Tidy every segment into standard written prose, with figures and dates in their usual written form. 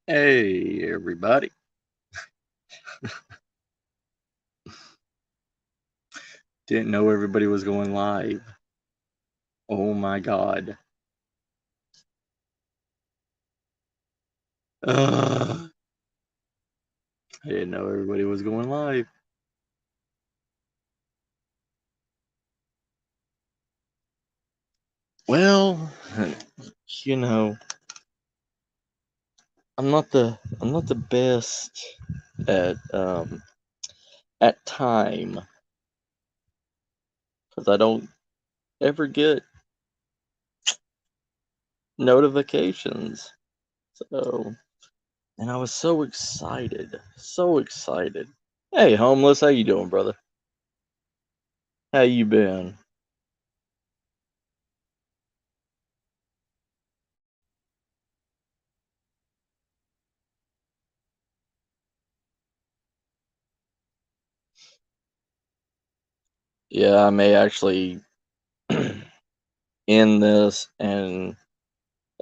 Hey, everybody. Didn't know everybody was going live. Oh my god. I didn't know everybody was going live. Well, you know, I'm not the best at time because I don't ever get notifications. So, and I was so excited, so excited. Hey, homeless, how you doing, brother? How you been? Yeah, I may actually end this and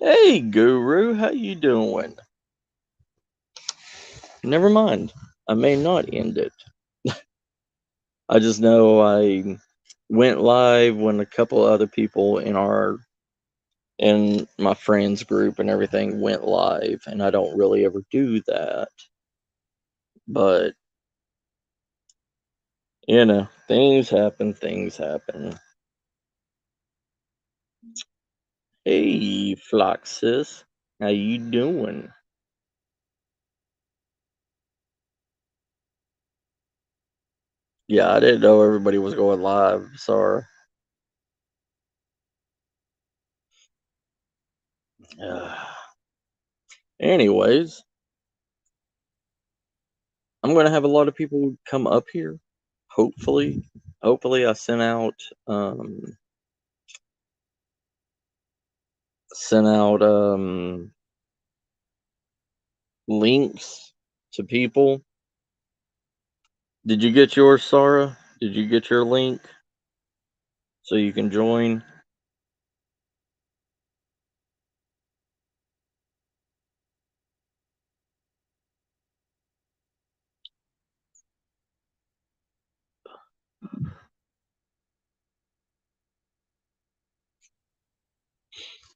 hey, Guru, how you doing? Never mind. I may not end it. I just know I went live when a couple other people in my friends group and everything went live, and I don't really ever do that. But things happen, things happen. Hey, Floxus, how you doing? Yeah, I didn't know everybody was going live. Sorry. Anyways, I'm gonna have a lot of people come up here. Hopefully, I sent out links to people. Did you get yours, Sarah? Did you get your link so you can join?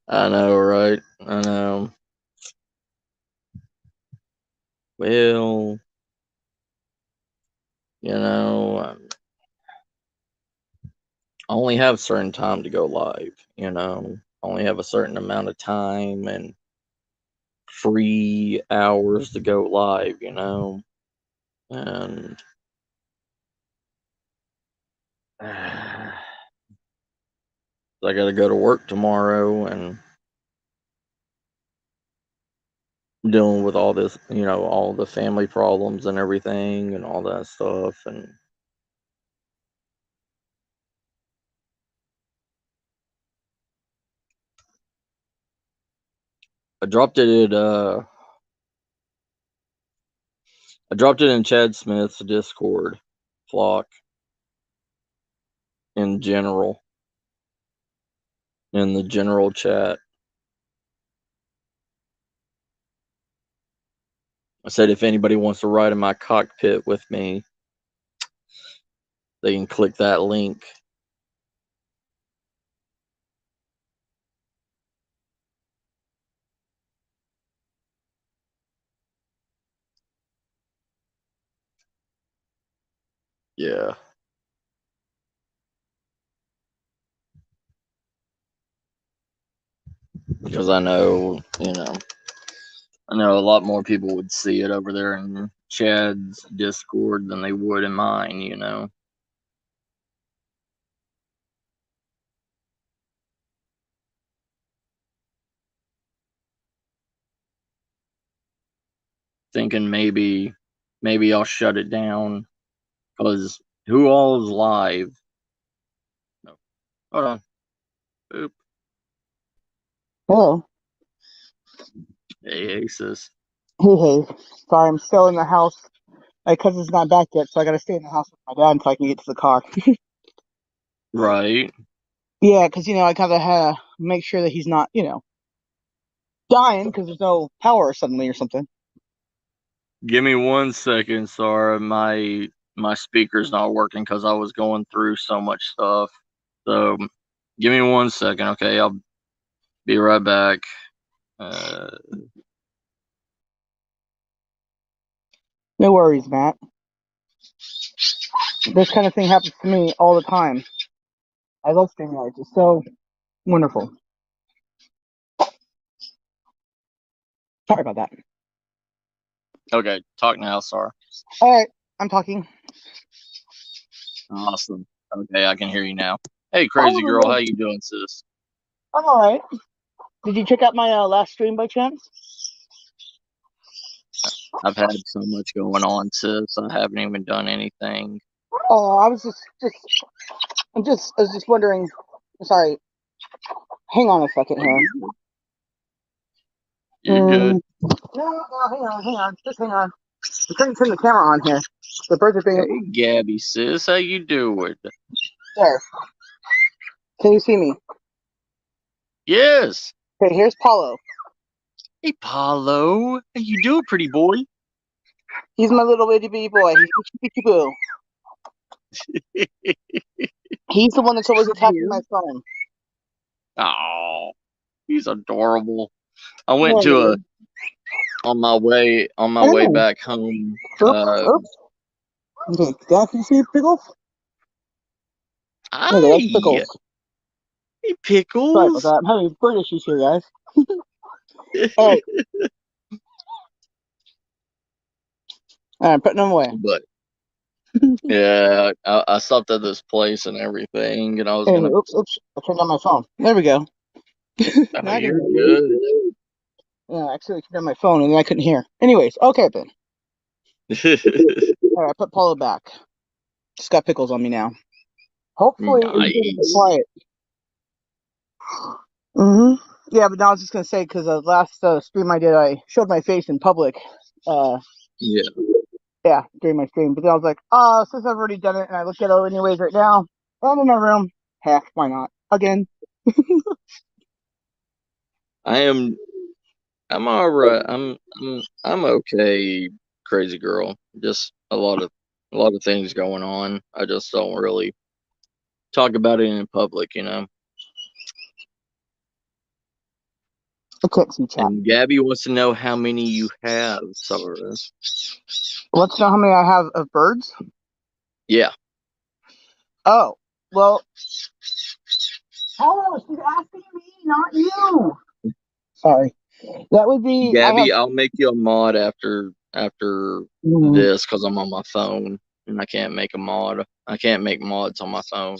I know, right? I know. Well, you know, I only have a certain time to go live. I only have a certain amount of time and free hours to go live. And I got to go to work tomorrow and dealing with all this, all the family problems and everything and all that stuff. And I dropped it at I dropped it in Chad Smith's Discord flock in general, in the general chat. I said if anybody wants to ride in my cockpit with me, they can click that link. Yeah. Because I know a lot more people would see it over there in Chad's Discord than they would in mine. Thinking maybe I'll shut it down because who all is live? No, hold on. Oop. Hello. Hey, sis. Hey. Sorry, I'm still in the house. My cousin's not back yet, so I gotta stay in the house with my dad until I can get to the car. Right. Yeah, because, I gotta make sure that he's not, dying because there's no power suddenly or something. Give me 1 second, Sarah. My speaker's not working because I was going through so much stuff. So give me 1 second, okay? I'll be right back. No worries, Matt. This kind of thing happens to me all the time. I love StreamYard. It's so wonderful. Sorry about that. Okay, talk now, Sarah. All right, I'm talking. Awesome. Okay, I can hear you now. Hey, crazy girl, how you doing, sis? I'm all right. Did you check out my last stream by chance? I've had so much going on, sis. I haven't even done anything. Oh, I was I was just wondering. Sorry. Hang on a second here. You're good. No, hang on. Just hang on. I'm trying to turn the camera on here. The birds are being Hey, Gabby, sis, how you doing? there. Can you see me? Yes. Okay, here's Paulo. Hey, Paulo, how you doing, pretty boy? He's my little itty bitty boy. He's peachy boo. He's the one that's always attacking my phone. Oh, he's adorable. I went Oh, to a man. on my way Oh. back home. Oops. Okay, Dad, can you see pickles? Okay, that's Hi, pickles. hey, Sorry about pickles. that. I'm having bird issues here, guys. All right. All right, putting them away. But yeah, I stopped at this place and everything, and I was Hey, gonna. oops. I turned on my phone. There we go. Oh, Now I can you're hear you. good. Yeah, I accidentally turned on my phone and then I couldn't hear. Anyways, okay then. All right, I put Paulo back. Just got pickles on me now. Hopefully it's gonna be Nice. quiet. Yeah, but now I was just gonna say because the last stream I did, I showed my face in public. Uh, Yeah. yeah, during my stream. But then I was like, since I've already done it, and I look at it anyways right now, I'm in my room. Heck, why not? Again. I am. I'm alright. I'm okay, crazy girl. Just a lot of things going on. I just don't really talk about it in public. I can't see chat. And Gabby wants to know how many you have, Sarah. Let's know how many I have of birds. Yeah. Oh, well. Oh, she's asking me, not you. Sorry. That would be. I have. Gabby, I'll make you a mod after Mm, this because I'm on my phone and I can't make a mod. I can't make mods on my phone.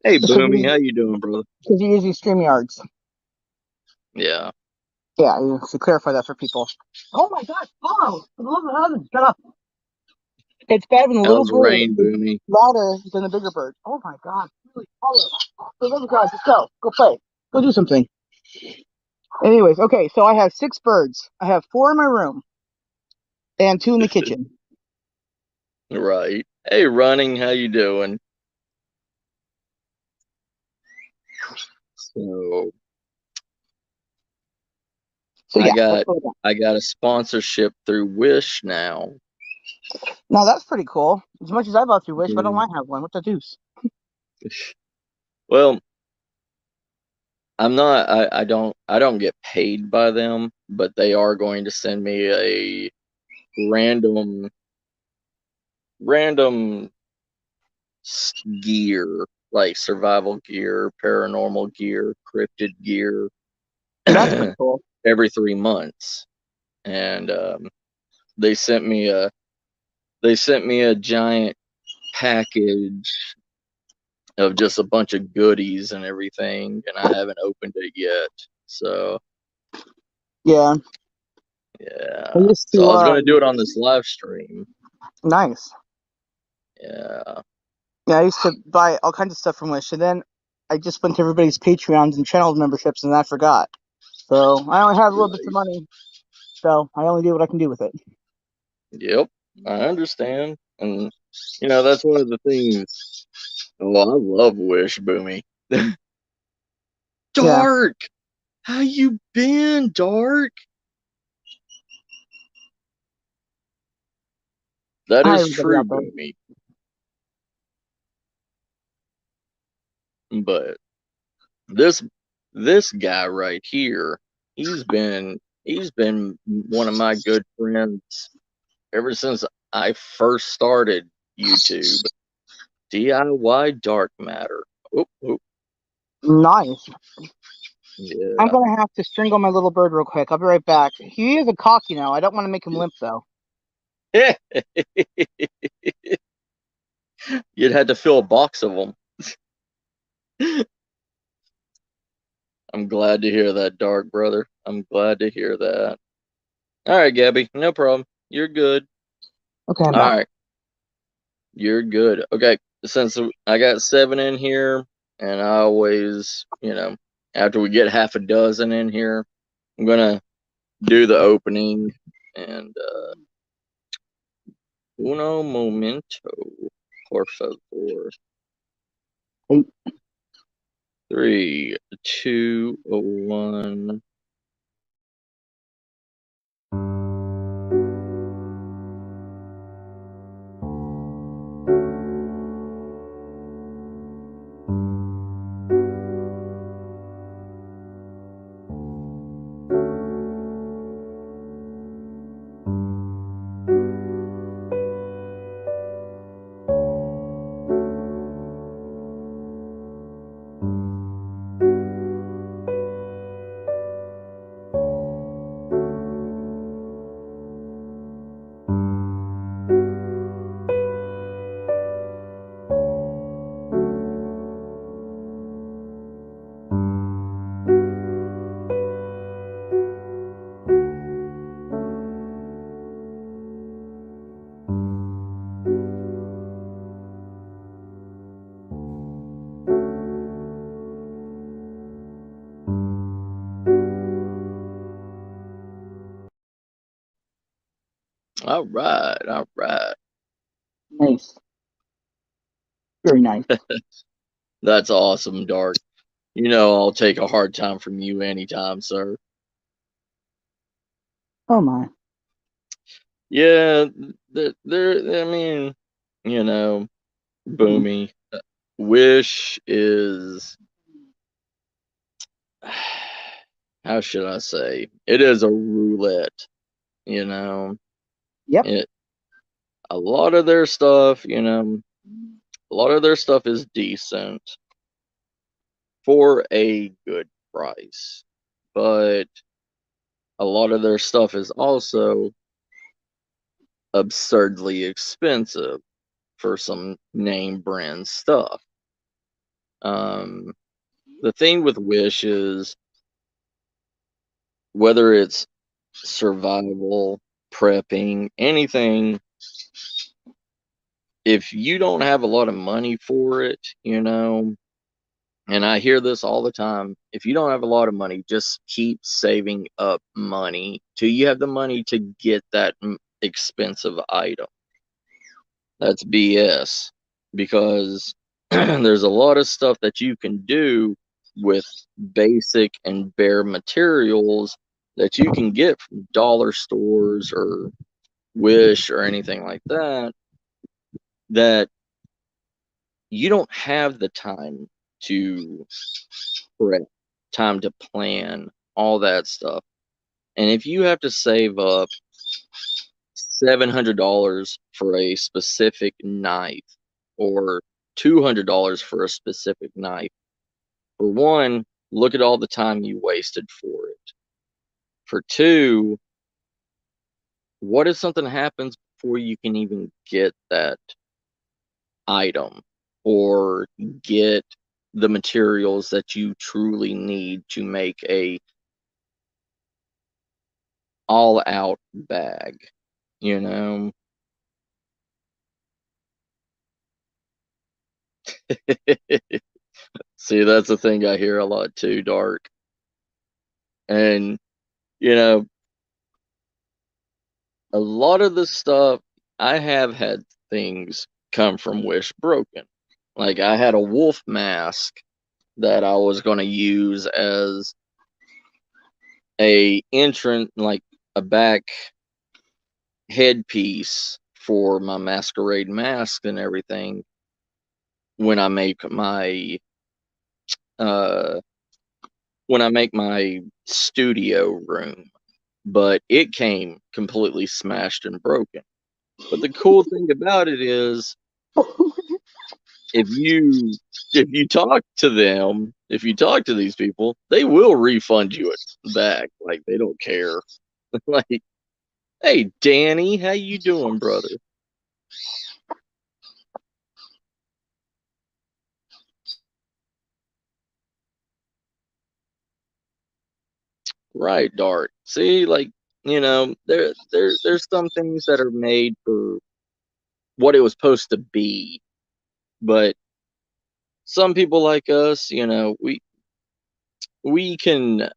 Hey, because Boomy, how you doing, brother? you use these StreamYards. Yeah, Yeah, you should clarify that for people. Oh my God, Paulo! For the love of heaven, shut up. It's bad when the little how's the bird rain, is Boomy? louder than the bigger bird. Oh my God, really, Paulo. For the love of God, just go. Go play. Go do something. Anyways, okay, so I have 6 birds. I have 4 in my room and 2 in the kitchen. Right. Hey, running, how you doing? So So I yeah, let's got go with that. I got a sponsorship through Wish now. Now that's pretty cool. As much as I love through Wish, why don't Yeah. I have one? What the deuce? Well, I'm not. I don't get paid by them, but they are going to send me a random gear, like survival gear, paranormal gear, cryptid gear, That's pretty cool. every 3 months. And they sent me a giant package of just a bunch of goodies and everything, and I haven't opened it yet. So Yeah, I yeah, used so to. I was gonna do it on this live stream. Nice. Yeah, Yeah, I used to buy all kinds of stuff from Wish, and then I just went to everybody's Patreons and channel memberships, and I forgot. So I only have a little bits of right. money, so I only do what I can do with it. Yep, I understand, and that's one of the things. Well, I love Wish, Boomy. Yeah. Dark, how you been, Dark? That Hi, is everybody true, out there. Boomy. But this this guy right here, he's been one of my good friends ever since I first started YouTube. DIY Dark Matter. Oop, oop, Nice. I'm yeah. gonna have to strangle my little bird real quick. I'll be right back. He is a cock, you know. I don't want to make him limp though. You'd had to fill a box of them. I'm glad to hear that, Dark Brother. I'm glad to hear that. All right, Gabby, no problem. You're good. Okay, I'm All back. right, you're good. Okay, since I got 7 in here, and I always, after we get half a dozen in here, I'm gonna do the opening. And uno momento, por favor. Hey, 3, 2, 1. All right, all right. nice. Very nice. That's awesome, Dark. I'll take a hard time from you anytime, sir. Oh my. Yeah, I mean, you know, Mhm. Boomy. Wish is, how should I say? It is a roulette, you know. Yep. It a lot of their stuff, a lot of their stuff is decent for a good price, but a lot of their stuff is also absurdly expensive for some name brand stuff. Um, the thing with Wish is whether it's survival, prepping, anything, if you don't have a lot of money for it, and I hear this all the time, if you don't have a lot of money, just keep saving up money till you have the money to get that expensive item. That's BS because there's a lot of stuff that you can do with basic and bare materials that you can get from dollar stores or Wish or anything like that, that you don't have the time to prep, time to plan, all that stuff. And if you have to save up $700 for a specific knife or $200 for a specific knife, for one, look at all the time you wasted for it. For two, what if something happens before you can even get that item or get the materials that you truly need to make a all out bag, you know? See, that's the thing I hear a lot too, Dark. And, you know, a lot of the stuff I have had things come from Wish broken. Like I had a wolf mask that I was going to use as a entrant, like a back headpiece for my masquerade mask and everything when I make my uh studio room, but it came completely smashed and broken. But the cool thing about it is if you talk to them, if you talk to these people, they will refund you it back. Like they don't care. Like, hey Danny, how you doing, brother? Right, Dart. See, like, there's some things that are made for what it was supposed to be, but some people like us, we can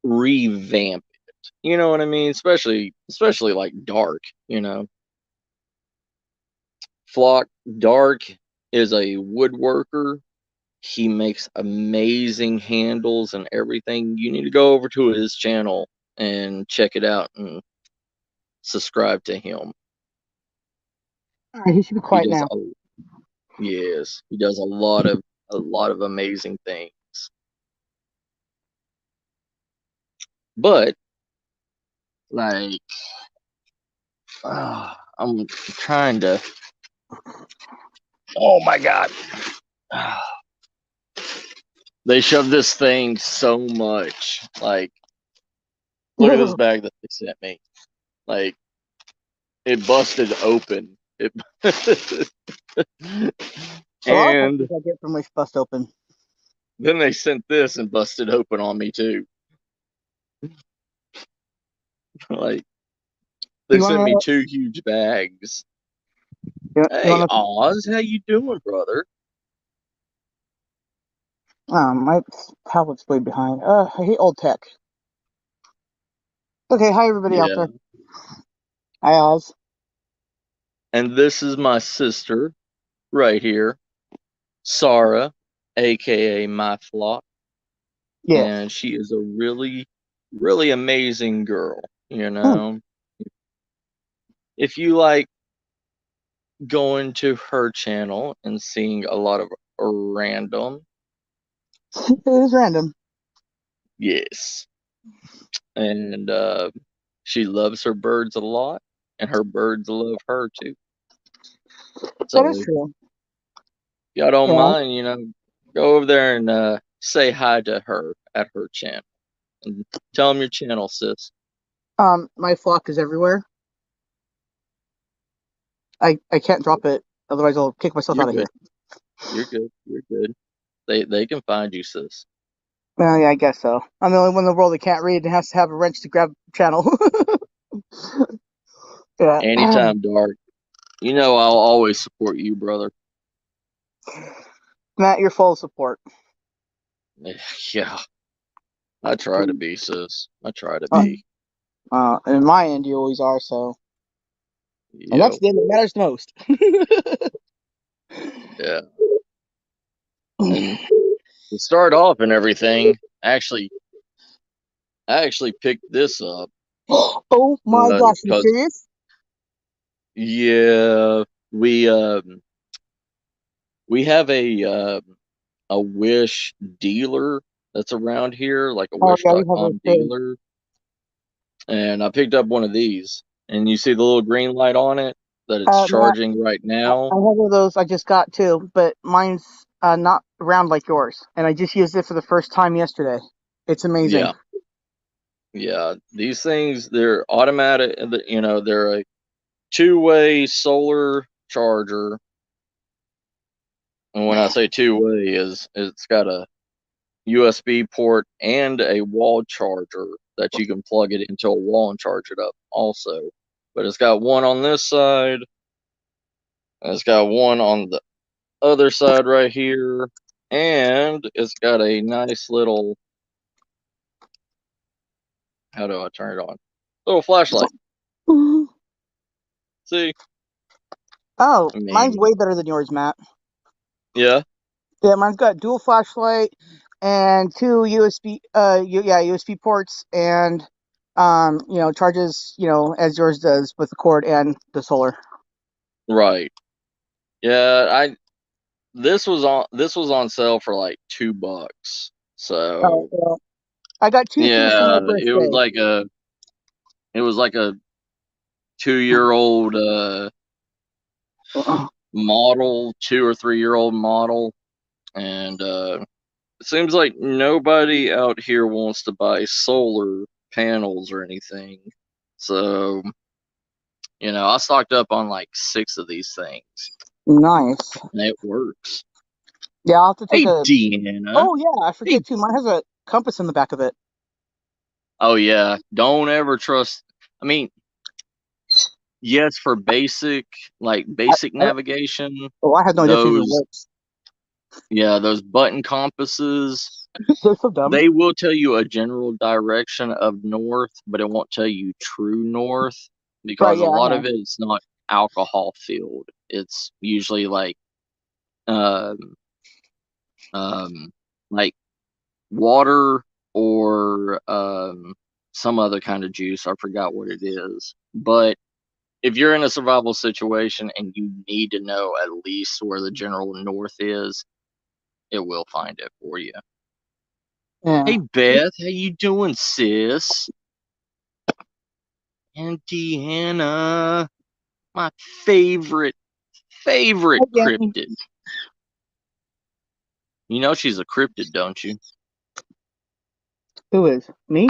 revamp it. You know what I mean? Especially like Dark, Flock Dark is a woodworker. He makes amazing handles and everything. You need to go over to his channel and check it out and subscribe to him. All right, he should be He quiet does now. a Yes, he does a lot of amazing things. But like I'm trying to oh my god. They shoved this thing so much. Like, look at this bag that they sent me. Like, it busted open. It A lot of and things I get from Wish Bust Open. then they sent this and busted open on me too. Like, they You want sent me to? two huge bags. You Hey want to? Oz, how you doing, brother? My tablet's way behind. I hate old tech. Okay, hi everybody out Yeah. there. Hi Oz. And this is my sister right here, Sarah, aka My Flock. Yes. And she is a really, really amazing girl. You Hmm. know, if you like going to her channel and seeing a lot of random, It is random. yes, and she loves her birds a lot, and her birds love her too. That is So, if true. y'all don't Yeah. mind, go over there and say hi to her at her channel and tell them your channel, sis. My flock is everywhere. I can't drop it, otherwise I'll kick myself You're out of good. here. You're good. You're good. They can find you, sis. Well, yeah, I guess so. I'm the only one in the world that can't read and has to have a wrench to grab channel. Yeah. Anytime, Dark. I'll always support you, brother. Matt, you're full of support. Yeah, I try to be, sis. I try to Uh, be. in my end, you always are. So, and that's Yep. the end that matters most. Yeah. And to start off and everything, I actually picked this up Oh my gosh, you because serious? yeah, we have a Wish dealer that's around here, like a Oh yeah, we have those Wish.com too. dealer, and I picked up one of these. And you see the little green light on it that it's Matt, charging right now. I have one of those I just got too, but mine's not round like yours, and I just used it for the first time yesterday. It's amazing. Yeah. Yeah, these things they're automatic. They're a two-way solar charger, and when I say two-way, is it's got a USB port and a wall charger that you can plug it into a wall and charge it up also. But it's got one on this side, and it's got one on the other side right here, and it's got a nice little, how do I turn it on? Little flashlight. See? Oh, I mine's mean, way better than yours, Matt. yeah, Yeah, mine's got dual flashlight and two USB USB ports and charges, as yours does with the cord and the solar. Right. Yeah, I this was on sale for like $2. So Well, I got two things for my yeah, birthday. it was like a 2-year-old model, 2 or 3-year-old model, and it seems like nobody out here wants to buy solar panels or anything. So, I stocked up on like 6 of these things, Nice. and it works. Yeah, I'll have to take Hey, a. Deanna. Oh yeah, I Hey. forget too. Mine has a compass in the back of it. Oh yeah, don't ever trust. I mean, yes, for basic I, navigation, oh, I have no idea if it even those works. those button compasses, They're so dumb. they will tell you a general direction of north, but it won't tell you true north Right? because a Yeah, I lot know. of it's not alcohol filled. It's usually um um like water or some other kind of juice. I forgot what it is. But if you're in a survival situation and you need to know at least where the general north is, it will find it for you. Yeah. Hey Beth, how you doing, sis? And Deanna, my favorite, favorite Again, cryptid. You know she's a cryptid, don't you? who is me?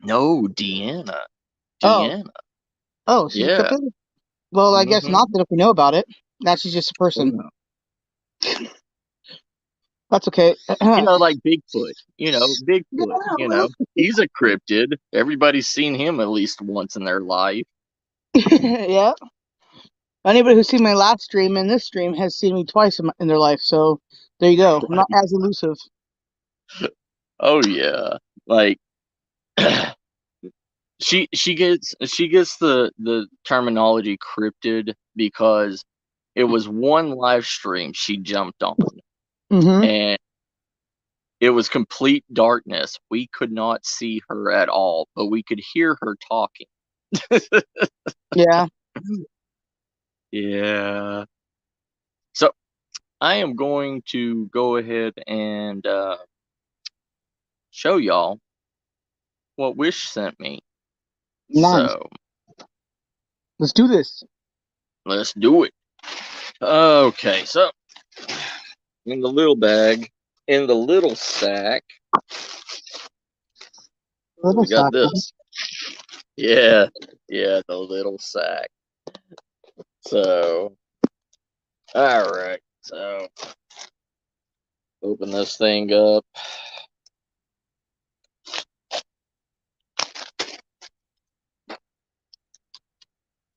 No, Deanna. Oh, Deanna. oh, she's a Yeah. cryptid. Well, I guess not. Mm-hmm. That if we know about it, now she's just a Oh person. no. That's okay. Like Bigfoot. Bigfoot. He's a cryptid. Everybody's seen him at least once in their life. Yeah. Anybody who's seen my last stream and this stream has seen me twice in their life. So there you go. I'm not Right. as elusive. Oh yeah. Like she gets the terminology cryptid because it was one live stream she jumped on, Mm-hmm. and it was complete darkness. We could not see her at all, but we could hear her talking. Yeah. Yeah. So I am going to go ahead and show y'all what Wish sent me. Nice. So Let's do this. let's do it. Okay, so in the little bag, in the little sack, Little we got cycle. this. Yeah, yeah, the little sack. So, all right. So, open this thing up.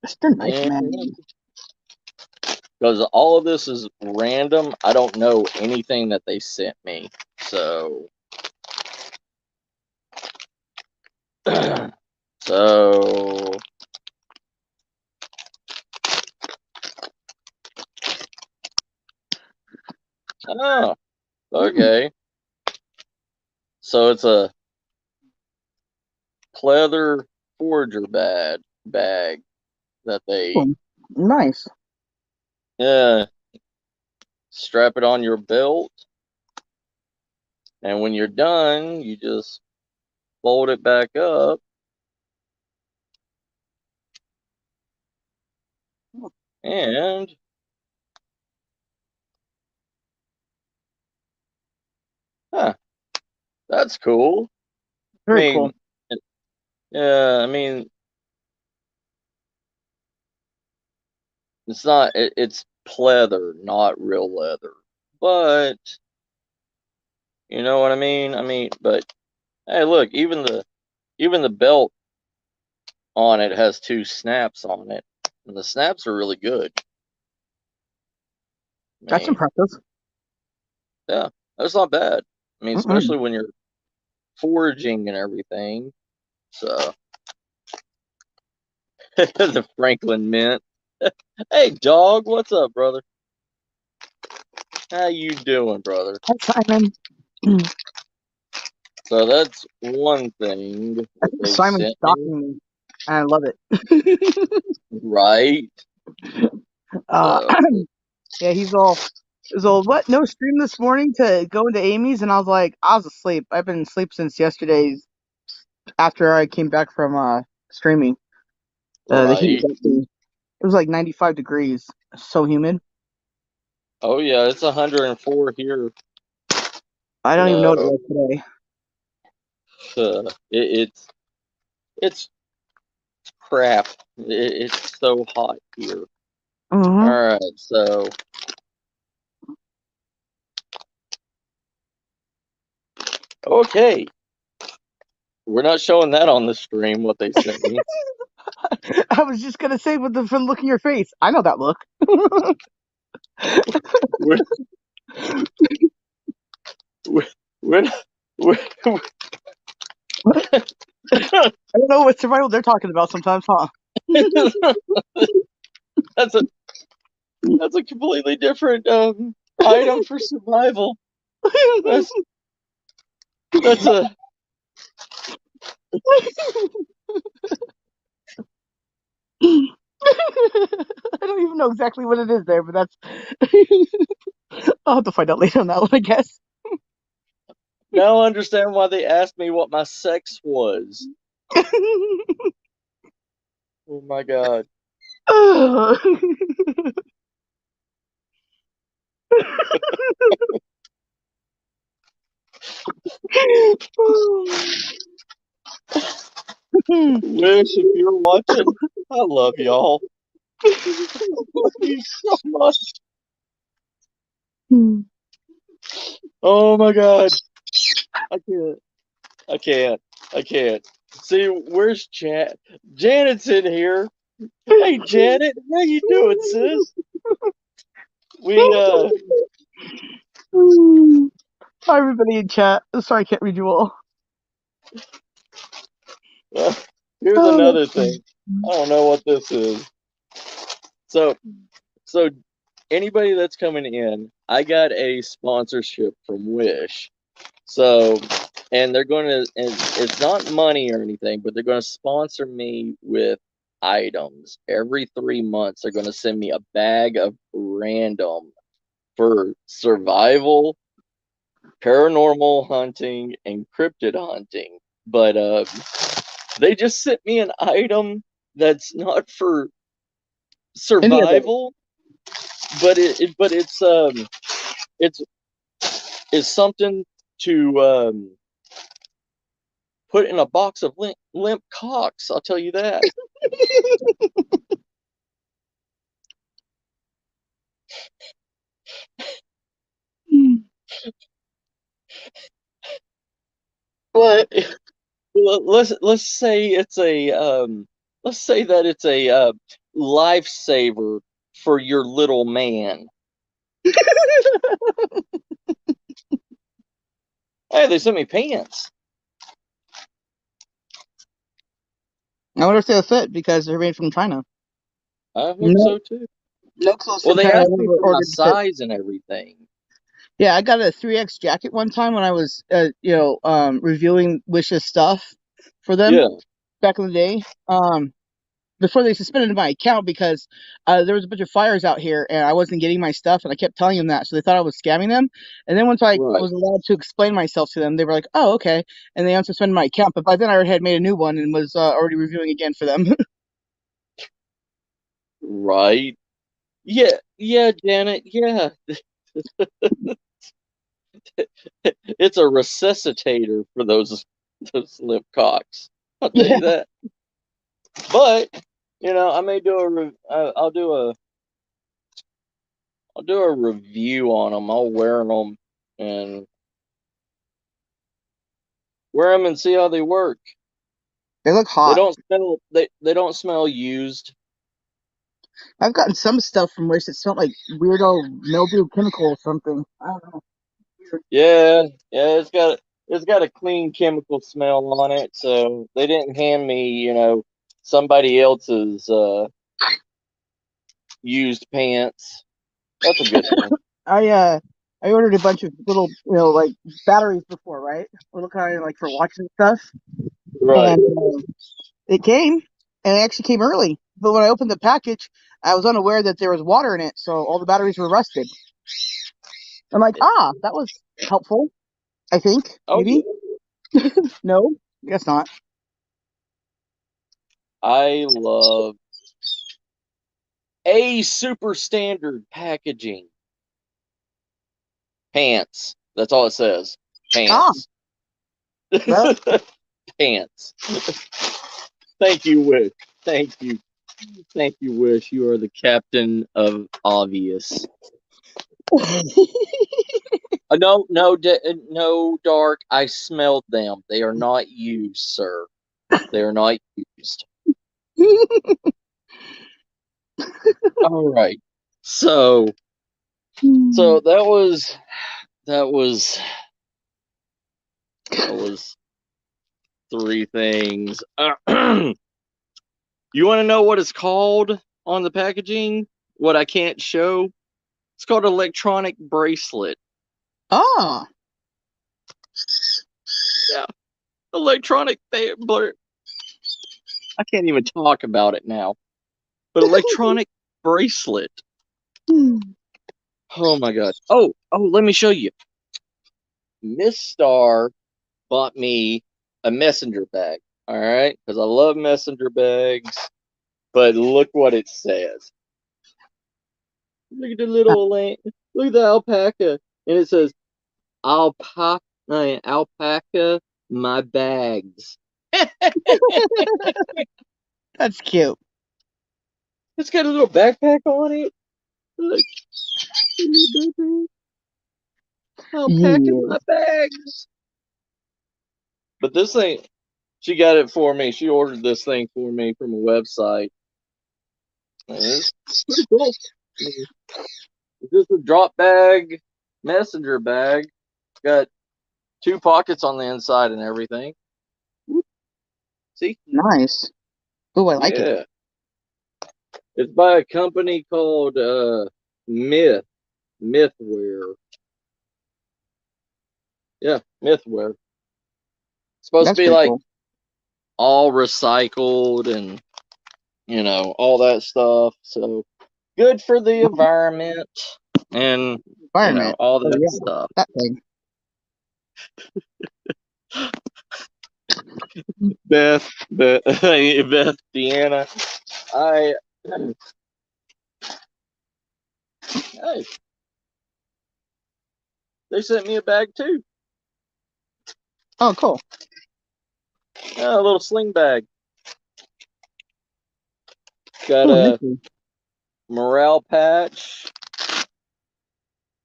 Mr. Nice And Man. because all of this is random, I don't know anything that they sent me. So, so, oh, Mm. okay. So it's a pleather forager bag that they, Ooh, nice. yeah, strap it on your belt, and when you're done, you just fold it back up, and huh, that's cool. I Very cool. mean, yeah, I mean, it's pleather, not real leather, but you know what I mean. But hey, look, even the belt on it has 2 snaps on it, and the snaps are really good. I That's mean, impressive. yeah, that's not bad. I mean, Mm-mm. especially when you're foraging and everything. So the Franklin Mint. Hey, dog, what's up, brother? How you doing, brother? Hi, Simon. I So that's one thing that think they Simon's sent me. stalking me. and I love it. Right. uh, So yeah, he's all what? No stream this morning to go into Amy's, and I was like, I was asleep. I've been asleep since yesterday's after I came back from streaming. The heat right. was actually it was like 95 degrees, so humid. Oh yeah, it's 104 here. I don't even know what it So was today. it's crap. It's so hot here. All Hmm. right, so okay, we're not showing that on the stream. What they sent me. I was just gonna say with the from look in your face. I know that look. We're we're we're, we're, I don't know what survival they're talking about sometimes, huh? that's a that's a completely different item for survival. That's that's a I don't even know exactly what it is there, but that's I'll have to find out later on that one, I guess. now I understand why they asked me what my sex was. Oh my god. Wish if you're watching, I love y'all. Love you so much. Oh my god. I can't. I can't. I can't. See, where's Janet's in here. Hey Janet, how you doing, sis? We Hi, everybody in chat. Sorry, I can't read you all. uh, here's Oh, another thing. I don't know what this is. So so anybody that's coming in, I got a sponsorship from Wish. So, and they're going to, and it's not money or anything, but they're going to sponsor me with items. Every 3 months, they're going to send me a bag of random for survival, paranormal hunting, and cryptid hunting. But they just sent me an item that's not for any of it. survival, but it's it's something to put in a box of limp cocks. I'll tell you that. What? Let's say it's a let's say that it's a lifesaver for your little man. Hey, they sent me pants. I wonder if they'll fit because they're made from China. I hope No, so too. no clothes Well, from they China I've asked me ever for my ordered fit. size and everything. Yeah, I got a 3X jacket one time when I was, reviewing Wish's stuff for them Yeah, back in the day. Before they suspended my account because there was a bunch of fires out here and I wasn't getting my stuff and I kept telling them that, so they thought I was scamming them. And then once I right, was allowed to explain myself to them, they were like, "Oh, okay," and they unsuspended my account. But by then I already had made a new one and was already reviewing again for them. right. Yeah, yeah, Janet. Yeah, it's a resuscitator for those limp cocks. I'll tell Yeah, you that. But I may do I'll do a review on them. I'll wear them and wear them and see how they work. they look They hot. don't smell. They don't smell used. I've gotten some stuff from Wish that smelled like weirdo mildew chemical or something. I don't know. Weird. Yeah, yeah. It's got a clean chemical smell on it. So they didn't hand me somebody else's used pants. That's a good thing. I ordered a bunch of little like batteries before, right? Little kind of like for watching stuff, Right. and it came. and it actually came early. But when I opened the package, I was unaware that there was water in it, so all the batteries were rusted. I'm like, that was helpful. I think Oh maybe yeah. no, guess not. I love a super standard packaging. Pants. That's all it says. Ah, Pants. well, Pants. Thank you, Wish. Thank you. Thank you, Wish. You are the captain of obvious. No, no, no, Dark. I smelled them. They are not used, sir. They are not used. All right. So, so that was that was three things. You want to know what it's called on the packaging? What I can't show? It's called electronic bracelet. ah, Yeah, electronic. I can't even talk about it now. But electronic bracelet. Oh my god. Oh, let me show you. Miss Star bought me a messenger bag. All right, because I love messenger bags. But look what it says. Look at the little lamp. Look at the alpaca, and it says alpaca. Alpaca, my bags. that's cute. It's got a little backpack on it. Look, alpaca, Yeah, my bags. But this thing, she got it for me. She ordered this thing for me from a website. And it's pretty cool. It's just a drop bag, messenger bag. Got two pockets on the inside and everything. See? nice. Oh, I like it. Yeah. It's by a company called Myth. Mythware. Yeah, Mythware. It's supposed to That's be pretty like cool. all recycled and all that stuff. So good for the environment and Environment. all Oh that yeah, stuff. that thing. Beth, Deanna, I, hey, they sent me a bag too. Oh, cool. A little sling bag. Got Oh, a Nikki. morale patch.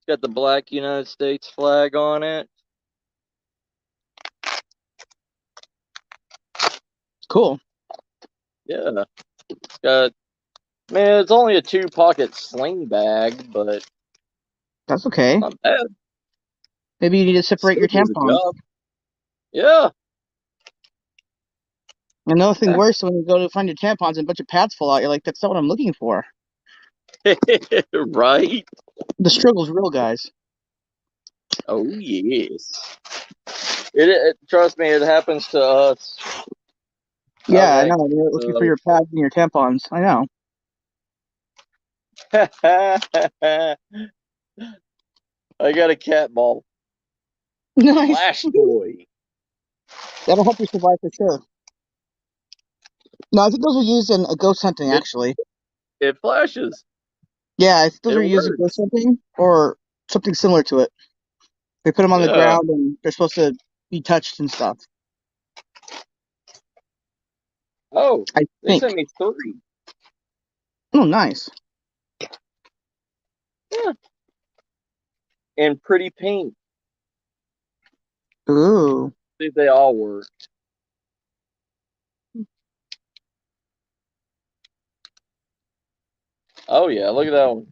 Got the black United States flag on it. Cool. Yeah. Got, man, it's only a two pocket sling bag, but it's That's okay. not bad. Maybe you need to separate Still your do the tampons. job. Yeah. And nothing worse when you go to find your tampons and a bunch of pads fall out. You're like, that's not what I'm looking for. Right? The struggle's real, guys. Oh, yes. Trust me, it happens to us. Yeah, I Okay. know. You're looking for So, your pads and your tampons. I know. I got a cat ball. Nice. Flash toy. That'll help you survive for sure. No, I think those are used in ghost hunting, It, actually. it flashes. Yeah, I think those It are used in ghost works. hunting or something similar to it. They put them on the Yeah. ground and they're supposed to be touched and stuff. Oh, I they think. sent me three. Oh, nice. Yeah. In pretty pink. Ooh. See if they all work. Oh, yeah. Look at that one.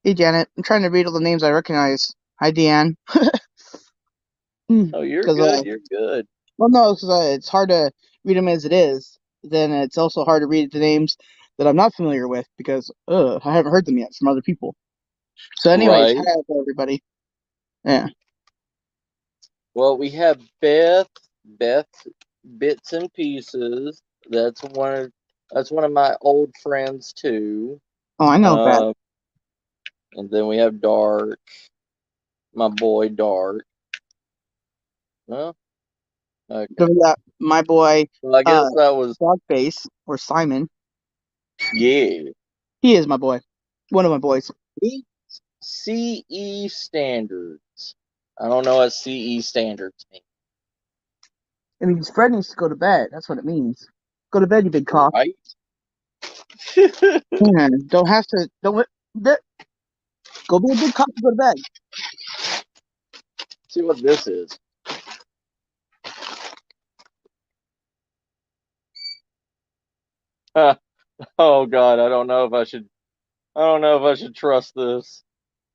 Hey, Janet. I'm trying to read all the names I recognize. Hi, Deanne. Oh, you're Because good. You're good. well, no, because it's hard to read them as it is. Then it's also hard to read the names that I'm not familiar with because I haven't heard them yet from other people. So, anyways, Right. hi everybody. Yeah. Well, we have Beth. Beth. Bits and Pieces. That's one of my old friends too. Oh, I know that. And then we have Dark, my boy Dark. Well, okay. So we got my boy, Well, I guess that was Dogface, or Simon. yeah. He is my boy. One of my boys. Meet CE standards. I don't know what CE standards mean. It means Fred needs to go to bed. That's what it means. Go to bed, you big cock. Right? Yeah, don't have to. Don't go be a big cock and go to bed. See what this is. Oh God, I don't know if I should. I don't know if I should trust this.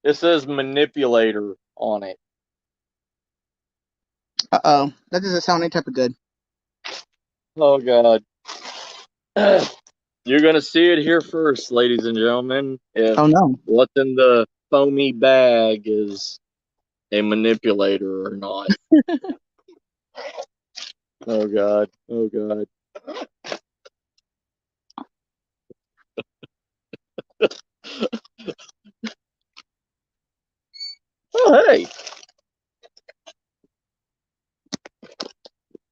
It says manipulator on it. Uh-oh, that doesn't sound any type of good. Oh God. You're gonna see it here first, ladies and gentlemen. If Oh no. what's in the foamy bag is a manipulator or not. Oh God. Oh God. Oh hey.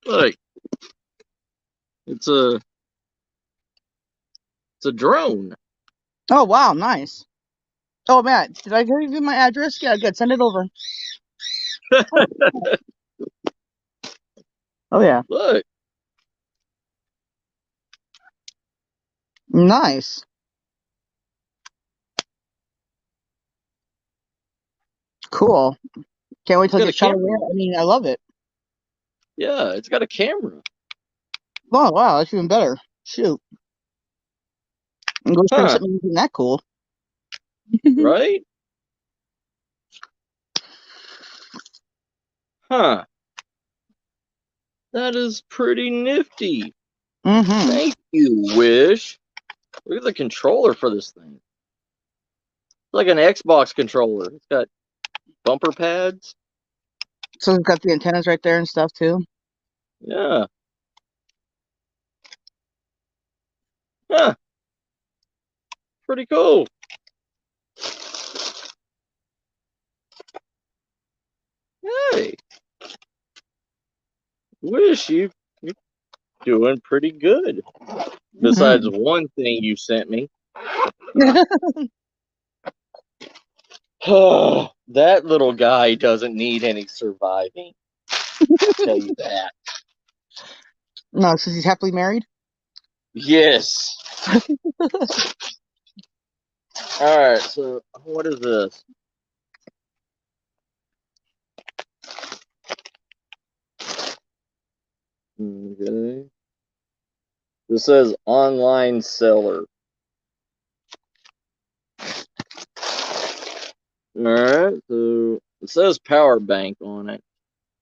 Look. It's a it's a drone. Oh wow, nice. Oh man, did I give you my address? Yeah, good. Send it over. Oh yeah, Look. nice, cool. Can't wait It's till I got a get shot camera over on there. I it. mean, I love it. Yeah, it's got a camera. Oh wow, that's even better. Shoot, I'm going spring Huh. something that cool. Right? Huh. That is pretty nifty. Mm-hmm. Thank you, Wish. Look at the controller for this thing. It's like an Xbox controller. It's got bumper pads. So it's got the antennas right there and stuff too. Yeah. Huh. Pretty cool. Hey. Wish you're doing pretty good. Besides Mm-hmm. one thing you sent me. Oh, that little guy doesn't need any surviving. I'll tell you that. No, since he's happily married. Yes. All right. So what is this? Okay. This says online seller. All right. So it says Powerbank on it.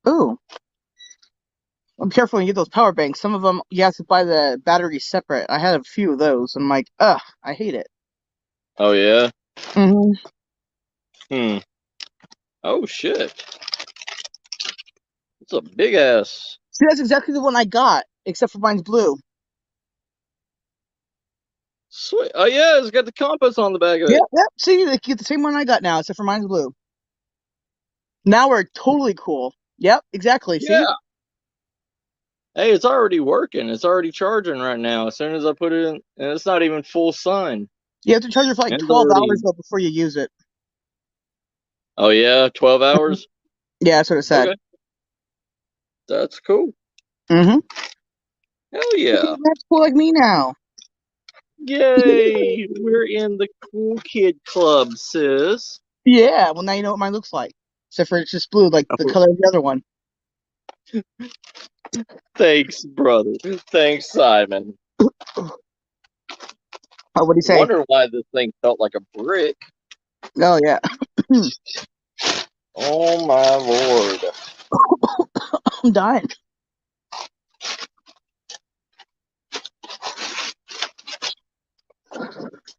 Ooh, I'm careful when you get those power banks. Some of them you have to buy the batteries separate. I had a few of those. I'm like, ugh, I hate it. Oh yeah. Mm-hmm. Hmm. Oh shit. It's a big ass. See, that's exactly the one I got, except for mine's blue. Sweet. Oh yeah, it's got the compass on the back of Yep, it. yep. See, you get the same one I got now, except for mine's blue. Now we're totally cool. Yep, exactly. See, Yeah. Hey, it's already working. It's already charging right now. As soon as I put it in, and it's not even full sun. you have to charge it for like And it's 12 hours already. though before you use it. Oh yeah, 12 hours. Yeah, that's what it said. Okay, that's cool. Mm-hmm. Hell yeah! That's cool like me now. Yay! We're in the cool kid club, sis. Yeah, well now you know what mine looks like. Except for it's just blue, like the Oh, color of the other one. thanks, brother. Thanks, Simon. Oh, what do you say? Wonder why this thing felt like a brick. Oh yeah. Oh my lord! I'm dying.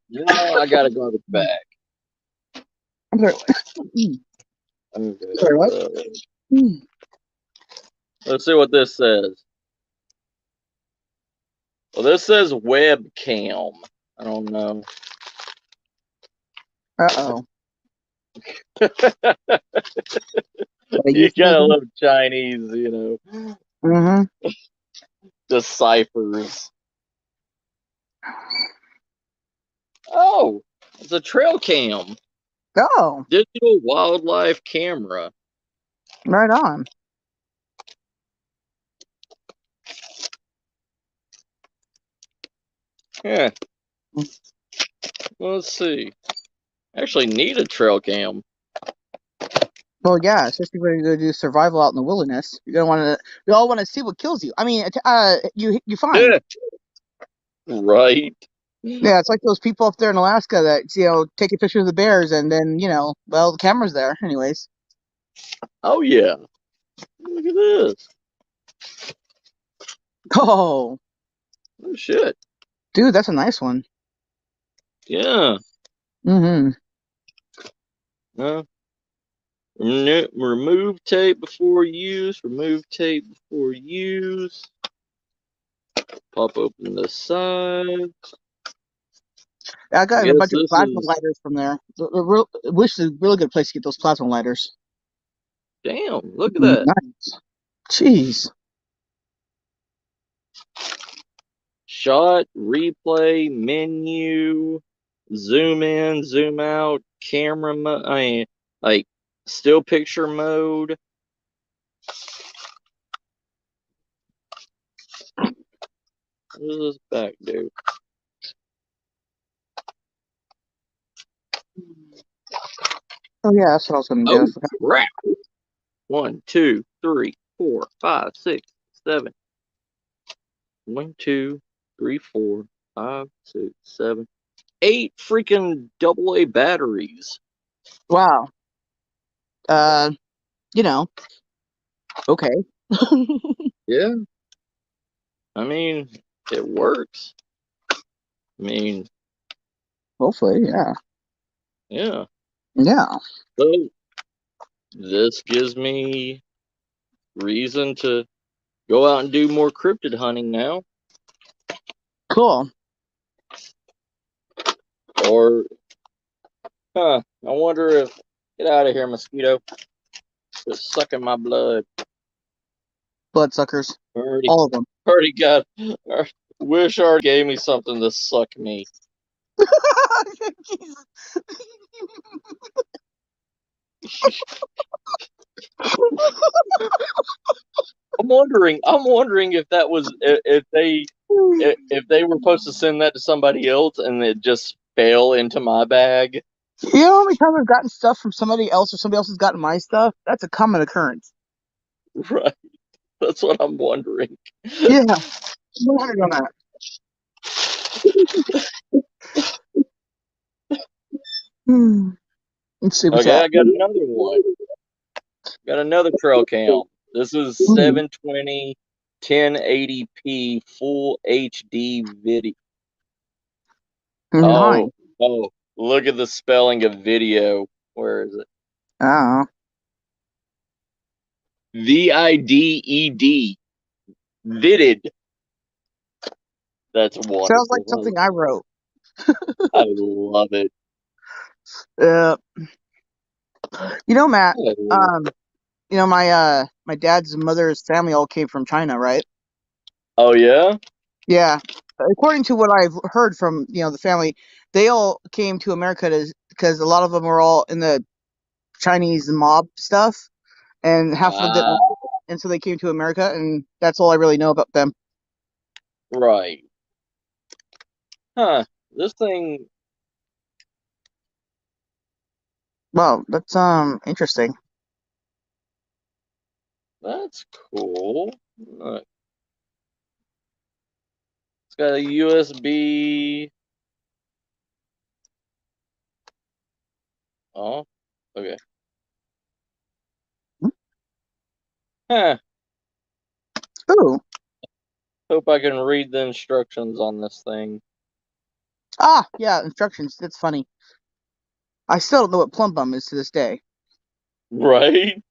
You know I got a garbage bag. I'm sorry. Okay, Sorry, what? let's see what this says. Well, this says webcam. I don't know. Uh-oh. A You gotta euphemism? love Chinese, Mm-hmm. deciphers. Oh, it's a trail cam. Oh, Digital wildlife camera. right on. Yeah, let's see. Actually, need a trail cam. Well, yeah, especially when you go do survival out in the wilderness. You're gonna want to. We all want to see what kills you. I mean, you find. Yeah, right. Yeah, it's like those people up there in Alaska that take a picture of the bears and then well, the camera's there anyways. Oh yeah. Look at this. Oh, Oh shit. dude, that's a nice one. Yeah. Mm-hmm. Uh, remove tape before use. Remove tape before use. Pop open the side. I I got a guess bunch of this plasma is. lighters from there. Wish is a really good place to get those plasma lighters. Damn. Look at that. Nice. Jeez. Shot, replay, menu, zoom in, zoom out, camera mode. I mean, like still picture mode. What does this back do? Oh yeah, that's what I was gonna do. I Oh forgot. crap! 1, 2, 3, 4, 5, 6, 7. 1, 2, 3, 4, 5, 6, 7, 8 freaking AA batteries. Wow. Uh, you know, okay. Yeah, I mean it works. I mean, Hopefully, yeah. yeah. Yeah. So this gives me reason to go out and do more cryptid hunting now. Cool. Or, I wonder if, get out of here, mosquito. Just sucking my blood. Bloodsuckers. Already, All of them. already got, wish already gave me something to suck me. Jesus. I'm wondering if that was, if they were supposed to send that to somebody else and it just fell into my bag. You know how many times I've gotten stuff from somebody else or somebody else has gotten my stuff? That's a common occurrence. Right. That's what I'm wondering. Yeah, 100 on that. Hmm. Let's see what's Okay, that. I got another one. Got another trail cam. This is Ooh, 720 1080p full HD video. nice. Oh, oh, look at the spelling of video. Where is it? Oh, VIDED. Vidded. That's sounds like something wonderful. I wrote. I love it. Uh, Matt. I love it. Um, my dad's mother's family all came from China, right? Oh, yeah? Yeah. According to what I've heard from the family, they all came to America because a lot of them were all in the Chinese mob stuff, and half of them didn't Ah, like it, and so they came to America, and that's all I really know about them. right. Huh. This thing, Well, that's interesting. that's cool. Look, it's got a USB. Oh, okay. Huh. Ooh, Hope I can read the instructions on this thing. yeah, instructions. That's funny. I still don't know what Plum Bum is to this day. Right?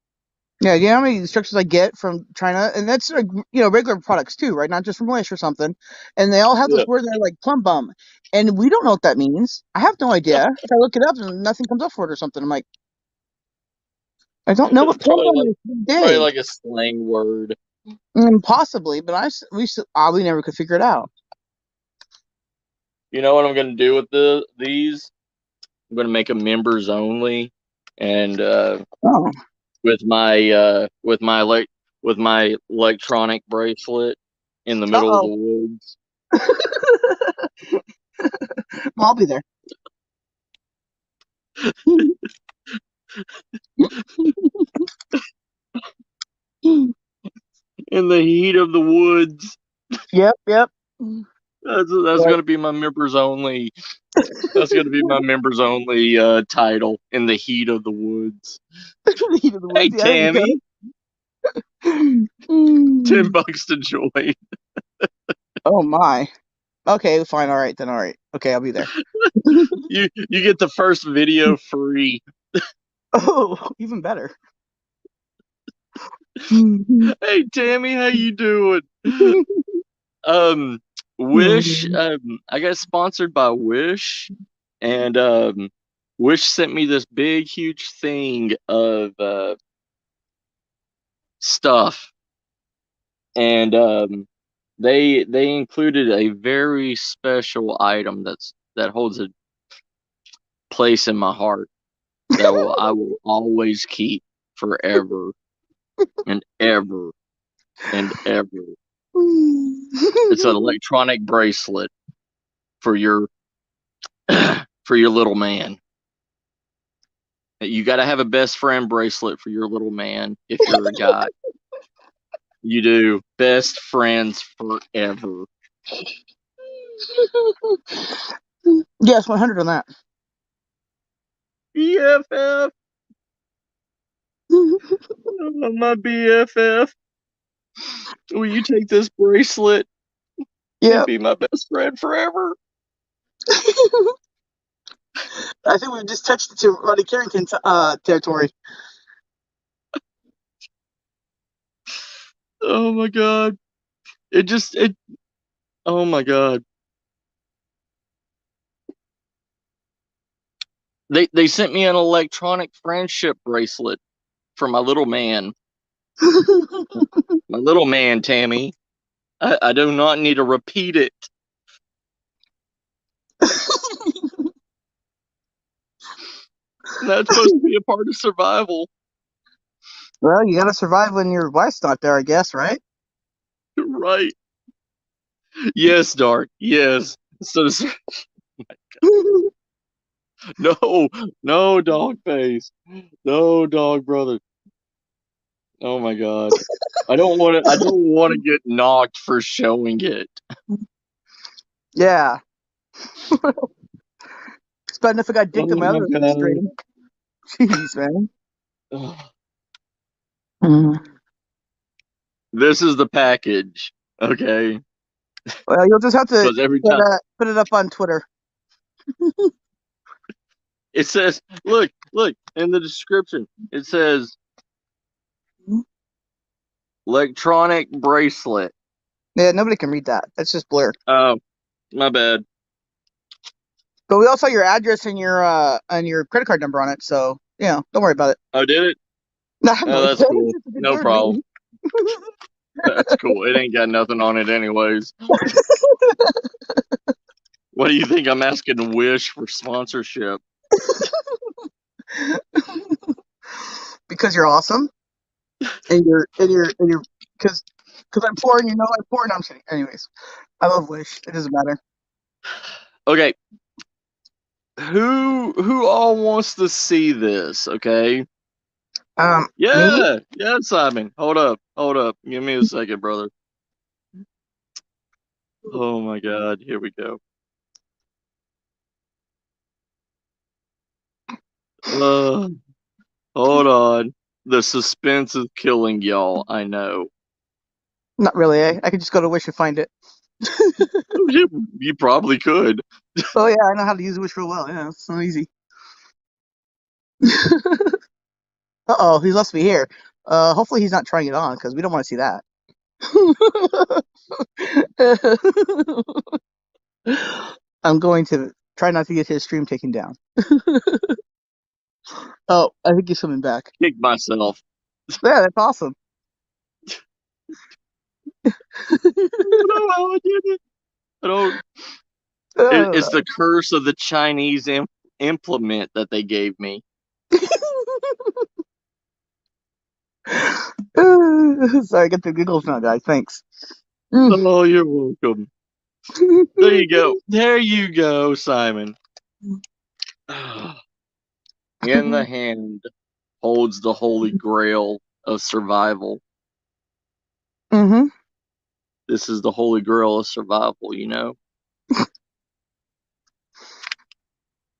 Yeah, you know how many instructions I get from China, and that's like regular products too, right? Not just from Wish or something. And they all have Yeah. this word there like Plum Bum, and we don't know what that means. I have no idea. If I look it up and nothing comes up for it or something, I'm like, I don't know what Plum Probably Bum like is probably today. like a slang word. Possibly, but we never could figure it out. You know what I'm gonna do with these? I'm gonna make them members only, and Oh, with my electronic bracelet in the uh middle of the oh, woods. I'll be there. In the heat of the woods. Yep, yep. That's Right. gonna be my members only. That's gonna be my members only title. In the heat of the woods. The heat of the Hey woods. Yeah, there you go. Tammy, ten Mm. bucks to join. Oh my. Okay, fine. All right then. All right. Okay, I'll be there. You get the first video free. Oh, even better. Mhm. Hey Tammy, how you doing? Um, Wish. Mhm. I got sponsored by Wish, and Wish sent me this big, huge thing of stuff, and they included a very special item that holds a place in my heart that I will always keep forever and ever and ever. It's an electronic bracelet for your for your little man. You got to have a best friend bracelet for your little man if you're a guy. You do. Best friends forever. Yes, 100 on that. BFF. My BFF. Will you take this bracelet and Yep. be my best friend forever? I think we've just touched into Roddy Carrington territory. Oh my god. It oh my god. They sent me an electronic friendship bracelet for my little man. My little man, Tammy. I do not need to repeat it. That's supposed to be a part of survival. Well, you gotta survive when your wife's not there, I guess, right? Right. Yes, Dark. Yes. So no, no, dog face. No, dog brother. Oh my god. I don't want to get knocked for showing it. Yeah. It's bad enough I got dicked in Oh my my other god. stream. Jeez, man. Ugh. Mm. This is the package. Okay? Well, you'll just have to Because every time put it up on Twitter. it says, look, in the description, it says electronic bracelet. Yeah, nobody can read that. That's just blur. Oh, my bad. But we also have your address and your credit card number on it, so don't worry about it. Oh, did it? I have no Oh, idea. that's It's cool. just to No confirm problem. me. That's cool. It ain't got nothing on it anyways. What do you think? I'm asking Wish for sponsorship. Because you're awesome, and you're because I'm poor and you know I'm poor. No, I'm kidding. Anyways, I love Wish. It doesn't matter. Okay, who all wants to see this? Okay. Me? Yeah, yeah, Simon. Hold up. Give me a second, brother. Oh my God, here we go. Uh, hold on. The suspense is killing y'all. I know. Not really. I could just go to Wish and find it. You probably could. Oh yeah, I know how to use Wish real well. Yeah, it's so easy. Uh oh, he lost me here. Hopefully he's not trying it on because we don't want to see that. I'm going to try not to get his stream taken down. Oh, I think he's coming back. Kick myself. Yeah, that's awesome. I don't know how I did it. I don't. It's the curse of the Chinese implement that they gave me. Sorry, I get the giggles now, guys. Thanks. Mm. Oh, you're welcome. There you go. There you go, Simon. In the hand holds the holy grail of survival. Mm-hmm. This is the holy grail of survival, you know?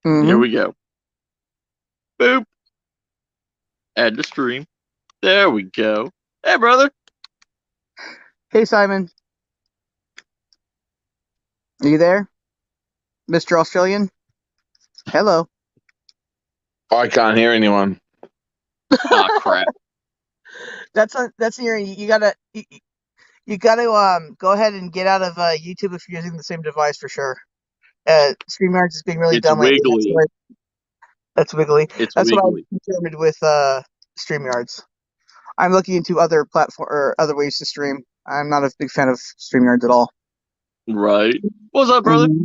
Here Mm-hmm. we go. Boop. Add to stream. There we go. Hey, brother. Hey, Simon. Are you there? Mr. Australian? Hello. I can't hear anyone. Ah, crap. That's your you gotta go ahead and get out of YouTube if you're using the same device for sure. StreamYards is being really It's dumb lately. wiggly. That's wiggly. It's That's what wiggly. I determined with StreamYards. I'm looking into other platform or other ways to stream. I'm not a big fan of StreamYards at all. Right. What's up, brother? Mm-hmm.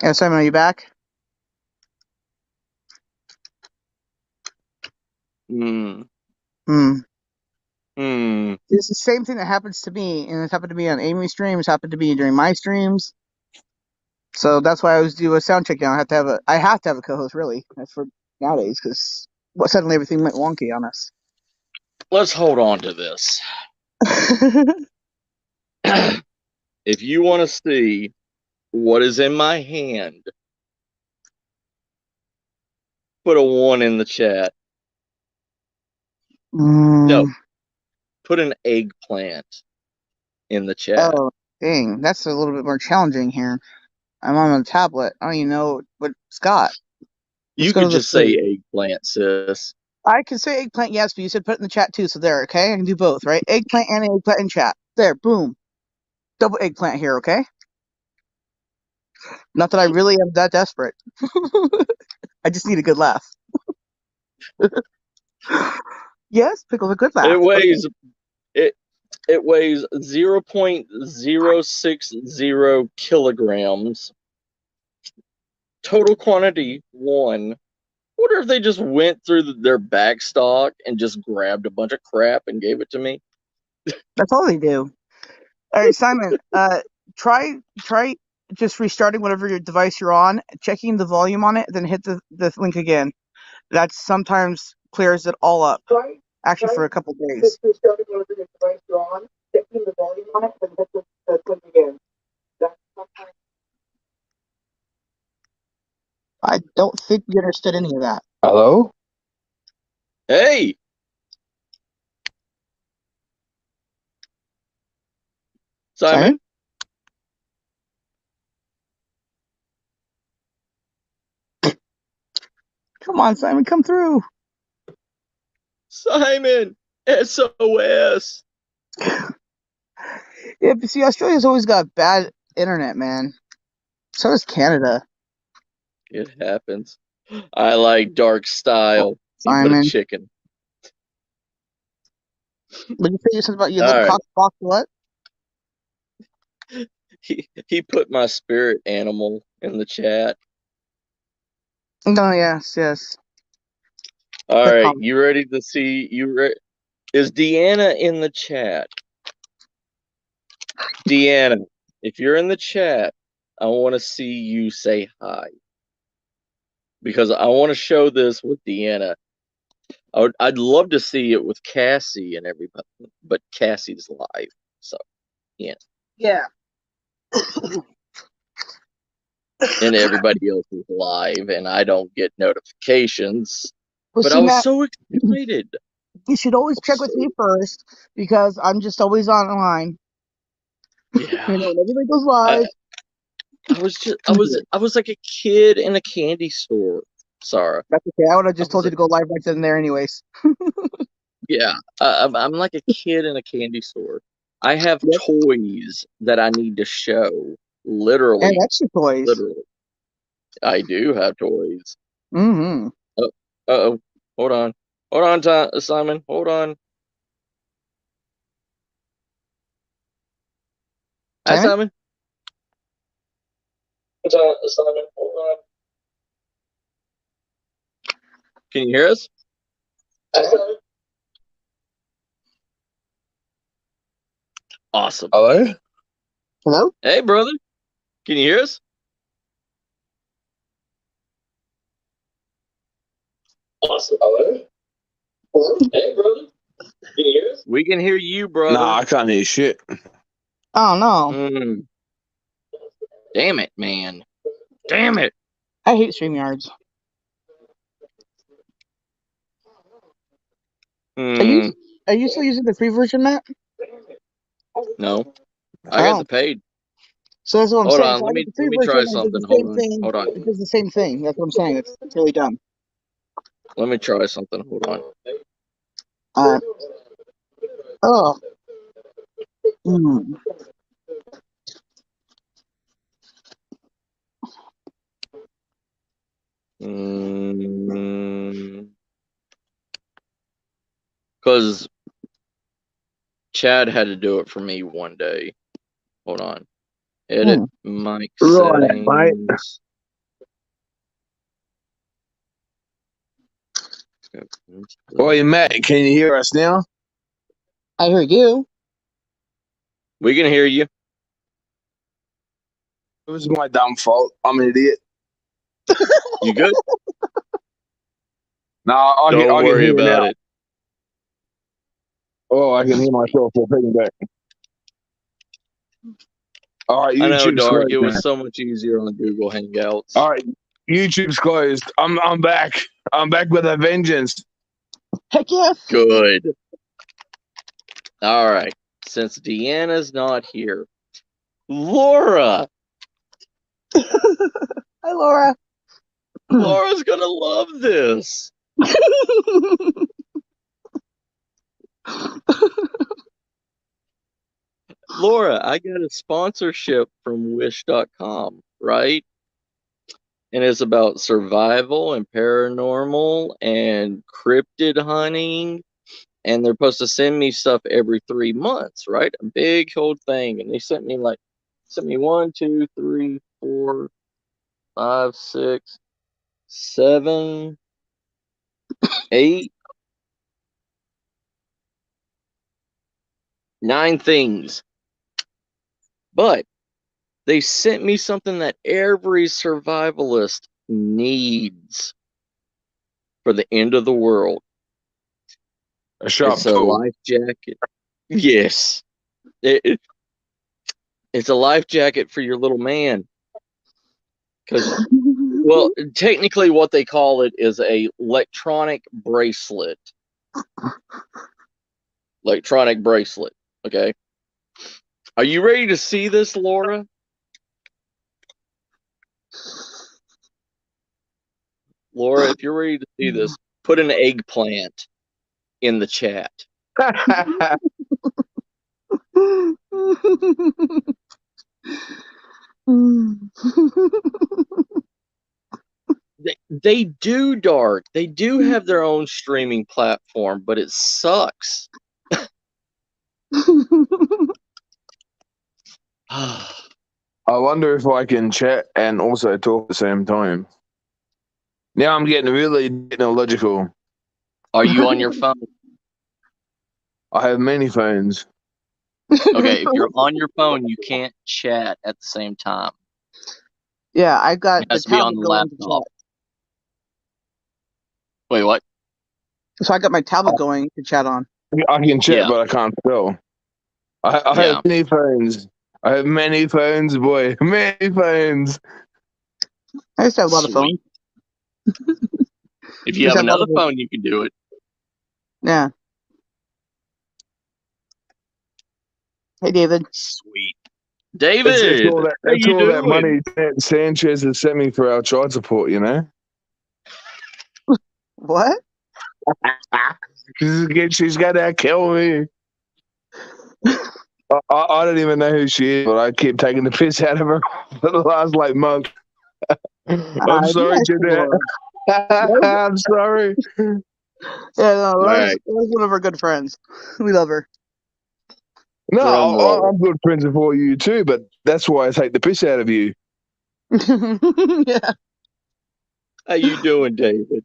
Yeah, Simon, are you back? Hmm. Hmm. Hmm. It's the same thing that happens to me, and it's happened to me on Amy's streams. It's happened to me during my streams. So that's why I always do a sound check now. I have to have a co-host really. That's for nowadays because suddenly everything went wonky on us. Let's hold on to this. If you want to see what is in my hand, put a 1 in the chat. No, put an eggplant in the chat. Oh, dang. That's a little bit more challenging here. I'm on a tablet. I don't even know what it's got. Let's You go to could the just say food. eggplant, sis. I can say eggplant, yes, but you said put it in the chat too. So there, okay? I can do both, right? Eggplant and eggplant in chat. There, boom. Double eggplant here, okay? Not that I really am that desperate. I just need a good laugh. Yes, pickle's a good It laugh. Okay. weighs it it weighs 0.060 kilograms. Total quantity 1. Wonder if they just went through their back stock and just grabbed a bunch of crap and gave it to me. That's all they do. All right, Simon. Try just restarting whatever your device you're on, checking the volume on it, then hit the link again. That sometimes clears it all up. Actually, for a couple days. Just restarting whatever your device you're on, checking the volume on it, then hit the link again. That sometimes. I don't think we understood any of that. Hello? Hey, Simon. Come on, Simon, come through. Simon, SOS. Yeah, but see, Australia's always got bad internet, man. So does Canada. It happens. I like dark style. He put a Simon, chicken. would you say something about your All little right. cock box? What? He put my spirit animal in the chat. No, yes. All Click right, on. you ready to see? Is Deanna in the chat? Deanna, if you're in the chat, I want to see you say hi because I want to show this with Deanna. I'd love to see it with Cassie and everybody, but Cassie's live, so yeah. Yeah. And everybody else is live, and I don't get notifications. Well, But I see, was Matt, so excited. you should always check with me first because I'm just always online. Yeah. When everybody goes I, live. I was like a kid in a candy store, Sarah. That's okay. I would have I just was told you to go live right then and there, anyways. Yeah, I'm like a kid in a candy store. I have Yep. toys that I need to show. And Literally, extra toys. literally. I do have toys. Mm-hmm. Oh, uh-oh. Hold on. Hold on, Simon. Hold on. Hi, Simon? Simon. Simon, hold on. Can you hear us? Hi, Simon. Awesome. Hello? Hello? Hey, brother. Can you hear us? Awesome. Hello? Hello? Hey, brother. Can you hear us? We can hear you, brother. Nah, I can't hear shit. Oh, no. Damn it, man. Damn it. I hate StreamYards. Are you still using the free version, Matt? No. I got the paid. So that's what I'm Hold saying. on, So I let got me the free try version and it something. does the Hold same on. thing. Hold on. It does the same thing. That's what I'm saying. It's really dumb. Let me try something. Hold on. Oh. Mm. Because Chad had to do it for me one day. Hold on. Edit mic Right, mate. settings. Oi, Matt, can you hear us now? I heard you. We can hear you. It was my dumb fault. I'm an idiot. You good? Nah, I Don't can worry hear about now. it. Oh, I can hear myself repeating back. All right, I know, YouTube's Dark. closed It now. was so much easier on Google Hangouts. All right, YouTube's closed. I'm back. I'm back with a vengeance. Heck yes. Good. All right. Since Deanna's not here, Laura. Hi, Laura. Laura's gonna love this. Laura, I got a sponsorship from Wish.com, right? And it's about survival and paranormal and cryptid hunting. And they're supposed to send me stuff every 3 months, right? A big old thing. And they sent me 1, 2, 3, 4, 5, 6, 7, 8, 9 things. But they sent me something that every survivalist needs for the end of the world. A sharp It's a tool. life jacket. Yes. It's a life jacket for your little man. Because, well, technically what they call it is a electronic bracelet. Electronic bracelet. Okay. Are you ready to see this, Laura? Laura, if you're ready to see this, put an eggplant in the chat. They do, Dark. They do have their own streaming platform, but it sucks. I wonder if I can chat and also talk at the same time. Now I'm getting really technological. Are you on your phone? I have many phones. Okay, if you're on your phone, you can't chat at the same time. Yeah, I got It the has to be on tablet the going to laptop. chat. Wait, what? So I got my tablet going to chat on. I can chat, Yeah. but I can't spell. I Yeah. have many phones. I have many phones, boy. Many phones. I used to have a lot of phones. Sweet. If you Just have have a lot another of them. phone, you can do it. Yeah. Hey, David. Sweet. It's David, all that. how It's you all that doing? money Sanchez has sent me for our child support. You know. What? She's got to kill me. I don't even know who she is, but I keep taking the piss out of her for the last month. I'm sorry, Yeah, Jeanette. sure. I'm sorry. Yeah, no, Laura's right. one of our good friends. We love her. No, Drum roll. I'm good friends with all you too, but that's why I take the piss out of you. Yeah. How you doing, David?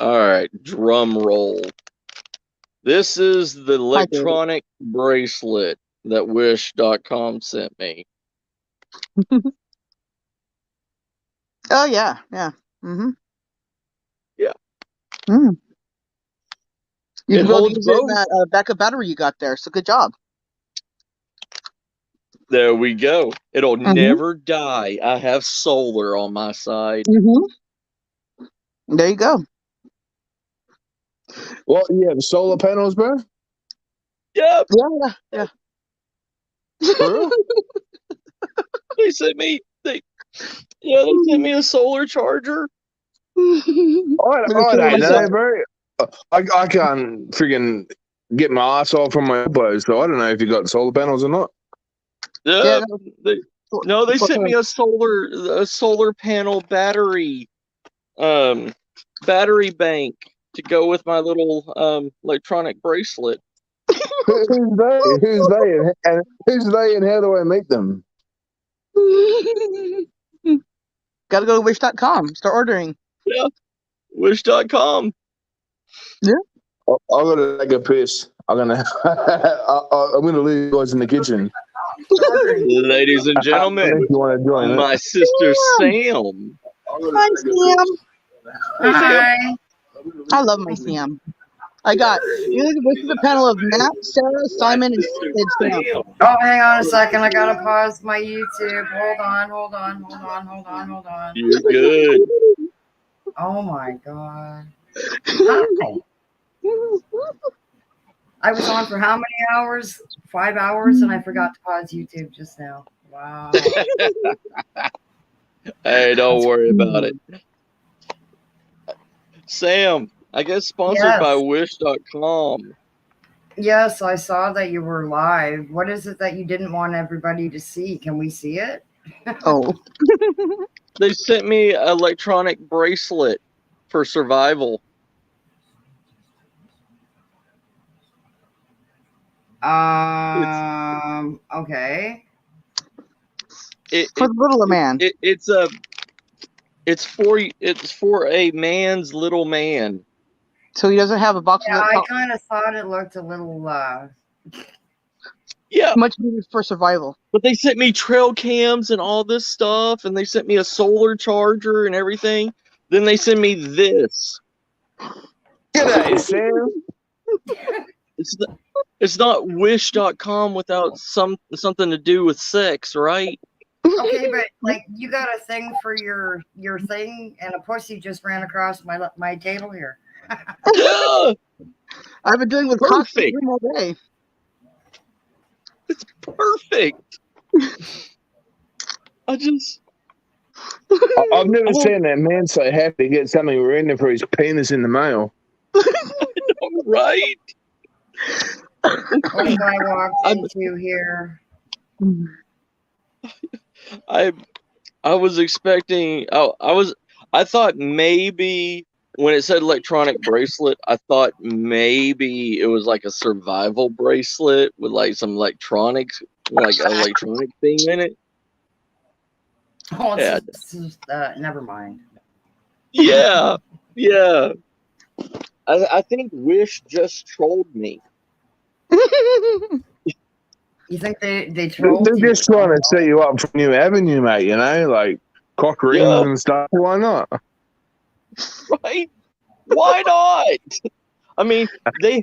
All right, drum roll. This is the Hi, David. electronic bracelet that Wish.com sent me. Oh yeah, yeah. Mm-hmm. Yeah. Mm. You It can build holds use it in both. that backup battery you got there. So good job. There we go. It'll Mm-hmm. never die. I have solar on my side. Mm-hmm. There you go. Well, you have solar panels, bro? Yep. Yeah, yeah, For real? They sent me they sent me a solar charger. I I don't said, know, bro. I can't friggin' get my ass off from my elbows, so I don't know if you got solar panels or not. yeah. yep. They, no, they What sent kind me a solar panel battery bank to go with my little electronic bracelet. Who's they? Who's they? And who's they? And how do I meet them? Gotta go to wish.com. Start ordering. Yeah. Wish.com. Yeah. I'm gonna take a piss. I'm gonna leave you guys in the kitchen. Ladies and I don't know gentlemen, if you want to join it. my sister Sam. Sam. Hi, Sam. Hey Sam. Hi. I love my Sam. This is a panel of Matt, Sarah, Simon, and Sam. Oh, hang on a second. I gotta pause my YouTube. Hold on. You're good. Oh my god. Hi. I was on for how many hours? 5 hours, and I forgot to pause YouTube just now. Wow. Hey, don't That's worry about it. Sam, I guess sponsored by yes. Wish.com. Yes, I saw that you were live. What is it that you didn't want everybody to see? Can we see it? Oh. They sent me an electronic bracelet for survival. Okay. For the littler man. It's for a man's little man. So he doesn't have a box Yeah, of I kind of thought it looked a little Yeah, much needed for survival. but they sent me trail cams and all this stuff, and they sent me a solar charger and everything. Then they send me this. G'day, Sam. It's not Wish.com without something to do with sex, right? okay, but like you got a thing for your thing, and a pussy just ran across my table here. Yeah, I've been dealing with cocks in the perfect. room all day. It's perfect. I just I've never seen that man so happy to get something random for his penis in the mail. right. What have I walked into here? I was expecting. I thought maybe when it said electronic bracelet, I thought maybe it was like a survival bracelet with like some electronics, like an electronic thing in it. Oh, Yeah, it's just, never mind. yeah, yeah. I think Wish just trolled me. You think they trolled They're you? just trying to set you up for a new avenue, mate, you know, like cock rings Yeah, and stuff. Why not? right. Why not? I mean, they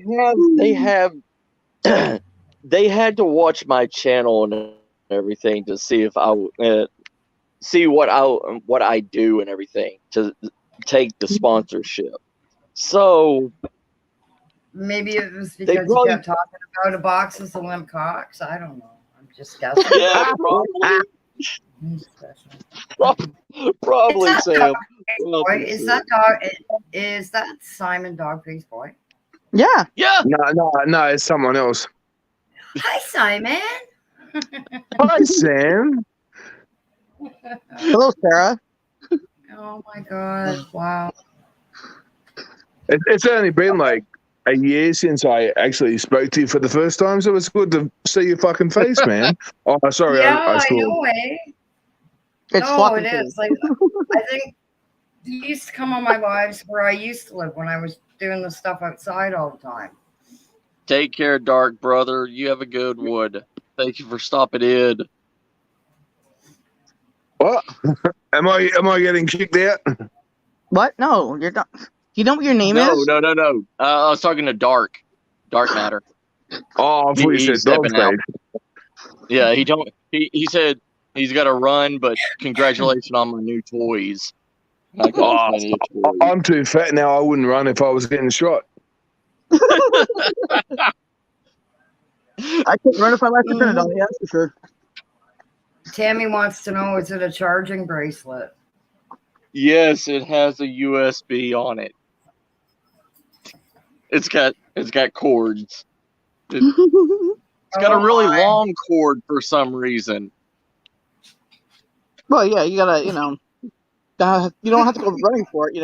have they had to watch my channel and everything to see if I see what I do and everything to take the sponsorship. So Maybe it was they because you probably kept talking about a boxes of limp cocks. I don't know. I'm just guessing. yeah probably Is that Sam. boy? Probably Is Sam. that dog? Is that Simon Dogface Boy? Yeah. Yeah. No, it's someone else. Hi, Simon. Hi, Sam. Hello, Sarah. Oh my God! Wow. It's only been like a year since I actually spoke to you for the first time, so it's good to see your fucking face, man. Oh, sorry, Yeah, I I saw. know, eh? It's No, flocking it through. is. Like, I think you used to come on my lives where I used to live when I was doing the stuff outside all the time. Take care, Dark Brother. You have a good one. Thank you for stopping in. What? Am I getting kicked out? What? No, you're not. You know what your name No, is? no, no, no. I was talking to Dark. Dark Matter. Oh, I thought you He's said dog stepping out. face. Yeah, he said he's got to run, but congratulations on my new toys. I got Oh, plenty of toys. I'm too fat now. I wouldn't run if I was getting shot. I couldn't run if I left depended on it. Yeah, that's for sure. Tammy wants to know: is it a charging bracelet? Yes, it has a USB on it. It's got cords. It's got a really long cord for some reason. Well, yeah, you gotta, you don't have to go running for it,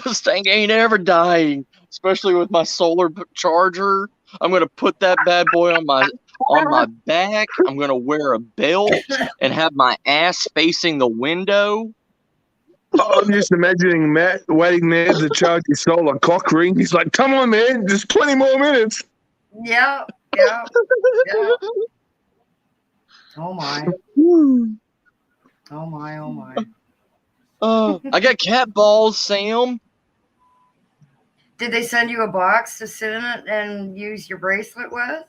This thing ain't ever dying, especially with my solar charger. I'm gonna put that bad boy on my back. I'm gonna wear a belt and have my ass facing the window. I'm just imagining Matt waiting there to charge his solar cock ring. He's like, "Come on, man, just 20 more minutes." Yeah. Oh my. Oh my. Oh my. I got cat balls, Sam. Did they send you a box to sit in it and use your bracelet with?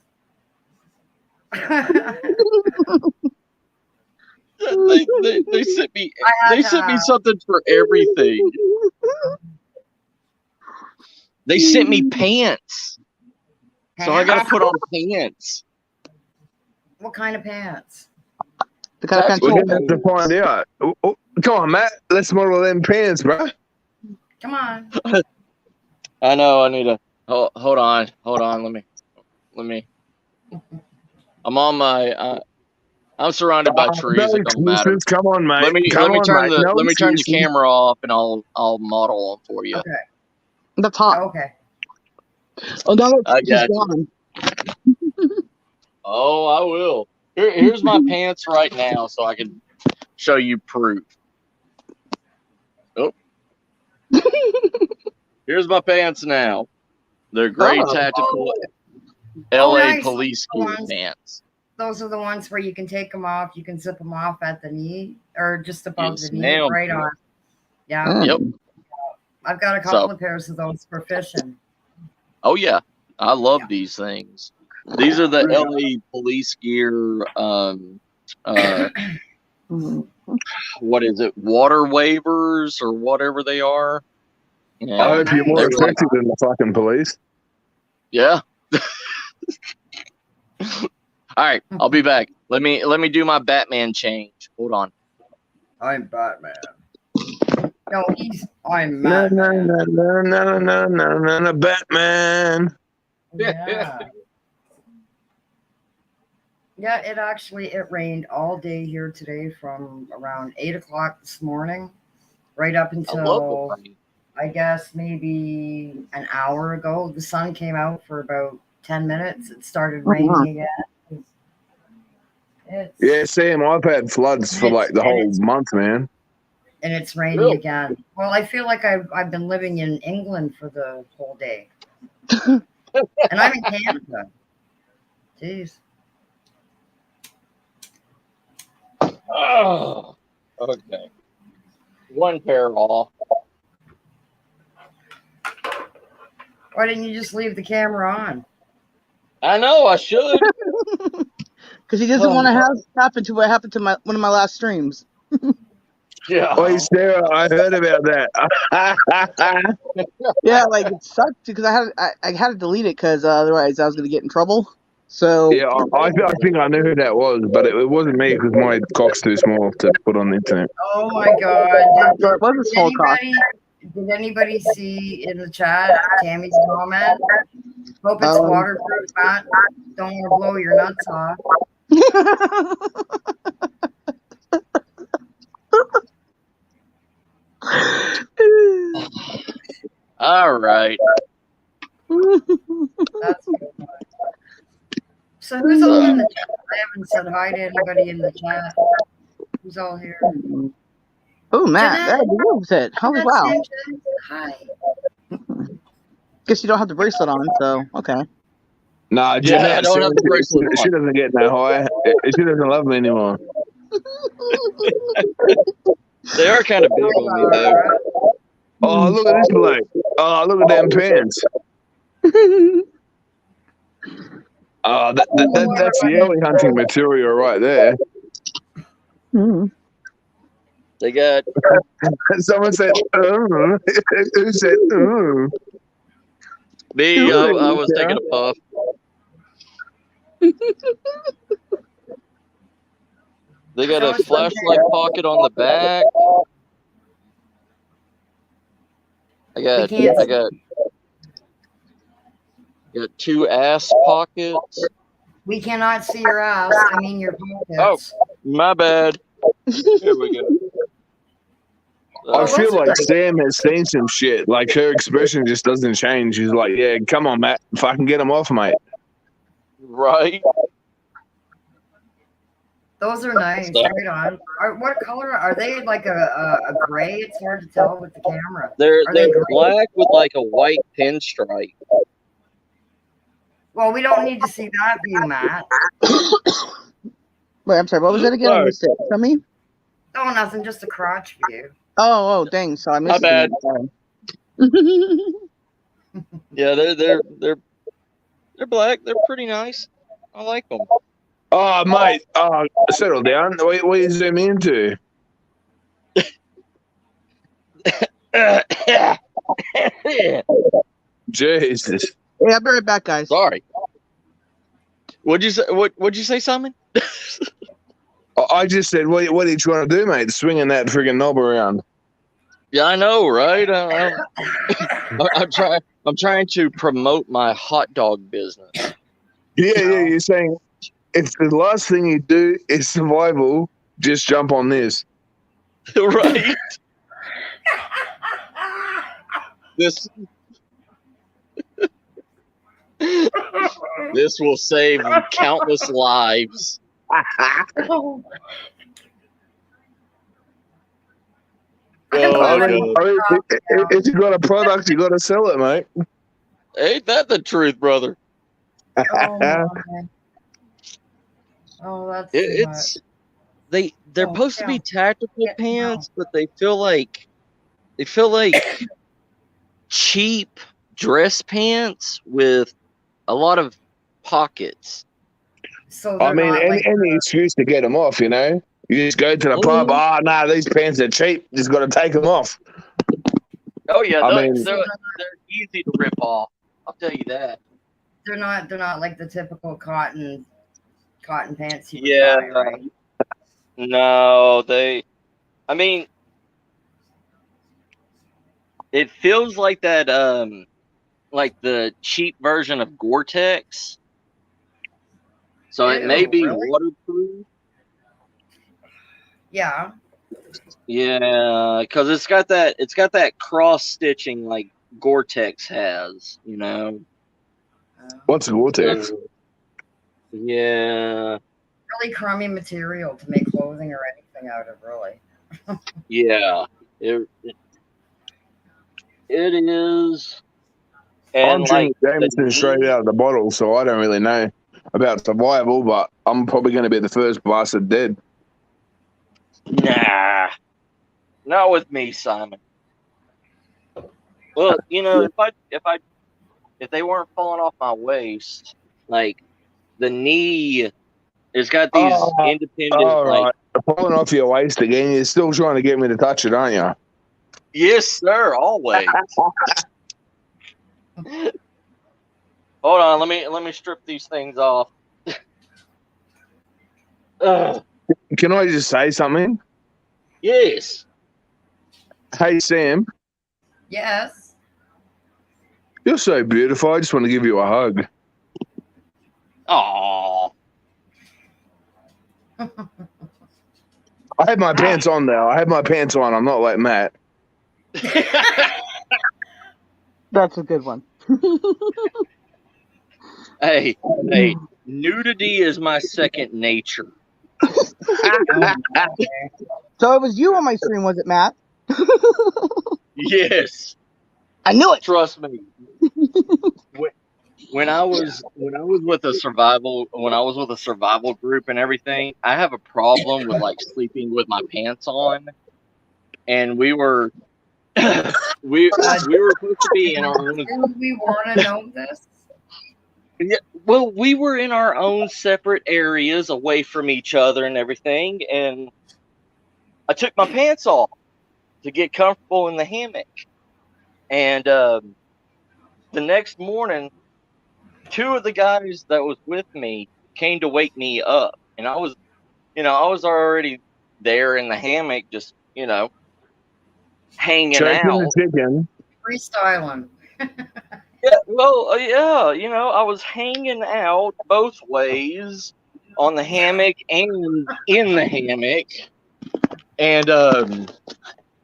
They sent me something for everything. They sent me pants. So I gotta put on pants. What kind of pants? The kind of pants. We're gonna have to find out. Oh, come on, Matt. Let's model them pants, bro. Come on. I know. I need to hold on. Let me. I'm on my. I'm surrounded by trees. No It don't matter. excuses. Come on, mate. Let me turn the camera off and I'll model them for you. Okay. That's hot. Okay. Oh, now I he's got you. gone. Oh, I will. Here's my pants right now, so I can show you proof. Oh, here's my pants now. They're gray tactical LA nice. police gear pants. Those are the ones where you can take them off. You can zip them off at the knee or just above Yes, the knee, ma'am. right on. Yeah. Yep. I've got a couple of pairs of those for fishing. Oh yeah, I love these things. These are the LA police gear. What is it? Water waivers or whatever they are. Yeah, I hope you're more they were like, effective than the fucking police. yeah. All right, I'll be back. Let me do my Batman change. Hold on. I'm Batman. No, I'm No, Batman. no, Batman. Yeah. Yeah, it rained all day here today from around 8 o'clock this morning, right up until I guess maybe an hour ago. The sun came out for about 10 minutes. It started raining again. Yeah, Sam, I've had floods for like the whole month, man. And it's raining again. Well, I feel like I've been living in England for the whole day. And I'm in Canada. Jeez. Oh, okay. One pair off. Why didn't you just leave the camera on? I know I should. Because he doesn't want to have happen to what happened to one of my last streams. Yeah. Wait, Sarah, I heard about that. Yeah, like it sucked because I had to delete it because otherwise I was going to get in trouble. So yeah, I think I knew who that was, but it wasn't me because my cock's too small to put on the internet. Oh my God! Did anybody see in the chat Tammy's comment? Hope it's Um, waterproof, Matt. Don't want to blow your nuts off. All right. That's good. So who's all in the chat? I haven't said hi to anybody in the chat. Who's all here? Oh, Matt, Jeanette, that was it. Holy Jeanette wow. Sanchez. Hi. Guess you don't have the bracelet on, so okay. Nah, Yeah, I Jeanette, don't have the bracelet she on. doesn't get no high. She doesn't love me anymore. They are kind of big on me, though. Oh, look at this bloke. Oh, look at them pants. Oh, that's yearly hunting material right there. They got Someone said, who said, me. I was taking a puff. They got a flashlight pocket on the back. I got two ass pockets. We cannot see your ass. I mean your pockets. Oh, my bad. Here we go. I feel like Sam has seen some shit. Like her expression just doesn't change. She's like, yeah, come on, Matt. Fucking get them off, mate. Right. Those are nice. Right on. What color are they? Like a gray? It's hard to tell with the camera. They're they black with like a white pinstripe. Well, we don't need to see that view, Matt. Wait, I'm sorry. What was that again? I missed it. Tell me. Oh, nothing. Just a crotch view. Oh, dang. So I missed My bad. it. Yeah, they're black. They're pretty nice. I like them. Oh, mate. Oh, settle down. What are you zooming into? Jesus. Yeah, I'll be right back, guys. Sorry. What'd you say? What'd you say, Simon? I just said, what are you trying to do, mate? Swinging that friggin' knob around. Yeah, I know, right? I'm trying to promote my hot dog business. Yeah, you're saying if the last thing you do is survival, just jump on this. Right? This will save countless lives. If you got a product, you got to sell it, mate. Ain't that the truth, brother? Oh, that's it's they're supposed to be tactical pants, but they feel like cheap dress pants with a lot of pockets. So I mean, any excuse to get them off, you know. You just go to the pub. Oh, no, these pants are cheap. Just got to take them off. Oh yeah, they're easy to rip off. I'll tell you that. They're not like the typical cotton pants. You buy, right? No, I mean, it feels like that. Like the cheap version of Gore-Tex. So it may be waterproof. Yeah. Yeah, because it's got that cross stitching like Gore-Tex has, you know. What's Gore-Tex? Yeah. Really crummy material to make clothing or anything out of, really. Yeah, it is. And I'm drinking Jameson straight out of the bottle, so I don't really know about survival, but I'm probably going to be the first bastard dead. Nah, not with me, Simon. Well, you know, if they weren't falling off my waist, like the knee, it's got these independent. All right, falling off your waist again. You're still trying to get me to touch it, aren't you? Yes, sir. Always. Hold on, let me strip these things off. Can I just say something? Yes. Hey, Sam. Yes. You're so beautiful. I just want to give you a hug. Aww. I had my pants on now. I had my pants on. I'm not like Matt. That's a good one. Hey, nudity is my second nature. So it was you on my stream, was it, Matt? Yes, I knew it. trust me. When I was with a survival group and everything, I have a problem with like sleeping with my pants on, and we were we were supposed to be in our own. Do we want to know this? Yeah, well, we were in our own separate areas away from each other and everything, and I took my pants off to get comfortable in the hammock. And the next morning, two of the guys that was with me came to wake me up, and I was already there in the hammock, just hanging Choking out. the chicken. Freestyling. Yeah, well, yeah, I was hanging out both ways on the hammock and in the hammock, and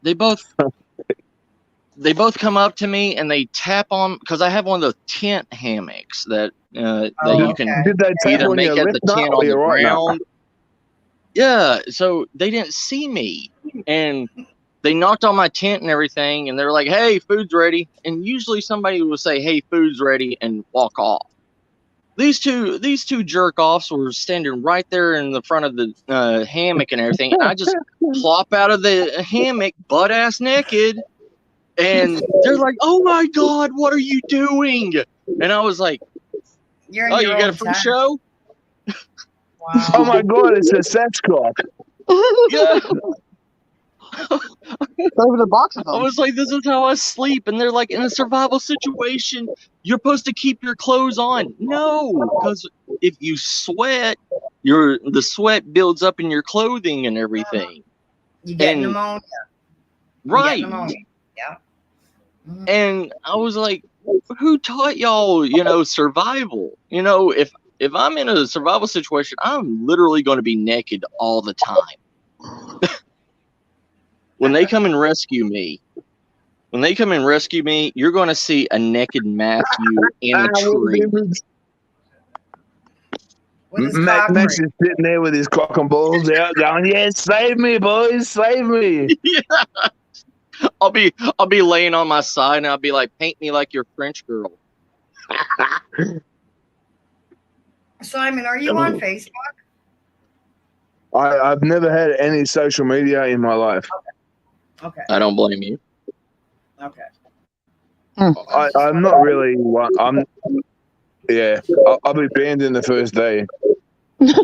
they both come up to me and they tap on, because I have one of those tent hammocks that you can Did they tap either on make your at left the nut tent or on the your right nut? ground. Yeah, so they didn't see me, and they knocked on my tent and everything, and they're like, "Hey, food's ready." And usually somebody will say, "Hey, food's ready," and walk off. These two jerk offs were standing right there in the front of the hammock and everything. And I just plop out of the hammock, butt ass naked, and they're like, "Oh my God, what are you doing?" And I was like, You're in "Oh, your you got a own free tent. show?" Wow. Oh my God, it's a Sasquatch. Yeah. Over the box of I them. was like, "This is how I sleep," and they're like, "In a survival situation, you're supposed to keep your clothes on." No, because if you sweat, the sweat builds up in your clothing and everything. You get And- pneumonia. You Right. get pneumonia. Yeah. Mhm. And I was like, "Who taught y'all, survival? If I'm in a survival situation, I'm literally going to be naked all the time." When they come and rescue me, you're going to see a naked Matthew in a tree. With his Max cock ring. is sitting there with his cock and balls out, going, "Yeah, save me, boys, save me." Yeah. I'll be laying on my side, and I'll be like, "Paint me like your French girl." Simon, are you on Facebook? I've never had any social media in my life. Okay. I don't blame you. Okay. I'm not really one. I'll be banned in the first day. Yeah,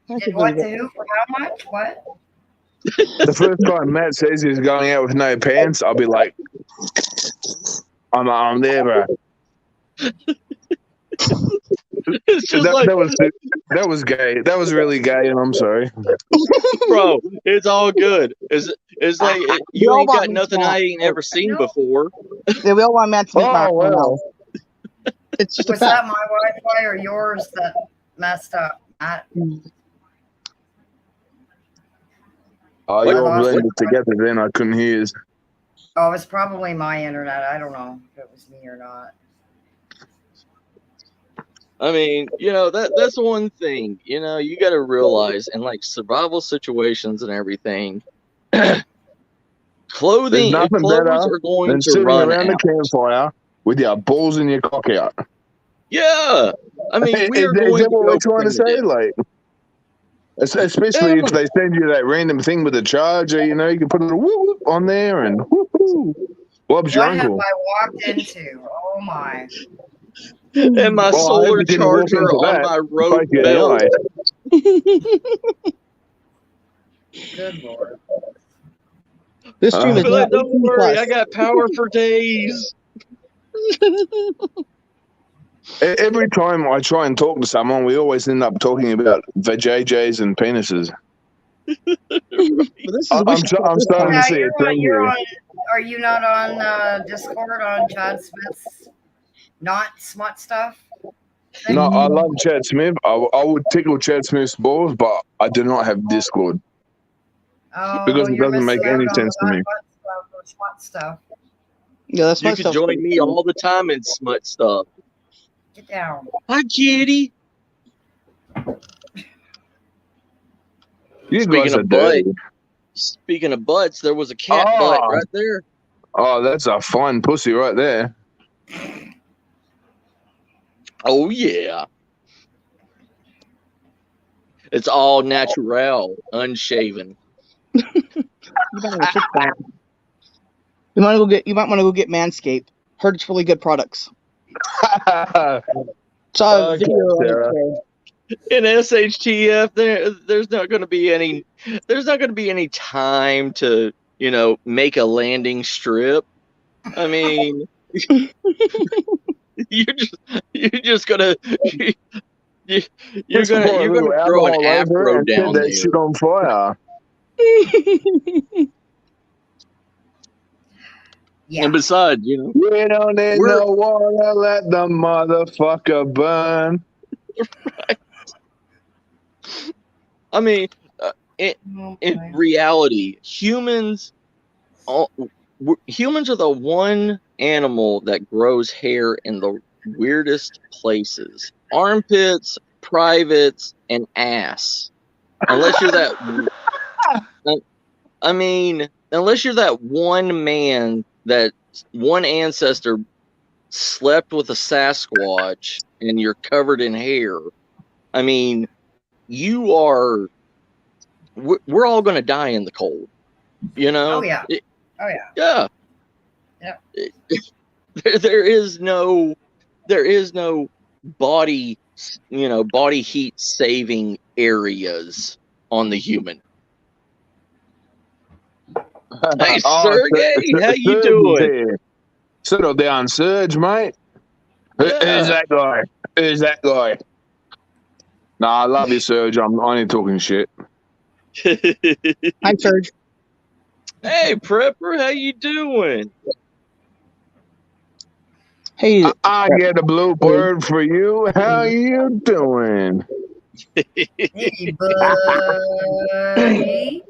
You did what to who? For how much? What? The first time Matt says he's going out with no pants, I'll be like, I'm there, bro. It's just like, that was gay. That was really gay, and I'm sorry. bro, it's all good. It's like you all ain't want got me nothing back. I ain't ever seen before. Yeah, we all want Matt to meet Matt. Oh, well. It's just a Was that fact. my Wi-Fi or yours that messed up? Oh, What? you all lost blended it. together then. I couldn't hear you. Oh, it's probably my internet. I don't know if it was me or not. I mean, that's one thing. You got to realize in like survival situations and everything, clothes There's nothing better are going than to sitting run around the out. campfire with your balls and your cock out. Yeah, I mean, we are Is going that what we're to go trying to say? primitive. Like, especially if they send you that random thing with a charger, you can put a whoop whoop on there and whoop whoop. Bob's your What have uncle. I walked into? Oh my! And my Well, I hope solar you didn't walk charger into on that. my road Poke you in the belt. eye. Good Lord! This stream is But not don't 18 worry, plus. I got power for days. Every time I try and talk to someone, we always end up talking about vajayjays and penises. But this is I'm starting to see a Yeah, trend you're here. on. are you not on Discord on Chad Smith's not smut stuff? No, I love Chad Smith. I would tickle Chad Smith's balls, but I do not have Discord because Oh, it you're doesn't missing make out any on the sense to me. butt stuff or smut stuff. Yeah, that's You my could stuff. join me all the time in smut stuff. Get down. Hi, kitty. You Speaking guys are of butt, dirty. speaking of butts, there was a cat butt right there. Oh, that's a fine pussy right there. Oh yeah. It's all natural, unshaven. You might want to fix that. You might want to go get Manscaped. Heard it's really good products. Saw a video on it Sarah. today. In SHTF, there's not going to be any time to make a landing strip. I mean, you're just gonna you're gonna grow an afro and set down that there. shit on fire. Yeah. And besides, We don't need no water, let the motherfucker burn. I mean, in Okay. reality, humans are the one animal that grows hair in the weirdest places: armpits, privates, and ass. Unless you're that, I mean, unless you're that one man, that one ancestor slept with a Sasquatch and you're covered in hair. I mean, you are. We're all going to die in the cold, Oh yeah. Oh yeah. Yeah. Yeah. There is no body heat saving areas on the human. Hey, Sergey, how you Surge is doing? here. Settle down, Surge, mate. Who's Yeah. that guy? Who's that guy? Nah, I love you, Surge. I'm only talking shit. Hi, Serge. Hey, Prepper, how you doing? Hey, I get a blue bird for you. How you doing? Hey, buddy.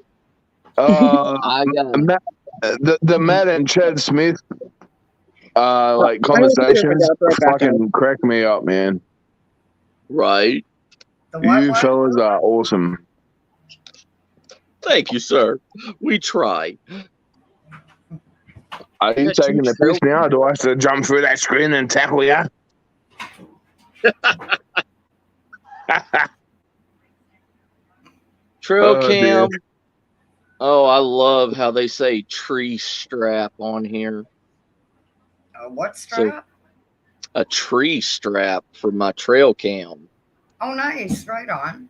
I got Matt, the Matt and Chad Smith I conversations gotta throw it back in. fucking crack me up, man. right. The what? You fellas are awesome. Thank you, sir. We try. Are you Got two taking the piss now? Or do I have to jump through that screen and tackle you? Trail Oh, cam. dear. Oh, I love how they say tree strap on here. What strap? A tree strap for my trail cam. Oh, nice. Right on.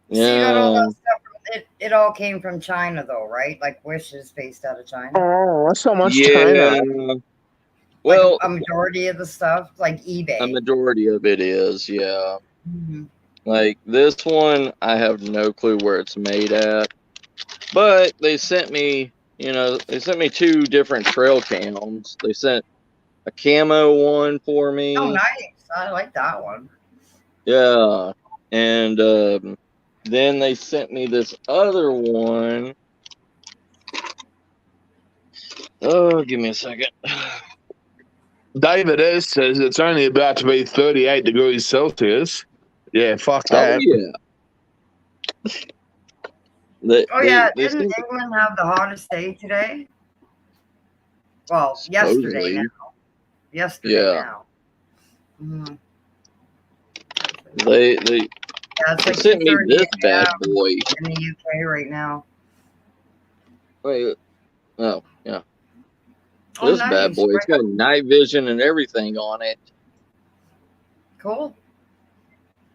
Yeah. So you got all that stuff. It all came from China, though, right? Like Wish is based out of China. Oh, that's so much Yeah. China. Well, like a majority of the stuff, like eBay. a majority of it is, yeah. Mhm. Like this one, I have no clue where it's made at. But they sent me, two different trail cams. They sent a camo one for me. Oh, nice. I like that one. Yeah. And then they sent me this other one. Oh, give me a second. David S says it's only about to be 38 degrees Celsius. Yeah, fuck Oh, that. yeah. They Didn't sent England have the hottest day today? Well, supposedly. Yesterday Yeah. now. Mhm. They Yeah, it's like sent me 2:30 this bad boy. in the UK right now. Wait, oh yeah, Oh, this bad nice. boy. It's got night vision and everything on it. Cool.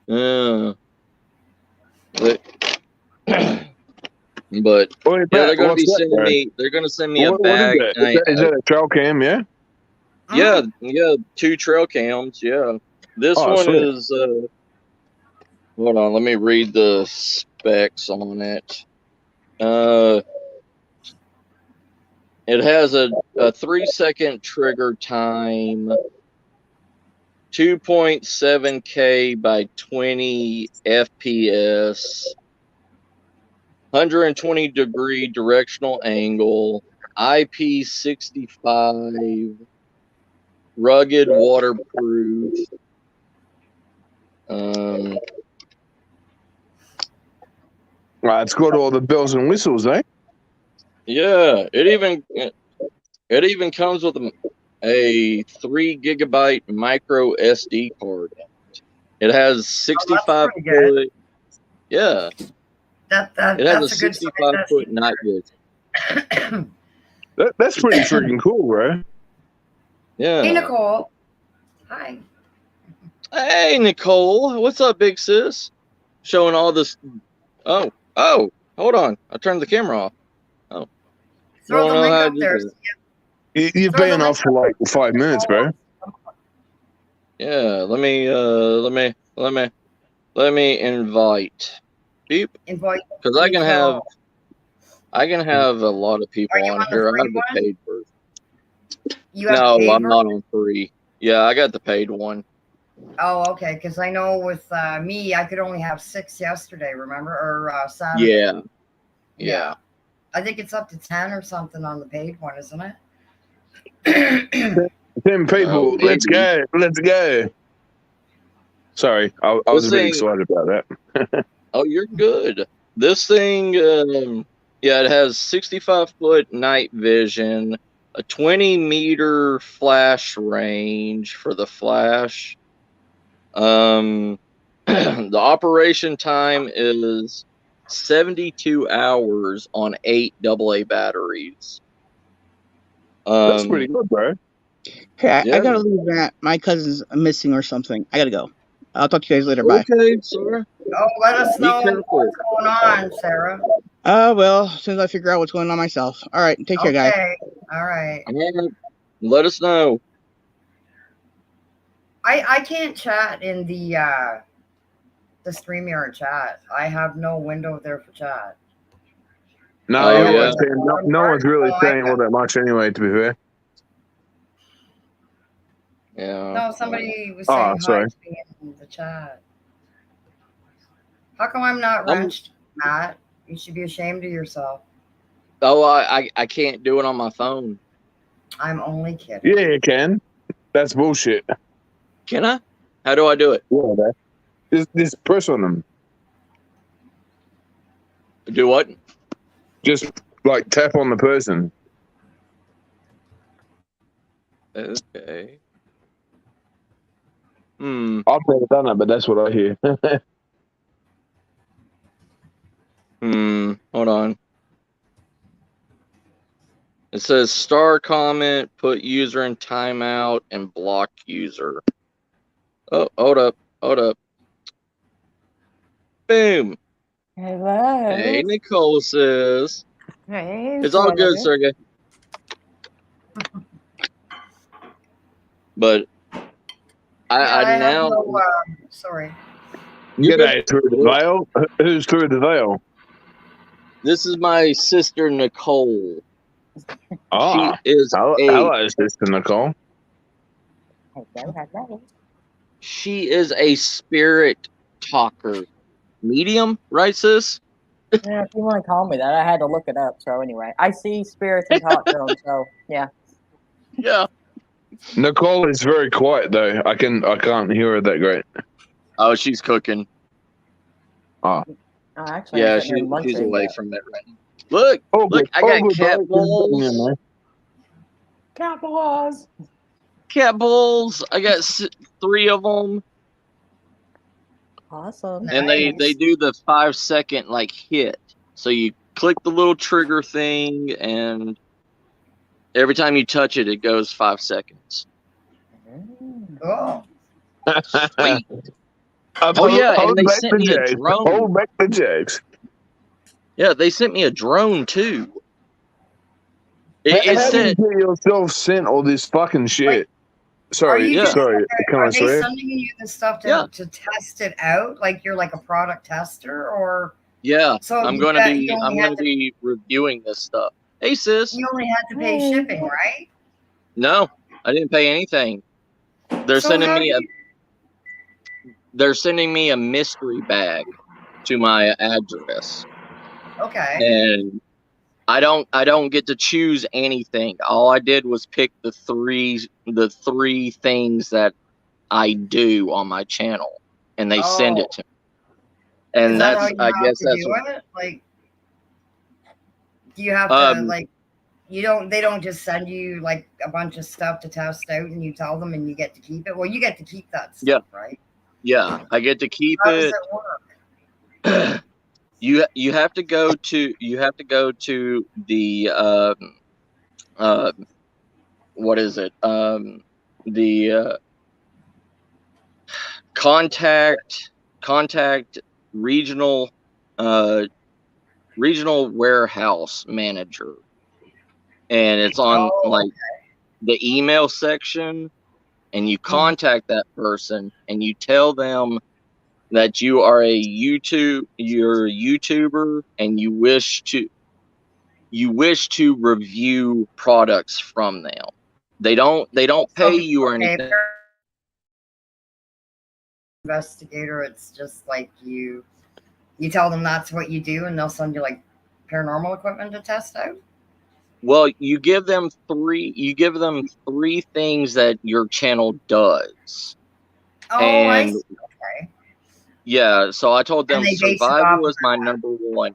Yeah. But Oi, yeah, Pat, they're gonna what's be that, sending bro? me. They're gonna send me a What is bag. that? Is that a trail cam, yeah? Yeah, 2 trail cams. Yeah, this Oh, one sweet. is. Hold on, let me read the specs on it. It has a 3-second trigger time, 2.7K by 20 FPS, 120-degree directional angle, IP65, rugged, waterproof. It's got all the bells and whistles, eh? Yeah, it even comes with a 3 gigabyte micro SD card. It has 65 foot. Yeah, it has a That's a good 65-foot night vision. That's pretty freaking cool, bro. Yeah. Hey, Nicole. Hi. Hey, Nicole. What's up, big sis? Showing all this. Oh, hold on. I turned the camera off. Oh. Throw the link up do there. that. You've been off for like 5 minutes, bro. Yeah, let me invite. Beep. Invite. Because I can have a lot of people on here. I have the paid version. No, I'm not on free. Yeah, I got the paid one. Oh, okay. Because I know with me, I could only have 6 yesterday. Remember, or Saturday. Yeah. I think it's up to 10 or something on the paid one, isn't it? 10 people. Let's go. Let's go. Sorry, I was a bit excited about that. Oh, you're good. This thing, it has 65-foot night vision, a 20-meter flash range for the flash. The operation time is 72 hours on 8 AA batteries. That's pretty good, bro. Hey, I gotta leave, Matt. My cousin's missing or something. I gotta go. I'll talk to you guys later. Bye. Okay, sir. Oh, let us know what's going on, Sarah. Well, as soon as I figure out what's going on myself. All right, take care, guys. All right. Let us know. I can't chat in the StreamYard chat. I have no window there for chat. No, no one's really saying all that much anyway, to be fair. Yeah. No, somebody was saying hi to me in the chat. How come I'm not wrenched, Matt? You should be ashamed of yourself. Oh, I can't do it on my phone. I'm only kidding. Yeah, you can. That's bullshit. Can I? How do I do it? Yeah, just press on them. Do what? Just like tap on the person. Okay. I've never done it, but that's what I hear. Hold on. It says star comment, put user in timeout, and block user. Oh, hold up. Boom. Hello. Hey, Nicole says. Hey. It's all good, Sergey. Yeah, But I now. Sorry. G'day, through the veil. Who's through the veil? This is my sister Nicole. Oh, hello, sister Nicole. Hello. She is a spirit talker. Medium, right, sis? Yeah, if you want to call me that, I had to look it up. So anyway, I see spirits and talk to them. So yeah. Yeah. Nicole is very quiet though. I can't hear her that great. Oh, she's cooking. Oh. Actually, yeah, she's away from it right now. Look, I got cat balls. Cat balls. Cat balls. I got 3 of them. Awesome. And they do the 5-second hit. So you click the little trigger thing, and every time you touch it, it goes 5 seconds. Oh. Sweet. Oh yeah, and they sent me a drone. Hold back the jags. Yeah, they sent me a drone too. How did you get yourself sent all this fucking shit? Sorry. Are they swear? sending you the stuff to test it out? Like you're like a product tester, or? Yeah, So I'm gonna be reviewing this stuff. Hey, sis. You only had to pay shipping, right? No, I didn't pay anything. They're So sending how me do a you? they're sending me a mystery bag to my address, Okay. and I don't get to choose anything. All I did was pick the three things that I do on my channel, and they send it Oh, to me. is And that how that's, you I have guess to that's do it? Like, do you have to um like? You don't. They don't just send you like a bunch of stuff to test out, and you tell them, and you get to keep it. Well, you get to keep that yeah, stuff, right? yeah, I get to keep How does it. it work? You have to go to the uh what is it? The contact regional uh regional warehouse manager, and it's on Oh, like the email section, and you mhm. contact that person and you tell them that you're a YouTuber and you wish to review products from them. They don't pay So you or okay, anything. investigator. It's just like you tell them that's what you do, and they'll send you like paranormal equipment to test out. Well, you give them three things that your channel does. Oh, I And see. Okay. yeah, so I told And them they base it off survival of is my number one.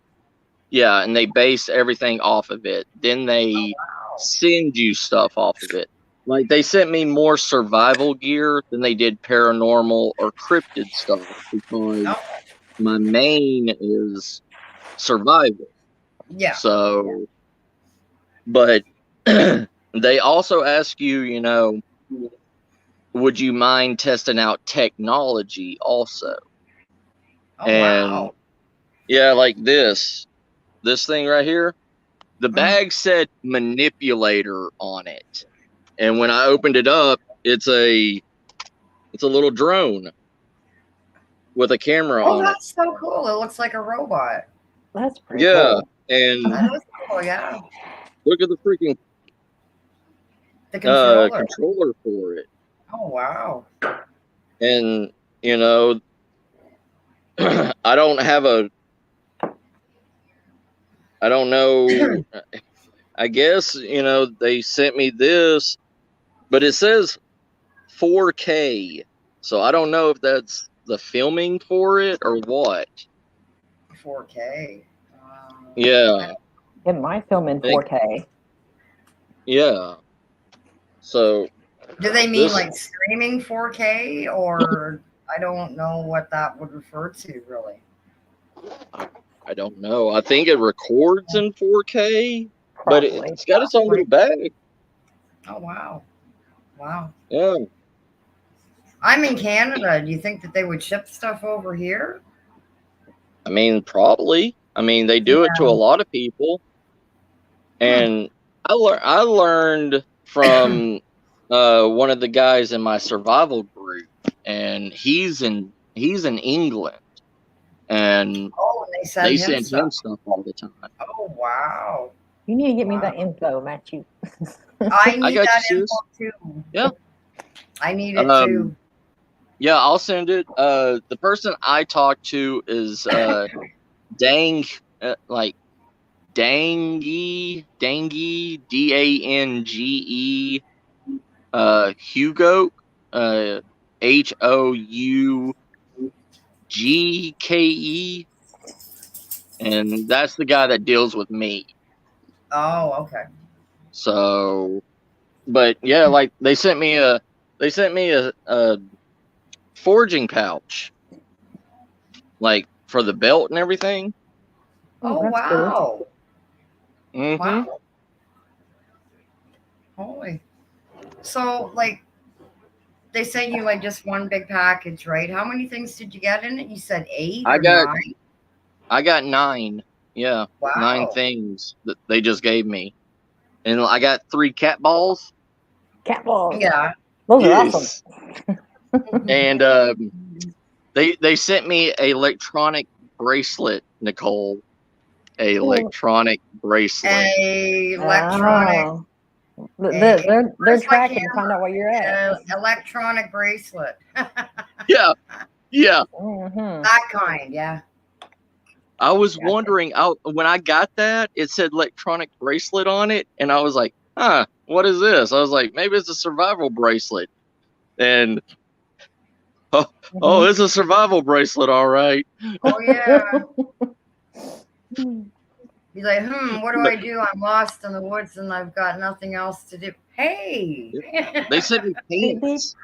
Yeah, and they base everything off of it. Then they wow. send you stuff off of it. Like they sent me more survival gear than they did paranormal or cryptid stuff because Oh, my main is survival. yeah. So, but they also ask you, would you mind testing out technology also? Oh, And wow. yeah, like this thing right here, the Mhm. bag said manipulator on it. And when I opened it up, it's a little drone with a camera Oh, on it. that's so cool. It looks like a robot. That's pretty Yeah, cool. and That is cool. Yeah. look at the freaking The controller. controller for it. Oh, wow. And you know, I don't have a I don't know. I guess they sent me this, but it says 4K, so I don't know if that's the filming for it or what. 4K. I Yeah, It might film in and 4K. yeah. So Do they mean this, like streaming 4K, or I don't know what that would refer to really? I don't know. I think it records in 4K, but Probably. it's got its own little bag. Oh, wow. Wow. Yeah, I'm in Canada. Do you think that they would ship stuff over here? I mean, probably. I mean, they do it to a Yeah. lot of people, Hmm. and I learned from one of the guys in my survival group, and he's in England, and Oh, and they they send him send him stuff. stuff all the time. Oh, wow. You need to get me Wow. that info, Matthew. I I need got you, that sis. info too. Yeah. I need it Um. too. Yeah, I'll send it. The person I talked to is Dang, like Dangy, Dange, Hugo, Hougke, and that's the guy that deals with me. Oh, okay. So, but yeah, like they sent me a forging pouch, like for the belt and everything. Oh, Oh, that's cool. wow. Mm-hmm. Wow. Holy. So, like, they sent you like just one big package, right? How many things did you get in it? You said eight I or got nine? I got nine. Yeah, nine Wow. things that they just gave me, and I got 3 cat balls. Cat balls. Yeah. Those are awesome. Yes, and they sent me a electronic bracelet, Nicole, a electronic bracelet. A electronic. Oh. They're Where's my tracking to camera? find out where you're at. Electronic bracelet. Yeah, yeah. Mm-hmm. That kind, yeah. I was Gotcha. wondering, when I got that, it said electronic bracelet on it, and I was like, huh, what is this? I was like, maybe it's a survival bracelet. And, oh, it's a survival bracelet, all right. Oh, yeah. He's like, what do I do? I'm lost in the woods and I've got nothing else to do. Hey. They sent me Beep, beep. pants.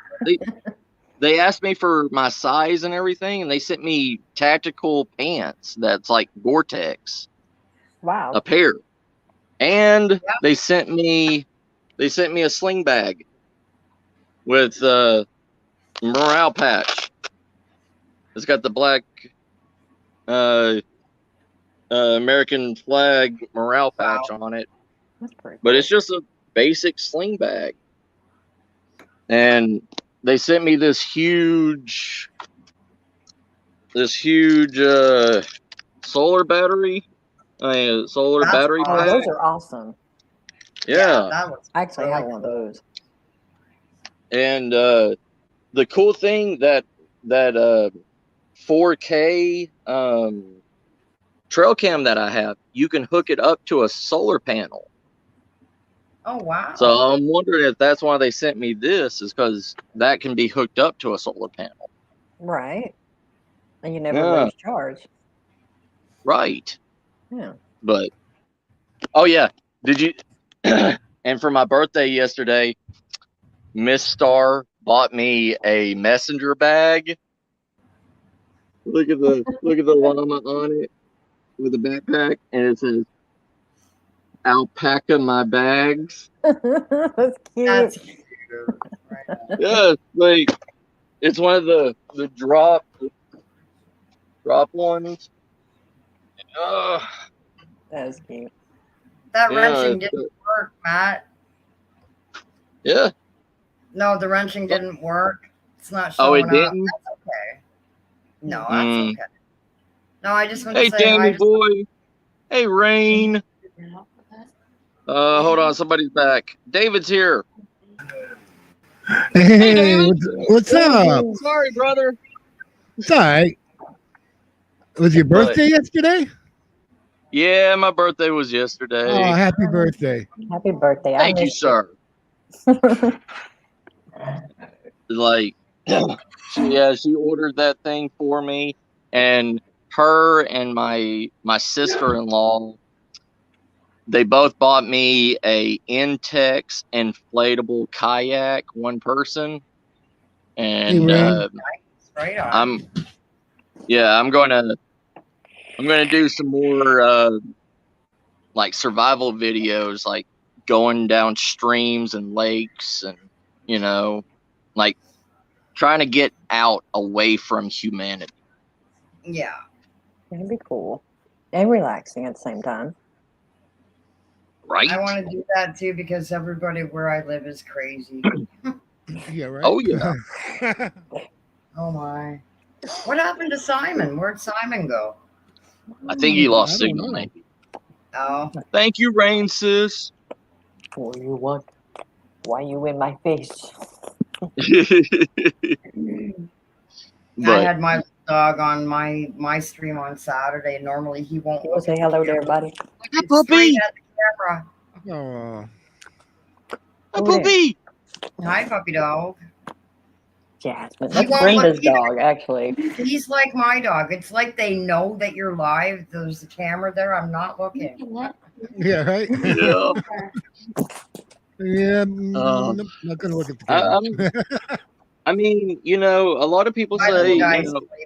They asked me for my size and everything, and they sent me tactical pants that's like Gore-Tex, Wow. a pair. And they sent me a sling bag with morale patch. It's got the black American flag morale patch on it. That's pretty cool. But it's just a basic sling bag. And they sent me this huge solar battery. Solar That's battery awesome. pack. Those are awesome. Yeah. That was I actually really have one of those. And the cool thing that 4K trail cam that I have, you can hook it up to a solar panel. Oh, wow. So I'm wondering if that's why they sent me this, is because that can be hooked up to a solar panel. Right. And you never lose charge. Right. Yeah. But, oh yeah, did you, and for my birthday yesterday, Miss Star bought me a messenger bag. Look at the llama on it with a backpack, and it says, "Alpaca my bags." That's cute. That's cute. Right. Yeah, like it's one of the drop ones. That's cute. That Yeah, wrenching didn't work, Matt. Yeah. No, the wrenching didn't work. It's not Oh, showing it up. didn't? That's okay. No, that's okay. No, I just want Hey, to say hi Danny to boy. Hey, Rain. Hold on, somebody's back. David's here. Hey, David. what's up? Sorry, brother. It's all right. Was your birthday yesterday? Yeah, my birthday was yesterday. Oh, happy birthday. Happy birthday. Thank I you, missed sir. Like, she ordered that thing for me, and her and my sister-in-law, they both bought me a Intex inflatable kayak, one person, and right on. I'm gonna do some more like survival videos, like going down streams and lakes, and like trying to get out away from humanity. Yeah. That'd be cool. And relaxing at the same time. Right? I want to do that too because everybody where I live is crazy. Yeah, right. Oh yeah. Oh my. What happened to Simon? Where'd Simon go? I think he lost I don't signal, know. maybe. Oh. Thank you, Rain, sis. What do you want? Why you in my face? I had my dog on my stream on Saturday. Normally he won't Go say hello to everybody. Hi, puppy. Straight at the Oh, camera. Hi, puppy. Hi, puppy dog. Jasmine. He That's won't Brenda's look either. dog, actually. He's like my dog. It's like they know that you're live. There's a camera there. I'm not looking. yeah, right. Yeah. Yeah, nope, not gonna look at the camera. I mean, a lot of people My say, little guy's sleeping.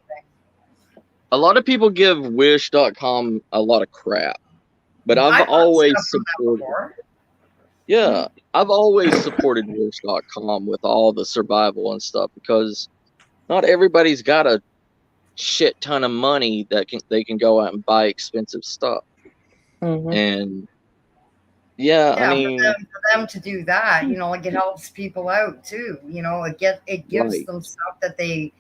a lot of people give Wish.com a lot of crap, but I've always supported. Yeah, I've always supported Wish.com with all the survival and stuff, because not everybody's got a shit ton of money that they can go out and buy expensive stuff. Mm-hmm. And I mean, for them to do that, like it helps people out too. It gives them stuff that they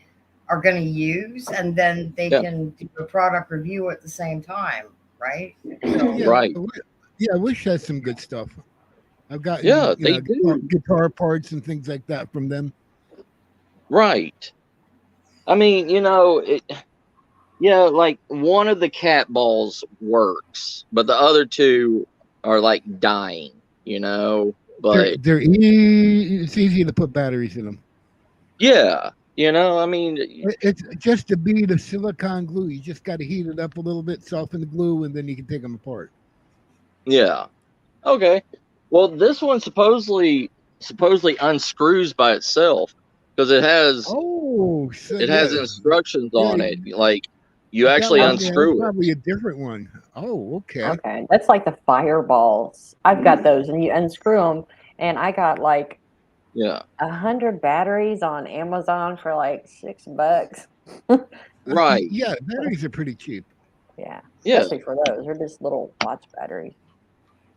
are going to use, and then they can do a product review at the same time, right? Yeah, Right. Yeah, Wish has some good stuff. I've gotten Yeah, they do. guitar parts and things like that from them. Right. I mean, like one of the cat balls works, but the other two are like dying, But It's easy to put batteries in them. yeah, I mean, It's just a bead of silicone glue. You just got to heat it up a little bit, soften the glue, and then you can take them apart. yeah. Okay. Well, this one supposedly unscrews by itself because Oh, so it has yeah, instructions yeah. on it. Like you That actually one, yeah, that's unscrew it. probably a different one. Oh, okay. Okay, that's like the fireballs. I've got those, and you unscrew them, and I got like Yeah. 100 batteries on Amazon for like $6. Right. Yeah, batteries are pretty cheap. Yeah, Yeah. especially for those. They're just little watch batteries.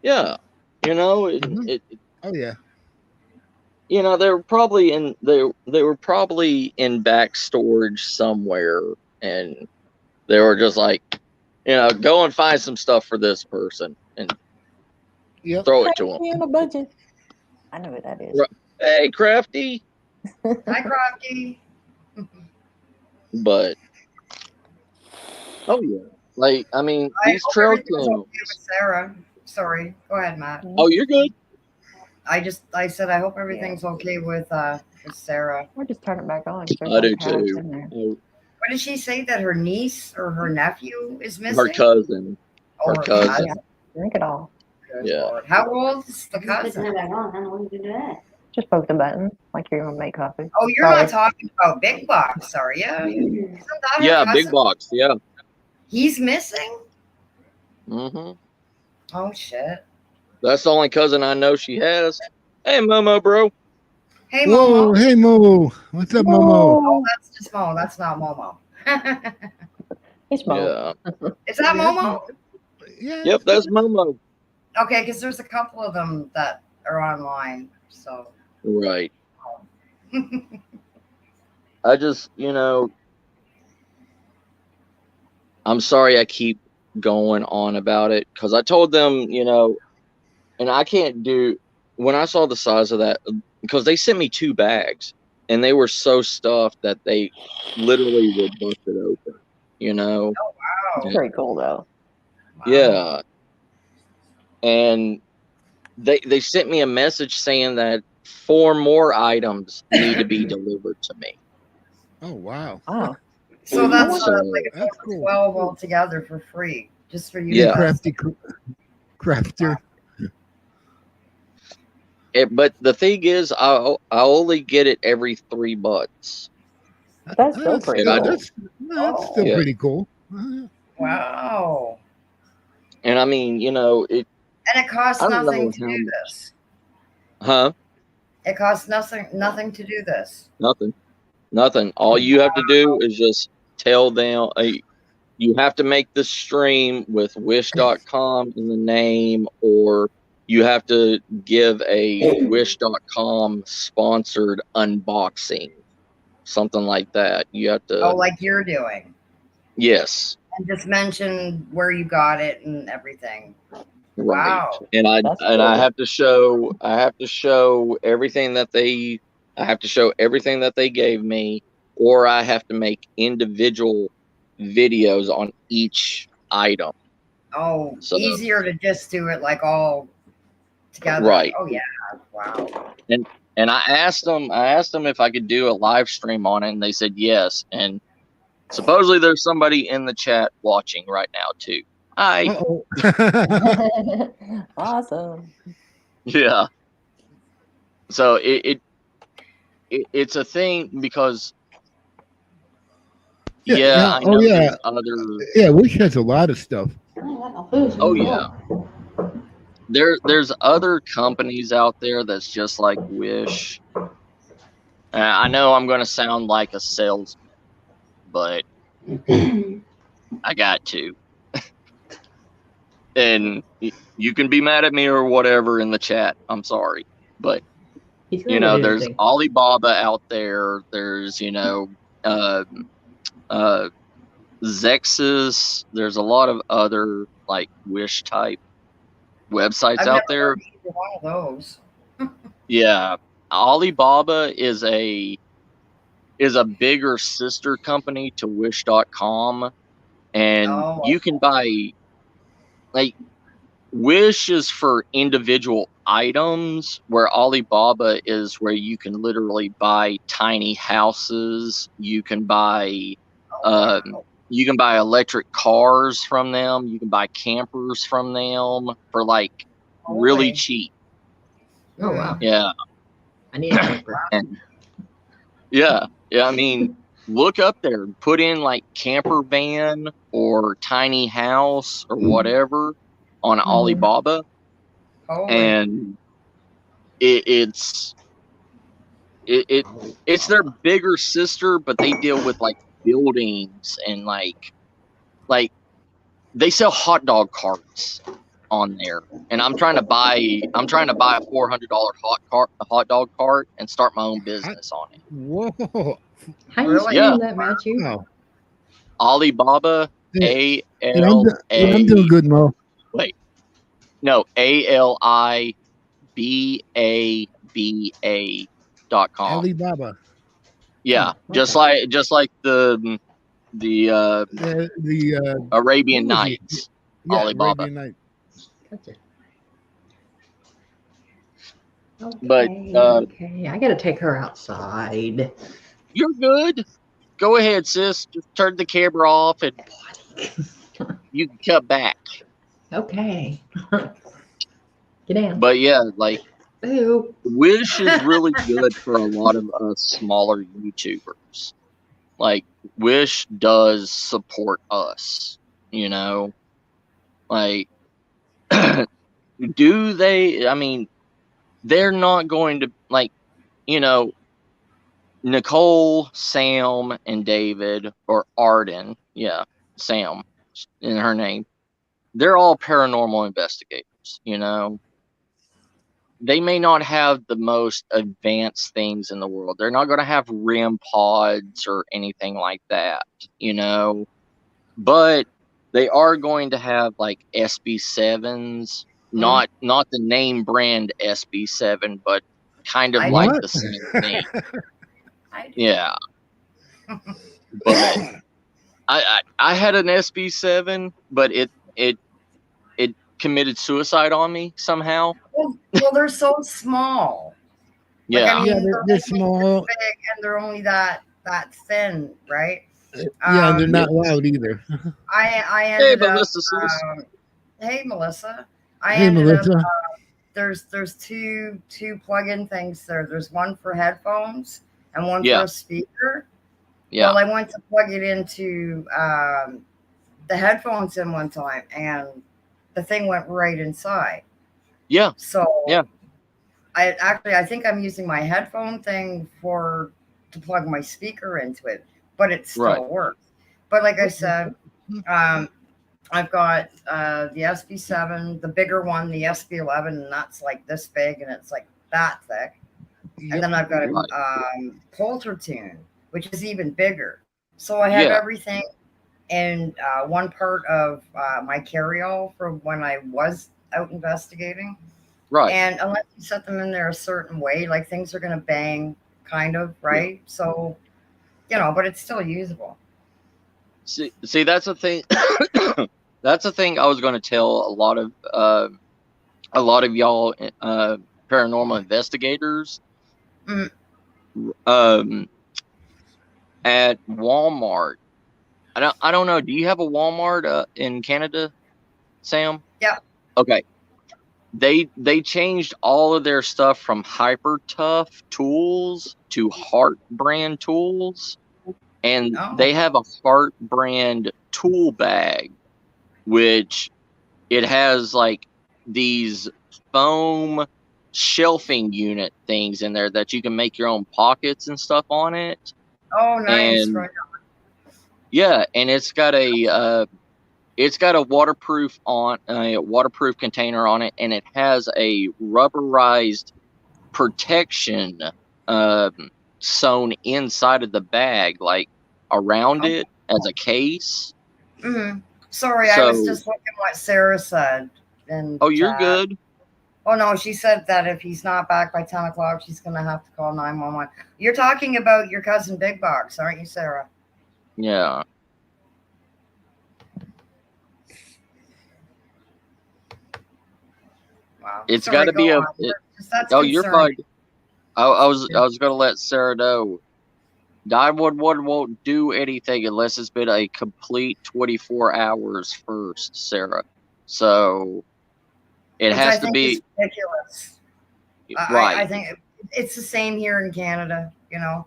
Yeah. Mhm. It Oh yeah. they were probably in back storage somewhere, and they were just like, go and find some stuff for this person and Yep. throw it to them. On a budget. I know what that is. Hey, Crafty. Hi, Crofty. But oh yeah, like I mean, I these hope trail everything's okay with cams. Sarah. Sorry, go ahead, Matt. Oh, you're good. I said I hope everything's okay with Sarah. We'll just turn it back on. 'Cause there's I no do power too. in there. What did she say that her niece or her nephew is missing? Her cousin. Oh, Her cousin. Yeah, drink it all. Good Yeah. Lord. How old is the Putting it cousin? back on. How long did you do that? Just poke the button like you're gonna make coffee. Oh, you're Sorry. not talking about Big Box, are you? Isn't that her Yeah, cousin? big box. Yeah. He's missing? Mm-hmm. Oh shit. That's the only cousin I know she has. Hey, Momo, bro. Hey Whoa, Momo. hey Momo. What's up, Momo? Oh, that's just Mo. That's not Momo. He's small. Yeah. Is that Momo? Yeah. Yep, that's Momo. Okay, because there's a couple of them that are online. So Right. I just, I'm sorry I keep going on about it because I told them, and I can't do, when I saw the size of that, because they sent me 2 bags and they were so stuffed that they literally would bust it open, wow. It's pretty cool though. Wow. Yeah. And they sent me a message saying that 4 more items need to be delivered to me. Oh wow. Wow. So that's So, like a That's total cool. 12 altogether for free, just for you. Yeah. guys. Crafter. But the thing is, I only get it every 3 months. That's still pretty And I cool. That's still Yeah. pretty cool. Wow. And I mean, it. And it costs I don't nothing know to how do much. this. Huh? It costs nothing to do this. Nothing. All you have to do is just tell them you have to make the stream with wish.com in the name, or you have to give a wish.com sponsored unboxing, something like that. You have to. Oh, like you're doing. Yes. And just mention where you got it and everything. Right. Wow. And I That's and cool. I have to show everything that they gave me, or I have to make individual videos on each item. Oh, So- easier to just do it like all together. Right. Oh yeah. Wow. And I asked them if I could do a live stream on it, and they said yes. And supposedly there's somebody in the chat watching right now too. Hi. Uh-oh. Awesome. Yeah. So it's a thing because I know there's other. Yeah, Wish has a lot of stuff. I ain't got no food. Oh yeah. There's other companies out there that's just like Wish. I know I'm gonna sound like a salesman, but I got to. And you can be mad at me or whatever in the chat. I'm sorry, but there's Alibaba out there. There's Zexus. There's a lot of other like Wish type websites I've out never there. heard of either one of those. Yeah, Alibaba is a bigger sister company to Wish.com, and Oh, you can buy, like, Wish is for individual items, where Alibaba is where you can literally buy tiny houses. You can buy wow. electric cars from them. You can buy campers from them for like really Holy. cheap. Oh wow. Yeah. I need a camper. And yeah, I mean, look up there, put in like camper van or tiny house or whatever on Alibaba, Holy. and it's it's their bigger sister, but they deal with like buildings and like they sell hot dog carts on there. And I'm trying to buy a $400 hot dog cart and start my own business on it. Whoa. How you Really? Yeah. spelling that, Matthew? Wow. Alibaba, Hey, ALA. I'm doing good, Mo. Wait, no, ALIBABA.com. Alibaba. Yeah, Okay. just like the Arabian what was it? Nights, Yeah, Alibaba. Arabian Night. Gotcha. Okay, But okay. I gotta take her outside. you're good. Go ahead, sis. Just turn the camera off and you can cut back. Okay. Get down. But yeah, like Boo. Wish is really good for a lot of us smaller YouTubers. Like Wish does support us, you know? Like do they, I mean, they're not going to, like, you know, Nicole, Sam, and David, or Arden, yeah, Sam in her name, they're all paranormal investigators, you know? They may not have the most advanced things in the world. They're not going to have REM pods or anything like that, you know? But they are going to have like SB7s, not the name brand SB7, but kind of I like What? the same thing. I do. Yeah. But I had an SB7, but it committed suicide on me somehow. Well, they're so small. Like, Yeah. I mean, Yeah, they're they're like small. this big and they're only that thin, right? Yeah, they're not loud either. I Hey, ended up. Melissa, sis. Hey, Melissa. I Hey, ended up. Melissa. There's two plug-in things there. There's one for headphones and one Yeah. for a speaker. Yeah. Well, I went to plug it into the headphones in one time, and the thing went right inside. Yeah. So Yeah. I think I'm using my headphone thing to plug my speaker into it, but it still Right. works. But like I said, I've got the SB7, the bigger one, the SB11, and that's like this big and it's like that thick. And then I've got a Poltertune, which is even bigger. So I have Yeah. everything in one part of my carry-all from when I was out investigating. Right. And unless you set them in there a certain way, like things are going to bang, kind of, right? So, you know, but it's still usable. See, that's a thing. That's a thing I was going to tell a lot of y'all paranormal investigators. At Walmart. I don't know. Do you have a Walmart in Canada, Sam? Yeah. Okay. They changed all of their stuff from Hyper Tough tools to Heart brand tools, and they have a Heart brand tool bag, which it has like these foam shelving unit things in there that you can make your own pockets and stuff on it. Oh, nice. And right. yeah, and it's got a waterproof container on it, and it has a rubberized protection sewn inside of the bag, like around it as a case. Mm-hmm. Sorry, I was So, just looking what Sarah said in oh, the you're chat. good. Oh no, she said that if he's not back by 10 o'clock, she's gonna have to call 911. You're talking about your cousin Big Box, aren't you, Sarah? Yeah. Wow. It's got Sorry, to go be on. That's oh, you're concerning. fine. I was gonna let Sarah know. 911 won't do anything unless it's been a complete 24 hours first, Sarah. So it Which I has to think is be ridiculous. I right. think it's the same here in Canada.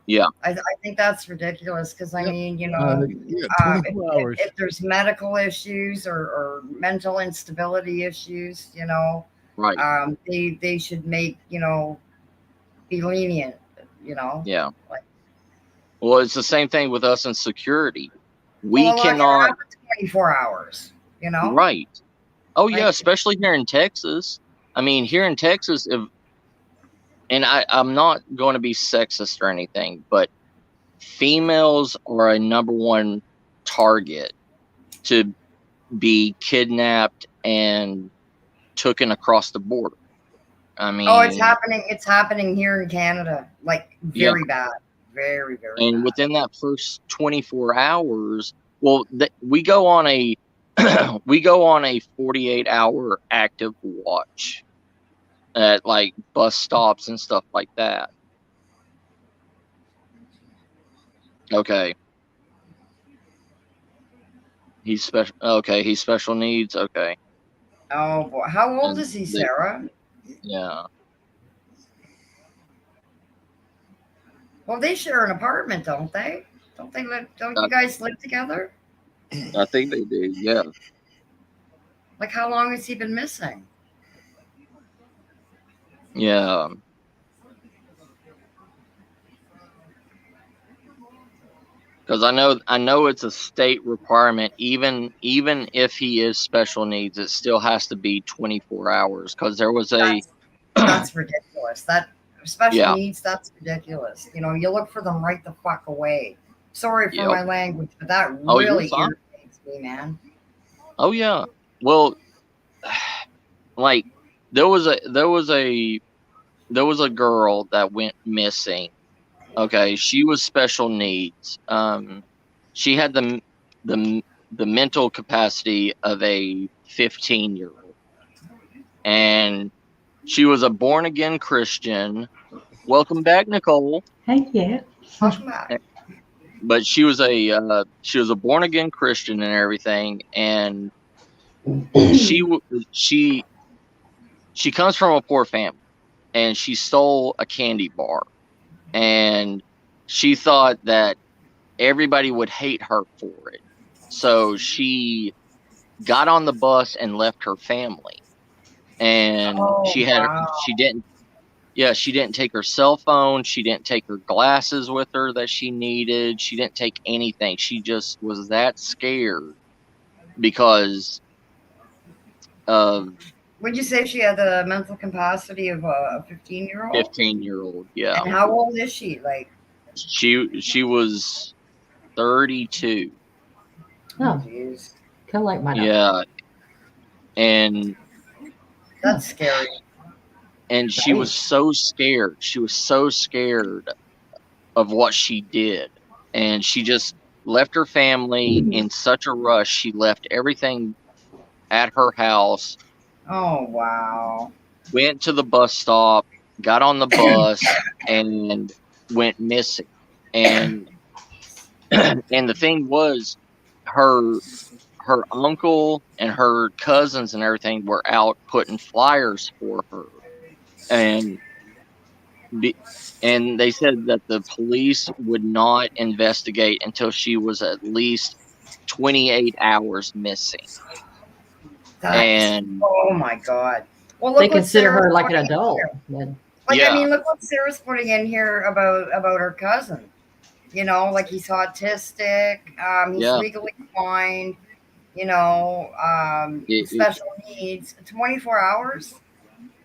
Yeah. I think that's ridiculous because I Yep. mean, Yeah, if, 24 if, hours. if there's medical issues or mental instability issues, Right. they should make be lenient, Yeah. like, Well, it's the same thing with us in security. We well, a lot can cannot. happen 24 hours, Right. Oh yeah, like, especially here in Texas. I mean, here in Texas, and I'm not going to be sexist or anything, but females are a number one target to be kidnapped and taken across the border. I oh, it's mean, happening. It's happening here in Canada, like yeah. very bad, very, very And bad. within that first 24 hours, well, we go on a we go on a 48-hour active watch at like bus stops and stuff like that. Okay. He's special. Okay, he's special needs. Okay. Oh boy, how old And is he, Sarah? yeah. Well, they share an apartment, don't they? Don't they live? Don't I, you guys live together? I think they do. Yeah. Like, how long has he been missing? Yeah. Because I know it's a state requirement. Even if he is special needs, it still has to be 24 hours. Because there was a That's ridiculous. That special yeah. needs, that's ridiculous. You look for them right the fuck away. Sorry for Yep. my language, but that Oh, you're really fine. irritates me, man. Oh yeah. Well, like there was a girl that went missing. Okay, she was special needs. She had the the mental capacity of a 15-year-old, and she was a born again Christian. Welcome back, Nicole. Hey, yeah. Welcome back. But she was a born again Christian and everything, and she comes from a poor family, and she stole a candy bar, and she thought that everybody would hate her for it. So she got on the bus and left her family. And Oh wow. she didn't take her cell phone, she didn't take her glasses with her that she needed. She didn't take anything. She just was that scared because of Would you say she had the mental capacity of a 15-year-old? 15-year-old. Yeah. And how old is she? Like, She was 32. Oh, geez, kind of like my dog. Yeah. And that's scary. and she was so scared. She was so scared of what she did. And she just left her family in such a rush. She left everything at her house, Oh wow. went to the bus stop, got on the bus, and went missing. And and the thing was, her uncle and her cousins and everything were out putting flyers for her. And and they said that the police would not investigate until she was at least 28 hours missing. And oh my god. Well, They look what consider her Sarah's like an putting in adult. here. Then. Like, yeah, I mean, look what Sarah's putting in here about her cousin. Like he's autistic. He's yeah, legally blind. it, Special needs. 24 hours.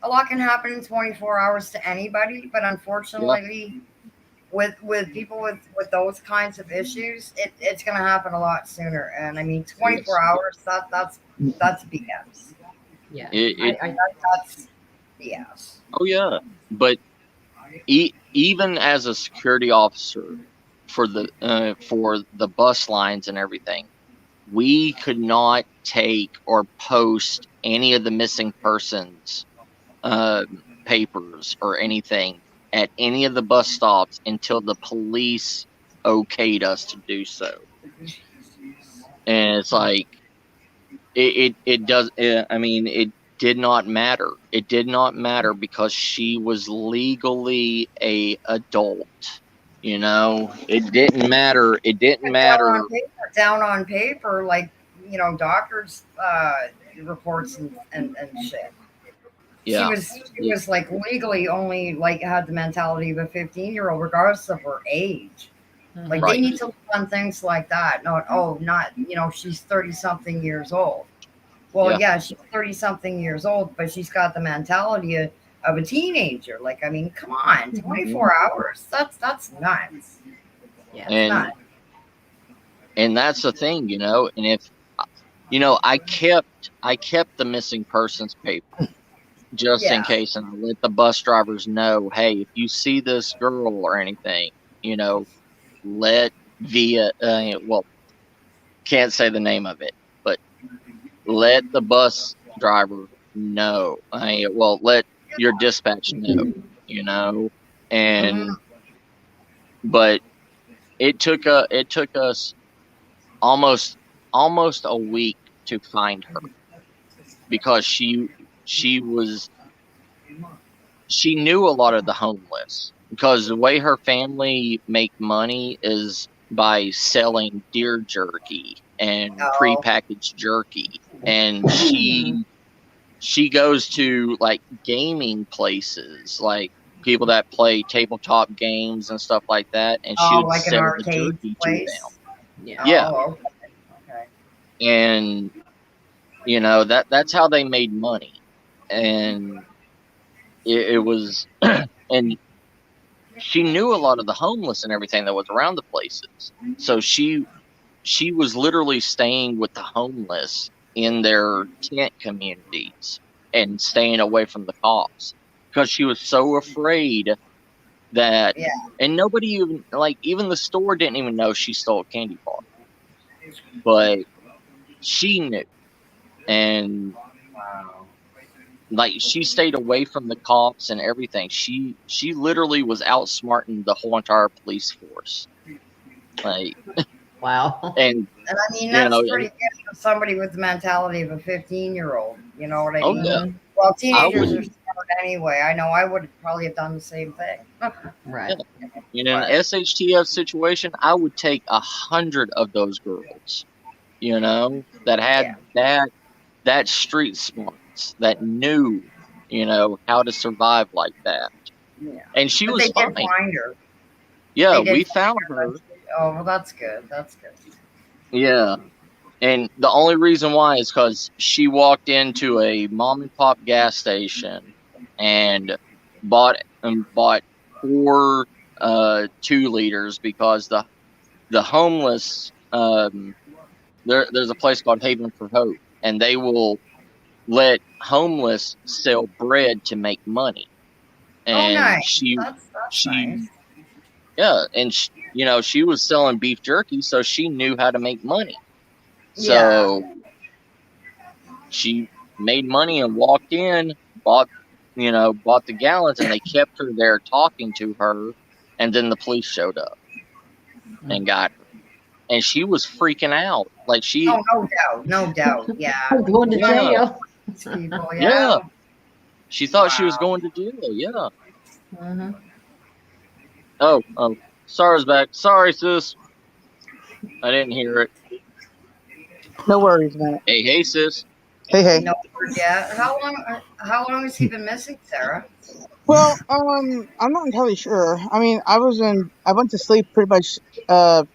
A lot can happen in 24 hours to anybody, but yeah, unfortunately, with people with those kinds of issues, it's going to happen a lot sooner. And I mean, 24 Yes. hours, that's BS. Yeah. It That's BS. oh yeah, but even as a security officer for the bus lines and everything, we could not take or post any of the missing persons papers or anything at any of the bus stops until the police okayed us to do so. And it's like it does. I mean, it did not matter. It did not matter because she was legally a adult. You know, it didn't matter. It didn't But matter. down on paper, like doctors reports and shit. She Yeah, was she was like legally only like had the mentality of a 15-year-old, regardless of her age. Like they right. need to look on things like that. Not she's 30 something years old. Well, Yeah, yeah, she's 30 something years old, but she's got the mentality of a teenager. Like, I mean, come on, 24 hours. That's nuts. Yeah. It's and nuts. and that's the thing, And if I kept the missing persons paper just in Yeah. case, and I let the bus drivers know, hey, if you see this girl or anything, let via well, can't say the name of it, but let the bus driver know. Well, let your dispatch know, Mhm. and but it took us almost a week to find her because she was she knew a lot of the homeless because the way her family make money is by selling deer jerky and Oh, prepackaged jerky, and she goes to like gaming places, like people that play tabletop games and stuff like that, and she oh, would like an sell the arcade jerky to them. place. Yeah. Yeah, Oh, okay. Okay. and that's how they made money, and it was and she knew a lot of the homeless and everything that was around the places. So she was literally staying with the homeless in their tent communities and staying away from the cops because she was so afraid that, Yeah. and nobody even the store didn't even know she stole a candy bar, but she knew. And Wow. like she stayed away from the cops and everything. She literally was outsmarting the whole entire police force. Like, Wow. and And I mean, that's pretty and good for somebody with the mentality of a 15-year-old. You know what I oh mean? yeah, Mhm. Well, I teenagers would. are smart anyway. I know I would probably have done the same thing. Right. In an But SHTF situation, I would take 100 of those girls, that yeah, had that street smarts, that knew, how to survive like that. yeah. And she But was they did fine. find her. Yeah, They did we find found her. her. Oh, well, that's good. That's good. Yeah. And the only reason why is because she walked into a mom and pop gas station and bought four 2 liters because the homeless there's a place called Haven for Hope, and they will let homeless sell bread to make money. Oh, And nice. That's nice. she yeah, and she was selling beef jerky, so she knew how to make money. Yeah. So she made money and walked in, bought bought the gallons, and they kept her there talking to her, and then the police showed up and got her, and she was freaking out, like Oh, no doubt. No doubt. Yeah. I'm going to yeah, jail. These people. yeah, Yeah. she thought she was Wow. going to jail. Yeah. Hmm. Oh, Sarah's back. Sorry, sis, I didn't hear it. No worries, man. Hey, sis. Hey, hey. No word yet. How long has he been missing, Sarah? Well, I'm not entirely sure. I mean, I went to sleep pretty much,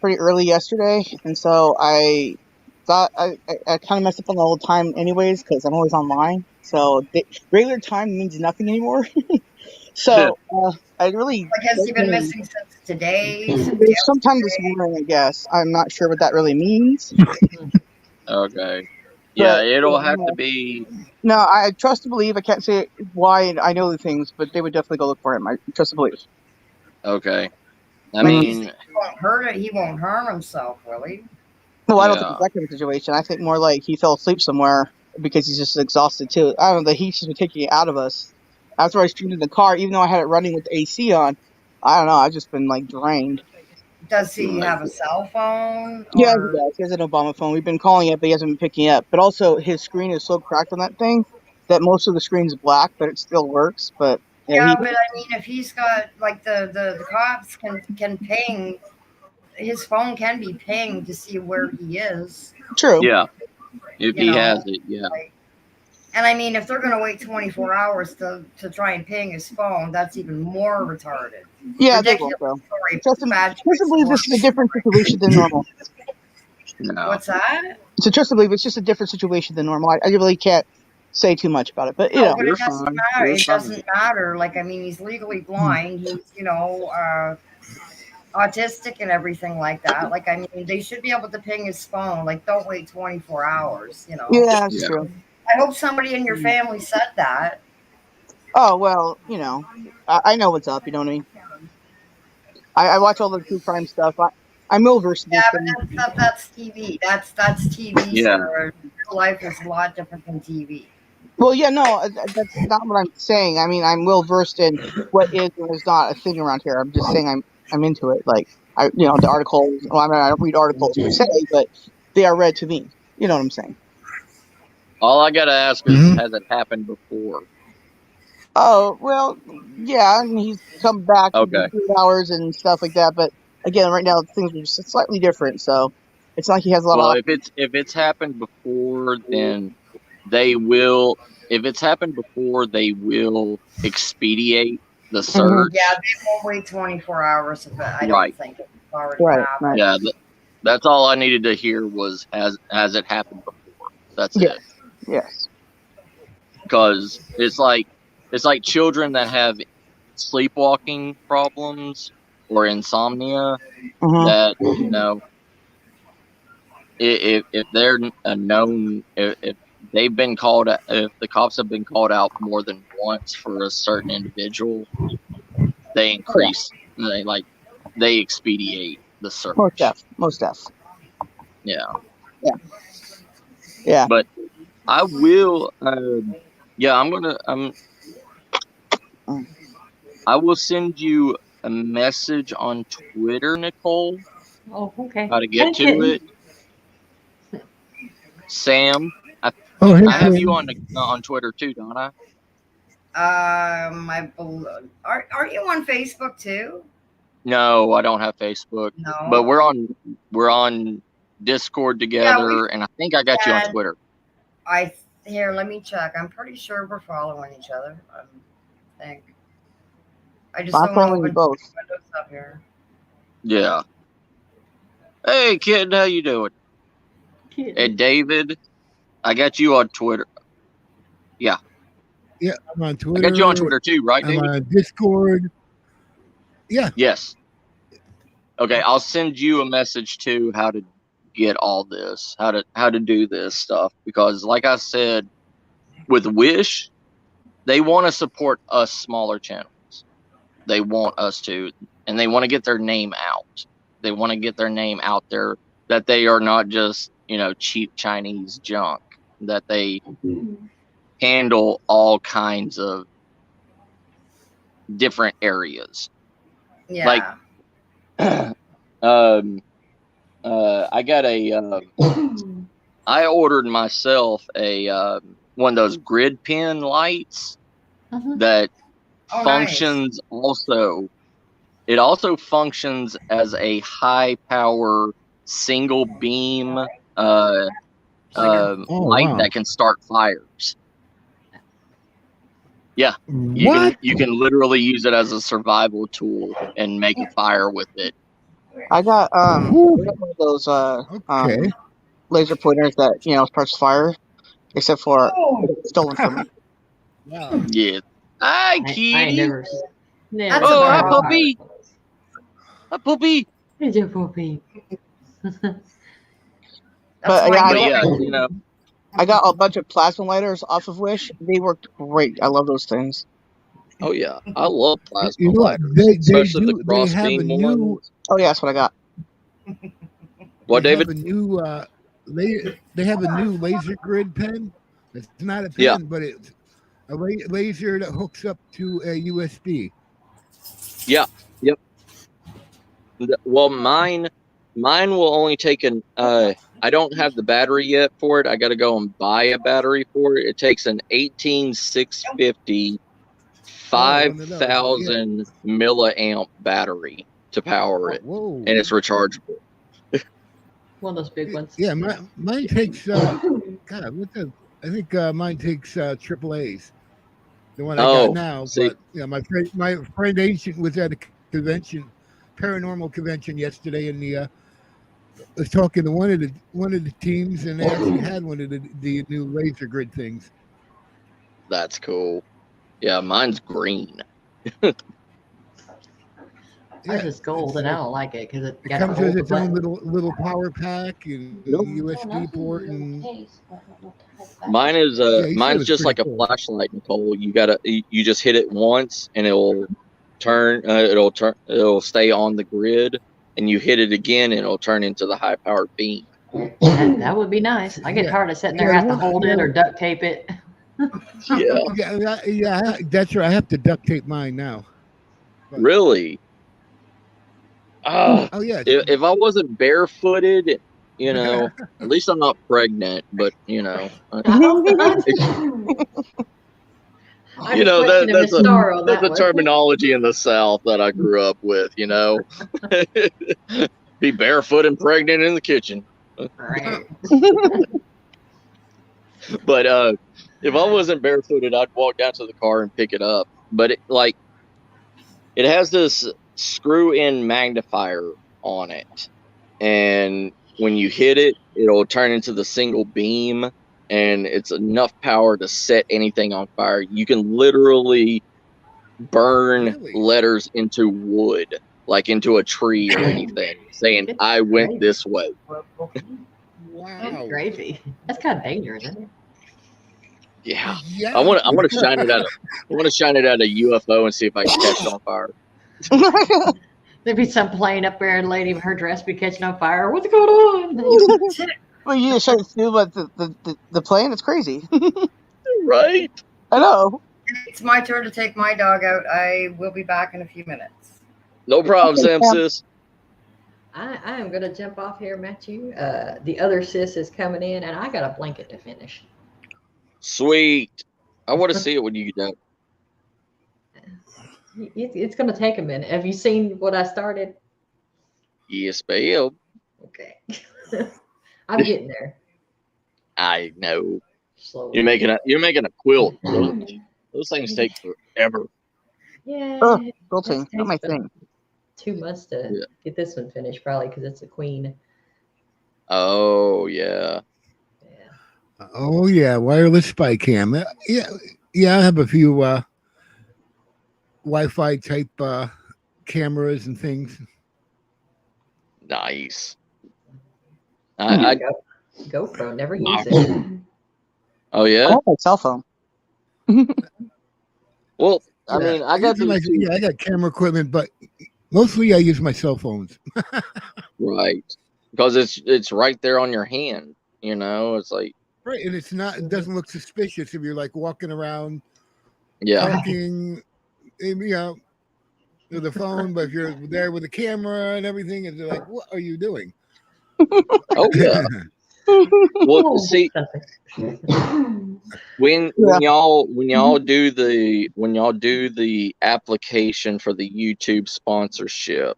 pretty early yesterday, and so I thought I kind of messed up on the whole time anyways, because I'm always online. So regular time means nothing anymore. So I really Like, has he been missing since today? Since sometime this yesterday? morning, I guess. I'm not sure what that really means. Okay. Yeah, But it'll have to be. no, I trust to believe. I can't say why I know the things, but they would definitely go look for him. I trust to believe. Okay. I But mean, he won't hurt it. He won't harm himself, will he? No, I don't think yeah. it's that kind of situation. I think more like he fell asleep somewhere because he's just exhausted too. I don't know. The heat's just been taking it out of us. After I streamed in the car, even though I had it running with the AC on, I don't know. I've just been like drained. Does he Right. have a cell phone? Yeah, he Or does. He has an Obama phone. We've been calling it, but he hasn't been picking it up. But also, his screen is so cracked on that thing that most of the screen's black, but it still works. But yeah, yeah, but I mean, if he's got like the cops can ping, his phone can be pinged to see where he is. true. Yeah. If You he know, has it, yeah. like, and I mean, if they're going to wait 24 hours to try and ping his phone, that's even more retarded. Yeah, they will. Ridiculous So story. trust him. Bad Trust to choice of believe this is a words. different situation than normal. No. What's that? So trust to believe it's just a different situation than normal. I really can't say too much about it, but you No, know. but You're it doesn't fine. matter. You're It fine. doesn't matter. Like, I mean, he's legally blind. He's, autistic and everything like that. Like, I mean, they should be able to ping his phone. Like, don't wait 24 hours, Yeah, that's Yeah. true. I hope somebody in your family said that. Oh well, I know what's up. You know what I mean? I watch all the true crime stuff. I'm well versed in Yeah, these but things. that's TV. That's TV, Yeah. sir. Real life is a lot different than TV. Well, yeah, no, that's not what I'm saying. I mean, I'm well versed in what is and is not a thing around here. I'm just saying I'm into it. Like the articles. Well, I mean, I don't read articles per se, but they are read to me. You know what I'm saying? All I gotta ask is, Mhm. has it happened before? Oh well, yeah, and he's come back in Okay. 2 hours and stuff like that. But again, right now things are just slightly different, so it's not like he has a lot Well, of. if it's happened before, then they will. If it's happened before, they will expedite the Mhm. Yeah, search. they won't wait 24 hours if I don't Right. think it's already Right, happened. right. Yeah. That's all I needed to hear was has it happened before? That's Yes, it. yes. Because it's like children that have sleepwalking problems or insomnia Hmm. that if they're a known if they've been called if the cops have been called out more than once for a certain individual, they Yeah, increase they expedite the most search. def, most def. Yeah. Yeah, yeah. But I will yeah, Mm. I will send you a message on Twitter, Nicole, Oh, okay. how to get Hi, to kitten. it. Sam, I Oh, hey, I have you Quinn. on Twitter too, don't I? Aren't you on Facebook too? No, I don't have Facebook, but No. we're on Discord Yeah, we together, and I think I got you on can. Twitter. Here. Let me check. I'm pretty sure we're following each other. I think. I just I'm don't following you open both. windows up here. Yeah. Hey, kid, how you doing? Hey, Kitten. David, I got you on Twitter. Yeah, Yeah, I'm on I got you on Twitter. Twitter too, right, I'm David? on Discord. Yeah. Yes. Okay, I'll send you a message too how to get all this, how to do this stuff because like I said with Wish, they want to support us smaller channels. They want us to and they want to get their name out. They want to get their name out there that they are not just, cheap Chinese junk, that they handle all kinds of different areas. Like Yeah. um I got I ordered myself a one of those grid pin lights that Oh, nice. functions also. It also functions as a high power single beam Like a Oh, light wow. that can start fires. Yeah, What? you can literally use it as a survival tool and make a fire with it. I got Whew. one of those Okay. laser pointers that starts fire, except for it got stolen from me. Wow. Yeah, Hi, I ain't kitty. never. That's Oh, hi, adorable. puppy. Hi, puppy. Hey, Joe Puppy. That's But my yeah, But yeah, girl. you know, I got a bunch of plasma lighters off of Wish. They worked great. I love those things. oh yeah, I love plasma You know what? lighters, They especially the do. They cross have a beam new. ones. Oh yeah, that's what I got. What, They have David? a new. They have a new laser grid pen. It's not a Yeah, pen, but it's a laser that hooks up to a USB. yeah, yep. Well, mine will only take an. I don't have the battery yet for it. I got to go and buy a battery for it. It takes an 18650 Oh, one of those. Yeah. 5000 milliamp battery to power it, Whoa. and it's rechargeable. One of those big ones. Yeah, mine takes. God, what the? I think mine takes AAA's. The one I got Oh, now, see, but yeah, my friend Ancient was at a convention, paranormal convention yesterday, and the was talking to one of the teams, and they actually had one of the new laser grid things. that's cool. Yeah, mine's green. Ours Yeah, is gold, and I don't like it because it it got a comes hole with in the its own button. little power pack and Nope. USB port, and yeah, he said Mine's it's just pretty like a cool. flashlight, Nicole. You just hit it once and it'll it'll stay on the grid, and you hit it again and it'll turn into the high powered beam. That would be nice. I get Yeah, tired of sitting there, yeah, have to hold it or duct tape it. Yeah. yeah. That's right. I have to duct tape mine now. But Really? Ah, oh yeah, if I wasn't barefooted, at least I'm not pregnant, but I'd be questioning Miss Star on that's that a one. terminology in the South that I grew up with, Be barefoot and pregnant in the kitchen. Right. But if I wasn't barefooted, I'd walk down to the car and pick it up. But it has this screw-in magnifier on it, and when you hit it, it'll turn into the single beam, and it's enough power to set anything on fire. You can literally burn really. letters into wood, like into a tree or anything, saying Good "I went gravy. this way." Wow. Gravy. That's kind of dangerous, isn't it? Yeah, Yeah. I want to shine it at a UFO and see if I can catch it on fire. There'd be some plane up there and lady with her dress be catching on fire. What's going on? Well, you just trying to steal about the plane. It's crazy. Right? I know. It's my turn to take my dog out. I will be back in a few minutes. No problem, Okay, Sam, Sam. sis. I am going to jump off here, Matthew. The other sis is coming in, and I got a blanket to finish. Sweet. I want to see it when you get done. It's going to take a minute. Have you seen what I started? Yes, ma'am. Okay. I'm getting there I know. slowly. You're making a quilt. Those things take forever. Yeah. Oh, It quilting, not my takes about thing. 2 months to Yeah. get this one finished, probably because it's a queen. Oh yeah. Yeah. Oh yeah, wireless spy cam. Yeah. I have a few Wi-Fi type cameras and things. Nice. GoPro, never use it. Oh I yeah. have my cell phone. Well, Yeah, I mean, I got those two. I got camera equipment, but mostly I use my cell phones. Right, because it's right there on your hand. It's like, Right, and it doesn't look suspicious if you're like walking around yeah. talking, with the phone, but if you're there with the camera and everything, and they're like, "What are you doing?" Oh yeah. Well, see, when y'all do the application for the YouTube sponsorship,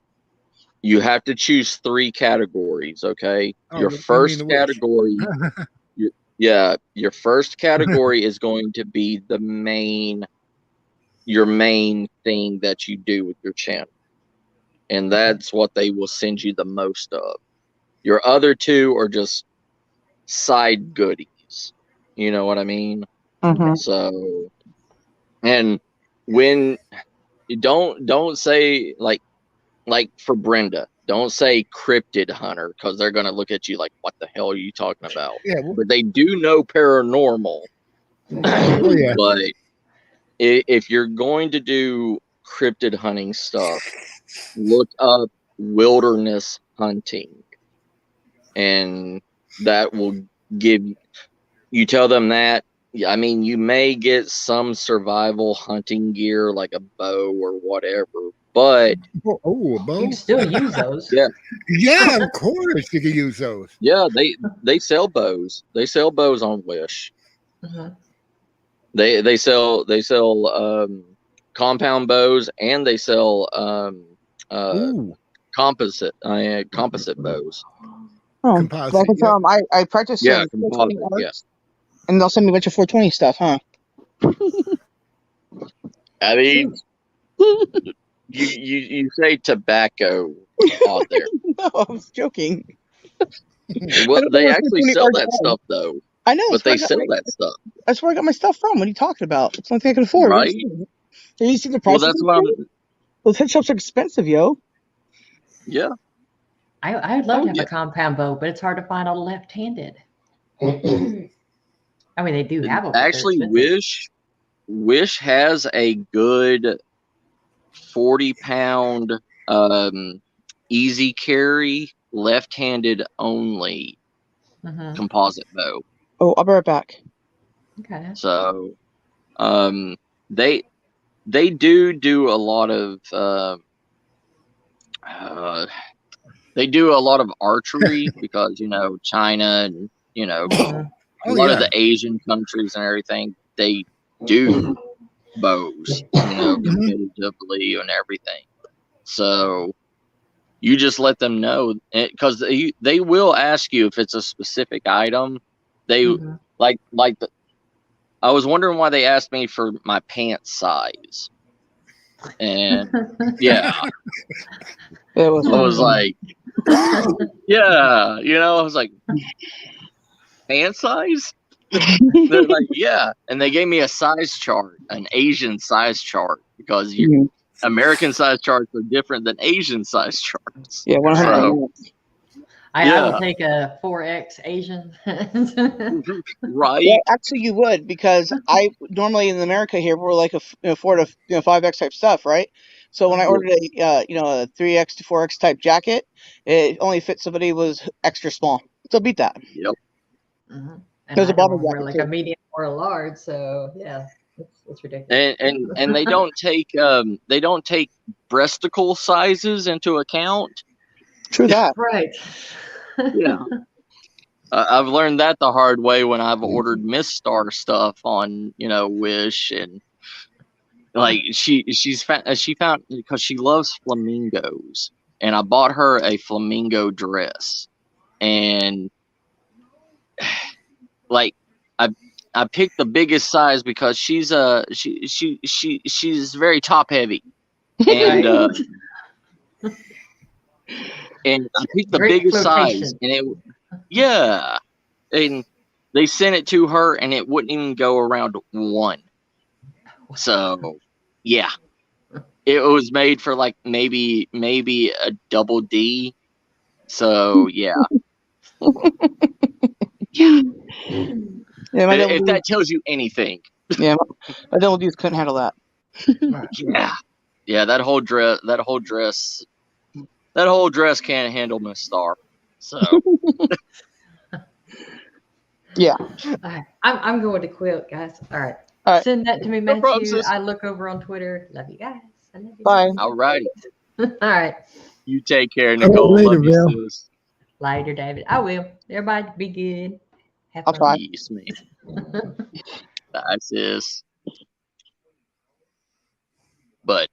you have to choose 3 categories. Okay, Oh, your you mean first the wish? category, your first category is going to be your main thing that you do with your channel, and that's what they will send you the most of. Your other 2 are just side goodies. You know what I mean? Mhm. So, and when don't say like for Brenda, don't say cryptid hunter because they're gonna look at you like, what the hell are you talking about? Yeah. But they do know paranormal. Oh yeah. But if you're going to do cryptid hunting stuff, look up wilderness hunting, and that will give you tell them that. I mean, you may get some survival hunting gear like a bow or whatever, but Oh, a You bow. can still use those. yeah, Yeah, of course you can use those. yeah, they sell bows. They sell bows on Wish. Mhm. They sell compound bows, and they sell Ooh, composite bows. Oh, composite. well, I can Yep. tell them I practice Yeah, some 420 composite. Yeah, arcs, and they'll send me a bunch of 420 stuff, huh? I mean, No, you say tobacco out there. I was joking. I Well, don't know they where actually 420 sell arcs that are. stuff though. I know. But they sell that stuff, That's where I got my stuff from. What are you talking about? It's the only thing I can afford. right? Have you seen the Well, prices? that's what I'm. Those head shops are expensive, yo. Yeah. I'd love Oh, to have yeah. a compound bow, but it's hard to find a left-handed. I mean, they do have them, but they're Actually, expensive. Wish has a good 40-pound easy carry left-handed only Mhm. composite bow. Oh, I'll be right back. Okay. So they do a lot of they do a lot of archery because China and Mhm. a Oh lot of yeah. the Asian countries and everything, they do bows, Mhm. competitively and everything. So you just let them know, because they will ask you if it's a specific item. They Mhm. I was wondering why they asked me for my pants size, and yeah, It was I funny. was like, yeah, I was like, pant size? They're like, yeah, and they gave me a size chart, an Asian size chart, because Mhm. American size charts are different than Asian size charts. Yeah, 100. Right. So I will yeah, take a 4X Asian. Well, right. actually, you would, because I normally in America here we're like a 4 to 5X type stuff, right? So when I Mhm. ordered a 3X to 4X type jacket, it only fit somebody who was extra small. So beat that. Yep. Mhm. It And was a I can bomber wear jacket like a too. medium or a large, so yeah, it's ridiculous. And they don't take breasticle sizes into account. True that. Right. Yeah. I've learned that the hard way when I've ordered Miss Star stuff on Wish, and like she found, because she loves flamingos, and I bought her a flamingo dress, and like I I picked the biggest size because she's very top heavy, and Right. and I picked the Great biggest size, flotation. and yeah, and they sent it to her, and it wouldn't even go around one. So yeah, it was made for like maybe a double D. So yeah, Yeah, my double if D's. that tells you anything. Yeah, my double D's couldn't handle that. Yeah, yeah, that whole dress can't handle Miss Star. So Yeah. All right. I'm going to quit, guys. All right. All right. Send that to me, no problem, Matthew. sis. I look over on Twitter. Love you guys. I love you. Bye. Alrighty, All right. you take care, All right, Nicole. later, Love you, Val. sis. Later, David. I will. Everybody be good. Have I'll try. fun. Peace, man. Bye, sis. But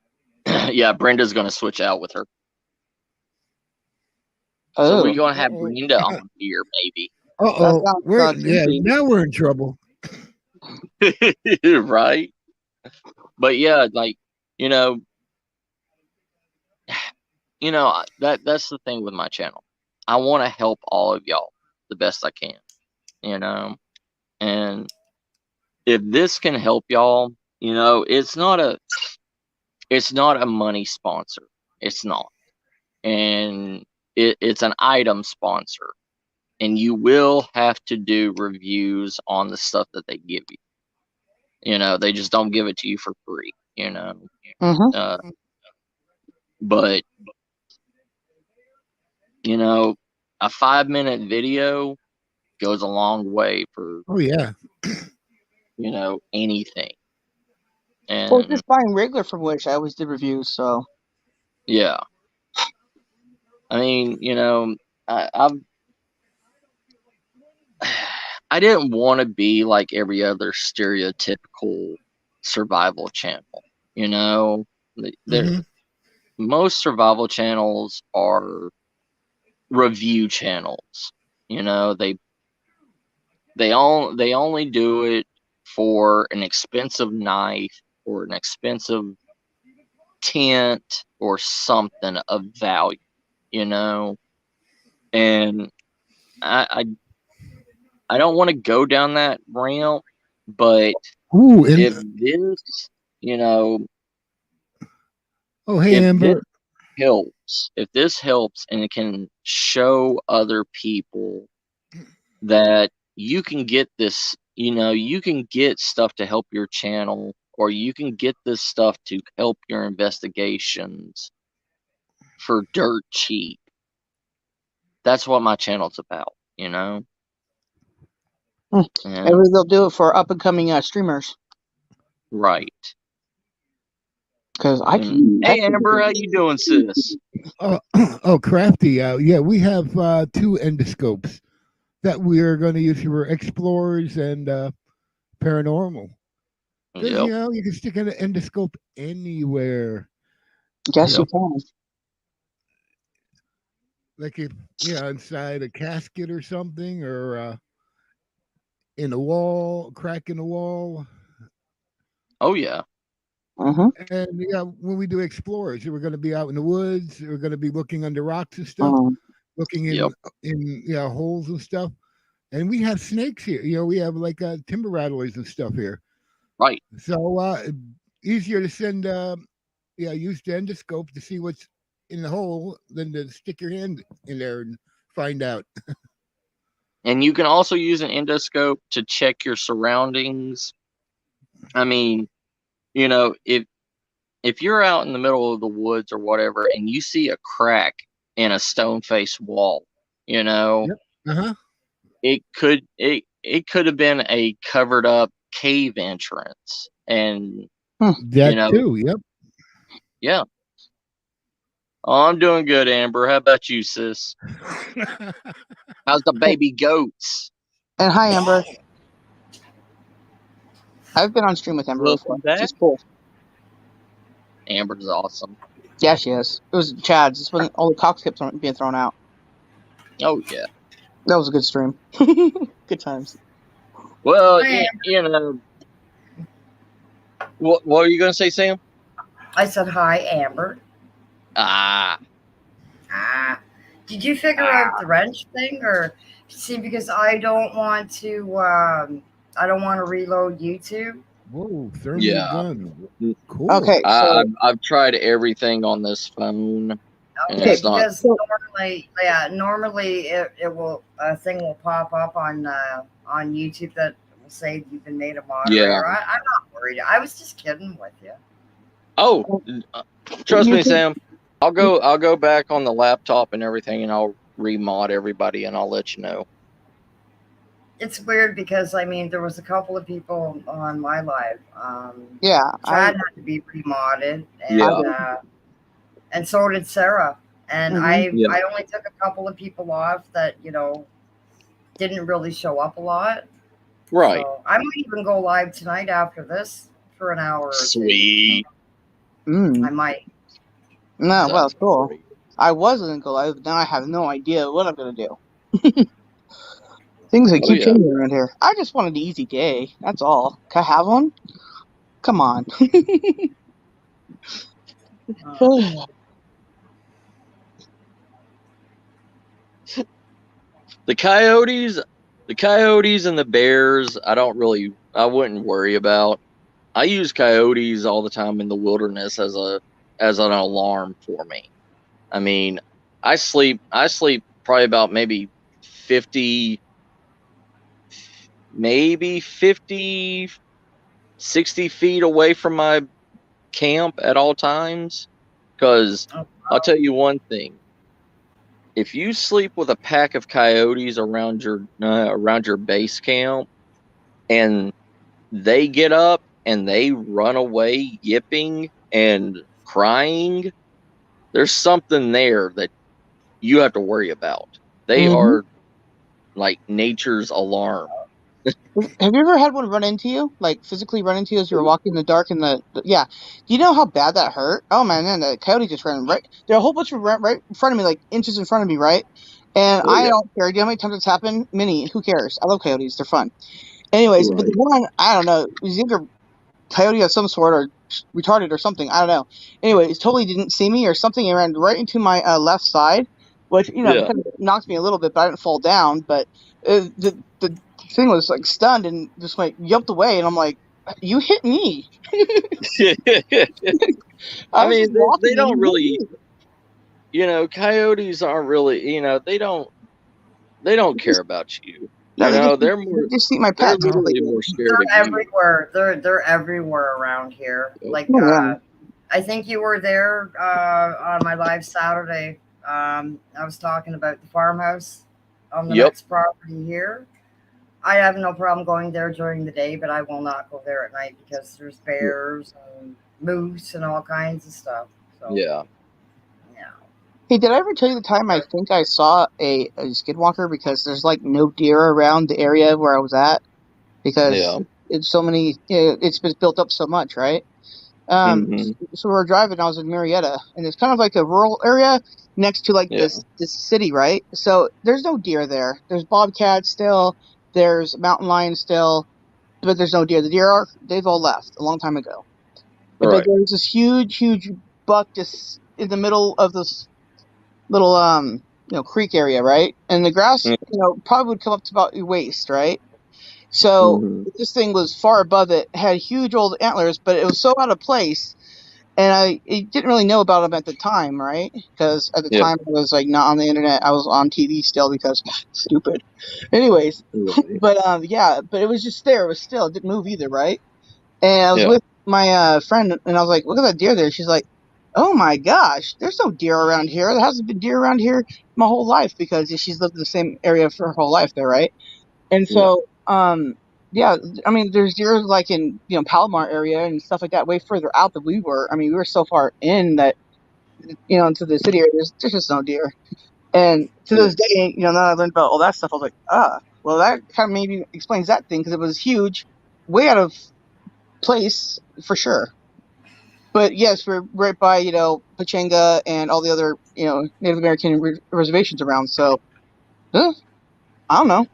yeah, Brenda's gonna switch out with her. So we're Oh, gonna have Brenda on here, maybe. that Uh-oh. sounds Yeah, creepy. now we're in trouble. Right? But yeah, like, you know, that's the thing with my channel. I want to help all of y'all the best I can, and if this can help y'all, it's not it's not a money sponsor. It's not. And it's an item sponsor. And you will have to do reviews on the stuff that they give you. You know, they just don't give it to you for free, you know. Mm-hmm. But, you know, a 5-minute video goes a long way for, Oh yeah. you know, anything. Well, And just buying regular from Wish, I always did reviews, so. yeah, I mean, you know, I've I didn't want to be like every other stereotypical survival channel. You know, there Hmm. most survival channels are review channels. You know, they only do it for an expensive knife or an expensive tent or something of value. You know, and I I don't want to go down that ramp, but Ooh, and if this, you know, oh hey if this Amber. helps, if this helps and it can show other people that you can get this, you know, you can get stuff to help your channel, or you can get this stuff to help your investigations for dirt cheap. That's what my channel's about, you know? Maybe And they'll do it for up and coming streamers. right. Because I And can. hey Amber, how you doing, sis? Oh, oh, crafty. Yeah, we have 2 endoscopes that we are going to use for explorers and paranormal. Because Yep. you can stick an endoscope anywhere. Yes, you Yep. can. Like if inside a casket or something, or in a wall, crack in the wall. Oh yeah. Mm-hmm. And when we do explorers, we're going to be out in the woods. We're going to be looking under rocks and stuff, Mm. looking Yep. in holes and stuff. And we have snakes here. We have like timber rattlers and stuff here. Right. So easier to send use the endoscope to see what's in the hole than to stick your hand in there and find out. And you can also use an endoscope to check your surroundings. I mean, you know, if you're out in the middle of the woods or whatever and you see a crack in a stone face wall, you know, Yep. Uh-huh. it could have been a covered up cave entrance. And you That know, too. Yep. yeah. Oh, I'm doing good, Amber. How about you, sis? How's the baby goats? And hi, Amber. I've been on stream with Amber before. Welcome back. She's cool. Amber's awesome. Yeah, she is. It was Chad's. It's when all the cocks kept being thrown out. Oh yeah. That was a good stream. Good times. Well, Hi, you know, what were you gonna say, Sam? I said hi, Amber. Ah, Did you figure out the wrench thing, or see? Because I don't want to. I don't want to reload YouTube. Whoa, thermal yeah. gun. Mm. Cool. Okay, so I've tried everything on this phone, and Okay, it's not. because normally it will a thing will pop up on YouTube that will say you've been made a Yeah. moderator. I'm not worried. I was just kidding with you. Oh, trust me, YouTube. Sam. I'll go back on the laptop and everything, and I'll remod everybody, and I'll let you know. It's weird because I mean there was a couple of people on my live. Yeah, Chad had to be remodded, Yeah. and so did Sarah. And Mhm. Yeah. I only took a couple of people off that didn't really show up a lot. Right. So I might even go live tonight after this for an hour or Sweet. two. Mm. I might. No, well, That'd it's be cool. great. I was gonna go live, but now I have no idea what I'm gonna do. Things that Oh keep yeah. changing around here. I just wanted an easy day. That's all. Can I have one? Come on. The coyotes and the bears, I wouldn't worry about. I use coyotes all the time in the wilderness as an alarm for me. I mean, I sleep probably about maybe 50, maybe 50, 60 feet away from my camp at all times. Because Oh, I'll tell you one thing: if you sleep with a pack of coyotes around your base camp, and they get up and they run away yipping and crying, there's something there that you have to worry about. They Mm-hmm. are like nature's alarm. Have you ever had one run into you, like physically run into you as you were walking in the dark in yeah? Do you know how bad that hurt? Oh man, the coyote just ran right. There are a whole bunch of right in front of me, like inches in front of me, right? And Oh I yeah, don't care. Do you know how many times it's happened? Many. Who cares? I love coyotes. They're fun. Anyways, but the right. one I don't know, it was either coyote of some sort or retarded or something. I don't know. Anyway, it totally didn't see me or something. It ran right into my left side, which Yeah. kind of knocked me a little bit, but I didn't fall down. But the thing was like stunned and just like yelped away, and I'm like, "You hit me!" I I was just mean, they walking and don't you hit really, me. coyotes aren't really, they don't care about you. No, they just They're eat my they're pets. That's all they literally do. more scared of they're you. everywhere. They're everywhere around here. Yep. Like Oh, yeah. I think you were there on my live Saturday. I was talking about the farmhouse on the Yep. next property here. I have no problem going there during the day, but I will not go there at night because there's bears and moose and all kinds of stuff. So Yeah. yeah. Hey, did I ever tell you the time I think I saw a skinwalker because there's like no deer around the area where I was at? Because Yeah. it's so many, it's been built up so much, right? Hmm. So we were driving. I was in Marietta, and it's kind of like a rural area next to like Yeah. this city, right? So there's no deer there. There's bobcats still. There's mountain lions still, but there's no deer. They've all left a long time ago. But Right. there's this huge buck just in the middle of this little creek area, right? And the grass, probably would come up to about your waist, right? So Mm-hmm. this thing was far above it, had huge old antlers, but it was so out of place. And I didn't really know about them at the time, right? Because at the Yeah. time I was like not on the internet. I was on TV still because stupid. Anyways, Right. but yeah, but it was just there. It was still, it didn't move either, right? And I was Yeah. with my friend, and I was like, "Look at that deer there." She's like, "Oh my gosh, there's no deer around here. There hasn't been deer around here my whole life because she's lived in the same area for her whole life there, right?" And Yeah. so, yeah, I mean, there's deer like in Palomar area and stuff like that, way further out than we were. I mean, we were so far in that into the city area. There's just no deer. And to Yeah. this day, now that I learned about all that stuff, I was like, well, that kind of maybe explains that thing because it was huge, way out of place for sure. But yes, we're right by Pachanga and all the other Native American reservations around. So I don't know.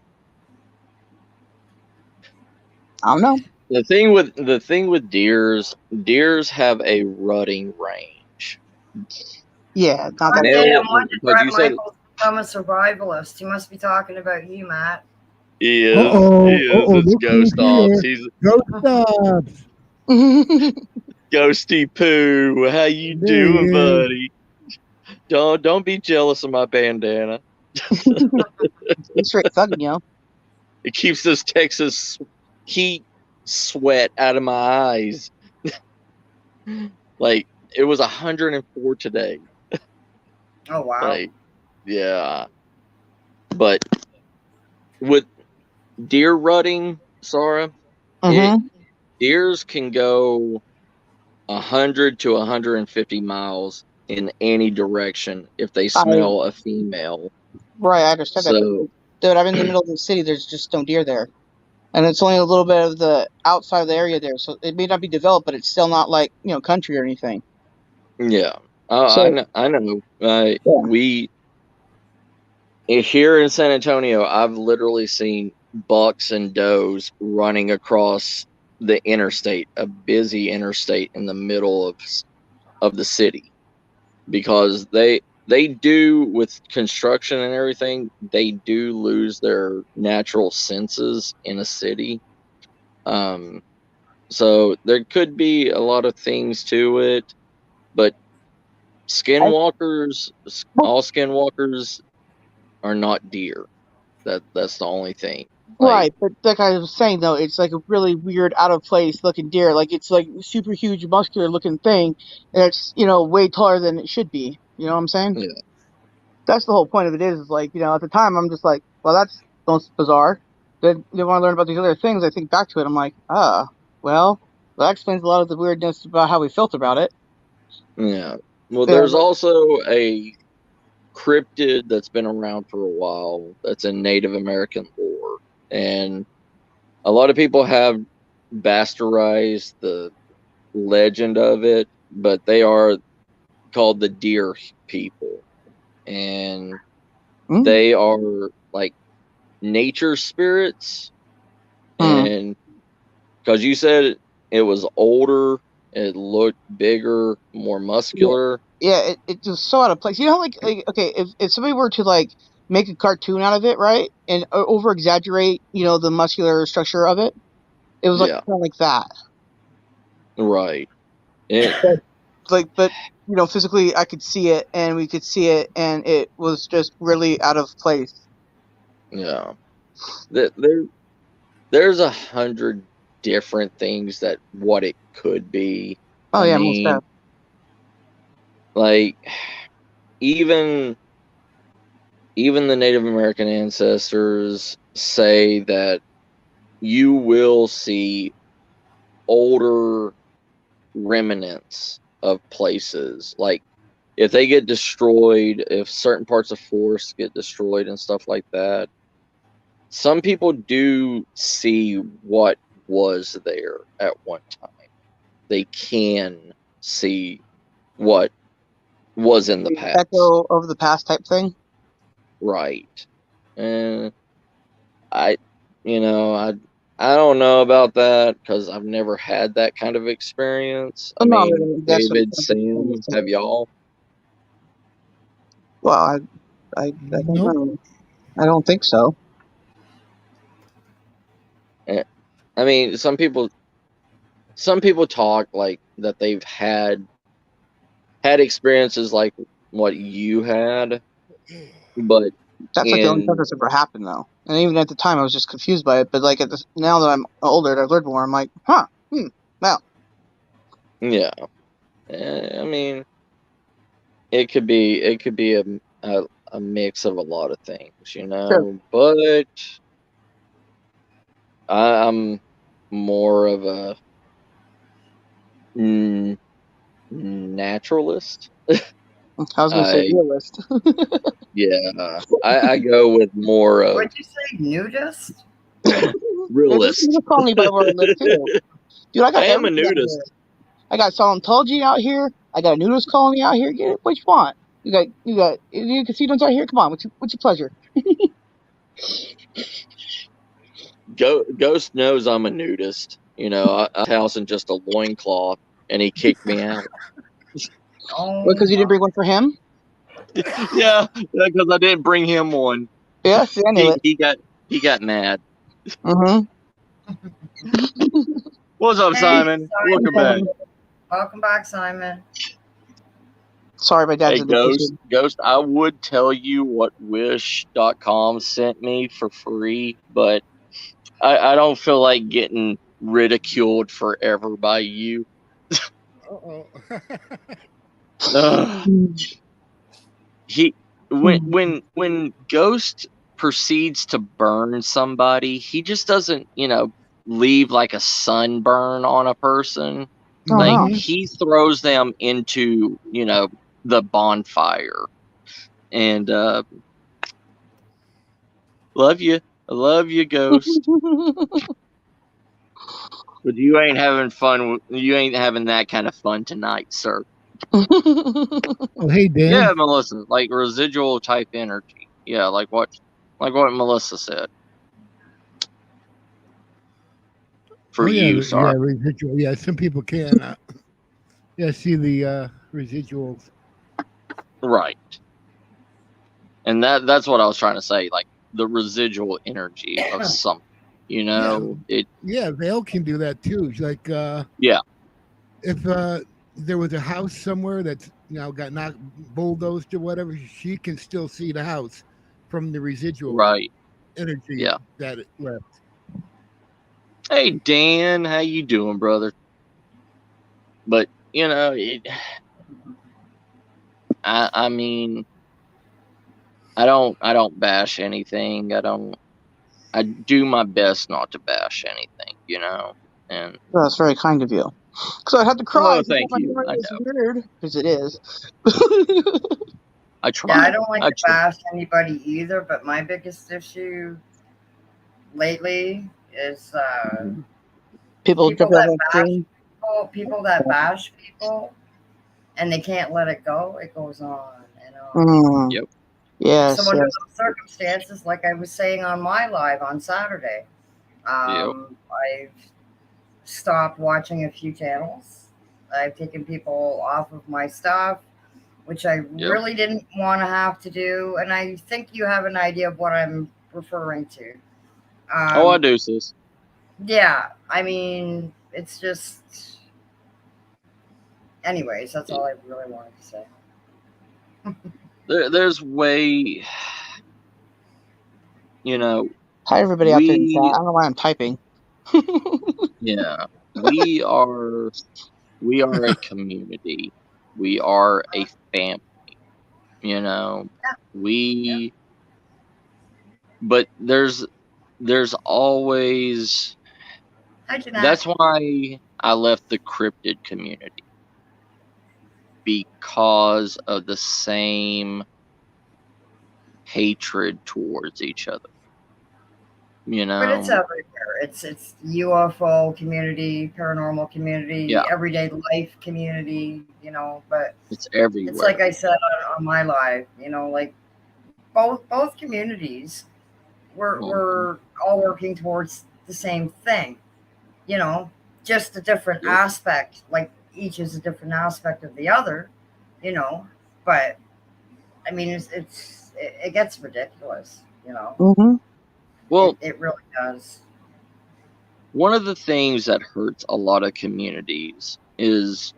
I don't know. The thing with deers have a rutting range. Yeah, not that One big. day I They'll want to because Brett you said Michaels become a survivalist. He must be talking about you, Matt. he Uh is he oh, uh is oh, it's look who's ghost ops. here. He's Ghost Stops. ghosty poo. How you There he doing, is. buddy? Don't be jealous of my bandana. He's straight thugging, It keeps this Texas heat sweat out of my eyes. Like it was 104 today. Oh wow. Like yeah, but with deer rutting, Sarah, it Mm-hmm. deers can go 100 to 150 miles in any direction if they I smell a female. Right, I understand that, but So dude, I'm in the middle of the city. There's just no deer there, and it's only a little bit of the outside of the area there, so it may not be developed, but it's still not like country or anything. yeah, oh, I So know. I know. yeah, We here in San Antonio, I've literally seen bucks and does running across the interstate, a busy interstate in the middle of the city, because they do, with construction and everything, they do lose their natural senses in a city. Um, So there could be a lot of things to it, but skinwalkers, all skinwalkers are not deer. That's the only thing. Like, Right, but like I was saying though, it's like a really weird, out of place looking deer. Like it's like super huge, muscular looking thing, and it's way taller than it should be. You know what I'm saying? yeah, That's the whole point of it. Is like at the time I'm just like, well, that's bizarre. Then when I learn about these other things, I think back to it. I'm like, well, that explains a lot of the weirdness about how we felt about it. yeah. Well, Yeah, there's also a cryptid that's been around for a while that's in Native American lore, and a lot of people have bastardized the legend of it, but they are called the deer people, and mm, they are like nature spirits. mm. And because you said it was older, it looked bigger, more Yeah, muscular. yeah. It just so out of place. Like okay, if somebody were to like make a cartoon out of it, right, and over exaggerate, the muscular structure of it, it was like Yeah, kind of like that. right. It, But but physically I could see it, and we could see it, and it was just really out of place. yeah. There's 100 different things that what it could be. Oh I yeah, most mean, stuff. like even even the Native American ancestors say that you will see older remnants of places. Like if they get destroyed, if certain parts of forests get destroyed and stuff like that, some people do see what was there at one time. They can see what was in the The past. echo of the past type thing. Right. And I, I don't know about that because I've never had that kind of experience. Oh I no, mean, that's what David, some people tend to Sam, say. have y'all? Well, I don't Nope. know. I don't think so. Eh, I mean, some people talk like that they've had experiences like what you had, but That's like the only time in that's ever happened though. And even at the time, I was just confused by it. But like now that I'm older and I've learned more, I'm like, wow. yeah, I mean, it could be a mix of a lot of things, Sure. but I'm more of a naturalist. I was gonna say I realist. Yeah, I go with more of What'd you say? Nudist? realist. You call me by where I live too, dude. I I got am a everything out here. nudist. I got Scientology out here. I got a nudist colony out here. Get it what you want. You casinos out here. Come on, what's your pleasure? Ghost knows I'm a nudist. I house in just a loincloth, and he kicked me out. Oh Because you didn't my. bring one for him. Yeah, because I didn't bring him one. Yeah, see, I knew He it. he got he got mad. Mm-hmm. What's up, Hey, Simon? Welcome back. welcome back, Simon. Sorry, my dad's Hey, in the Ghost. kitchen. Ghost, I would tell you what Wish.com sent me for free, but I don't feel like getting ridiculed forever by you. Uh-oh. Ugh. Mm. He when Ghost proceeds to burn somebody, he just doesn't, leave like a sunburn on a person. Oh Like no. Hmm. he throws them into, the bonfire. And love you. I love you, Ghost. But you ain't having fun. You ain't having that kind of fun tonight, sir. Oh, hey, Yeah, Dan. Melissa, like residual type energy. Yeah, like what Melissa said. For Oh, yeah. you, sorry. Yeah, residual. Yeah, some people can. Yeah, see the residuals. Right. And that's what I was trying to say, like the residual energy of something. You Yeah, know, it. yeah, Vale can do that too. It's like Yeah, if there was a house somewhere that's got knocked bulldozed or whatever, she can still see the house from the residual right. energy Yeah. that it left. Hey Dan, how you doing, brother? But you know, I mean, I don't bash anything. I do my best not to bash anything, you know. And Well, that's very kind of you. Because I'd have to cry oh, if you thought thank my you. memory I was know. weird, because it is. I Yeah, I try. don't like I to try. bash anybody either, but my biggest issue lately is People people jumping off that the bash screen. people that bash people and they can't let it go. It goes on and on. Mm, Yep. So yes, under yes. those circumstances, like I was saying on my live on Saturday, Yep. I've stopped watching a few channels. I've taken people off of my stuff, which I Yep. really didn't want to have to do. And I think you have an idea of what I'm referring to. Oh, I do, sis. Yeah, I mean, it's just. Anyways, that's all I really wanted to say. There's way, you know, Hi, everybody out there in chat. I we don't know why I'm typing. yeah, we are a community. We are a family. You know, Yeah. we. But there's always. Hi, Jeanette. That's why I left the cryptid community, because of the same hatred towards each other. You But it's know, everywhere. It's UFO community, paranormal community, yeah, everyday life community, but it's it's like everywhere. I said on my live, like both communities Mhm. we're all working towards the same thing, you know, just a different Yep. aspect. Like each is a different aspect of the other, you know. But I mean, it gets ridiculous, you know. Mm-hmm. Well, It really does. one of the things that hurts a lot of communities is,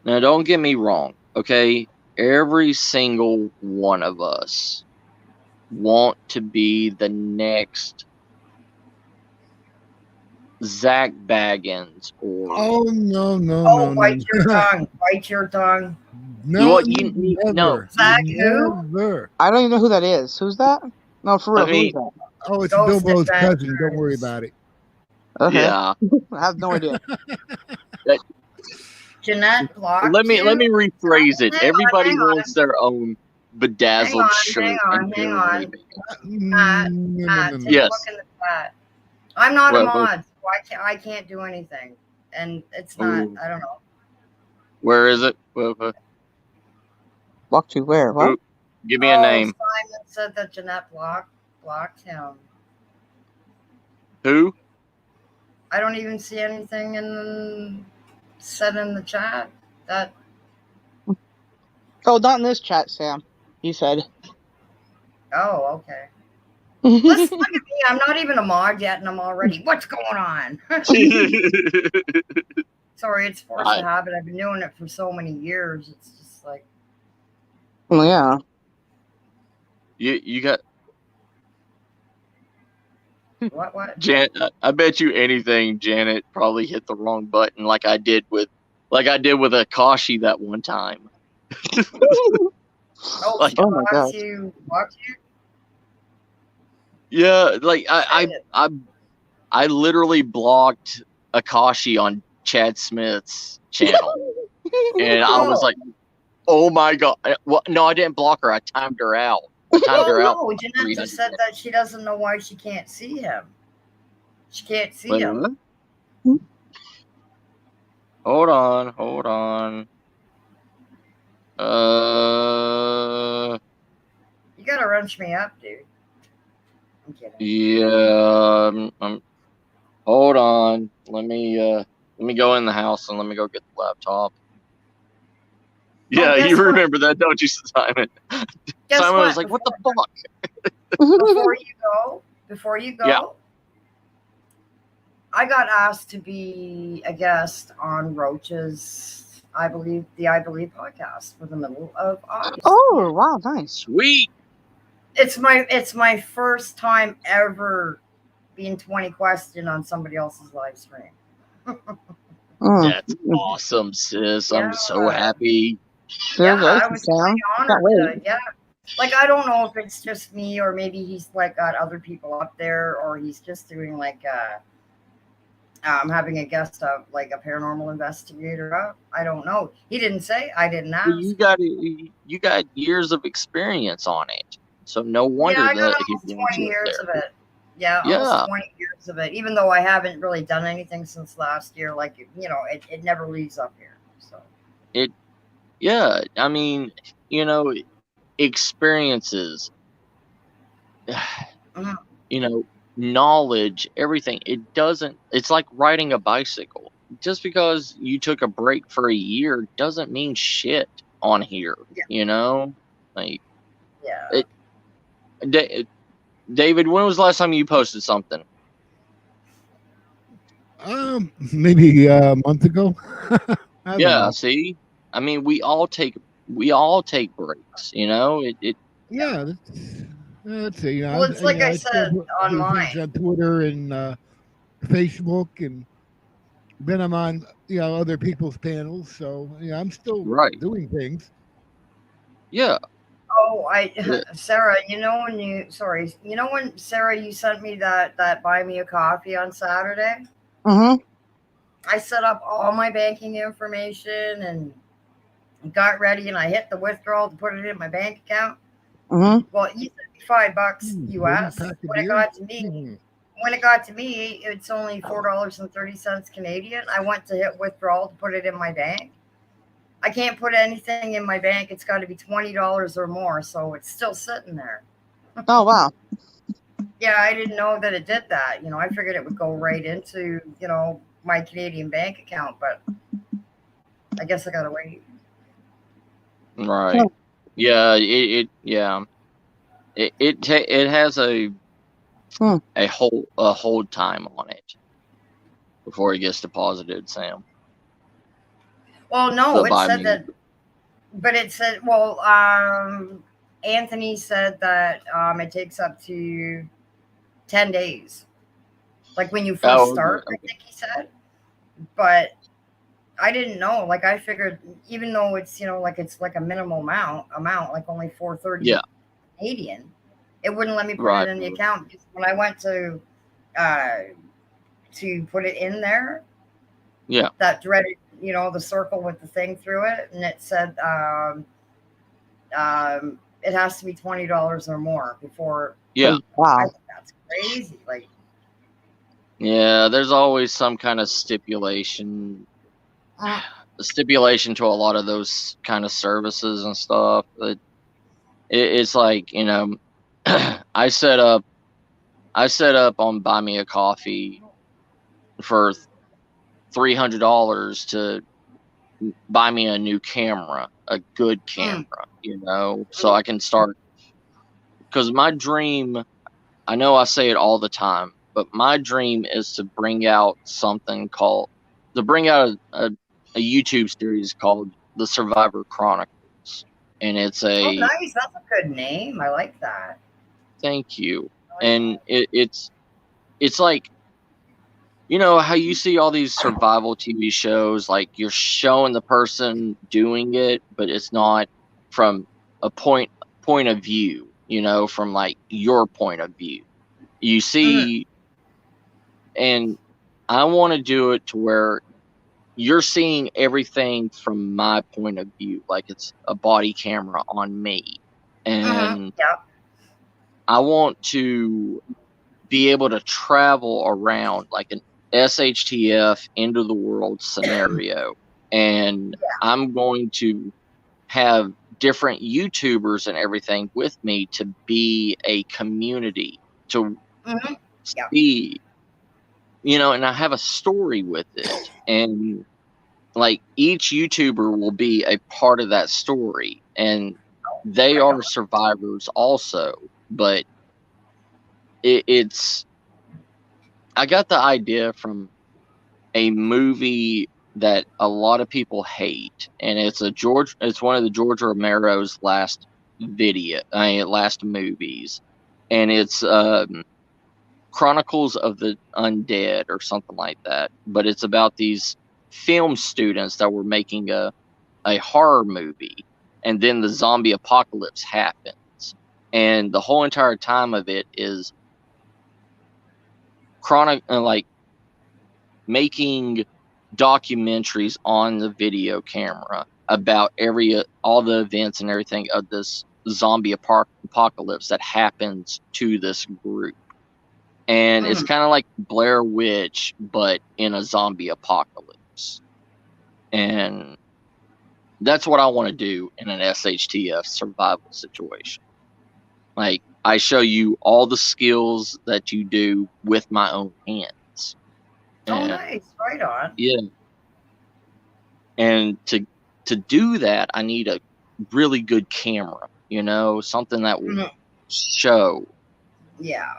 now don't get me wrong, okay? Every single one of us want to be the next Zach Baggins or Oh no, no, Oh, no, no, bite your tongue. Bite your tongue. no, what you need. No, never, Zach who? never. I don't even know who that is. Who's that? No, for I real, who is mean, that? Oh, it's Ghost Bilbo's cousin. Don't worry Adventures. about it. Okay. yeah. I have no idea. That, Jeanette let blocked me you. rephrase it. Everybody Hang wants on, their own bedazzled hang shirt and on, hang they're on. leaving. Matt, No, no, no, Matt, no. take a look Yes. in the chat. I'm not a Well, mod, so I can't do anything. And it's not, ooh, I don't know. where is it? Walk to where? What? Ooh, give me a Oh, name. Simon said that Jeanette blocked him. Who? I don't even see anything said in the chat that. Oh, not in this chat, Sam. You said. Oh, okay. Listen, look at me. I'm not even a mod yet, and I'm already. What's going on? Sorry, it's force of I, habit. I've been doing it for so many years. It's just like Well, yeah. you got what? Jan. I bet you anything, Janet probably hit the wrong button, like I did with Akashi that one time. Oh, Like, she Oh my blocks gosh. you. Blocks you. yeah, like Shit. I literally blocked Akashi on Chad Smith's channel, and I was Oh, like, "Oh my god!" Well, no, I didn't block her. I timed her out. I timed well, her out no. for Jeanette just 300 said minutes. that she doesn't know why she can't see him. She can't see Wait, him. what? Hold on. You gotta wrench me up, dude. I'm kidding. Yeah. Hold on. Let me go in the house and let me go get the laptop. Oh, Yeah, you guess what? remember that, don't you, Simon? Guess Simon was what? like, "What the fuck?" Before you go, Yeah. I got asked to be a guest on Roach's, I believe podcast for the middle of August. Oh, wow, nice. Sweet. It's my first time ever being 20 questioned on somebody else's live stream. That's awesome, sis. I'm so happy. I was Sam. pretty Can't honored wait. to, like, I don't know if it's just me or maybe he's like got other people up there or he's just doing like having a guest of like a paranormal investigator up. I don't know. He didn't say. I didn't ask. Well, you got years of experience on it, so no wonder I got that he almost wants 20 you up years there. of it. Yeah, almost 20 years of it. Even though I haven't really done anything since last year, like it never leaves up here. So I mean, experiences, knowledge, everything. It's like riding a bicycle. Just because you took a break for a year doesn't mean shit on here, Like, David, when was the last time you posted something? Maybe a month ago. I don't know. See, I mean, we all take breaks. Yeah, let's see. well, it's like I said on do mine. things on Twitter and Facebook, and then I'm on other people's panels. So I'm still doing things. Yeah. Oh, Sarah, when Sarah, you sent me that buy me a coffee on Saturday. Mm-hmm. I set up all my banking information and got ready, and I hit the withdrawal to put it in my bank account. Mm-hmm. Well, you sent me $5 US. When it got to me, it's only $4.30 Canadian. I went to hit withdrawal to put it in my bank. I can't put anything in my bank. It's got to be $20 or more, so it's still sitting there. Oh, wow. Yeah, I didn't know that it did that. I figured it would go right into, my Canadian bank account, but I guess I gotta wait. Right. Yeah. It has a hold time on it before it gets deposited, Sam. Well, no, it said that, but it said, Anthony said that it takes up to 10 days. Like when you first start, I think he said. But I didn't know. Like I figured, even though it's it's like a minimal amount, like only $4.30 Canadian, it wouldn't let me put it in the account because when I went to put it in there, that dreaded, the circle with the thing through it, and it said it has to be $20 or more before. Wow, I think that's crazy. Like, yeah, there's always some kind of stipulation to a lot of those kind of services and stuff. But it's like I set up on Buy Me a Coffee for $300 to buy me a new camera, a good camera, so I can start. Because my dream, I know I say it all the time, but my dream is to bring out a YouTube series called The Survivor Chronicles, and it's oh, nice. That's a good name. I like that. Thank you. And it's like, how you see all these survival TV shows, like you're showing the person doing it, but it's not from a point of view, from like your point of view. You see, and I want to do it to where you're seeing everything from my point of view, like it's a body camera on me. And I want to be able to travel around like an SHTF end of the world scenario. And I'm going to have different YouTubers and everything with me to be a community, to see, and I have a story with it. And like each YouTuber will be a part of that story, and they are survivors also, but it's I got the idea from a movie that a lot of people hate, and it's one of the George Romero's last movies, and it's Chronicles of the Undead or something like that. But it's about these film students that were making a horror movie, and then the zombie apocalypse happens, and the whole entire time of it is like making documentaries on the video camera about all the events and everything of this zombie apocalypse that happens to this group. And it's kind of like Blair Witch, but in a zombie apocalypse. And that's what I want to do in an SHTF survival situation. Like, I show you all the skills that you do with my own hands. And, nice. Right on. Yeah. And to do that, I need a really good camera, something that will show. Yeah.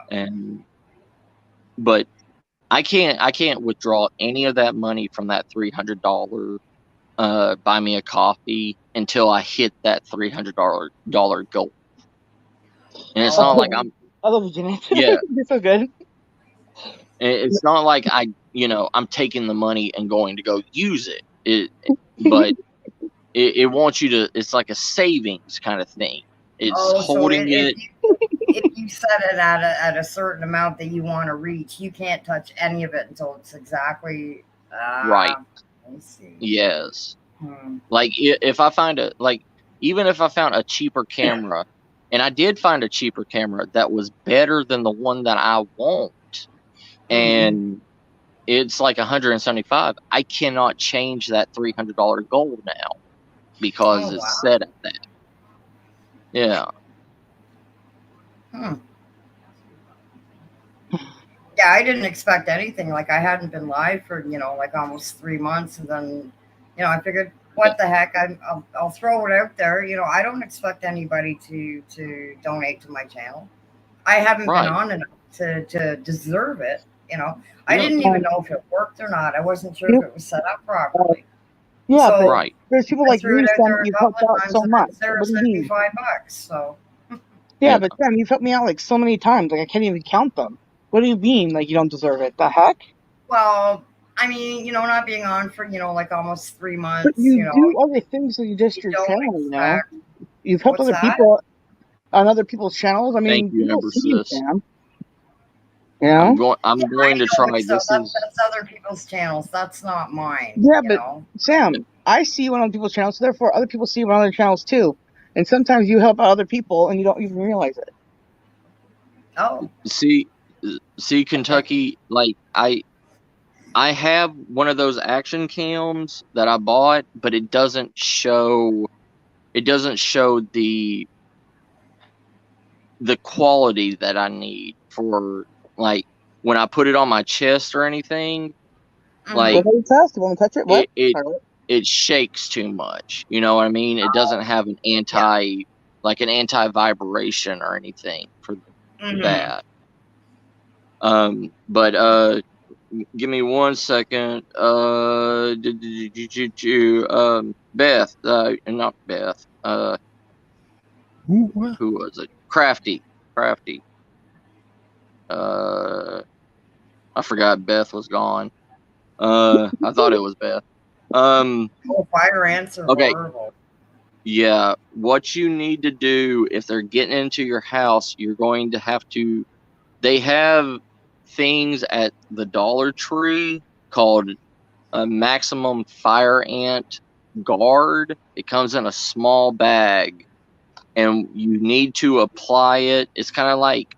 But I can't withdraw any of that money from that $300 buy me a coffee until I hit that $300 goal. And it's not like I'm. I love you, Jeanette. Yeah, you're so good. It's not like I'm taking the money and going to go use it. But it wants you to. It's like a savings kind of thing. It's holding it. If you set it at a certain amount that you want to reach, you can't touch any of it until it's exactly right. I see. Yes. Like if I find even if I found a cheaper camera, and I did find a cheaper camera that was better than the one that I want, and it's like $175. I cannot change that $300 goal now because it's set at that. Yeah. Yeah, I didn't expect anything. Like, I hadn't been live for like almost 3 months, and then I figured, what the heck, I'll throw it out there. I don't expect anybody to donate to my channel. I haven't been on enough to deserve it. I didn't even know if it worked or not. I wasn't sure if it was set up properly. Yeah, so but there's people like you, Sam, you've helped out so much. What do you mean? $5, so. Yeah, but Sam, you've helped me out like so many times. Like, I can't even count them. What do you mean? Like, you don't deserve it? The heck? Well, I mean, not being on for, like almost 3 months. But you do other things than just your channel, You've helped What's other people on other people's channels. I mean, thank you, people see you, Sam. I'm going to try. That's other people's channels. That's not mine. Yeah, but Sam, I see you on other people's channels, so therefore other people see you on other channels too. And sometimes you help out other people and you don't even realize it. Oh. See, Kentucky, like I have one of those action cams that I bought, but it doesn't show the quality that I need for, like, when I put it on my chest or anything. Like, touch it. What? It shakes too much. You know what I mean? It doesn't have an anti vibration or anything for that. But give me 1 second. Beth, not Beth. Who was it? Crafty. I forgot Beth was gone. I thought it was Beth. Fire ants are horrible. Yeah, what you need to do if they're getting into your house, you're going to have to. They have things at the Dollar Tree called a maximum fire ant guard. It comes in a small bag, and you need to apply it. It's kind of like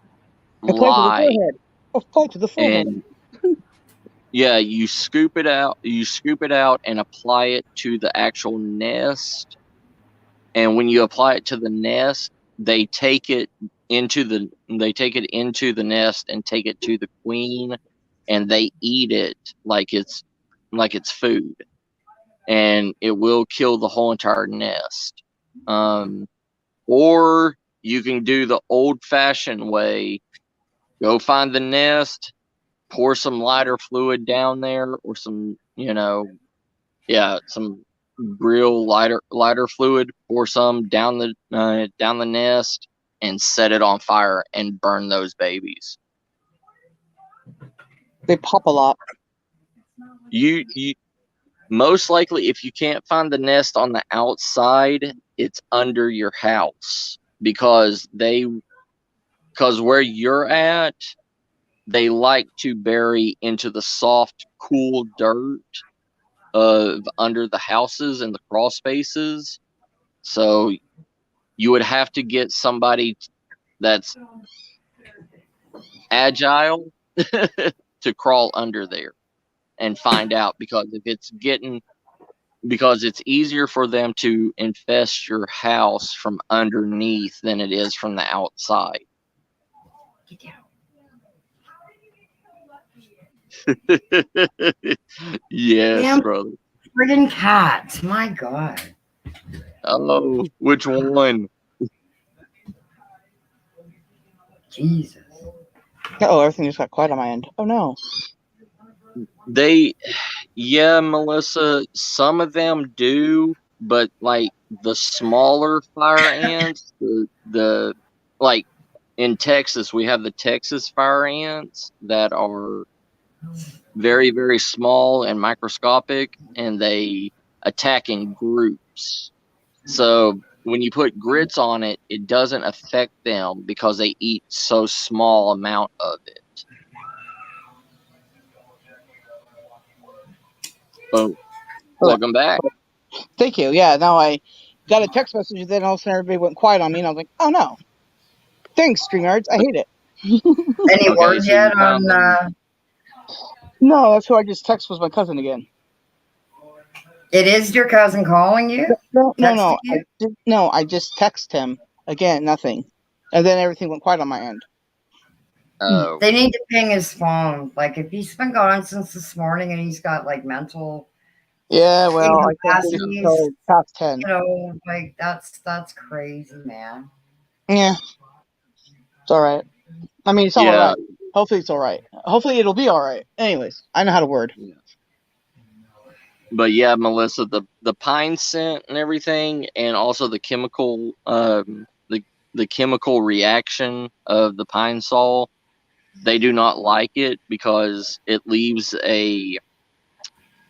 lye. Apply to the forehead. And yeah, you scoop it out. And apply it to the actual nest. And when you apply it to the nest, they take it into the nest and take it to the queen, and they eat it like it's food, and it will kill the whole entire nest. Or you can do the old-fashioned way: go find the nest, pour some lighter fluid down there, or some, some real lighter fluid. Pour some down the nest and set it on fire and burn those babies. They pop a lot. You most likely, if you can't find the nest on the outside, it's under your house, because where you're at, they like to bury into the soft, cool dirt of under the houses and the crawl spaces. So you would have to get somebody that's agile to crawl under there and find out, because it's easier for them to infest your house from underneath than it is from the outside. Yes, Damn brother. friggin' cats! My God. Oh, which one? Jesus. Oh, everything just got quiet on my end. Oh no. Melissa, some of them do, but like the smaller fire ants, the like in Texas, we have the Texas fire ants that are very, very small and microscopic, and they attack in groups. So when you put grits on it, it doesn't affect them because they eat so small amount of it. Oh, welcome back. Thank you. Yeah, no, I got a text message, and then all of a sudden everybody went quiet on me, and I was like, oh no. Thanks, StreamYards. I hate it. Any Okay, word so yet you found on? No, that's who I just texted was my cousin again. It is your cousin calling you? No. Texting you? I just texted him again. Nothing, and then everything went quiet on my end. Oh, They need to ping his phone. Like, if he's been gone since this morning and he's got like mental Yeah, well, I can't do this incapacities, until past 10. you know, like that's crazy, man. Yeah, it's all right. I mean, it's all yeah. right. Hopefully, it's all right. Hopefully, it'll be all right. Anyways, I know how to word. But yeah, Melissa, the pine scent and everything, and also the chemical the chemical reaction of the pine sol, they do not like it because it leaves a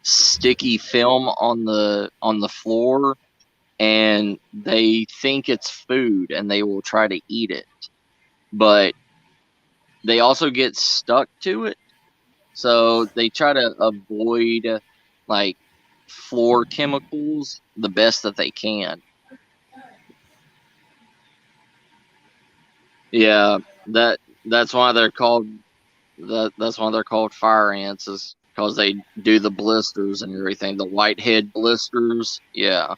sticky film on the floor, and they think it's food and they will try to eat it. But they also get stuck to it, so they try to avoid like floor chemicals the best that they can. Yeah, that's why they're called fire ants, is because they do the blisters and everything, the whitehead blisters. Yeah.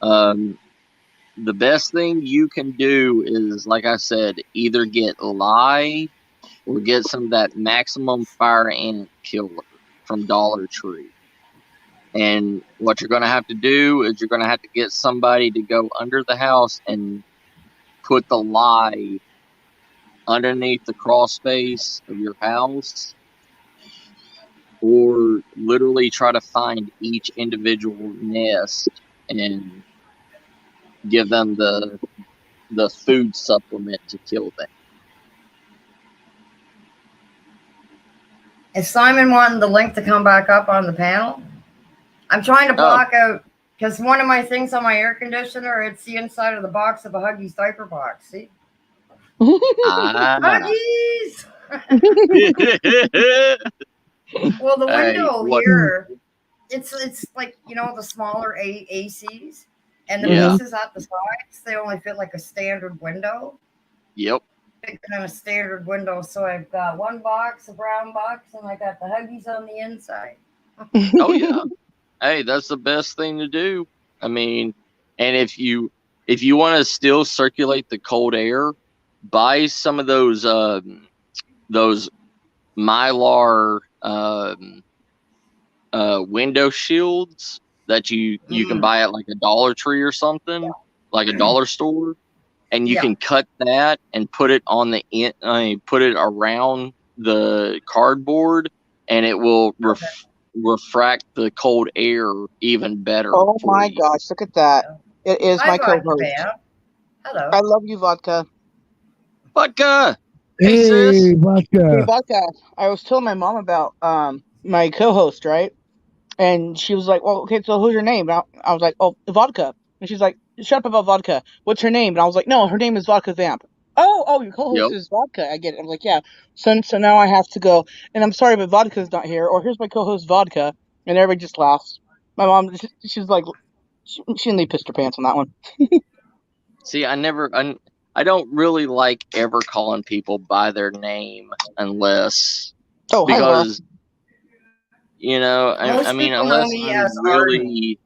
The best thing you can do is, like I said, either get lye or get some of that maximum fire ant killer from Dollar Tree. And what you're going to have to do is you're going to have to get somebody to go under the house and put the lye underneath the crawl space of your house, or literally try to find each individual nest and give them the food supplement to kill them. Is Simon wanting the link to come back up on the panel? I'm trying to block out, because one of my things on my air conditioner, it's the inside of the box of a Huggies diaper box. See? Huggies! Well, the window here, it's like, the smaller ACs, and the pieces at the sides, they only fit like a standard window. Yep. Kind of standard window. So I've got one box, a brown box, and I got the Huggies on the inside. Oh yeah. Hey, that's the best thing to do. I mean, and if you want to still circulate the cold air, buy some of those Mylar window shields that you can buy at like a Dollar Tree or something, like a dollar store. and you Yeah. can cut that and put it on the put it around the cardboard, and it will refract the cold air even better. Oh for my you. gosh, look at that. It is Hi, my Vodka co-host. Bam. Hello. I love you, Vodka. Vodka! Hey, sis! Hey, Hey, vodka. Vodka. I was telling my mom about my co-host, right? And she was like, "Well, okay, so who's your name?" And I was like, "Oh, Vodka." And she's like, "Shut up about Vodka. What's her name?" And I was like, "No, her name is Vodka Vamp." Oh, your co-host Yep. is Vodka. I get it. I'm like, "Yeah." So now I have to go, and I'm sorry, but Vodka's not here. Or here's my co-host Vodka, and everybody just laughs. My mom, she's like, she didn't pissed her pants on that one. See, I don't really like ever calling people by their name unless, Oh, hi, Laura. because, you know, Most I mean, people know unless me I'm as Arden. really,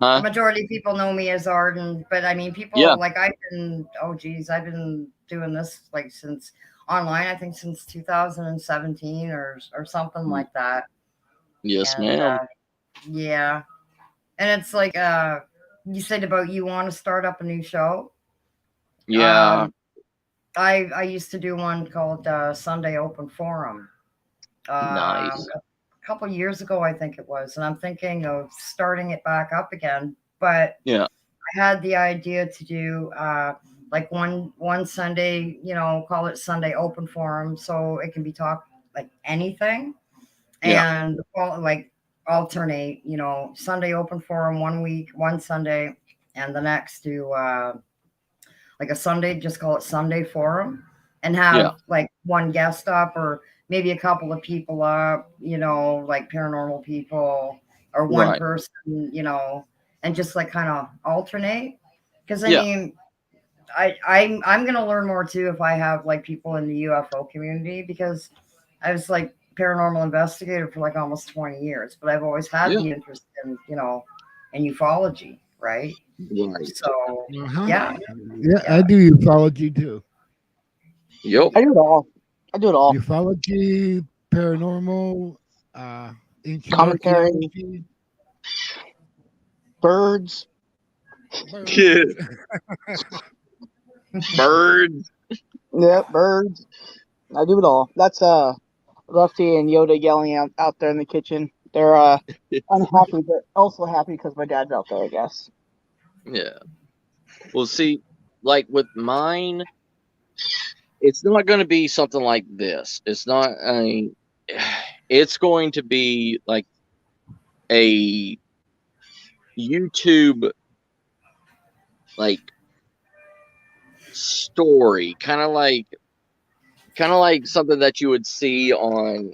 The majority of people know me as Arden, but I mean, people yeah, like I've been doing this like since online. I think since 2017 or something like that. yes, And ma'am. yeah, and it's like you said about you want to start up a new show. Yeah, I used to do one called Sunday Open Forum. nice. A couple years ago, I think it was, and I'm thinking of starting it back up again. But Yeah, I had the idea to do like one Sunday, call it Sunday Open Forum, so it can be talked like anything, yeah, and like alternate, Sunday Open Forum one week, one Sunday, and the next do like a Sunday, just call it Sunday Forum, and yeah, have like one guest up or maybe a couple of people up, like paranormal people or one right. person, and just like kind of alternate. Because I Yeah, mean, I'm gonna learn more too if I have like people in the UFO community, because I was like paranormal investigator for like almost 20 years, but I've always had yeah, the interest in in ufology, right? right. So Uh-huh. yeah, Yeah, yeah. I do ufology too. Yep. I do it all. I do it all. Ufology, paranormal, uh, ancient Commentary, archaeology, birds. birds. Birds. Yep, birds. I do it all. That's Lefty and Yoda yelling out there in the kitchen. They're unhappy, but also happy because my dad's out there, I guess. Yeah. Well, see, like with mine, it's not going to be something like this. It's not. It's going to be like a YouTube like story, kind of like something that you would see on,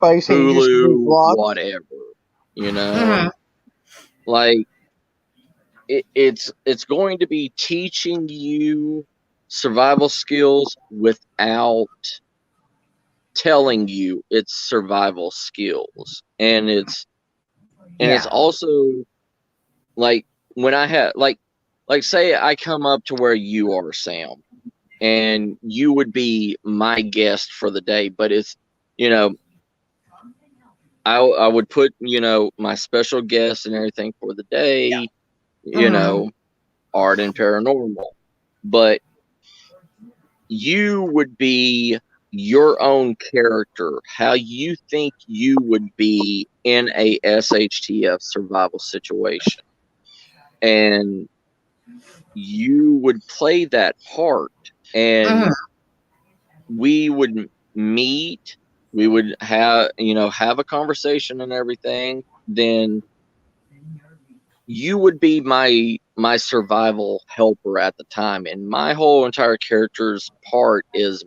Oh, you saying you just do Hulu, vlogs? whatever. You know, Mhm. like it's going to be teaching you survival skills without telling you it's survival skills, and it's Yeah. also like when I had like say I come up to where you are, Sam, and you would be my guest for the day, but it's you know I would put my special guests and everything for the day, Mhm. art and paranormal, but you would be your own character, how you think you would be in a SHTF survival situation. And you would play that part, Mhm. and we would meet, we would have a conversation and everything. Then you would be my survival helper at the time, and my whole entire character's part is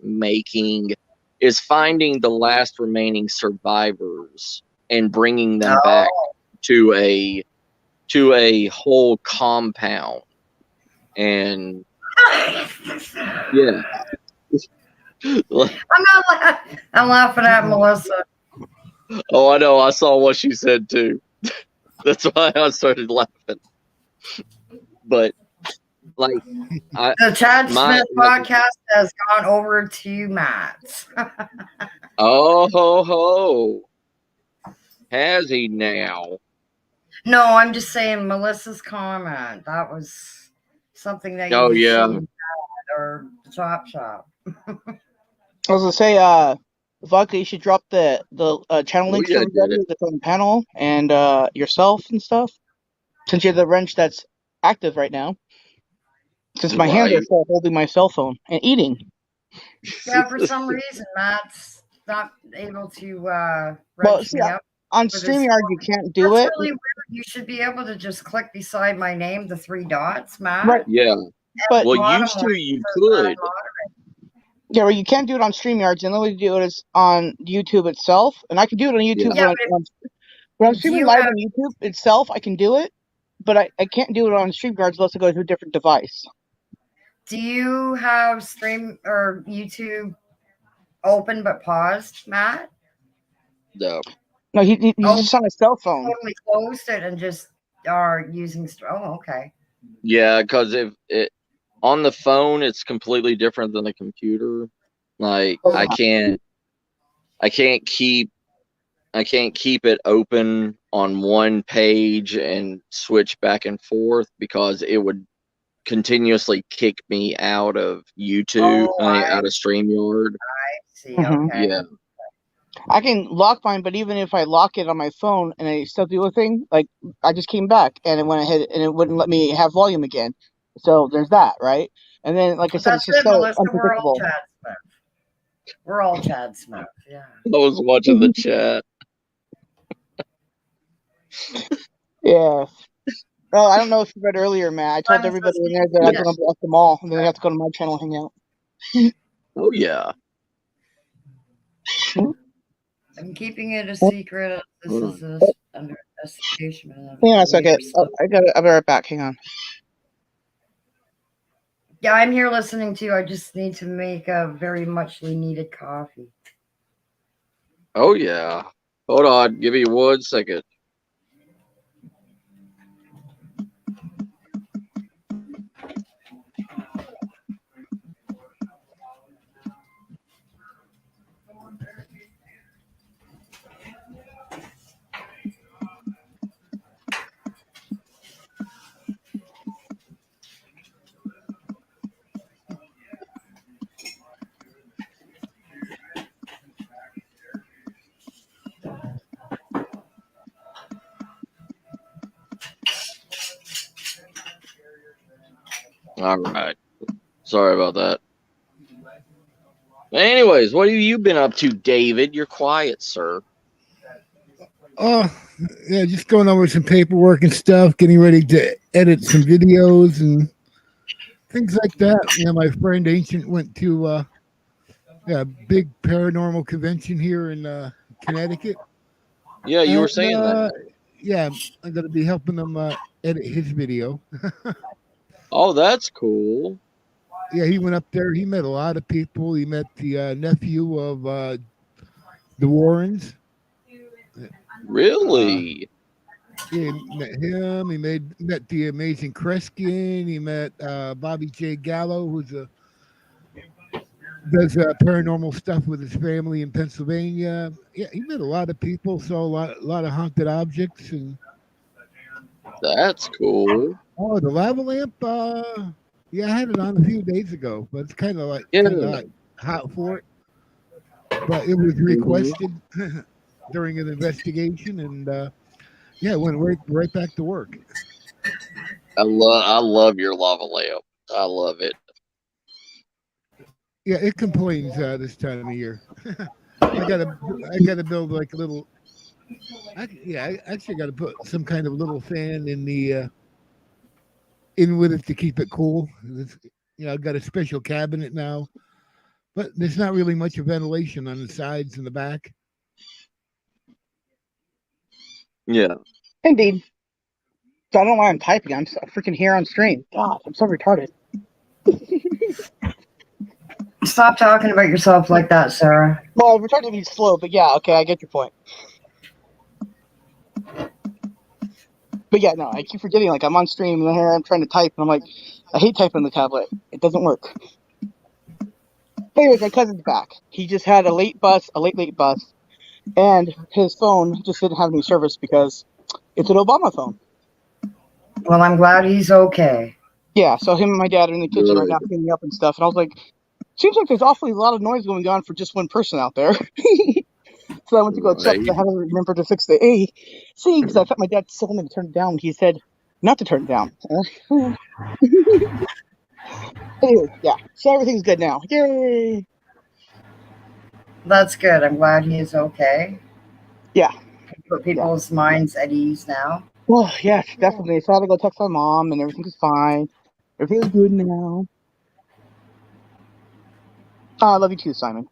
finding the last remaining survivors and bringing them back Oh. to a whole compound. And yeah. I'm not I'm laughing at Melissa. Oh, I know, I saw what she said too. That's why I started laughing. But like The Chad my Smith podcast has gone over to Matt. oh ho ho, has he now? No, I'm just saying Melissa's comment. That was something that you Oh would yeah. see or the Chop Shop. I was gonna say, Vodka, you should drop the channel Oh links yeah, to I did everybody it. that's on the panel and yourself and stuff. Since you're the wrench that's active right now. Since my hands are Right. full holding my cell phone and eating. Yeah, for some reason Matt's not able to Well, wrench see, me up on with his StreamYard you phone. can't do That's it. really weird. You should be able to just click beside my name, the 3 dots, Right. Matt. Yeah. But Well, Bottom used to one you says add could. moderator. yeah, well, you can't do it on StreamYard. The only way to do it is on YouTube itself, and I can do it on YouTube Yeah. Yeah, when I'm do streaming you live have on YouTube itself. I can do it, but I can't do it on StreamYard unless I go to a different device. do you have stream or YouTube open but paused, Matt? No. No, he's Oh, just on a cell phone. totally closed it and just are using. Oh, okay. Yeah, because if it on the phone, it's completely different than the computer. Like Oh, I can't keep it open on one page and switch back and forth because it would continuously kick me out of YouTube, Oh, out of StreamYard. see. Mhm. Okay. Yeah. I can lock mine, but even if I lock it on my phone and I still do a thing, like I just came back and it went ahead and it wouldn't let me have volume again. So there's that, right? And then, like I said, it's That's just good, so Melissa. We're all unpredictable. Chad Smith. We're all Chad Smith. Yeah. I was watching the chat. Yeah. Oh, I don't know if you read earlier, Matt. I told I'm everybody in listening there to that I was you. going to block them all, and then they have to go to my channel and hang out. Oh yeah. I'm keeping it a secret. This is under investigation. Hang on a second. Oh, I'll be right back. Hang on. Yeah, I'm here listening to you. I just need to make a very muchly needed coffee. Oh yeah. Hold on. Give me 1 second. All right. Sorry about that. Anyways, what have you been up to, David? You're quiet, sir. Oh, yeah, just going over some paperwork and stuff, getting ready to edit some videos and things like that. Yeah, my friend Ancient went to a big paranormal convention here in Connecticut. Yeah, you were And saying that. yeah, I'm gonna be helping him edit his video. Oh, that's cool. Yeah, he went up there. He met a lot of people. He met the nephew of the Warrens. Really? He met him. He met the amazing Kreskin. He met Bobby J. Gallo, does paranormal stuff with his family in Pennsylvania. Yeah, he met a lot of people. Saw a lot of haunted objects. And That's cool. oh, the lava lamp. Yeah, I had it on a few days ago, but it's kind of Yeah. hot for it. But it was requested during an investigation, and yeah, it went right back to work. I love your lava lamp. I love it. Yeah, it complains this time of year. I gotta build like a little. I actually got to put some kind of little fan in with it to keep it cool. I've got a special cabinet now, but there's not really much of ventilation on the sides and the back. Yeah. Indeed. So I don't know why I'm typing. I'm so freaking here on stream. God, I'm so retarded. Stop talking about yourself like that, Sarah. Well, I'm retarded to be slow, but yeah, okay, I get your point. But yeah, no, I keep forgetting. Like I'm on stream and here I'm trying to type, and I'm like, I hate typing on the tablet. It doesn't work. But anyways, my cousin's back. He just had a late bus, and his phone just didn't have any service because it's an Obama phone. Well, I'm glad he's okay. Yeah, so him and my dad are in the kitchen right now Good. cleaning up and stuff, and I was like, seems like there's awfully a lot of noise going on for just one person out there. So I went to go check because I Right. hadn't remembered to fix the AC because I thought my dad told me to turn it down. He said not to turn it down. Anyway, yeah, so everything's good now. Yay! That's good. I'm glad he is okay. Yeah, Put yeah. people's minds at ease now. Well, yes, definitely. So I had to go text my mom, and everything's fine. Everything's good now. I love you too, Simon.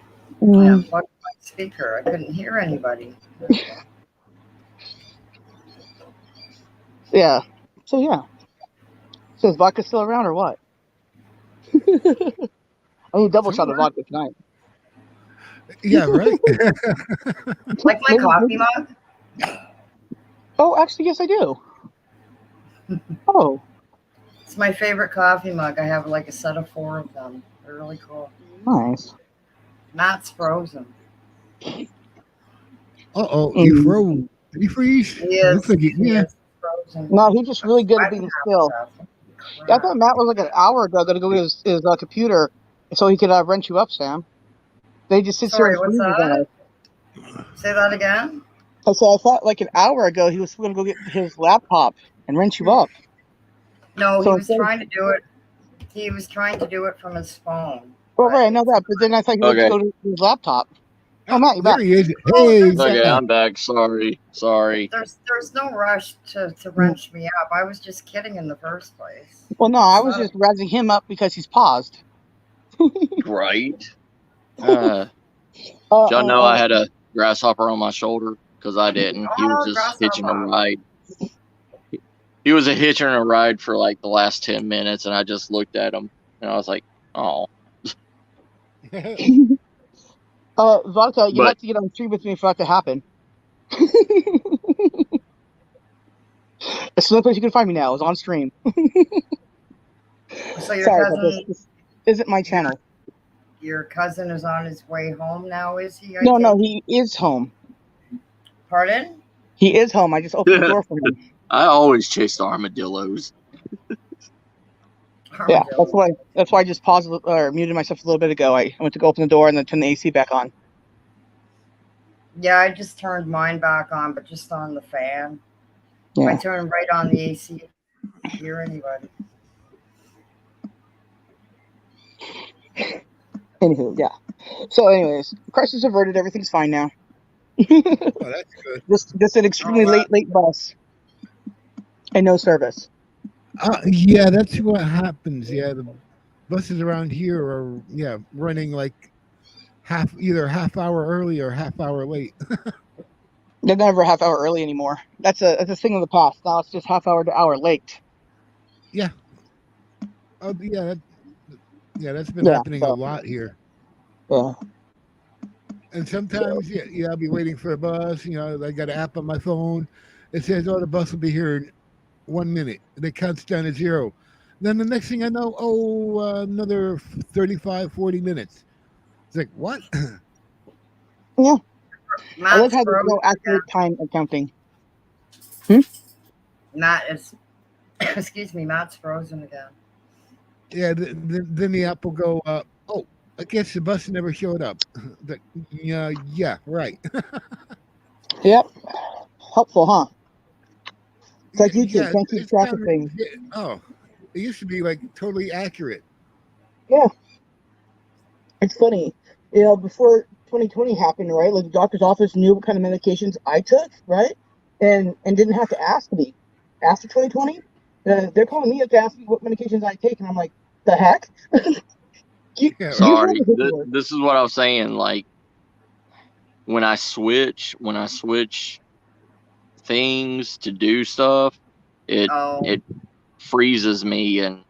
I Mm, unplugged my speaker. I couldn't hear anybody. yeah. So yeah. So is vodka still around or what? I need double shot of Somewhere. vodka tonight. Yeah, right. Like my Maybe, coffee maybe. mug? Oh, actually, yes, I do. Oh, It's my favorite coffee mug. I have like a set of 4 of them. They're really cool. nice. Matt's frozen. Uh-oh, you Mm. froze. Did you freeze? He It looks is. like it, He yeah. is frozen. No, he's just I'm really good at sweating being half still. to death. Yeah, I Crap. thought Matt was like an hour ago going to go get his computer so he could wrench you up, Sam. They just sits here Sorry, and what's freezes on that? us. Say that again? So I thought like an hour ago he was going to go get his laptop and wrench you up. No, So he was instead, trying to do it. He was trying to do it from his phone, well, but right, I know it's that, but then I thought he went to Okay. go to his laptop. Oh, Oh, Matt, you there back? he is. oh, Hey, Okay, Matt. I'm back. Sorry. there's no rush to Mm. wrench me up. I was just kidding in the first place. Well, no, I It's was not a just razzing him up because he's paused. Right. Uh, Did y'all uh, know uh, I had a grasshopper on my shoulder? Because I didn't. He was oh just hitching a grasshopper. ride. He was a hitching a ride for like the last 10 minutes, and I just looked at him, and I was like, oh. Vodka, you But have to get on stream with me for that to happen. That's the only place you can find me now is on stream. So your Sorry, but this, cousin, this isn't my your channel. your cousin is on his way home now, is he? I No, no, take. he is home. Pardon? He is home. I just opened the door for him. I always chased armadillos. Yeah, Armadillo. that's why I just paused or muted myself a little bit ago. I went to go open the door and then turn the AC back on. Yeah, I just turned mine back on, but just on the fan. If I Yeah. turn right on the AC, you can't hear anybody. Anywho, yeah. So, anyways, crisis averted. Everything's fine now. Oh, that's good. Just an extremely Oh, late bus and no service. Yeah, that's what happens. Yeah, the buses around here are running like either half hour early or half hour late. They're never a half hour early anymore. That's a thing of the past. Now it's just half hour to hour late. Yeah. Oh, yeah. That's been Yeah. happening a So lot here. yeah. And sometimes, I'll be waiting for a bus. I got an app on my phone. It says, "Oh, the bus will be here in 1 minute." And it counts down to 0. Then the next thing I know, another 35, 40 minutes. It's like, what? Yeah. I love Matt's how there's frozen no accurate again. time accounting. Hmm? Matt is, excuse me, Matt's frozen again. Yeah. Then the app will go, "Oh, I guess the bus never showed up." Yeah, right. Yep. Helpful, huh? It's like YouTube. Yeah, Can't keep it's track kind of of. things. Oh, it used to be like totally accurate. Yeah. It's funny. Before 2020 happened, right? Like the doctor's office knew what kind of medications I took, right? And didn't have to ask me. After 2020, they're calling me up to ask me what medications I take, and I'm like, the heck? you Yeah, you right. have Sorry. the paperwork. This is what I was saying. Like, when I switch things to do stuff, it Oh, it freezes me and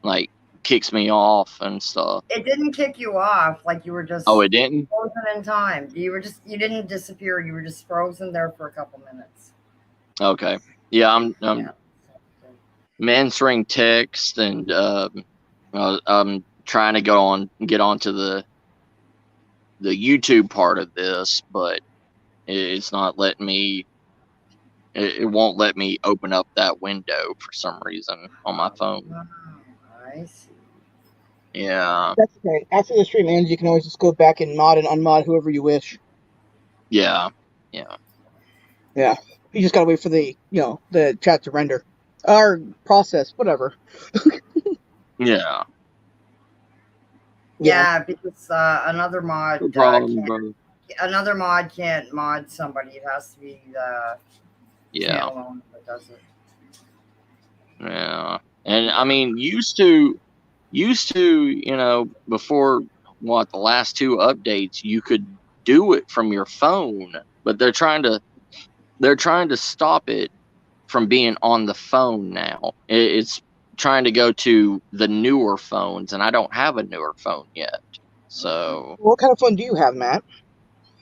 like kicks me off and stuff. it didn't kick you off like you were Oh, just it didn't? frozen in time. You didn't disappear. You were just frozen there for a couple minutes. Okay. Yeah, I'm Yeah. answering text and I'm trying to get onto the YouTube part of this, but it's not letting me it won't let me open up that window for some reason on my phone. I see. Yeah, That's okay. After the stream ends, you can always just go back and mod and unmod whoever you wish. yeah. Yeah. You just gotta wait for the chat to render. Or process, whatever. Yeah. Yeah, because another No mod problem, bro. can't mod somebody. It has to be the Yeah. channel owner that does it. Yeah. And I mean, used to, before the last two updates, you could do it from your phone, but they're trying to stop it from being on the phone now. It's trying to go to the newer phones, and I don't have a newer phone yet. So What kind of phone do you have, Matt?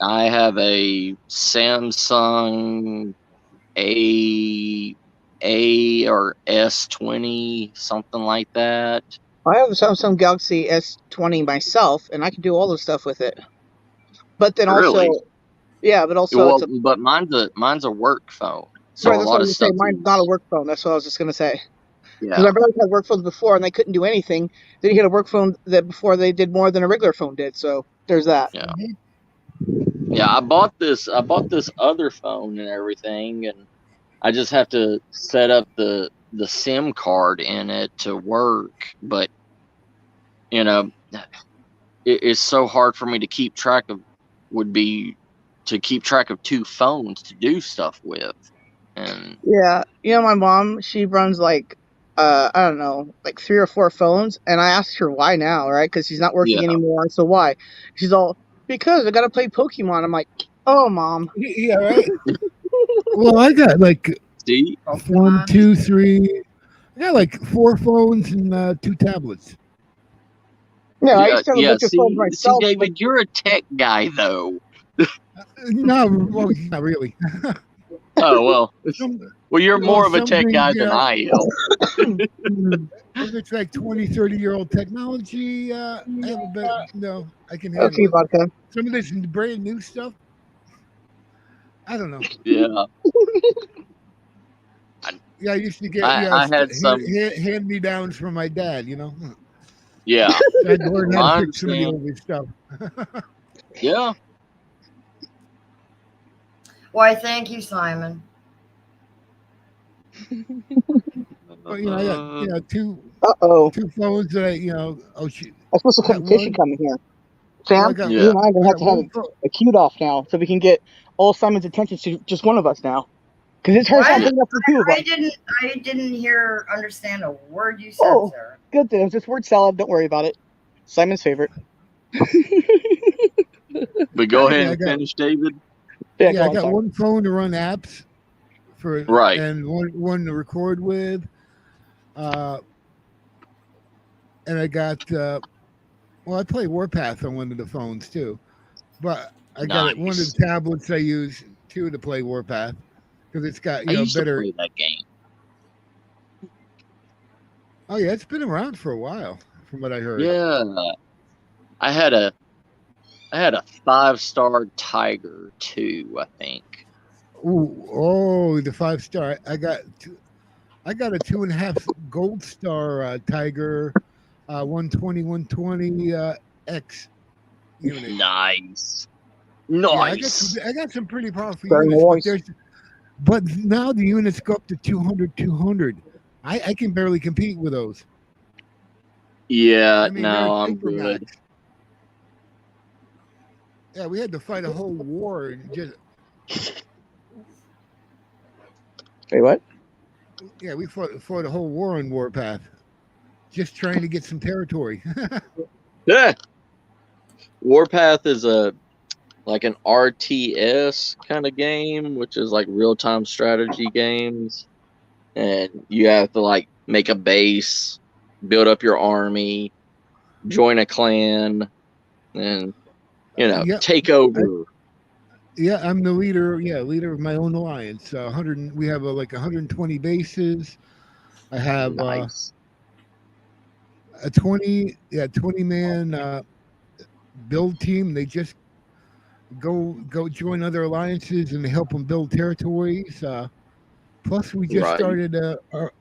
I have a Samsung A or S20, something like that. I have a Samsung Galaxy S20 myself, and I can do all the stuff with it. But then also, Really? yeah, but also it's Well, a but mine's a work phone, so right. a That's what lot I of was gonna say. stuff Mine's not a is work phone. That's what I was just gonna say. Because yeah. my brothers had work phones before, and they couldn't do anything. Then he had a work phone that before they did more than a regular phone did. So there's that. Yeah. Yeah, I bought this other phone and everything, and I just have to set up the SIM card in it to work, but you know, it's so hard for me to keep track of would be to keep track of two phones to do stuff with. And Yeah, my mom, she runs like I don't know, like 3 or 4 phones, and I asked her why now, right? Because she's not yeah, working anymore. So why? She's all because I gotta play Pokemon. I'm like, oh, mom. Yeah, right. Well, I got like see, one, Pokemon. two, three. I got like 4 phones and 2 tablets. Yeah, I yeah, used to have a yeah. bunch of phones See, myself, but David, you're a tech guy though. No, well, not really. Oh well, Some, you're more of a some tech things, guy than I am. if it's like 20, 30-year-old technology, I have a bit. No, I can handle okay, it. vodka. Some of this brand new stuff, I don't know. Yeah, Yeah, I used to get I had some. hand me downs from my dad. Yeah, So I had to learn how to I fix some of the understand. older stuff. Yeah, Why, thank you, Simon. But I got two Uh-oh. phones that oh shoot, That's supposed to I got competition one. coming here. Well, Sam, you yeah. and I are gonna I have got to have one phone. a cute off now, so we can get all Simon's attention to just one of us now. Because his hair's not What? big enough for two of us. I didn't understand a word you said, Oh, sir. good thing. It was just word salad. Don't worry about it. Simon's favorite. But go ahead Yeah, I and got finish, David. Yeah, yeah, go I on, got Simon. one phone to run apps for, Right. and one to record with, uh, and I got well, I play Warpath on one of the phones too, but I got it one of Nice. the tablets I use too to play Warpath because it's got I used to better. play that game. Oh yeah, it's been around for a while, from what I heard. Yeah, I had a 5-star Tiger too, I think. Ooh, oh, the 5-star. I got a 2.5 gold star Tiger, 120 X unit. Nice. Yeah, Nice. I got some pretty powerful Very units, nice. but now the units go up to 200. I can barely compete with those. Yeah, I mean, they're no, I'm super good. max. Yeah, we had to fight a whole war. Wait, what? Yeah, we fought a whole war on Warpath, just trying to get some territory. Yeah. Warpath is like an RTS kind of game, which is like real-time strategy games. And you have to like make a base, build up your army, join a clan, and Yep. take over. Yeah, I'm the leader. Yeah, leader of my own alliance. 100. We have like 120 bases. I have Nice. a 20 man build team. They just go join other alliances and help them build territories. Plus, we just Right. started a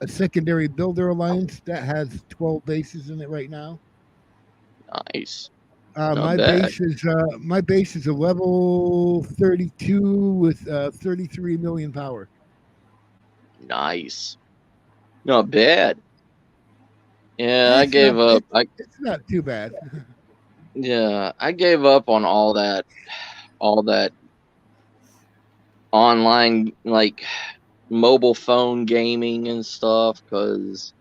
secondary builder alliance that has 12 bases in it right now. Nice. Uh, Not my bad. base is my base is a level 32 with 33 million power. Nice. Not bad. Yeah, I It's not. gave up. It's not too bad. I gave up on all that online like mobile phone gaming and stuff because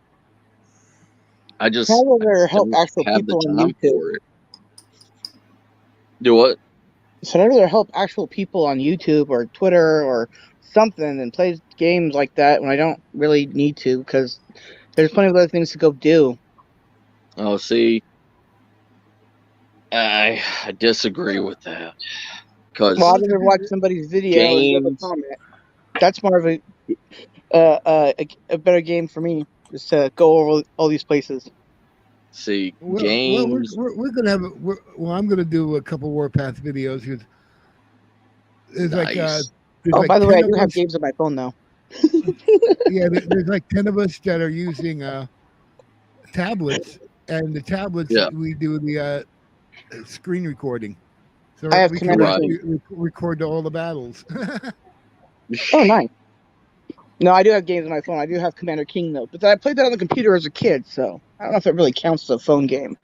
I I'd just rather help don't actual have the people on time YouTube. for it. Do what? So I'd rather help actual people on YouTube or Twitter or something than play games like that when I don't really need to, because there's plenty of other things to go do. Oh, see, I disagree with that Well, because I'd rather watch somebody's video and leave a games. comment. That's more of a better game for me, is to go over all these places. See, Well, games. we're gonna have. Well, I'm gonna do a couple Warpath videos. There's like Nice. there's Oh, like by the way, I 10 do of have us. games on my phone though. Yeah, there's like 10 of us that are using tablets, and the tablets Yeah. we do the screen recording, so I have we can Commander Right. King. record all the battles. Oh, nice. No, I do have games on my phone. I do have Commander King though, but I played that on the computer as a kid, so I don't know if it really counts as a phone game.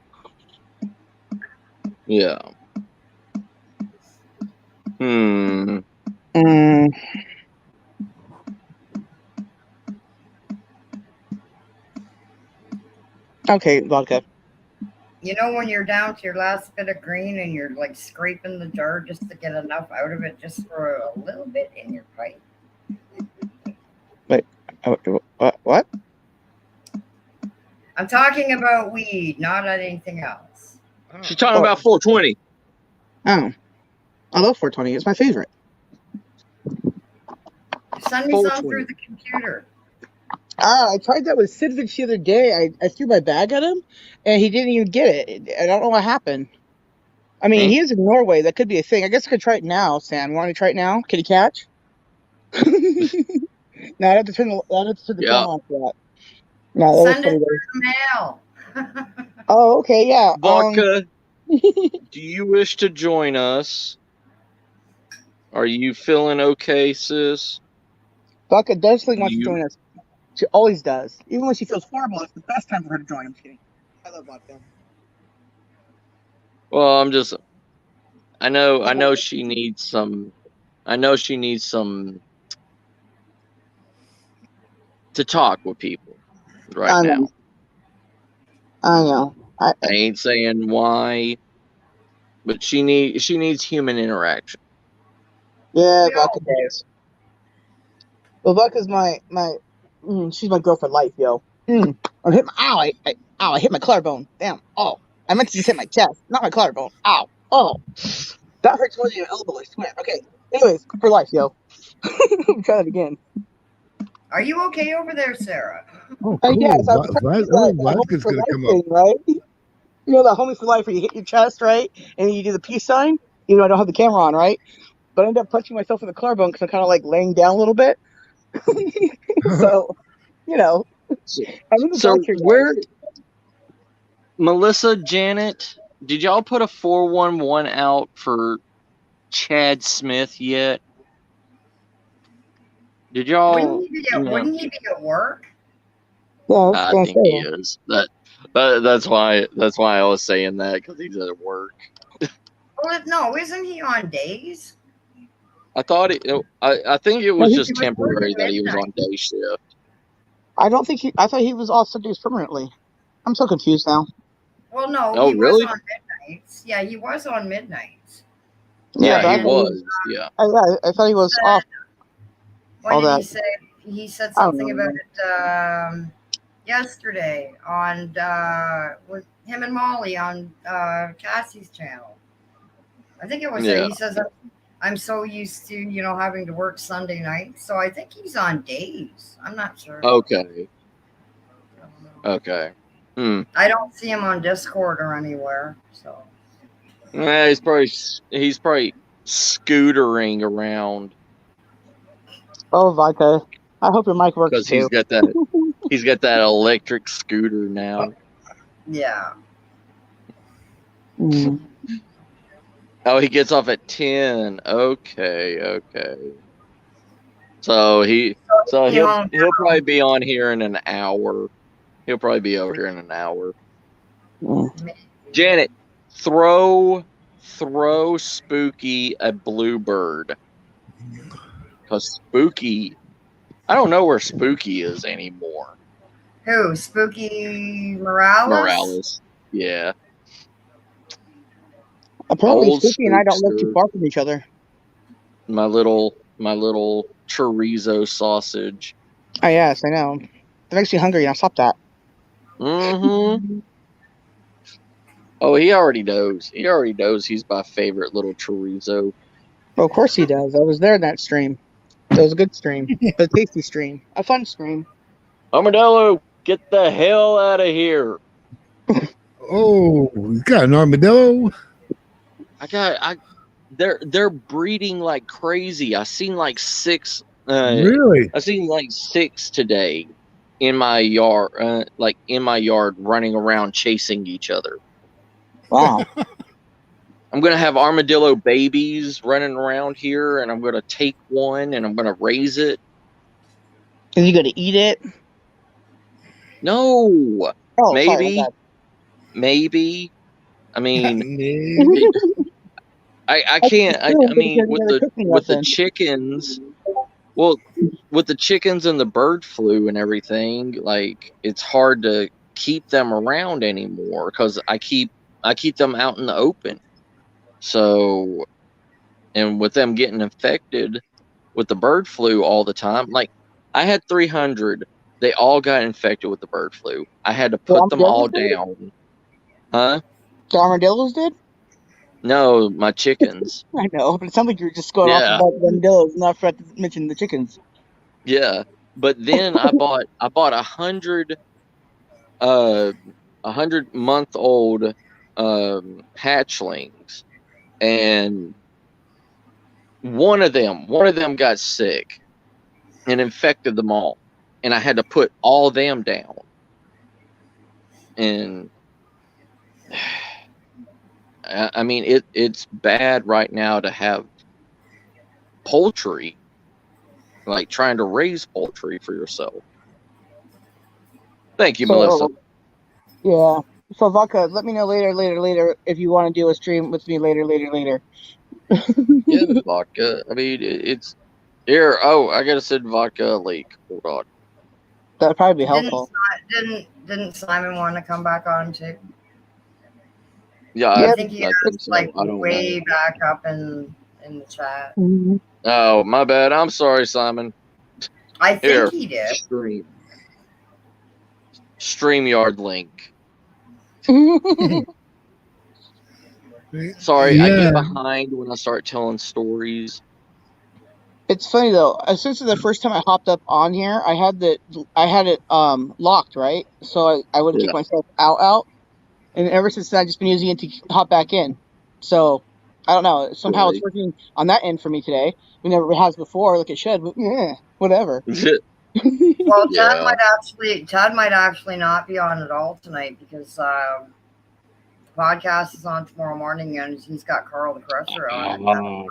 Yeah. Hmm. Mm. Okay, vodka. You know when you're down to your last bit of green and you're like scraping the jar just to get enough out of it, just for a little bit in your pipe. Wait, what? I'm talking about weed, not anything else. She's talking Oh, about 420. oh, I love 420. It's my favorite. Send me some through 420. the computer. I tried that with Sidvich the other day. I threw my bag at him, and he didn't even get it. I don't know what happened. I mean, Eh? he is in Norway. That could be a thing. I guess I could try it now, Sam. You want me to try it now? Can you catch? No, I have to turn the Yeah. camera on for that. No, that was Send it funny through though. the mail. Oh, okay, yeah. Vodka, do you wish to join us? Are you feeling okay, sis? Bucket definitely wants to You join us. She always does. Even when she feels horrible, it's the best time for her to join. I'm just kidding. I love vodka. well, I know she needs some to talk with people right I know. now. I know. I ain't saying why, but she needs human interaction. Yeah, We vodka all do. does. Well, vodka's she's my girl for life, yo. I hit my, ow, I hit my collarbone. Damn. Oh, I meant to just hit my chest, not my collarbone. Ow. Oh, that hurts more than your elbow, I swear. Okay. Anyways, for life, yo. Try that again. Are you okay over there, Sarah? Oh, Yes, cool. I was trying to do that homie Vodka's for gonna life come up. thing, right? You know that homie for life where you hit your chest, right? And you do the peace sign. You know, I don't have the camera on, right? But I end up punching myself in the collarbone because I'm kind of like laying down a little bit. So, you know, So, I'm in the dark so here, where guys. Melissa, Janet, did y'all put a 411 out for Chad Smith yet? Did Wouldn't y'all? he be You at know, Wouldn't he be at work? Yeah, I was I gonna think he say. is. That's why I was saying that because he's at work. Well, no, isn't he on days? I think it No, was He just was working temporary that he was midnight. on day shift. I don't think I thought he was off Sundays permanently. I'm so confused now. Well, no, Oh, he was really? on midnights. Yeah, he was on midnights. Yeah, Yeah, but And he I thought he was. was. Yeah. I thought he he was said, off what all did he that. say? He said I don't something know. about it yesterday on with him and Molly on Cassie's channel. I think it was. Yeah. He says, "I'm so used to having to work Sunday night, so I think he's on days. I'm not sure though. Okay. I don't know. Okay. Hmm. I don't see him on Discord or anywhere. So Yeah, he's probably scootering around. Oh, vodka. I hope your mic works because too. he's got that electric scooter now. Yeah. Mm. Oh, he gets off at 10. Okay. So he'll probably be on here in an hour. He'll probably be over here in an hour. Mm. Janet, throw Spooky a bluebird. Because Spooky, I don't know where Spooky is anymore. Who? Spooky Morales? Yeah. Apparently, Old Spooky and I don't live too Spookster. far from each other. My little chorizo sausage. Oh yes, I know. That makes me hungry. Now stop that. Mm-hmm. Oh, he already knows. He already knows he's my favorite little chorizo. Well, of course he does. I was there in that stream. It was a good stream, a tasty stream, a fun stream. Armadillo, get the hell out of here! Oh, you got an armadillo? They're breeding like crazy. I seen like 6. Really? I seen like 6 today in my yard. Running around chasing each other. Wow. I'm gonna have armadillo babies running around here, and I'm gonna take one and I'm gonna raise it. Is he going to eat it? No, Oh, maybe. I mean, I can't. I mean, with the chickens. Well, with the chickens and the bird flu and everything, like it's hard to keep them around anymore because I keep them out in the open. So, and with them getting infected with the bird flu all the time, like I had 300, they all got infected with the bird flu. I had to The put them all armadillos did? down. Huh? The armadillos did? No, my chickens. I know, but it sounds like you're just going off Yeah, about the armadillos, not forgot to mention the chickens. yeah. But then I bought 100 100-month old hatchlings, and one of them got sick and infected them all, and I had to put all them down. And I mean, it's bad right now to have poultry, like trying to raise poultry for yourself. Thank you, Melissa. So, yeah. So, Vodka, let me know later if you want to do a stream with me later. Yeah, vodka. I mean, it's here. Oh, I gotta send vodka a link. Hold on. That'd probably be helpful. Didn't Simon want to come back on too? Yeah, Yeah, I think he was like way back up in the chat. Mhm. Oh, my bad. I'm sorry, Simon. I think Here, he did. StreamYard link. Sorry, Yeah. I get behind when I start telling stories. It's funny though. Since the first time I hopped up on here, I had it locked, right? So I would kick myself out, and ever since then I've just been using it to hop back in. So I don't know. Somehow it's working on that end for me today. We never has before, like it should. But yeah, whatever. Well, Chad might actually not be on at all tonight because podcast is on tomorrow morning and he's got Carl the Crusher on.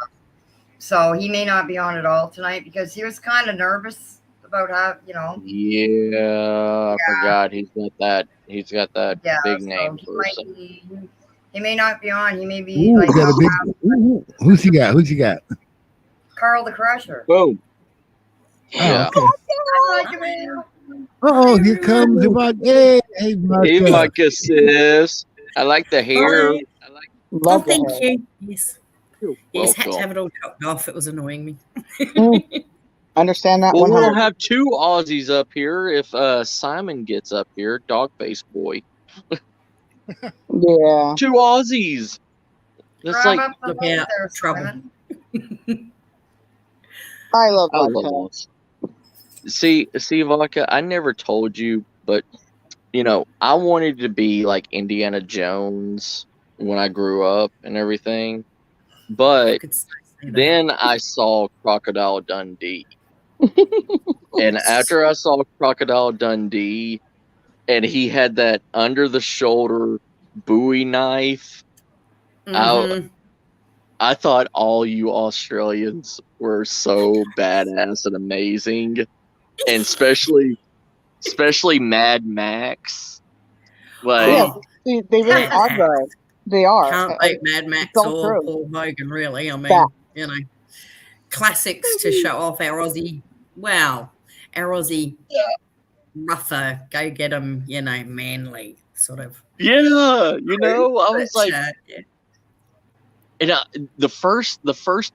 So he may not be on at all tonight because he was kind of nervous about how, Yeah, I forgot he's got that big name person. He may not be on. He may be Who's he got? Carl the Crusher. Boom. Yeah. Okay. Oh, here comes the vodka. Hey, vodka. Hey, vodka sis. I like the hair. Love thank you. Yes. You just had to have it all chopped off. It was annoying me. Understand that. Well, 100. we'll have 2 Aussies up here if Simon gets up here. Dogface boy. Yeah. 2 Aussies. That's like look out, trouble. I love vodka. See, vodka. I never told you, but I wanted to be like Indiana Jones when I grew up and everything. But then I saw Crocodile Dundee. And after I saw Crocodile Dundee, and he had that under the shoulder Bowie knife, I thought all you Australians were so badass and amazing, and especially Mad Max. Like, they really are though. They are. Can't beat Mad Max so or true. Paul Hogan, really. I mean, Fact. you know, classics to show off our Aussie. Wow, our Aussie rougher, go get 'em, you know, manly sort of. yeah, you know, I was like, yeah. and the first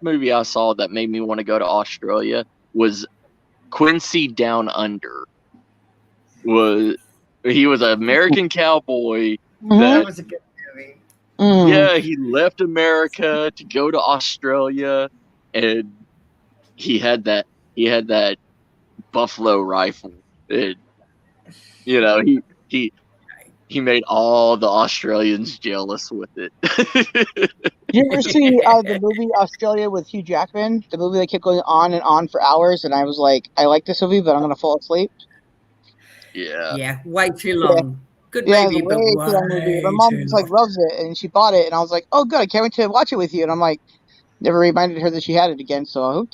movie I saw that made me want to go to Australia was Quincy Down Under. He was an American cowboy That was a good movie. Yeah, he left America to go to Australia, and he had that buffalo rifle. And, you know, he made all the Australians jealous with it. You ever see the movie Australia with Hugh Jackman? The movie that kept going on and on for hours, and I was like, I like this movie, but I'm gonna fall asleep. Yeah, way too long. Good movie, but way too long movie. My mom just like loves it, and she bought it, and I was like, oh, good, I can't wait to watch it with you. And I'm like, never reminded her that she had it again. So,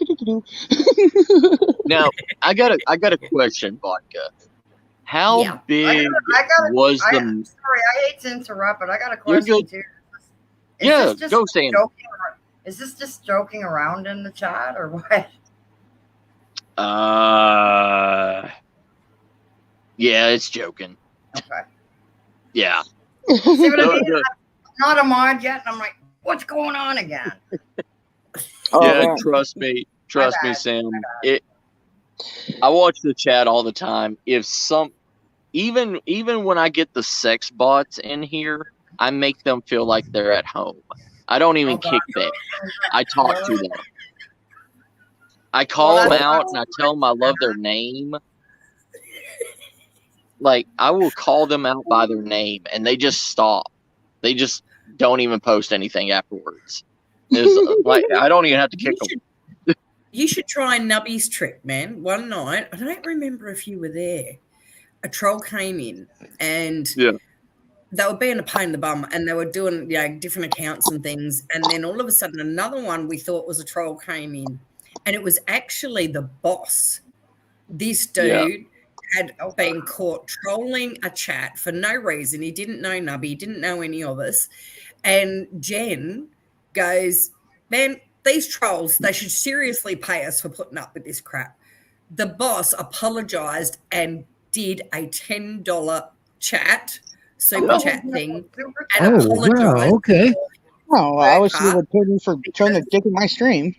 now I got a question, Vodka. How big was the? Sorry, I hate to interrupt, but I got a question too. Yeah, go Sam. Is this just joking around in the chat or what? Yeah, it's joking. Okay. Yeah. See what I mean? I'm not a mod yet, and I'm like, what's going on again? Yeah, trust me, Sam. I watch the chat all the time. If even when I get the sex bots in here, I make them feel like they're at home. I don't even kick back. I talk to them. I call them out and I tell them I love their name. Like, I will call them out by their name, and they just stop. They just don't even post anything afterwards. It's like, I don't even have to kick them. You should try Nubby's trick, man. One night, I don't remember if you were there. A troll came in, and they were being a pain in the bum, and they were doing different accounts and things. And then all of a sudden, another one we thought was a troll came in, and it was actually the boss. This dude had been caught trolling a chat for no reason. He didn't know Nubby, he didn't know any of us. And Jen goes, man, these trolls, they should seriously pay us for putting up with this crap. The boss apologized and did a $10 super chat thing, and apologized. Wow, okay. Oh, I wish you would pay me for trying to dick in my stream.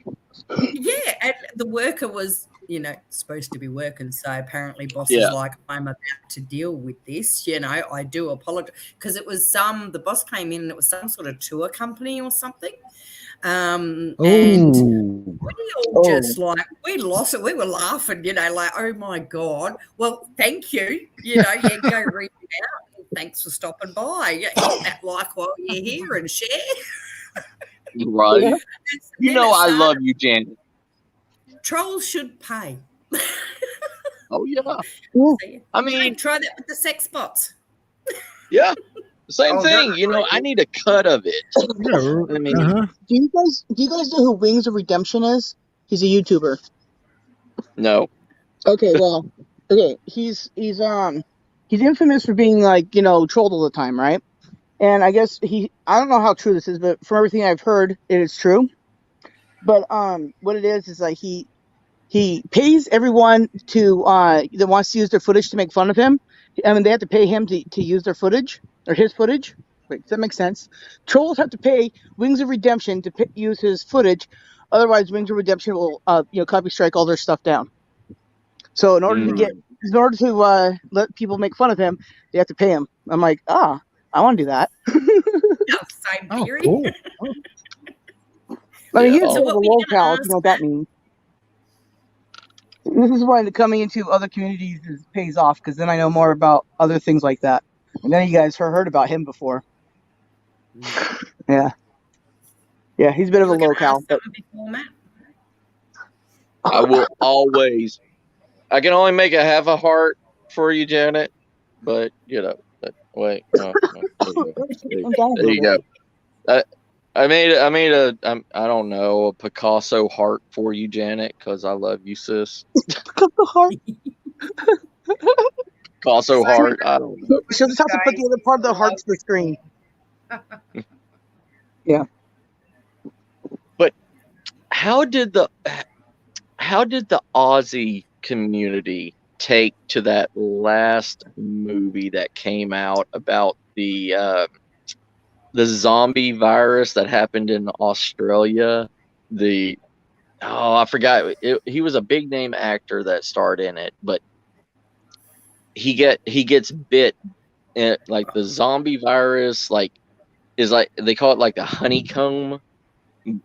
Yeah, and the worker was, supposed to be working. So apparently boss is like, I'm about to deal with this. I do apologize. Because it was the boss came in and it was some sort of tour company or something. And we all just we lost it. We were laughing, like, oh my God. Well, thank you. Go read it out. Thanks for stopping by. Hit that like while you're here and share. Right. I love you, Janet. Trolls should pay. Oh yeah. I mean, try that with the sex bots. Yeah. Same thing. I need a cut of it. I mean, do you guys know who Wings of Redemption is? He's a YouTuber. No. Okay, well, he's infamous for being trolled all the time, right? And I guess I don't know how true this is, but from everything I've heard, it is true. But what it is like he pays everyone that wants to use their footage to make fun of him. I mean, they have to pay him to use their footage or his footage. Wait, does that make sense? Trolls have to pay Wings of Redemption to use his footage. Otherwise, Wings of Redemption will copy strike all their stuff down. So in order to let people make fun of him, they have to pay him. I'm like, I want to do that. Same theory. Cool. I mean, he's a locale. You know what that means. This is why coming into other communities pays off, because then I know more about other things like that. And then you guys heard about him before. Yeah, he's a bit of a locale. Before, Matt? I will always. I can only make a half a heart for you, Janet. But wait. No, there I'm dying a you little go. I made I don't know, a Picasso heart for you, Janet, because I love you, sis. bit. Picasso heart. Picasso heart. I don't know. She'll just have to put the other part of the heart to the screen. Yeah. But how did the Aussie community take to that last movie that came out about the zombie virus that happened in Australia? I forgot. He was a big name actor that starred in it, but he gets bit, and like the zombie virus, is like they call it like the honeycomb.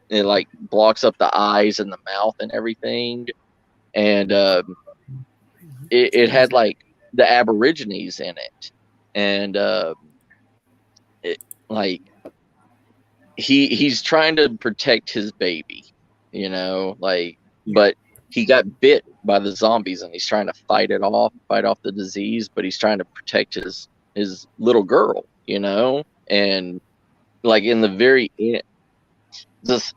It like blocks up the eyes and the mouth and everything, and it had like the Aborigines in it, and like he's trying to protect his baby, but he got bit by the zombies and he's trying to fight off the disease, but he's trying to protect his little girl, and like in the very end, it's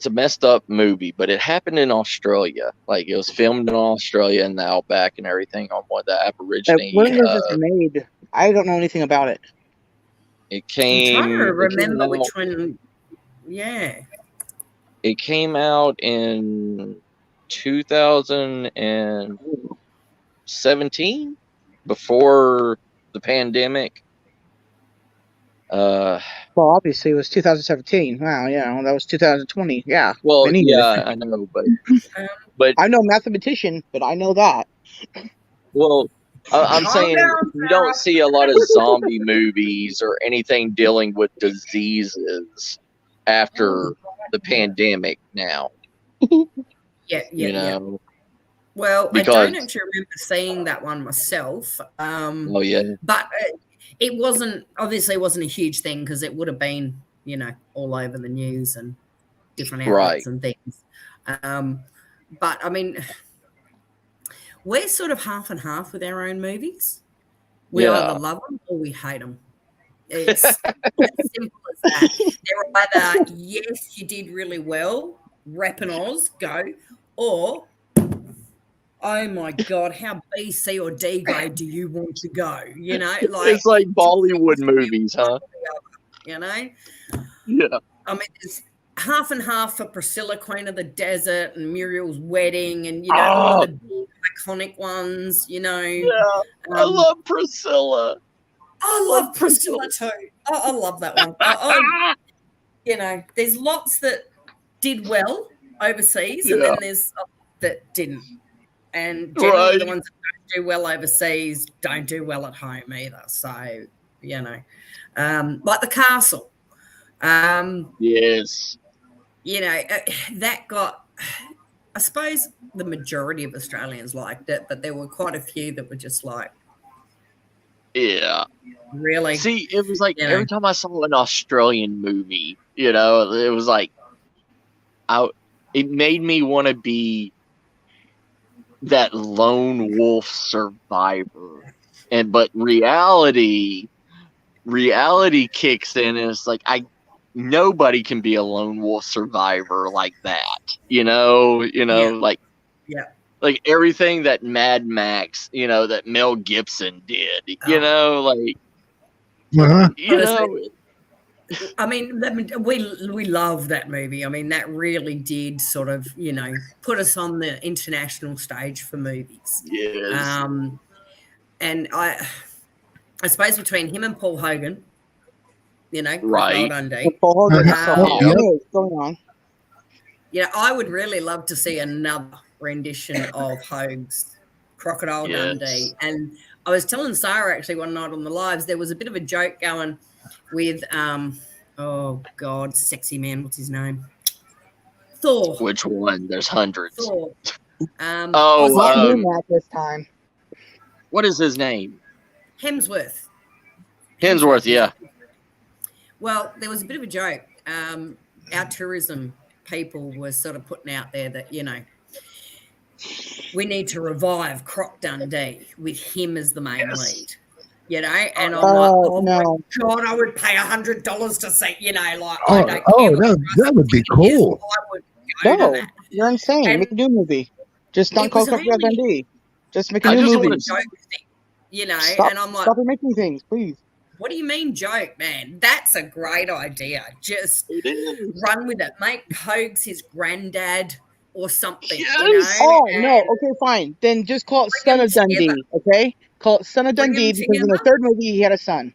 a messed up movie, but it happened in Australia. Like it was filmed in Australia in the outback and everything on one of the Aborigine. When was this made? I don't know anything about it. It came. I'm trying to remember which one. Yeah. It came out in 2017, before the pandemic. Well, obviously it was 2017. Wow, yeah, that was 2020. Yeah. Well, yeah, I know, but I'm no mathematician, but I know that. Well, I'm saying you don't see a lot of zombie movies or anything dealing with diseases after the pandemic now. Yeah. Well, because, I don't actually remember seeing that one myself. Oh yeah. But it wasn't a huge thing because it would have been, all over the news and different outlets and things. But I mean, we're sort of half and half with our own movies. We either love them or we hate them. It's as simple as that. They're either, yes, you did really well, rep and Oz, go, or, oh my God, how B, C, or D grade do you want to go? It's like Bollywood movies, huh? Yeah. I mean, it's half and half for Priscilla, Queen of the Desert, and Muriel's Wedding, and all the big iconic ones. Yeah, I love Priscilla. I love Priscilla too. I love that one. There's lots that did well overseas, and then there's that didn't. And generally, the ones that don't do well overseas don't do well at home either. So, like The Castle. Yes. That got, I suppose the majority of Australians liked it, but there were quite a few that were just like, yeah. Really? See, it was like every time I saw an Australian movie, it was like, it made me want to be that lone wolf survivor. But reality kicks in, and it's like, nobody can be a lone wolf survivor like that. Like everything that Mad Max, that Mel Gibson did, I mean, we love that movie. I mean, that really did sort of, put us on the international stage for movies. Yes. And I suppose between him and Paul Hogan, right. Paul Hogan, going on. I would really love to see another rendition of Hoag's Crocodile Dundee. And I was telling Sarah actually one night on the lives, there was a bit of a joke going with oh God, sexy man, what's his name? Thor. Which one? There's hundreds. Thor. This time. What is his name? Hemsworth, yeah. Well, there was a bit of a joke. Our tourism people were sort of putting out there that, we need to revive Croc Dundee with him as the main lead. And I'm like, oh no. my God, I would pay $100 to see, I don't care. That would be cool. I would go to that. You're insane. And make a new movie. Just don't call Crocodile Dundee. Just make a new movie. And I'm like, stop making things, please. What do you mean joke, man? That's a great idea. Just run with it. Make Hoax his granddad or something. Yes. Oh, no. Okay, fine. Then just call it Son of Dundee, okay? Call it Son of Dundee because in the third movie he had a son.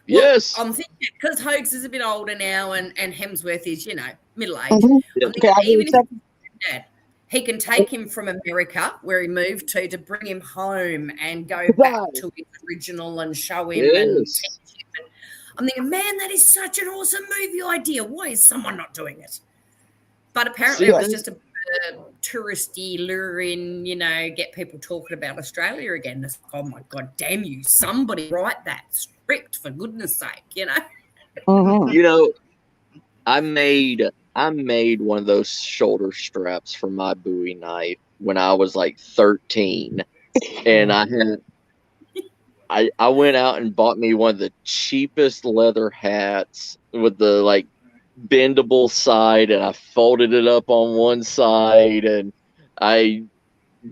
Well, yes. I'm thinking because Hoax is a bit older now and Hemsworth is, middle-aged. Mm-hmm. I'm thinking even if he's dad, he can take him from America, where he moved to bring him home and go back to his original and show him and teach him. And I'm thinking, man, that is such an awesome movie idea. Why is someone not doing it? But apparently it was just a touristy lure in, get people talking about Australia again. It's like, oh, my God, damn you. Somebody write that script, for goodness sake, Mm-hmm. I made one of those shoulder straps for my Bowie knife when I was like 13. And I went out and bought me one of the cheapest leather hats with the bendable side, and I folded it up on one side and I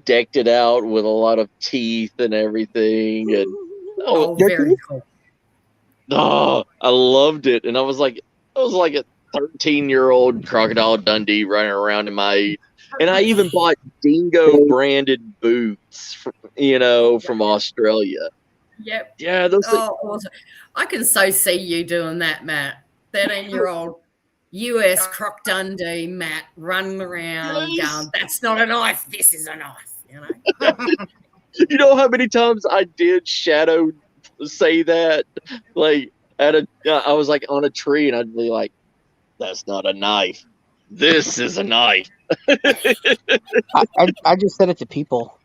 decked it out with a lot of teeth and everything. And very cool. I loved it. And I was like a 13-year-old Crocodile Dundee running around in my, and I even bought Dingo branded boots, from Australia. Yep. Yeah, those. Awesome. I can so see you doing that, Matt. 13-year-old US Croc Dundee, Matt, running around going, "That's not a knife. This is a knife." You know how many times I did shadow say that? I was on a tree and I'd be like, "That's not a knife. This is a knife." I just said it to people.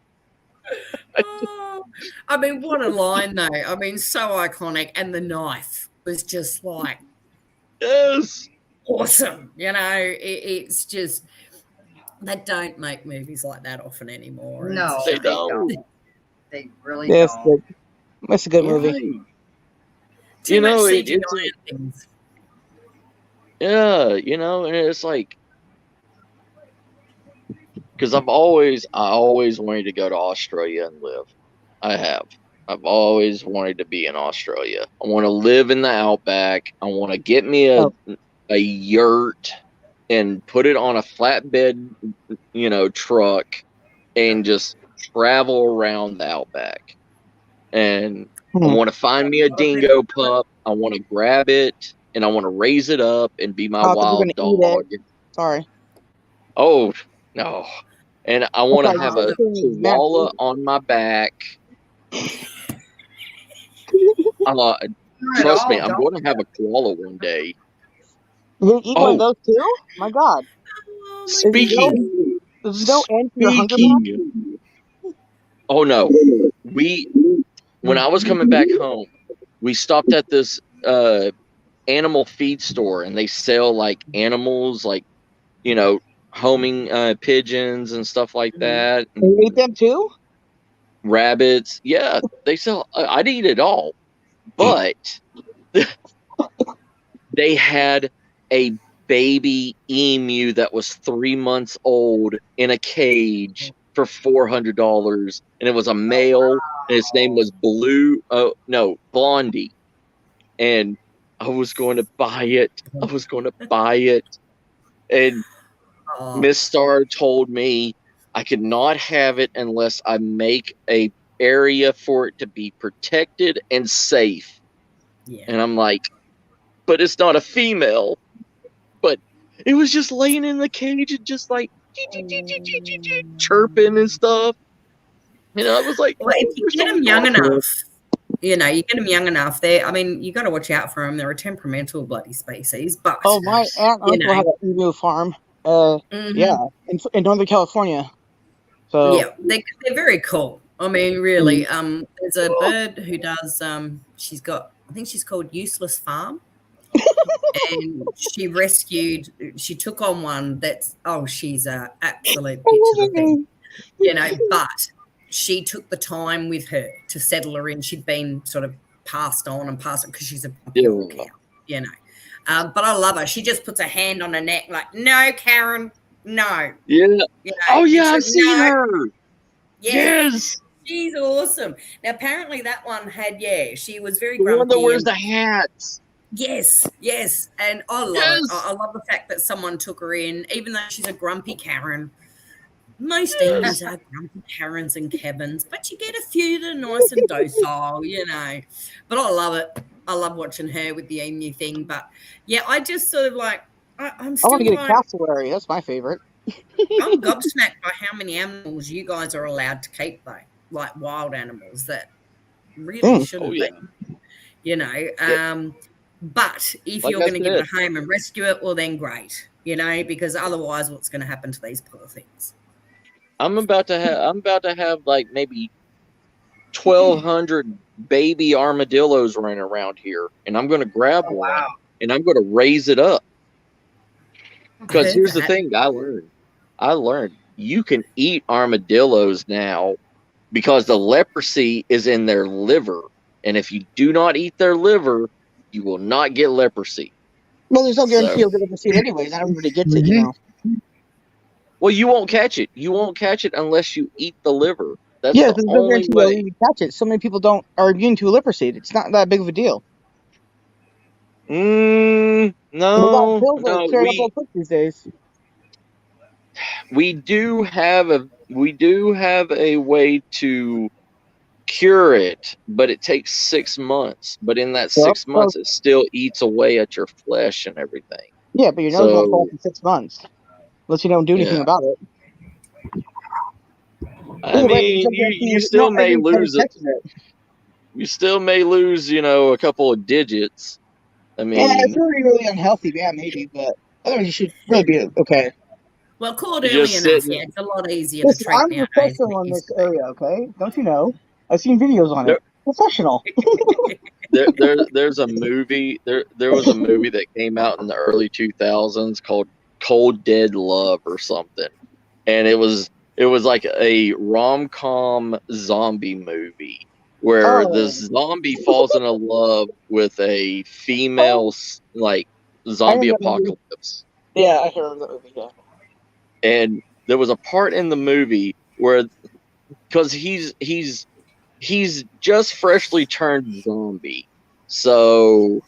I mean, what a line, though. I mean, so iconic. And the knife was just awesome. It's just, they don't make movies like that often anymore. No, they don't. They really don't. That's a good movie. Too much CGI things. Yeah, and it's because I always wanted to go to Australia and live. I've always wanted to be in Australia. I want to live in the outback. I want to get me a yurt and put it on a flatbed, truck and just travel around the outback. And I want to find me a dingo pup. I want to grab it and I want to raise it up and be my wild dog. Sorry. Oh, no. And I want to have a koala on my back. Trust me, I'm going to have a koala one day. You eat one of those too? My God. Speaking. There's no end to your hunger map? Oh, no. When I was coming back home, we stopped at this animal feed store, and they sell animals, homing pigeons and stuff like that. You eat them too? Rabbits. Yeah, they sell. I'd eat it all. But they had a baby emu that was 3 months old in a cage for $400, and it was a male, and his name was Blondie. And I was going to buy it. And Miss Star told me I could not have it unless I make a area for it to be protected and safe. Yeah. And I'm like, but it's not a female. But it was just laying in the cage and just chirping and stuff. I was like, well, if you get them young enough, you get them young enough. You got to watch out for them. They're a temperamental bloody species. But my aunt and uncle have an emu farm. Yeah, in Northern California. So yeah, they're very cool. I mean, really. There's a bird who does. I think she's called Useless Farm, and she took on one that's, she's a absolute bitch of a thing, but she took the time with her to settle her in. She'd been sort of passed on because she's a pure cow, but I love her. She just puts her hand on her neck like, no, Karen, no. Yeah. I've seen her. Yes. She's awesome. Now, apparently that one had, she was very the grumpy. One that wears the hats. Yes. And I love it. I love the fact that someone took her in, even though she's a grumpy Karen. Most Emmys are grumpy Karens and Kevins, but you get a few that are nice and docile, But I love it. I love watching her with the emu thing. But, I just sort of like, I'm still I want to get a cassowary. That's my favorite. I'm gobsmacked by how many animals you guys are allowed to keep, though, like wild animals that really shouldn't be. But if you're going to give it a home and rescue it, well, then great, because otherwise, what's going to happen to these poor things? I'm about to have like maybe 1,200 baby armadillos running around here, and I'm going to grab one and I'm going to raise it up. Because here's the thing I learned you can eat armadillos now because the leprosy is in their liver. And if you do not eat their liver, you will not get leprosy. Well, there's no guarantee you'll get leprosy anyways. Not everybody gets it, Well, you won't catch it. You won't catch it unless you eat the liver. That's there's the no only guarantee way. you'll catch it. So many people are immune to leprosy. It's not that big of a deal. No. These days. We do have a way to cure it, but it takes 6 months. But in that 6 months, it still eats away at your flesh and everything. Yeah, but your nose won't fall for 6 months unless you don't do anything about it. I mean, you still may lose it. You still may lose, a couple of digits. I mean, it's really unhealthy, maybe, but otherwise you should really be okay. Well, caught early enough, it's a lot easier to treat. I'm a professional in this area, okay? Don't you know? I've seen videos on it. Professional. There's a movie. There was a movie that came out in the early 2000s called Cold Dead Love or something, and it was like a rom-com zombie movie where the zombie falls in love with a female like zombie apocalypse. Yeah, I heard of that movie. Yeah. And there was a part in the movie where, because he's just freshly turned zombie, so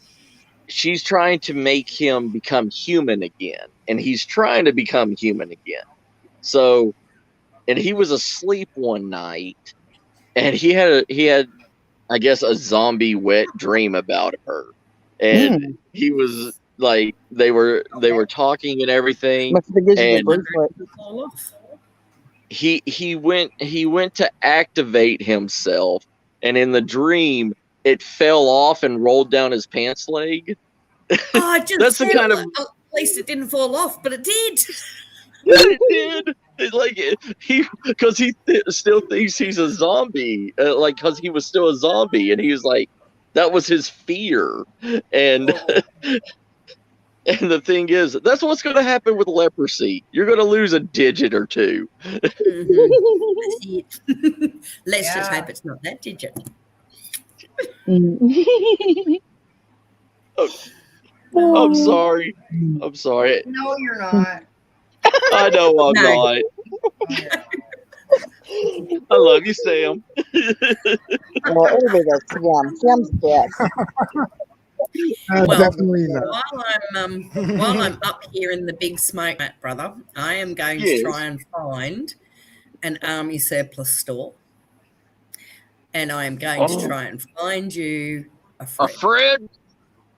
she's trying to make him become human again, and he's trying to become human again. So, and he was asleep one night, and he had I guess a zombie wet dream about her, and he was like, they were talking and everything, and he went to activate himself, and in the dream it fell off and rolled down his pants leg. That's the kind of, at least it didn't fall off, but it did. Yeah, it did. Because he still thinks he's a zombie, because he was still a zombie, and he was like, that was his fear, and and the thing is, that's what's going to happen with leprosy. You're going to lose a digit or two. Let's just hope it's not that digit. I'm sorry. I'm sorry. No, you're not. I know I'm not. I love you, Sam. Well, everybody does. Sam's dead. Definitely not. While I'm up here in the big smoke, brother, I am going to try and find an army surplus store, and I am going to try and find you a friend. A friend?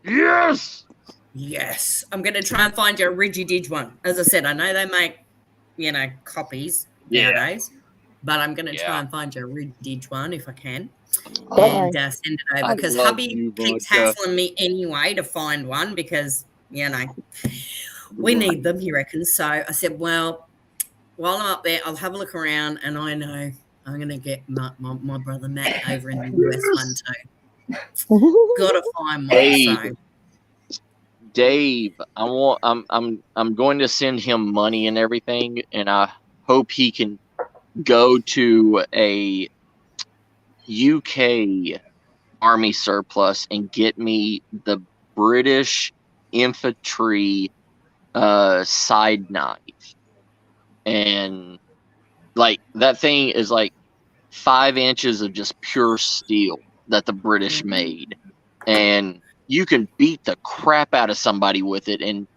Yes. Yes, I'm going to try and find you a Rigididge one. As I said, I know they make, copies nowadays, but I'm going to try and find you a Rigididge one if I can. And send it over, because hubby keeps hassling me anyway to find one, because we need them, he reckons. So I said, well, while I'm up there, I'll have a look around, and I know I'm going to get my brother Matt over in the US one too. Got to find one. Dave, I'm going to send him money and everything, and I hope he can go to a UK Army surplus and get me the British infantry side knife. And like that thing is like 5 inches of just pure steel that the British made, and you can beat the crap out of somebody with it, and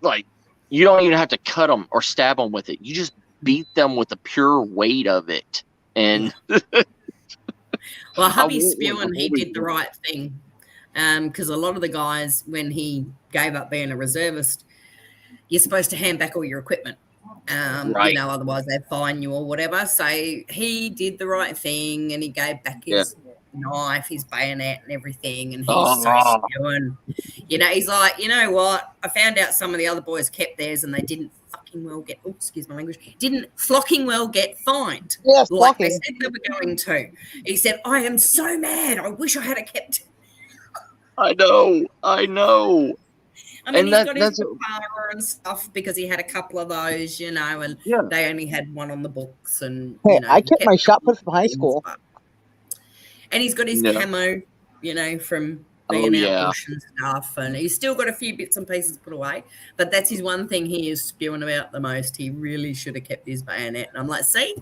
like you don't even have to cut them or stab them with it. You just beat them with the pure weight of it. And well, hubby's spewing he did the right thing, because a lot of the guys, when he gave up being a reservist, you're supposed to hand back all your equipment. Right. You know, otherwise they'd fine you or whatever. So he did the right thing, and he gave back his knife, his bayonet, and everything. And he's so spewing. You know, he's like, you know what? I found out some of the other boys kept theirs, and they didn't fucking well get. Oh, excuse my language. Didn't flocking well get fined. Yes, like they said they were going to. He said, "I am so mad. I wish I had kept." I know. I mean, he's got his power and stuff because he had a couple of those, you know, and they only had one on the books. And hey, you know, I kept my shot put from high school. And he's got his camo, you know, from being out bush and stuff. And he's still got a few bits and pieces put away. But that's his one thing he is spewing about the most. He really should have kept his bayonet. And I'm like, see,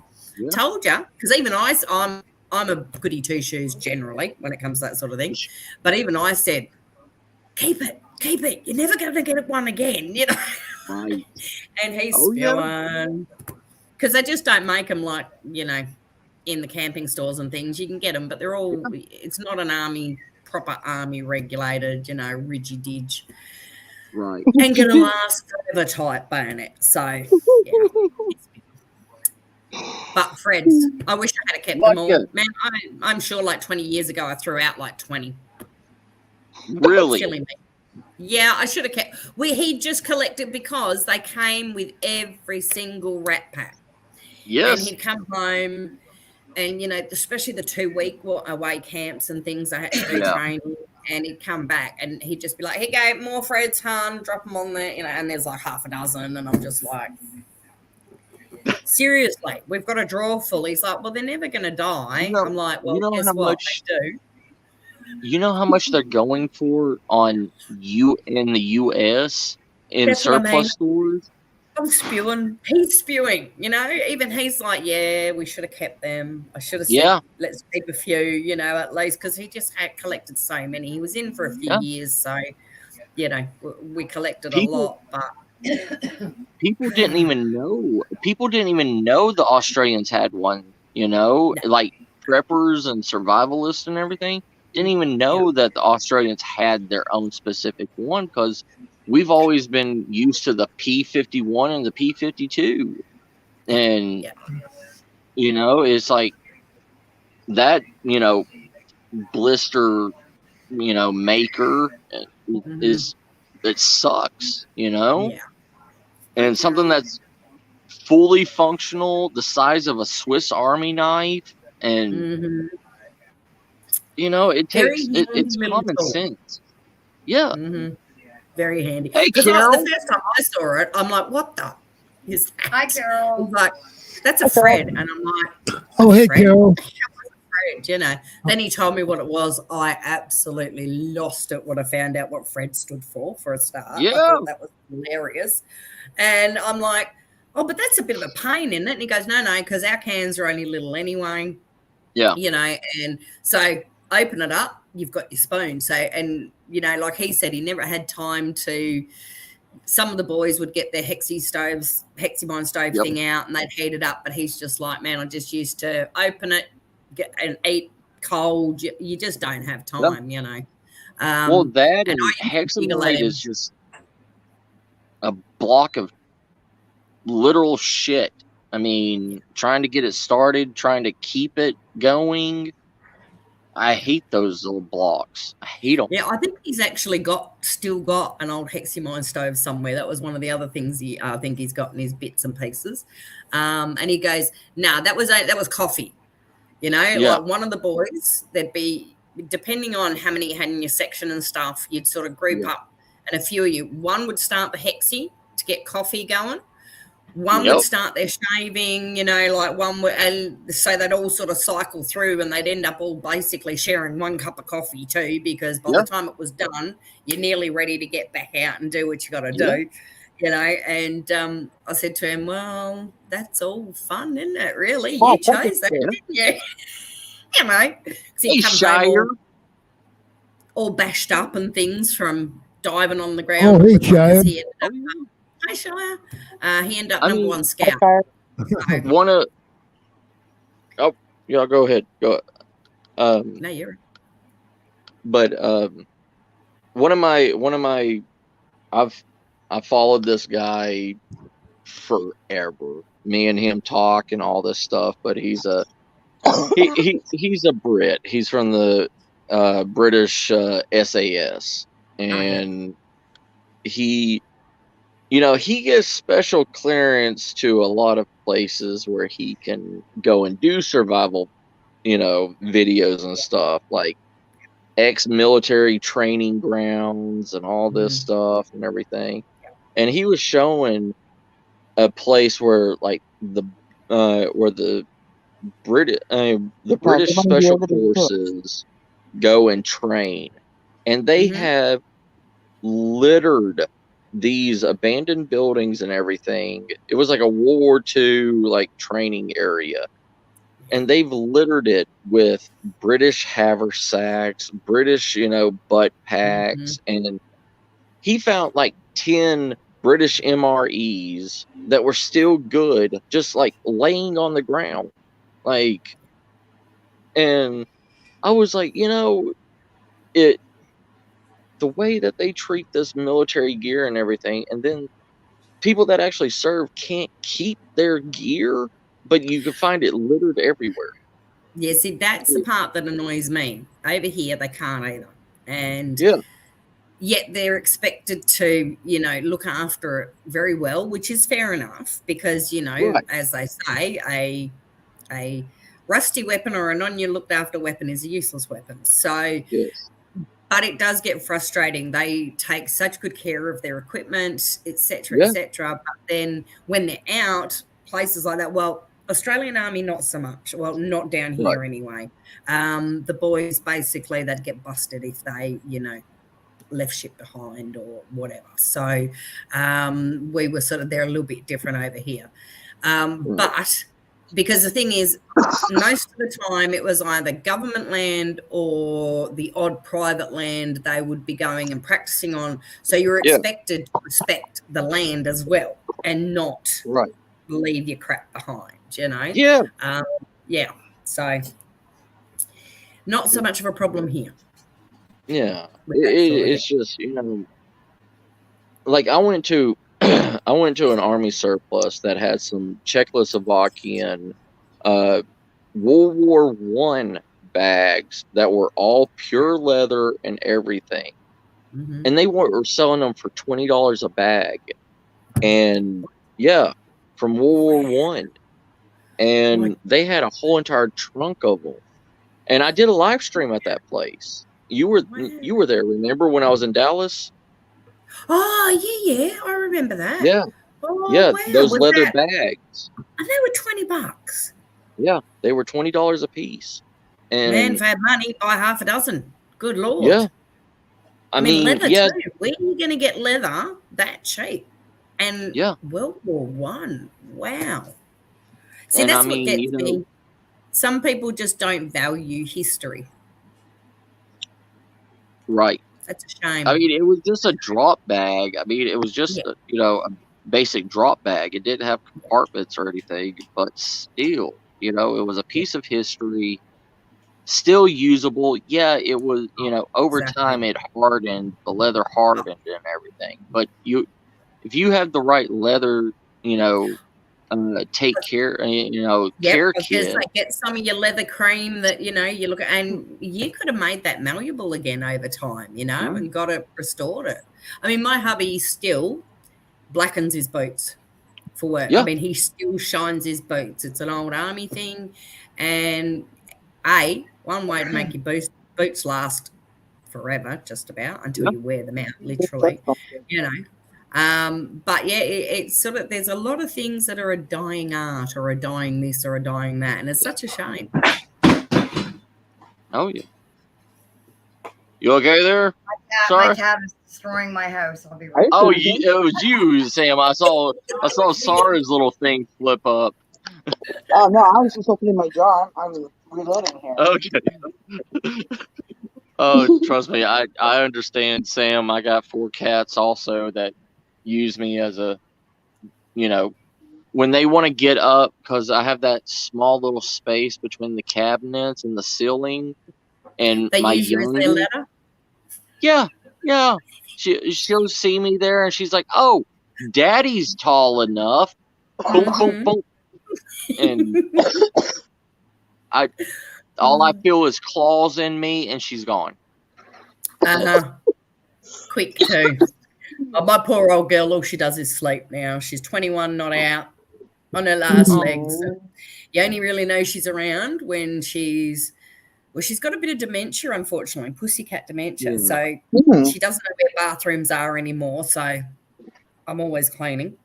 told you. Because even I'm a goody two-shoes generally when it comes to that sort of thing. But even I said, keep it. You're never going to get one again, you know. Right. And he's spewing. Because they just don't make them like, you know, in the camping stores and things. You can get them, but they're all, it's not an proper army regulated, you know, ridgy-dig. Right. And going to last forever type bayonet. So, But Fred's, I wish I had kept them all. Man, I'm sure like 20 years ago I threw out like 20. Really? Silly me. Yeah, I should have kept. He just collected because they came with every single rat pack. Yes. And he'd come home, and you know, especially the 2-week away camps and things, I had to do training. And he'd come back, and he'd just be like, "Here you go, more Fred's Hun, drop them on there," you know. And there's like half a dozen, and I'm just like, seriously, we've got a drawer full. He's like, "Well, they're never going to die." I'm like, "Well, guess what? They do." You know how much they're going for in the US in surplus stores? I'm spewing. He's spewing, you know. Even he's like, "Yeah, we should have kept them. I should have said, let's keep a few, you know, at least," because he just had collected so many. He was in for a few years, so you know, we collected a lot. But people didn't even know. People didn't even know the Australians had one. You know, like preppers and survivalists and everything. Didn't even know that the Australians had their own specific one because we've always been used to the P-51 and the P-52. And, you know, it's like that, you know, blister, you know, maker it sucks, you know? Yeah. And something that's fully functional, the size of a Swiss Army knife, and... You know, it takes it's common sense. Yeah. Very handy. Hey, Carol. The first time I saw it, I'm like, "What the is that?" Hi, Carol. He's like, "That's a Fred," and I'm like, "Oh, hey, Carol." Fred, you know. Then he told me what it was. I absolutely lost it when I found out what Fred stood for a start. Yeah, I thought that was hilarious. And I'm like, "Oh, but that's a bit of a pain, isn't it?" And he goes, "No, because our cans are only little anyway." Yeah. You know, and so open it up, you've got your spoon. So, and you know, like he said, he never had time to. Some of the boys would get their hexamine stove thing out, and they'd heat it up. But he's just like, "Man, I just used to open it, get and eat cold. You just don't have time, you know." Well, that and hexamine is just a block of literal shit. I mean, trying to get it started, trying to keep it going. I hate those little blocks. I hate them. Yeah, I think he's actually still got an old hexamine stove somewhere. That was one of the other things I think he's got in his bits and pieces. And he goes, "Nah, that was coffee." You know, like one of the boys, there'd be, depending on how many you had in your section and stuff, you'd sort of group up and a few of you. One would start the hexie to get coffee going. One would start their shaving, like one would, and so they'd all sort of cycle through, and they'd end up all basically sharing one cup of coffee too, because by the time it was done, you're nearly ready to get back out and do what you got to do, And I said to him, "Well, that's all fun, isn't it? Really, you chose that, didn't you?" Because he'd come home all bashed up and things from diving on the ground. Oh, hey, Shire. Hi, Shire. He ended up number one scout. Go ahead. Go. No, you're. But one of my, I followed this guy forever. Me and him talk and all this stuff. But he's a Brit. He's from the British SAS, and he gets special clearance to a lot of places where he can go and do survival, videos and stuff, like ex-military training grounds and all this stuff and everything. And he was showing a place where, like, the British Special Forces go and train, and they have littered these abandoned buildings and everything. It was like a World War II like training area, and they've littered it with British haversacks, British butt packs, and he found like 10 British MREs that were still good, just like laying on the ground, like. And I was like, the way that they treat this military gear and everything, and then people that actually serve can't keep their gear, but you can find it littered everywhere. Yeah, see, that's the part that annoys me. Over here, they can't either. And yet they're expected to, look after it very well, which is fair enough because, as they say, a rusty weapon or a non-looked after weapon is a useless weapon. So, but it does get frustrating. They take such good care of their equipment, etc., etc. But then when they're out, places like that, well, Australian Army, not so much. Well, not down here anyway. The boys, basically, they'd get busted if they, left shit behind or whatever. So we were sort of, they're a little bit different over here. But because the thing is, most of the time it was either government land or the odd private land they would be going and practicing on. So you're expected to respect the land as well and not leave your crap behind, So not so much of a problem here. Yeah. It's just, like I went to an army surplus that had some Czechoslovakian World War I bags that were all pure leather and everything. And they were selling them for $20 a bag. And from World War I. And they had a whole entire trunk of them. And I did a live stream at that place. You were there, remember when I was in Dallas? Oh, yeah, I remember that. Yeah. Oh, yeah, wow. those leather bags. And they were $20. Yeah, they were $20 a piece. And man, if I had money, buy half a dozen. Good Lord. Yeah. I mean leather too. Where are you going to get leather that cheap? And World War One. Wow. See, that's what gets me. Some people just don't value history. Right. That's a shame. I mean, it was just a drop bag. I mean, it was just a basic drop bag. It didn't have compartments or anything, but still, it was a piece of history, still usable. Yeah, it was, over time it hardened, the leather hardened and everything. But if you have the right leather, take care, care kit. Like get some of your leather cream that, you look at, and you could have made that malleable again over time, and got it restored it. I mean, my hubby still blackens his boots for work. I mean, he still shines his boots. It's an old army thing. And one way to make your boots last forever, just about, until you wear them out, literally, you know. But yeah, it's sort of, there's a lot of things that are a dying art or a dying this or a dying that, and it's such a shame. Oh yeah. You okay there? My cat is destroying my house. I'll be right back. Oh, it was you, Sam. I saw Sarah's little thing flip up. Oh no, I was just opening my jar. I'm reloading here. Okay. Oh, trust me, I understand, Sam. I got 4 cats also that use me as a, you know, when they want to get up, because I have that small little space between the cabinets and the ceiling, and They my use you as their ladder? Yeah. She'll see me there, and she's like, "Oh, Daddy's tall enough." Boom, boom, boom, and all I feel is claws in me, and she's gone. Quick too. Oh, my poor old girl, all she does is sleep now. She's 21, not out, on her last legs. You only really know she's around when she's got a bit of dementia, unfortunately, pussycat dementia. So she doesn't know where bathrooms are anymore. So I'm always cleaning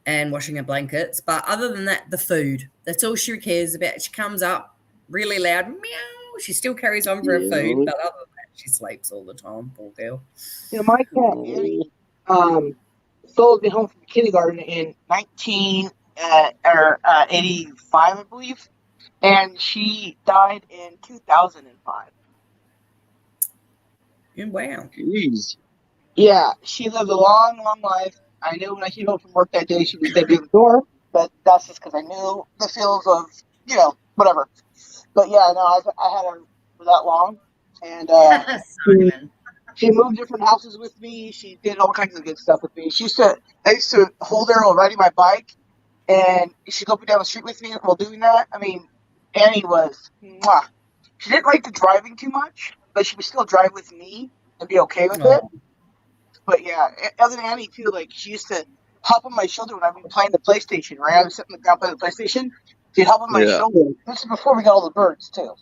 and washing her blankets. But other than that, the food, that's all she cares about. She comes up really loud, meow. She still carries on for her food, but other than that, she sleeps all the time, poor girl. You know, my cat Annie followed me home from kindergarten in 1985, I believe, and she died in 2005. Wow. Jeez. Yeah, she lived a long, long life. I knew when I came home from work that day she was dead near the door, but that's just because I knew the feels of, you know, whatever. But yeah, no, I had her for that long, and she moved different houses with me. She did all kinds of good stuff with me. I used to hold her while riding my bike, and she'd go up and down the street with me while doing that. I mean, Annie was, mwah. She didn't like the driving too much, but she would still drive with me and be okay with it. But yeah, other than Annie too, like she used to hop on my shoulder when I'd be playing the PlayStation, right? I was sitting on the ground playing the PlayStation. She'd hop on my shoulder. This is before we got all the birds too.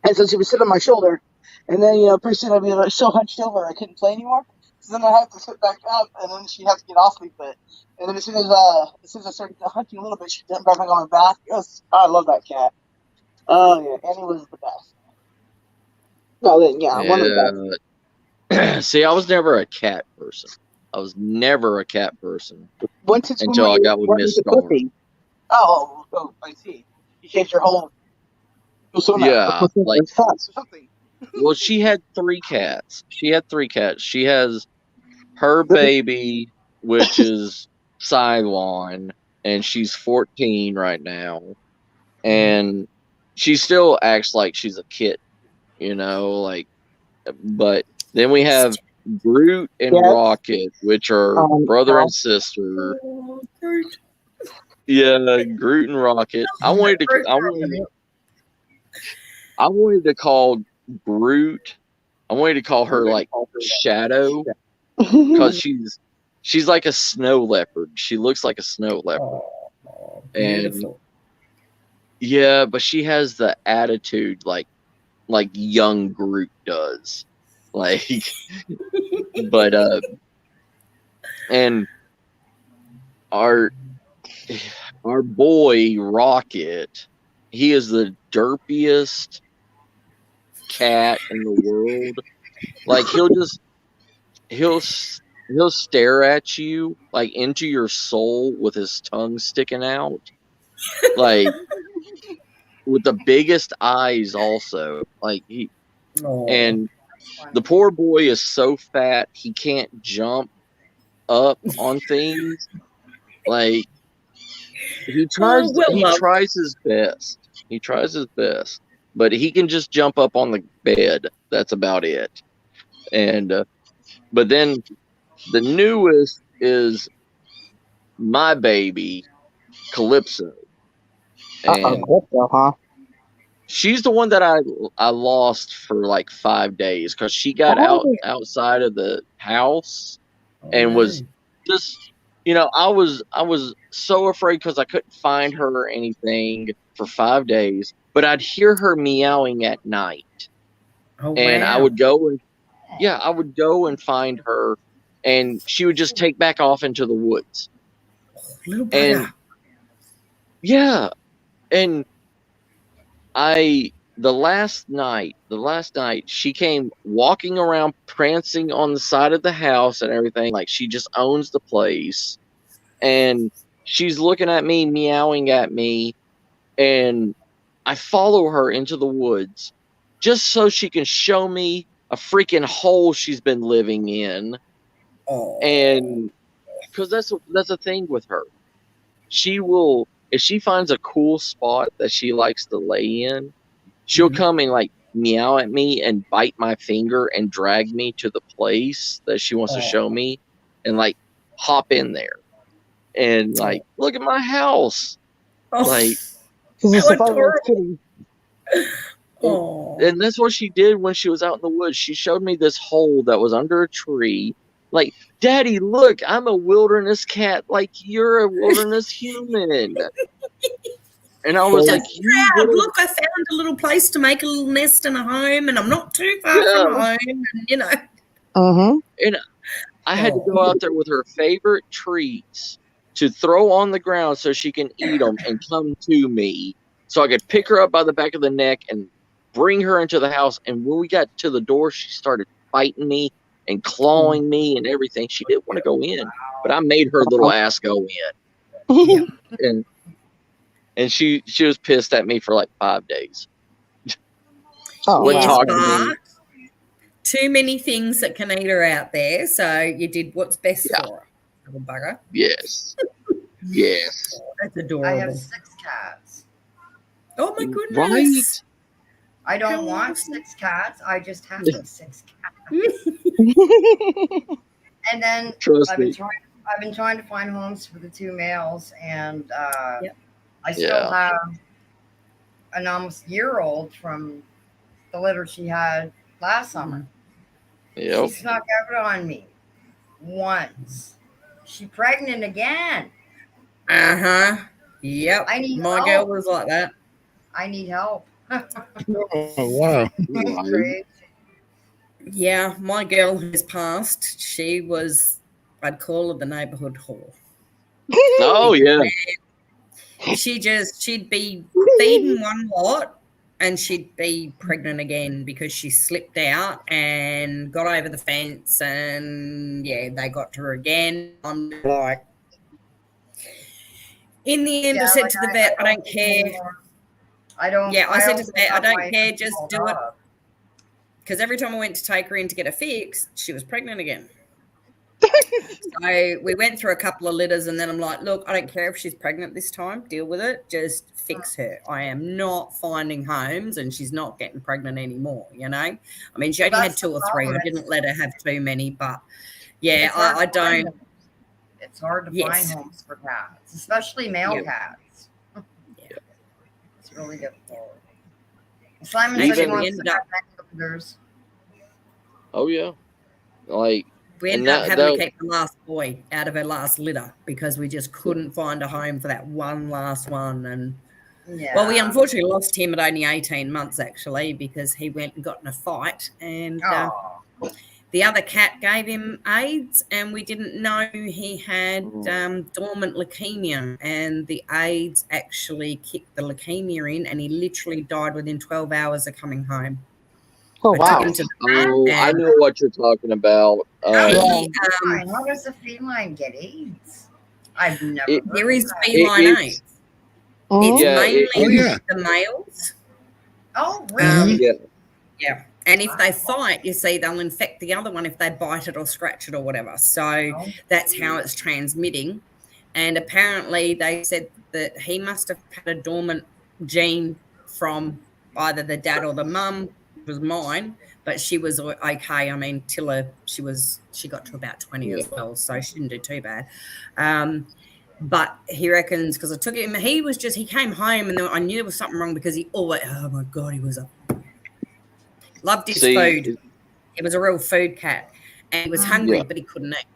And so she would sit on my shoulder, and then, you know, pretty soon I'd be like so hunched over I couldn't play anymore. So then I have to sit back up, and then she'd have to get off me. And then as soon as I started hunching a little bit, she'd jump back on my back. I love that cat. Oh yeah, Annie was the best. Well then, yeah, one of the best. See, I was never a cat person. Until I got with Miss Star. Oh, I see. You changed your whole persona. Yeah, like well, she had 3 cats. She has her baby, which is Cylon, and she's 14 right now, and she still acts like she's a kid, you know, like. But then we have Groot and Rocket, which are brother and sister. Yeah, Groot and Rocket. I wanted to call Groot. I wanted to call her like Shadow, because she's like a snow leopard. She looks like a snow leopard, and yeah, but she has the attitude like young Groot does, like. But and our boy Rocket, he is the derpiest cat in the world. Like he'll stare at you like into your soul with his tongue sticking out, like with the biggest eyes also. Like and the poor boy is so fat he can't jump up on things. Like he tries his best. He tries his best, but he can just jump up on the bed. That's about it. And but then the newest is my baby, Calypso. And Calypso, huh? She's the one that I lost for like 5 days because she got outside of the house and was just, you know, I was so afraid because I couldn't find her or anything for 5 days, but I'd hear her meowing at night. And I would go and I would go and find her, and she would just take back off into the woods. Little bugger. And yeah, and the last night she came walking around, prancing on the side of the house and everything, like she just owns the place. And she's looking at me, meowing at me, and I follow her into the woods just so she can show me a freaking hole she's been living in. Oh. And because that's a thing with her. She will, if she finds a cool spot that she likes to lay in, she'll come and like meow at me and bite my finger and drag me to the place that she wants to show me, and like hop in there and like look at my house. Like, because it's a kitty. And that's what she did when she was out in the woods. She showed me this hole that was under a tree. Like, Daddy, look, I'm a wilderness cat. Like, you're a wilderness human. And I was like, look, I found a little place to make a little nest and a home, and I'm not too far from home, and you know. And I had to go out there with her favorite treats to throw on the ground so she can eat them and come to me, so I could pick her up by the back of the neck and bring her into the house. And when we got to the door, she started biting me and clawing me and everything. She didn't want to go in, but I made her little ass go in. And she was pissed at me for like 5 days. Too many things that can eat her out there, so you did what's best for her, little bugger. Yes. Yes. That's adorable. I have 6 cats. Oh my goodness. Right? I don't want 6 cats. I just have 6 cats. And then I've been trying to find homes for the 2 males, and I still have an almost year-old from the litter she had last summer. Yep. She snuck out on me once. She's pregnant again. Yep. I need My help. girl was like that. I need help. Oh, wow. Yeah, my girl who's passed, she was, I'd call her the neighborhood whore. Oh, yeah. She'd be feeding one lot and she'd be pregnant again because she slipped out and got over the fence, and they got to her again. I'm like, in the end, I said to the vet, I don't care. I said to the vet, I don't care, just do it. Because every time I went to take her in to get her fixed, she was pregnant again. So we went through a couple of litters, and then I'm like, look, I don't care if she's pregnant this time. Deal with it. Just fix her. I am not finding homes, and she's not getting pregnant anymore, you know? I mean, she only had 2 or 3. I didn't let her have too many, but, I don't. It's hard to find homes for cats, especially male cats. It's really difficult. Simon said he wants to have litters. Oh, yeah. Like, we ended up having to keep the last boy out of her last litter because we just couldn't find a home for that one last one. And well, we unfortunately lost him at only 18 months, actually, because he went and got in a fight, and the other cat gave him AIDS, and we didn't know he had dormant leukemia, and the AIDS actually kicked the leukemia in, and he literally died within 12 hours of coming home. Oh, wow. I know what you're talking about. How does a feline get AIDS? I've never. There is feline AIDS. It's mainly the males. Oh, really? Yeah. And if they fight, you see, they'll infect the other one if they bite it or scratch it or whatever. So that's how it's transmitting. And apparently they said that he must have had a dormant gene from either the dad or the mum. It was mine, but she was okay. I mean, she got to about 20 as well, so she didn't do too bad. But he reckons, because I took him, he came home, and I knew there was something wrong because he always, oh my God, he was loved his food. He was a real food cat, and he was hungry, but he couldn't eat.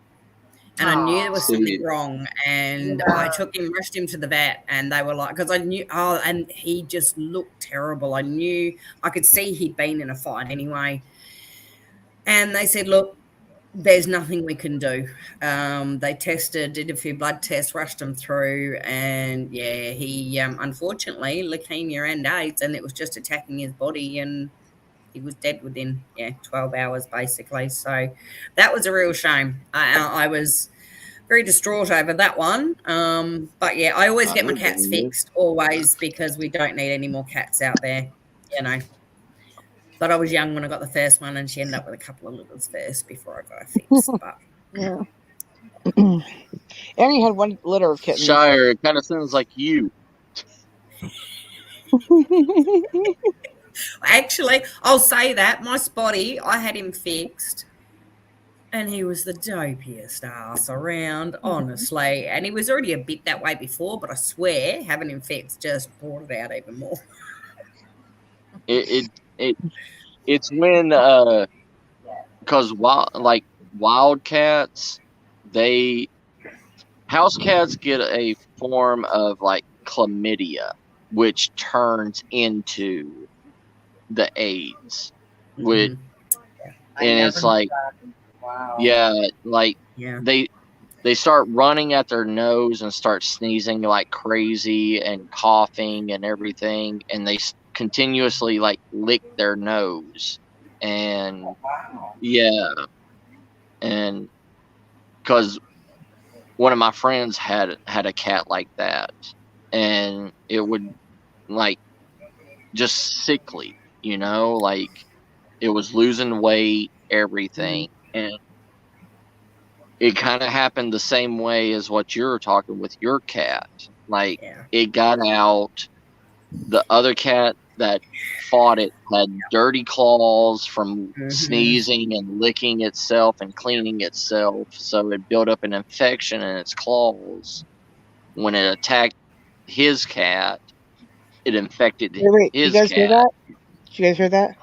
and I knew there was something wrong, and I rushed him to the vet, and they were like, because I knew, and he just looked terrible. I knew, I could see he'd been in a fight anyway. And they said, look, there's nothing we can do. They did a few blood tests, rushed him through, and yeah, he unfortunately leukemia and AIDS, and it was just attacking his body, and he was dead within 12 hours basically. So that was a real shame. I was very distraught over that one. But yeah, I always get my cats fixed, always, because we don't need any more cats out there, you know. But I was young when I got the first one, and she ended up with a couple of litters first before I got her fixed. But yeah. Annie had one litter of kittens. Shire, it kind of sounds like you. Actually, I'll say that my Spotty, I had him fixed, and he was the dopiest ass around, honestly. And he was already a bit that way before, but I swear having him fixed just brought it out even more. It's when because wildcats, house cats get a form of like chlamydia, which turns into the AIDS. And it's like, they start running at their nose and start sneezing like crazy and coughing and everything, and they continuously like lick their nose. And and because one of my friends had a cat like that, and it would like just sickly, like it was losing weight, everything. And it kind of happened the same way as what you're talking with your cat. Like it got out. The other cat that fought it had dirty claws from sneezing and licking itself and cleaning itself, so it built up an infection in its claws. When it attacked his cat, it infected his you guys cat. hear that? Did you guys hear that?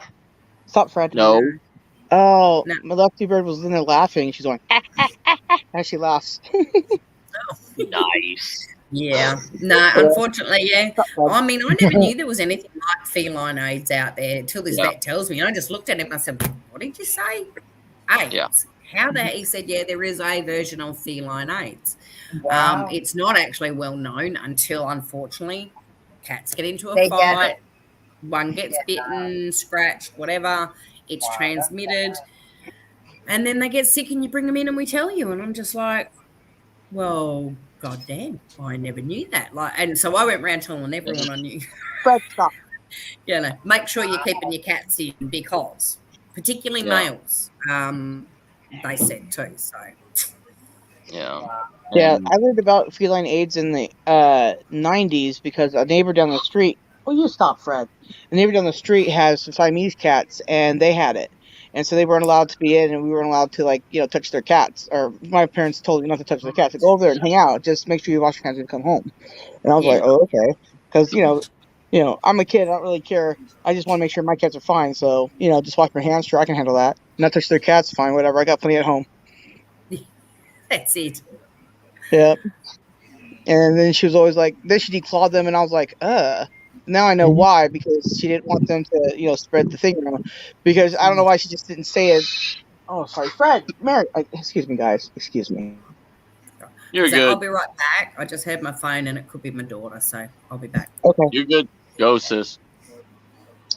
Stop, Fred. No. Oh, my Lefty Bird was in there laughing. She's going, as she laughs. Nice. Yeah. No, unfortunately, I mean, I never knew there was anything like feline AIDS out there until this vet tells me. I just looked at him and I said, what did you say? AIDS. Yeah. How the heck? He said, there is a version of feline AIDS. Wow. It's not actually well known until, unfortunately, cats get into a fight. One gets bitten, scratched, whatever. It's transmitted. And then they get sick and you bring them in and we tell you. And I'm just like, well, goddamn, I never knew that. And so I went around telling everyone I knew. Fred, stop. Make sure you're keeping your cats in, because particularly males, they said too. So yeah, I learned about feline AIDS in the 90s because a neighbor down the street. Oh, you stop, Fred. A neighbor down the street has some Siamese cats, and they had it. And so they weren't allowed to be in, and we weren't allowed to, touch their cats. Or my parents told me not to touch their cats. Like, go over there and hang out. Just make sure you wash your hands and come home. And I was like, oh, okay. Because, I'm a kid. I don't really care. I just want to make sure my cats are fine. So, just wash my hands. Sure, I can handle that. Not touch their cats, fine, whatever. I got plenty at home. That's it. Yep. And then she was always like, then she declawed them, and I was like, Now I know why, because she didn't want them to, spread the thing around. Because I don't know why she just didn't say it. Oh, sorry, Fred, Mary. Excuse me, guys. Excuse me. You're good. I'll be right back. I just heard my phone, and it could be my daughter, so I'll be back. Okay. You're good. Go, sis.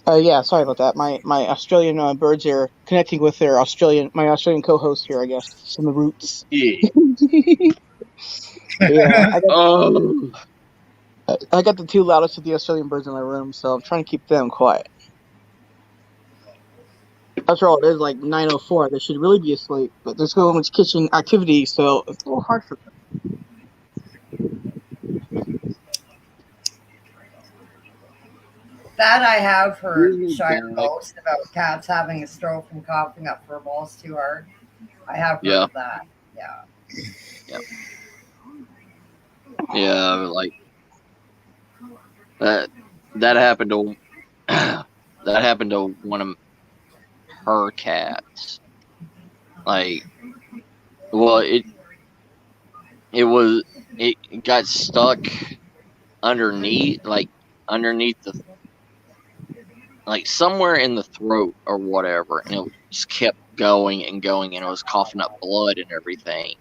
Yeah, sorry about that. My Australian birds are connecting with my Australian co-host here, I guess. From the roots. Yeah. I got the two loudest of the Australian birds in my room, so I'm trying to keep them quiet. After all, it is like 9:04. They should really be asleep, but there's so much kitchen activity, so it's a little hard for them. That I have heard Shire boast about cats having a stroke and coughing up fur balls too hard. I have heard of that. Yeah, like that happened to one of her cats. Like, well, it got stuck underneath the somewhere in the throat or whatever, and it just kept going and going, and it was coughing up blood and everything.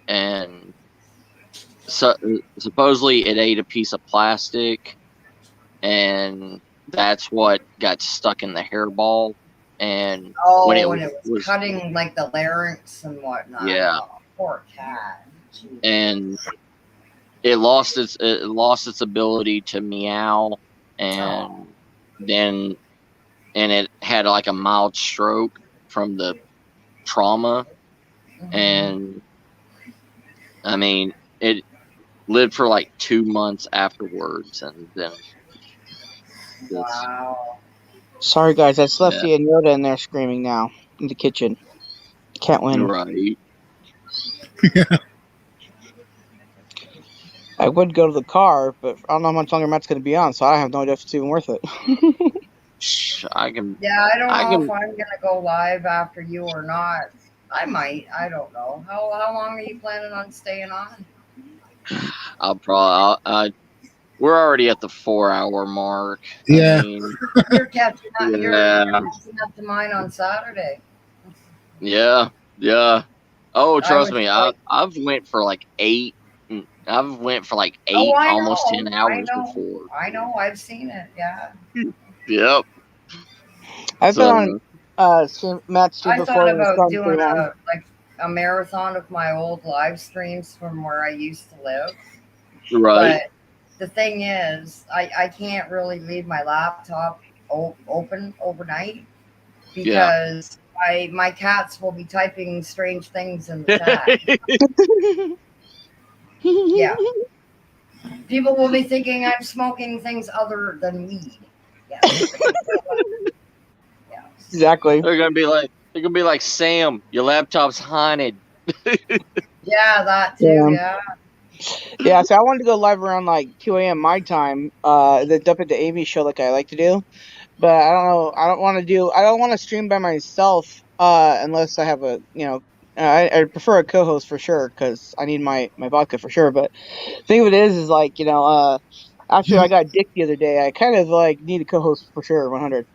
And so supposedly it ate a piece of plastic, and that's what got stuck in the hairball. And when it and it was cutting like the larynx and whatnot. Yeah. Oh, poor cat. Jeez. And it lost its ability to meow, and then it had like a mild stroke from the trauma. And I mean, it lived for like 2 months afterwards, and then wow. Sorry, guys. That's Lefty and Yoda in there screaming now in the kitchen. Can't win. Right. I would go to the car, but I don't know how much longer Matt's going to be on, so I have no idea if it's even worth it. I can. Yeah, I don't know if I'm going to go live after you or not. I might. I don't know. How long are you planning on staying on? We're already at the 4-hour mark. Yeah. I mean, You're catching up. You're catching up to mine on Saturday. Yeah. Oh, trust me, I've went for like 8. I've went for like 8, almost 10 hours before. I know. I've seen it. Yeah. Yep. I've been on Matt's stream before. I thought about doing a marathon of my old live streams from where I used to live. Right. But the thing is, I can't really leave my laptop open overnight because my cats will be typing strange things in the chat. Yeah. People will be thinking I'm smoking things other than weed. Yes. Exactly. They're gonna be like, Sam, your laptop's haunted. Yeah, that too. Yeah. Yeah, so I wanted to go live around like 2 a.m. my time. That's up at the Amy show like I like to do. But I don't know. I don't want to stream by myself unless I have I prefer a co-host for sure because I need my vodka for sure. But the thing of it is like, after I got dick the other day, I kind of like need a co-host for sure, 100.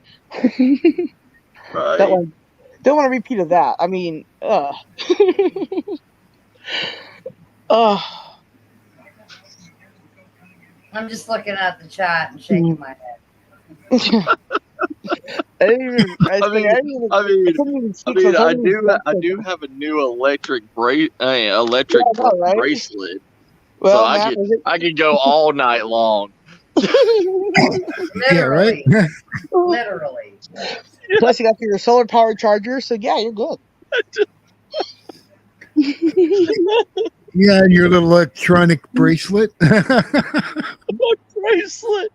Right. Don't want a repeat of that. I mean, I'm just looking at the chat and shaking my head. I do have a new electric bracelet. Well, so Matt, I can go all night long. Literally. Yeah, right? Literally. Plus, you got your solar power charger, so yeah, you're good. Yeah, and your little electronic bracelet. Bracelet.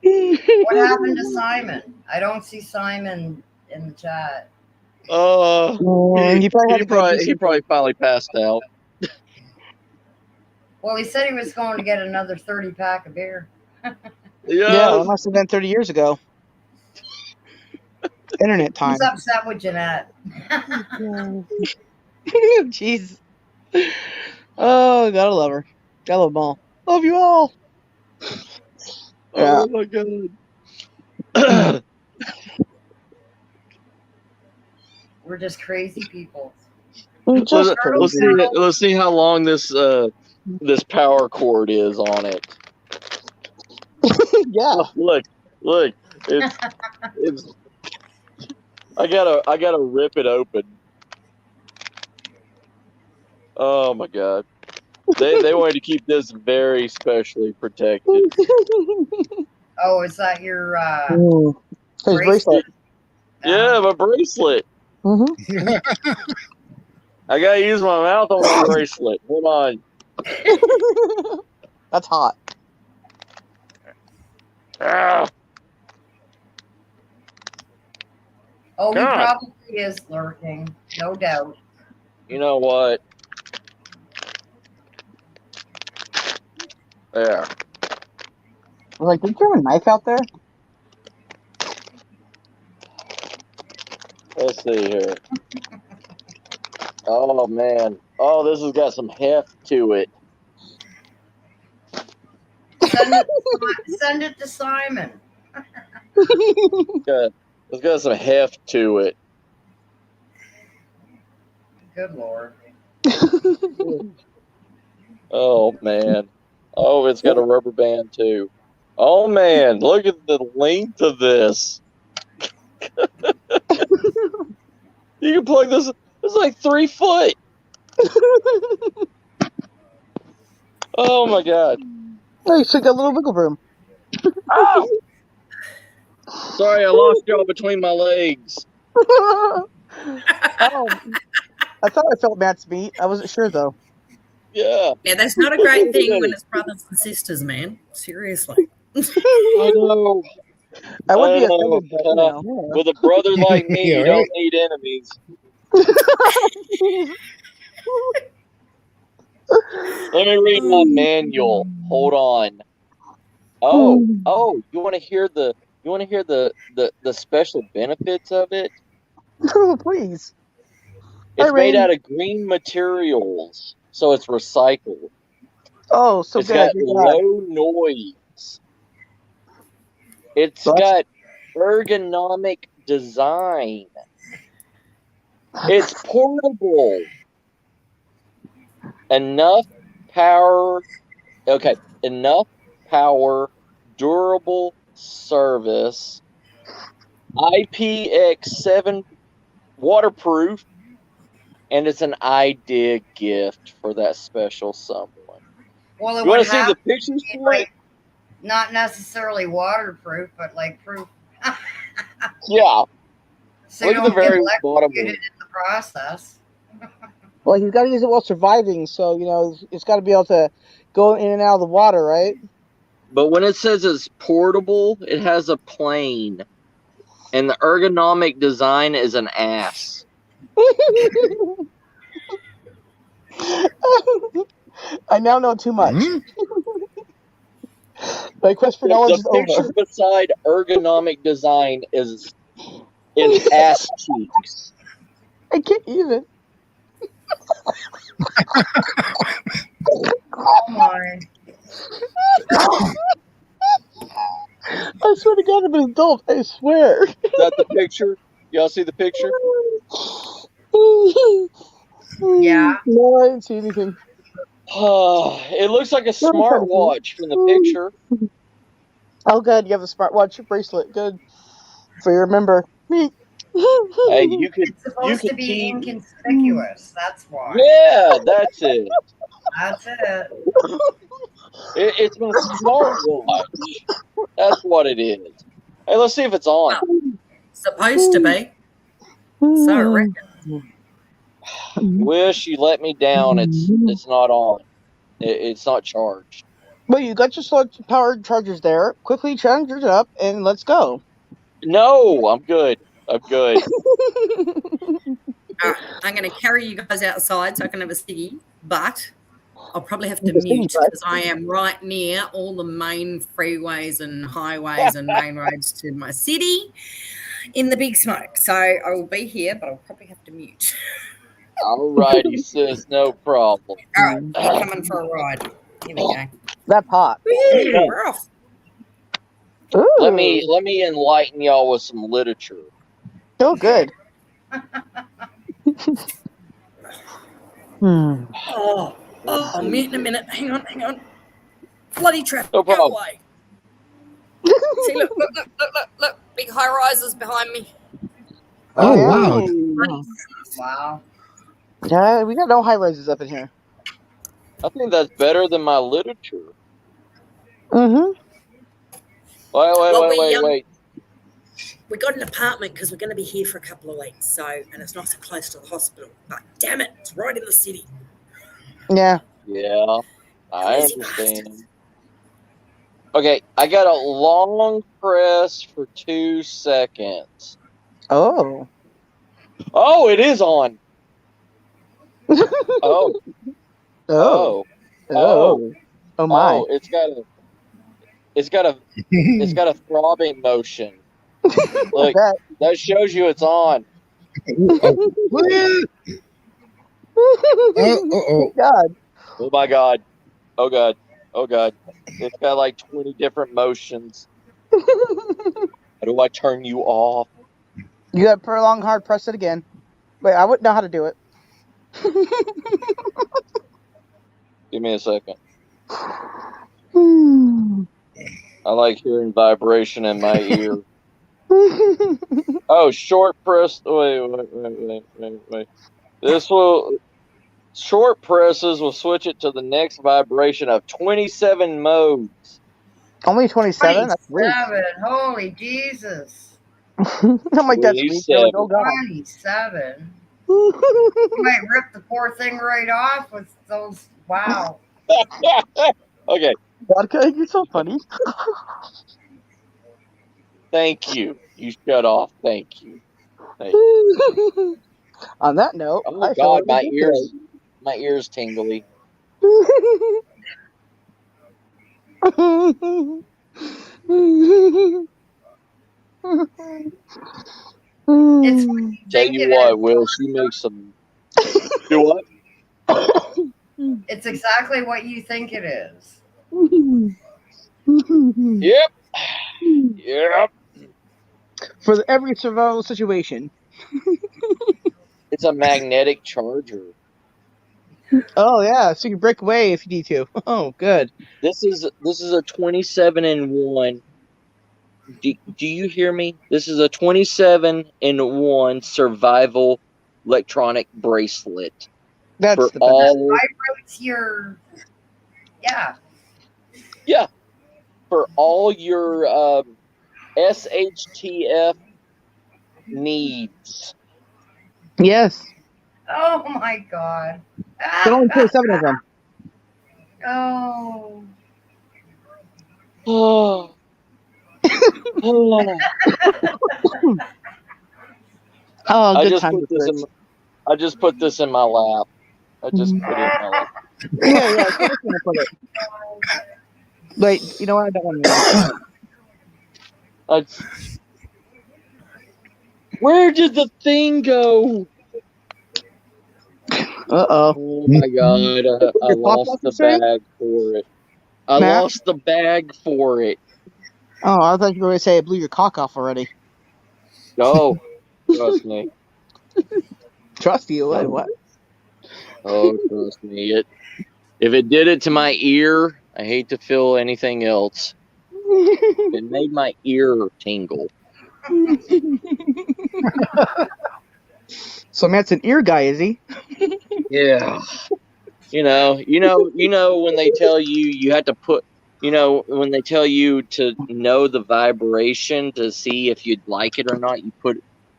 What happened to Simon? I don't see Simon in the chat. He probably finally passed out. Well, he said he was going to get another 30-pack of beer. Yeah, that must have been 30 years ago. Internet time. He's upset with Jeanette. Jeez. Oh, gotta love her. Gotta love them all. Love you all. Oh my god. We're just crazy people. Let's see how long this power cord is on it. Yeah. Look. It's I gotta rip it open. Oh my god. They wanted to keep this very specially protected. Oh, is that your bracelet? Yeah, my bracelet. Mm-hmm. I gotta use my mouth on my bracelet. Hold on. That's hot. Ah. Oh, he probably is lurking, no doubt. You know what? There. Like, did you have a knife out there? Let's see here. Oh man. Oh, this has got some heft to it. Send it to Simon. It's got some heft to it. Good Lord. Oh man. Oh, it's got a rubber band too. Oh man, look at the length of this. You can plug this. It's like 3 foot. Oh my god. Oh, you still got a little wiggle room. Oh! Sorry, I lost y'all between my legs. Oh, I thought I felt Matt's meat. I wasn't sure though. Yeah. Yeah, that's not a great thing when it's brothers and sisters, man. Seriously. I know. I would I be know. offended, but you know. With a brother like me, Yeah, you right. don't need enemies. Let me read my manual. Hold on. Oh, you want to hear the special benefits of it? Oh, please. It's Hi, made Rain. out of green materials, so it's recycled. Oh, so It's good. got You're glad. low noise. It's Well, got ergonomic design. It's portable. Enough power. Okay, enough power, durable service, IPX7 waterproof, and it's an idea gift for that special someone. Well, it You want would to see have the to be pictures for it? like not necessarily waterproof, but like proof. Yeah. So you Look at the don't get very bottom electrocuted one. in the process. well, he's got to use it while surviving, so you know it's got to be able to go in and out of the water, right? But when it says it's portable, it has a plane. And the ergonomic design is an ass. I now know too much. My quest for knowledge The is over. picture beside ergonomic design is ass cheeks. I can't even. Oh my! I swear to God, I'm an adult. I swear. Is that the picture? Y'all see the picture? Yeah. No, I didn't see anything. It looks like a smartwatch from the picture. Oh, good. You have a smartwatch bracelet. Good. So you remember me. Hey, you It's supposed to could be keep. inconspicuous. That's why. Yeah, that's it. That's it. It's my smartwatch. That's what it is. Hey, let's see if it's on. Supposed to be. So I reckon. Wish you let me down. It's not on. It's not charged. Well, you got your solar powered chargers there. Quickly charge it up and let's go. No, I'm good. I'm good. I'm going to carry you guys outside so I can have a ciggy, but I'll probably have to mute because I am right near all the main freeways and highways and main roads to my city in the big smoke. So I will be here, but I'll probably have to mute. Alrighty, sis, no problem. All right, you're coming for a ride. Here we go. That's hot. We're off. Ooh. Let me enlighten y'all with some literature. Oh, good. Oh, I'll mute in a minute. Hang on. Bloody traffic. No problem. Go away. See, look. Big high rises behind me. Oh, wow. Wow. Yeah, we got no high rises up in here. I think that's better than my literature. Mm-hmm. Wait. We got an apartment because we're going to be here for a couple of weeks. And it's nice and close to the hospital. But damn it, it's right in the city. Yeah. Yeah, I Crazy understand. bastards. Okay, I got a long press for 2 seconds. Oh. Oh, it is on. Oh. Oh my. Oh, it's got a throbbing motion. Look, that shows you it's on. Oh. God. Oh my god. Oh god. Oh God, it's got like 20 different motions. How do I turn you off? You got to long hard press it again. Wait, I wouldn't know how to do it. Give me a second. I like hearing vibration in my ear. Oh, short press. Wait. This will. Short presses will switch it to the next vibration of 27 modes. Only 27? That's weak. 27. Holy Jesus. I'm like, that's weak. Like, oh, God. 27. You might rip the poor thing right off with those. Wow. Okay. Vodka, you're so funny. Thank you. You shut off. Thank you. Thank you. On that note, oh God, my ears tingly. It's what you Tell think you it what, is. Will, she makes some. Do what? It's exactly what you think it is. Yep. Yep. For every survival situation. It's a magnetic charger. Oh yeah, so you can break away if you need to. Oh, good. This is a 27-in-1. Do you hear me? This is a 27-in-1 survival electronic bracelet. That's for the best. all. Vibrates your. Yeah. Yeah. For all your SHTF needs. Yes. Oh my God. There's only 27 of them. Oh. Oh. Oh, good I just put this in my lap. I just put it in my lap. Yeah. So I'm gonna put it. Wait, you know what? I don't want to. Where did the thing go? Oh my God! I lost the bag for it. I lost the bag for it. Oh, I thought you were going to say I blew your cock off already. Oh, trust me. Trust you? Wait, what? Oh, trust me. If it did it to my ear, I hate to feel anything else. It made my ear tingle. So Matt's an ear guy, is he? Yeah. You know when they tell you have to put, when they tell you to know the vibration to see if you'd like it or not,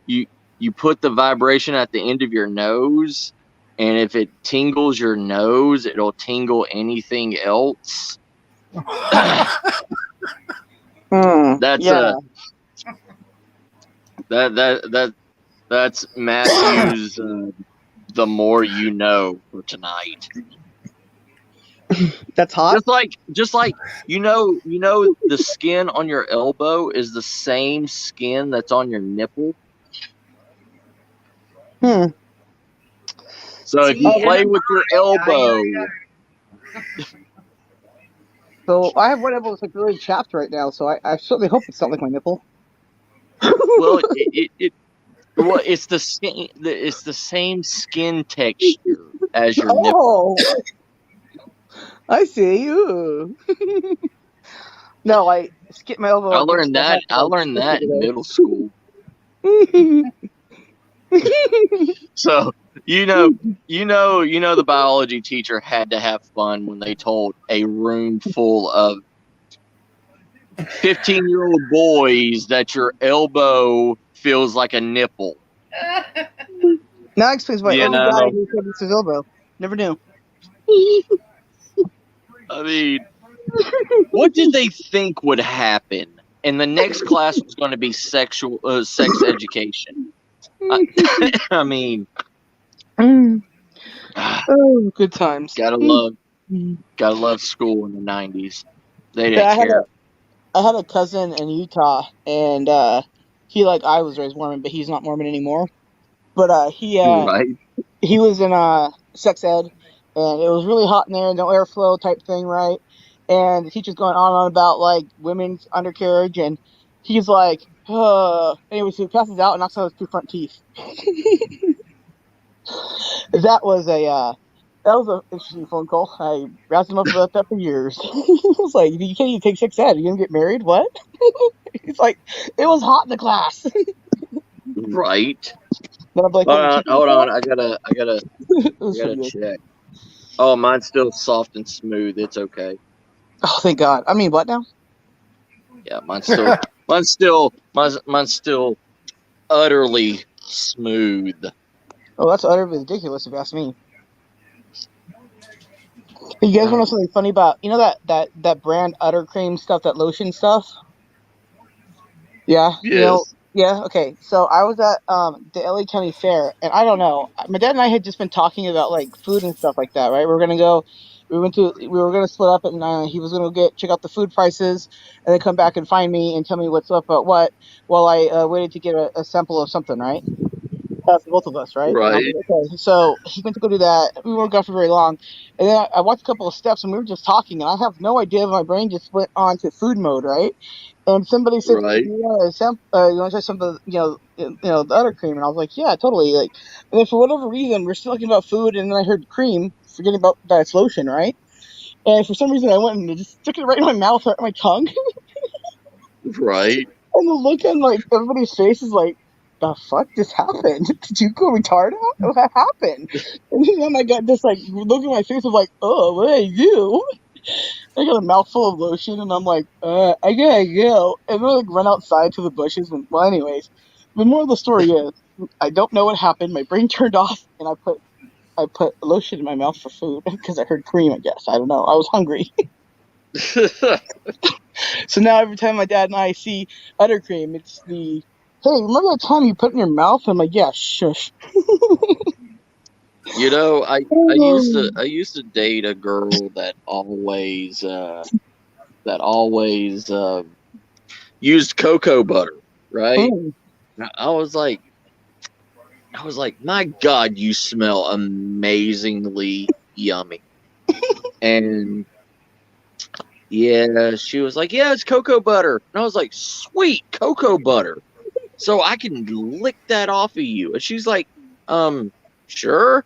you put the vibration at the end of your nose, and if it tingles your nose, it'll tingle anything else. That's Matthew's the more you know for tonight. That's hot. Just like the skin on your elbow is the same skin that's on your nipple. So if you play with your elbow. So I have one elbow that's like really chapped right now. So I certainly hope it's not like my nipple. Well, it's the skin. It's the same skin texture as your nipple. I see you. No, I skipped my elbow. I learned that in middle school. So the biology teacher had to have fun when they told a room full of 15-year-old boys that your elbow feels like a nipple. Now explains why every guy who said it's his elbow. Never knew. I mean, what did they think would happen? And the next class was going to be sex education. I mean, oh, good times. Gotta love school in the 90s. They didn't care. I had a cousin in Utah, and he I was raised Mormon, but he's not Mormon anymore. But he was in sex ed, and it was really hot in there, no airflow type thing, right? and the teacher's going on and on about like women's undercarriage, and he's like, anyway, so he passes out and knocks out his 2 front teeth. That was an interesting phone call. I roused him up about that for years. He was like, "You can't even take 6 ed. You gonna get married? What?" He's like, "It was hot in the class." Right. Then I'm like, Hold on. I gotta It was pretty good. check. Oh, mine's still soft and smooth. It's okay. Oh, thank God. I mean, what now? Yeah, mine's still utterly smooth. Oh, that's utterly ridiculous if you ask me. Hey, you guys want to know something funny about that brand Utter Cream stuff, that lotion stuff? Yeah, Yes. yeah. Okay, so I was at the LA County Fair, and I don't know. My dad and I had just been talking about like food and stuff like that, right? We were gonna split up, and he was gonna check out the food prices, and then come back and find me and tell me what's up about what, while I waited to get a sample of something, right? For both of us, right? And I was Right. like, okay. So he went to go do that. We weren't gone for very long, and then I watched a couple of steps, and we were just talking, and I have no idea if my brain just went on to food mode, right? And somebody said, "Do Right. you want to try some of the, the other cream?" And I was like, "Yeah, totally." Like, and then for whatever reason, we're still talking about food, and then I heard cream, forgetting about that it's lotion, right? And for some reason, I went and just stuck it right in my mouth, right in my tongue. Right. And the look on like everybody's face is like, "The fuck just happened? Did you go retarded? What happened?" And then I got this like look at my face of like, "Oh, what did I do?" I got a mouthful of lotion, and I'm like, I gotta go. And then I like run outside to the bushes. And well, anyways, the moral of the story is, I don't know what happened. My brain turned off, and I put lotion in my mouth for food because I heard cream. I guess I don't know. I was hungry, so now every time my dad and I see Utter Cream, it's the, "Hey, remember that time you put it in your mouth?" I'm like, "Yeah, shush." You know, I used to date a girl that always used cocoa butter, right? Mm. I was like, my God, you smell amazingly yummy. And yeah, she was like, yeah, it's cocoa butter. And I was like, sweet cocoa butter. So I can lick that off of you. And she's like, sure.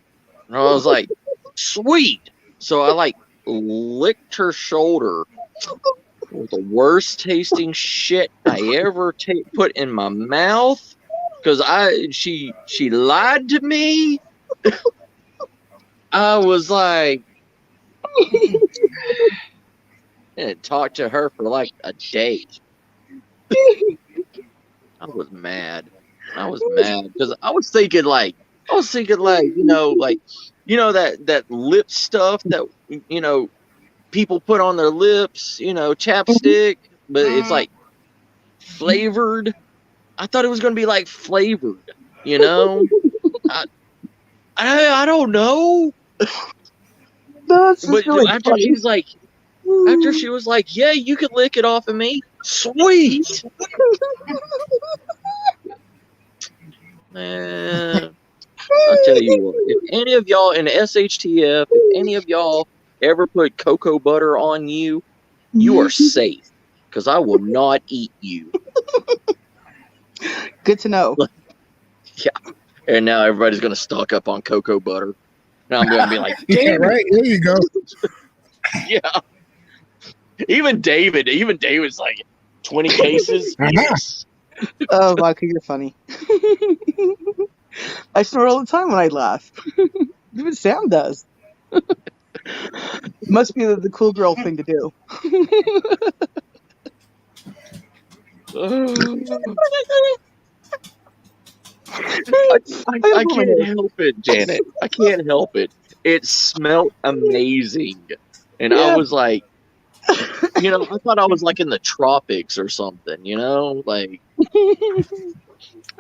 And I was like, sweet. So I like licked her shoulder with the worst tasting shit I ever put in my mouth. Because she lied to me. I was like, and talked to her for like a day. I was mad. Because I was thinking like, that lip stuff that people put on their lips, chapstick, but it's like flavored. I thought it was gonna be like flavored, I don't know. That's But just really after funny. she was like, yeah, you can lick it off of me. Sweet. Man, I'll tell you what, if any of y'all in the SHTF, if any of y'all ever put cocoa butter on you, you are safe, because I will not eat you. Good to know. Yeah. And now everybody's going to stock up on cocoa butter. Now I'm going to be like, Yeah, damn right. There you go. Yeah. Even David's like, 20 cases? Yes. Oh, Vodka, you're funny. I snore all the time when I laugh. Even Sam does. Must be the cool girl thing to do. I can't help it, Janet. I can't help it. It smelled amazing. And I was like, I thought I was like in the tropics or something, like,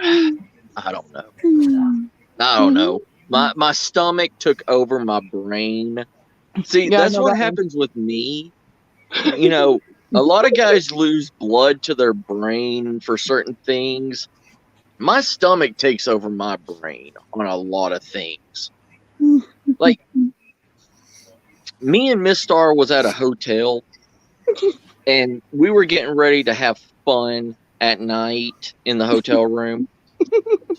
I don't know. My stomach took over my brain. See, Yeah, I that's know what that one. happens with me. A lot of guys lose blood to their brain for certain things. My stomach takes over my brain on a lot of things. Like, me and Miss Star was at a hotel, and we were getting ready to have fun at night in the hotel room.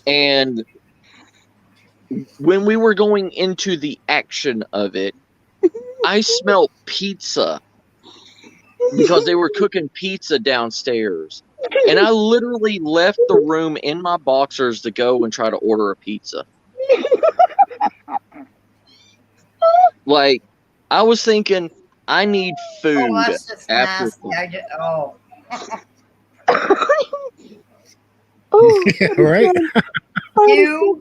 And when we were going into the action of it, I smelled pizza because they were cooking pizza downstairs. And I literally left the room in my boxers to go and try to order a pizza. Like, I was thinking, I need food Oh, that's just after nasty. fun. Yeah, right. You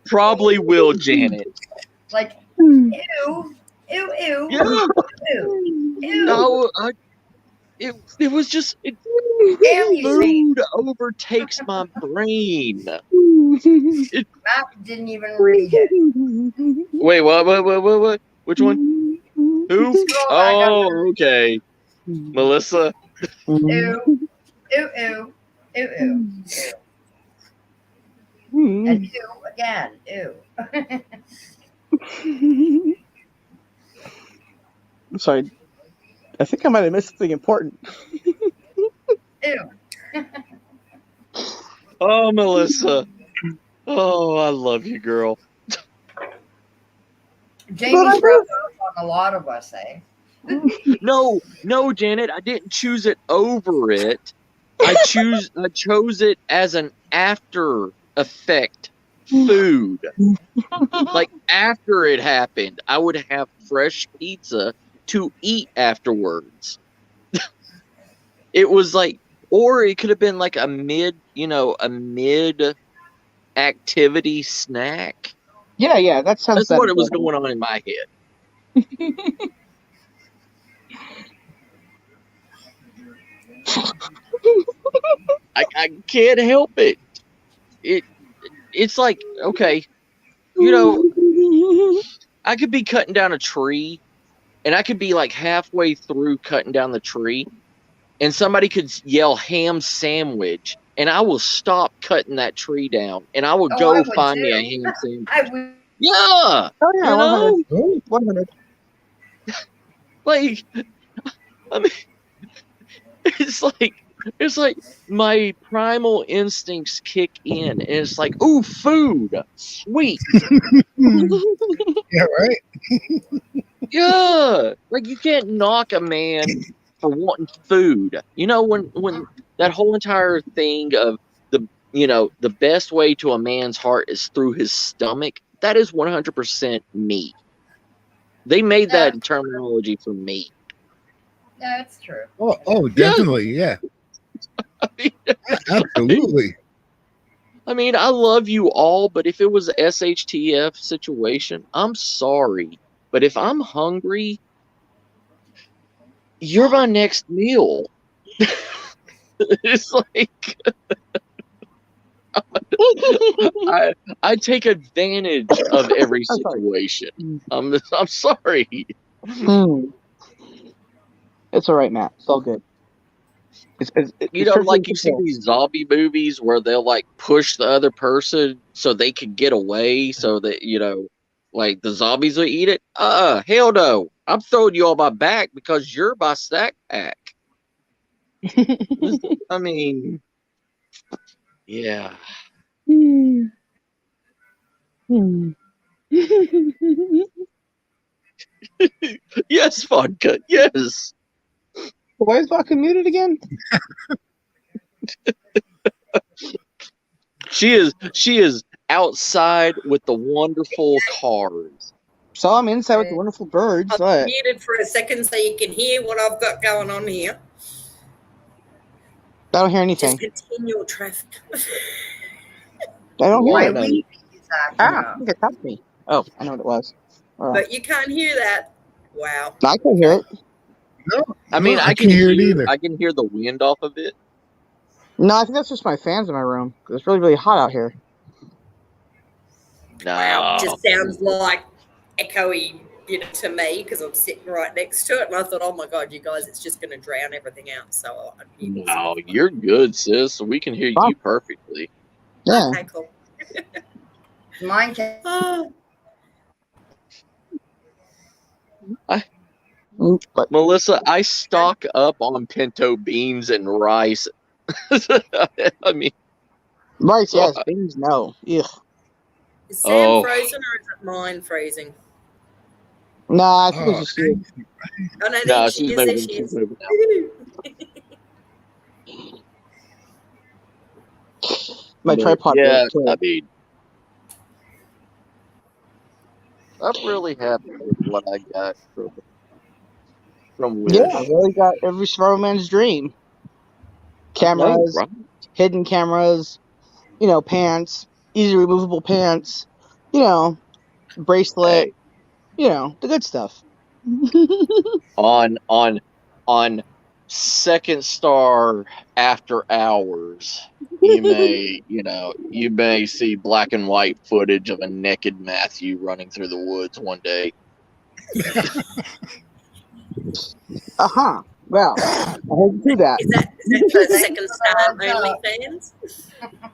Probably will, Janet. like ew, ew, ew, Yeah. ew, ew. No, it was just food overtakes my brain. Matt didn't even read it. Wait, what? Which one? Who? Scroll back up. Oh, okay. Melissa. Ew, ew, ew, ew, ew, ew. And ew again, ew. I'm sorry. I think I might have missed something important. Ew. Oh, Melissa. Oh, I love you, girl. Jamie's rubbed off on a lot of us, eh? No, Janet, I didn't choose it over it. I chose it as an after effect food. Like after it happened, I would have fresh pizza to eat afterwards. It was like, or it could have been like a mid activity snack. Yeah, that sounds That's better. what it was going on in my head. I can't help it. It's like, okay, I could be cutting down a tree, and I could be like halfway through cutting down the tree, and somebody could yell ham sandwich, and I will stop cutting that tree down, and I will go find me a ham sandwich. I would. Yeah. Oh yeah, 100. 100. Like, I mean, it's like my primal instincts kick in, and it's like, ooh, food, sweet. Yeah, right. Yeah, like you can't knock a man for wanting food. When that whole entire thing of the best way to a man's heart is through his stomach. That is 100% me. They made that terminology for me. Yeah, that's true. Oh, definitely, yeah. Absolutely. I mean, I love you all, but if it was a SHTF situation, I'm sorry. But if I'm hungry, you're my next meal. It's like I take advantage of every situation. I'm sorry. It's all right, Matt. It's all good. Like you see these zombie movies where they'll like push the other person so they can get away, so that like the zombies will eat it. Hell no! I'm throwing you on my back because you're my snack pack. I mean, yeah. Yes, vodka. Yes. Why is vodka muted again? She is outside with the wonderful cars. So I'm inside with the wonderful birds. I'm muted for a second so you can hear what I've got going on here. I don't hear anything. Just continual traffic. I don't hear it. Leaf is I think it touched me. Oh, I know what it was. But you can't hear that. Wow. I can hear it. No, I mean, I can hear it either. I can hear the wind off of it. No, I think that's just my fans in my room. It's really, really hot out here. No. Wow, just sounds like echoey to me because I'm sitting right next to it, and I thought, oh my god, you guys, it's just going to drown everything out. So no, you're good, sis. We can hear you perfectly. Yeah. Okay, cool. Mine can. But Melissa, I stock up on pinto beans and rice. I mean, rice, so yes. Beans, no. Ugh. Is Sam oh, frozen or is it mine freezing? Nah, I think it was Oh, just you. Oh no, there no, she she's is. There moving. she She's is. moving My now. But tripod broke yeah, I too. mean, I'm really happy with what I got from Yeah, Wish. really got every smart man's dream. I know, Cameras, right? hidden cameras, pants, easy removable pants, you know, bracelet, Hey, the good stuff. on on on second star after hours, you may see black and white footage of a naked Matthew running through the woods one day. Uh-huh. Well, I heard you do that. Is that for Thanks second for the star heads up. OnlyFans?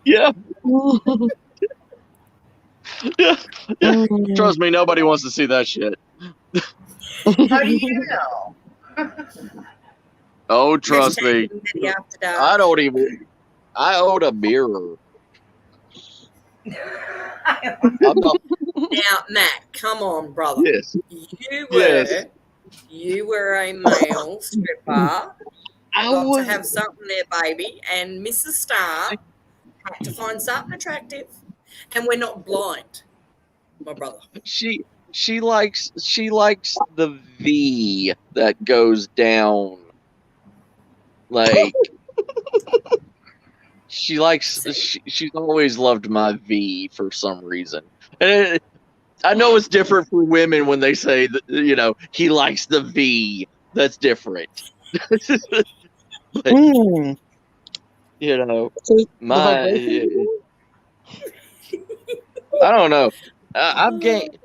Yeah, yeah, yeah. Mm. Trust me, nobody wants to see that shit. How do you know? Oh, trust Hashtag me. Committee After I Dark. don't even. I own a mirror. I'm not. Now, Matt, come on, brother. Yes, You yes. were you were a male stripper. I Got to was. have something there, baby. And Mrs. Star had to find something attractive. And we're not blind, my brother. She likes the V that goes down. Like she's always loved my V for some reason. And I know it's different for women when they say that, he likes the V. That's different. But Mm. So the my vibration. I don't know. I've gained,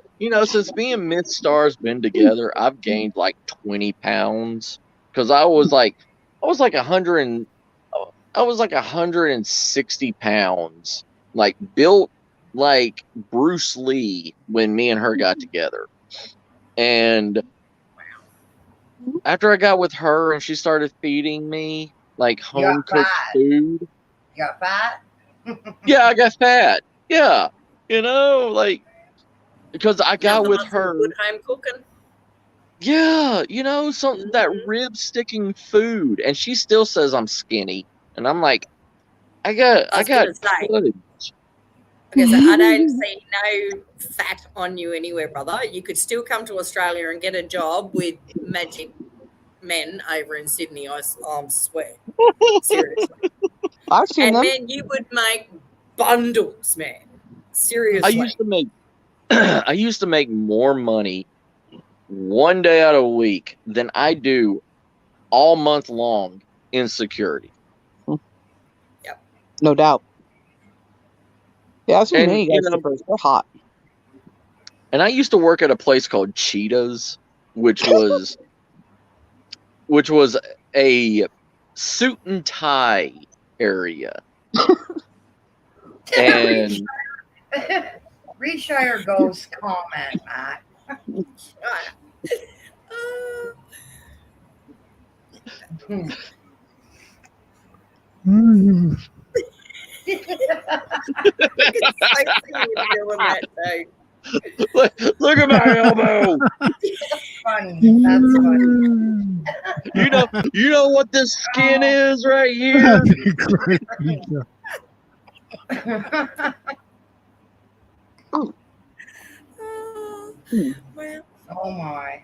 since me and Myth Star's been together, I've gained like 20 pounds because I was like 100 and I was like 160 pounds, like built like Bruce Lee when me and her got together. And after I got with her and she started feeding me like You got home cooked fat. food, You got fat? yeah, I got fat. Yeah, like because I got Nothing with like some her. good home cooking. Yeah, some that rib sticking food, and she still says I'm skinny, and I'm like, I got I I was got gonna say, footage. I don't see no fat on you anywhere, brother. You could still come to Australia and get a job with magic men over in Sydney. I swear, seriously. I've seen And them. man, you would make bundles, man. I Seriously. used to make I used to make more money one day out of a week than I do all month long in security. Yep. No doubt. Yeah, I've seen And many guys strippers. They're hot. and I used to work at a place called Cheetahs, which was a suit and tie area. And Reshire Ghost comment, Matt. Mm. Look at my elbow. Funny. That's funny. You know what this skin is right here? Happy great pizza. Oh my.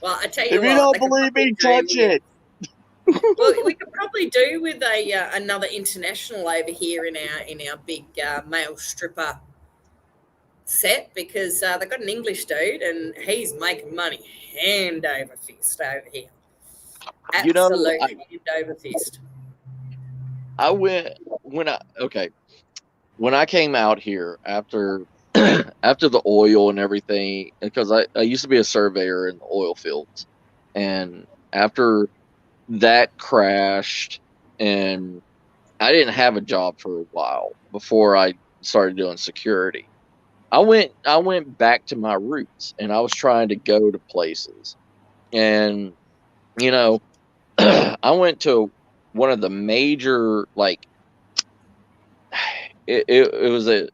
Well, I tell you If you what, don't believe me, touch it. Well, we could probably do with another international over here in our big male stripper set because they've got an English dude and he's making money hand over fist over here. Absolutely hand over fist. When I came out here after after the oil and everything, because I used to be a surveyor in the oil fields, and after that crashed and I didn't have a job for a while before I started doing security. I went back to my roots, and I was trying to go to places, and you know, I went to one of the major it was a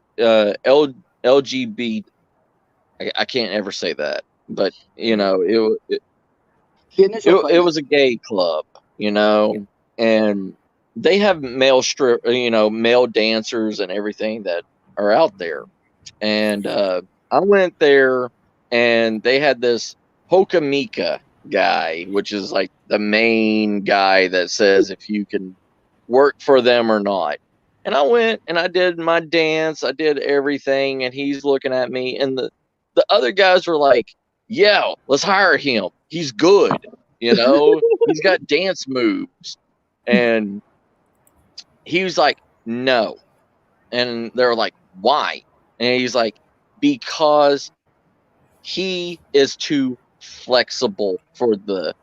LGB. I can't ever say that, but The initial it place. was a gay club, and they have male dancers and everything that are out there. And I went there, and they had this Hokamika guy, which is like the main guy that says if you can work for them or not. And I went and I did my dance, I did everything, and he's looking at me, and the other guys were like, "Yeah, let's hire him. He's good, he's got dance moves." And he was like, "No." And they were like, "Why?" And he's like, "Because he is too flexible for the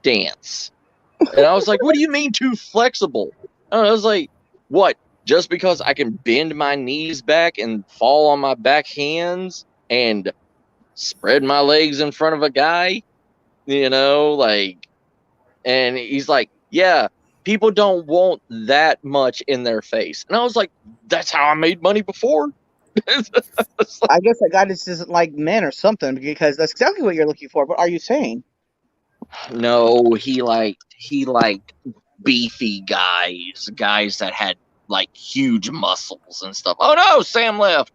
dance." And I was like, "What do you mean too flexible?" And I was like, "What? Just because I can bend my knees back and fall on my back hands and spread my legs in front of a guy?" And he's like, "Yeah, people don't want that much in their face." And I was like, "That's how I made money before." I guess that guy just doesn't like men or something, because that's exactly what you're looking for. What are you saying? No, he liked beefy guys that had like huge muscles and stuff. Oh no, Sam left.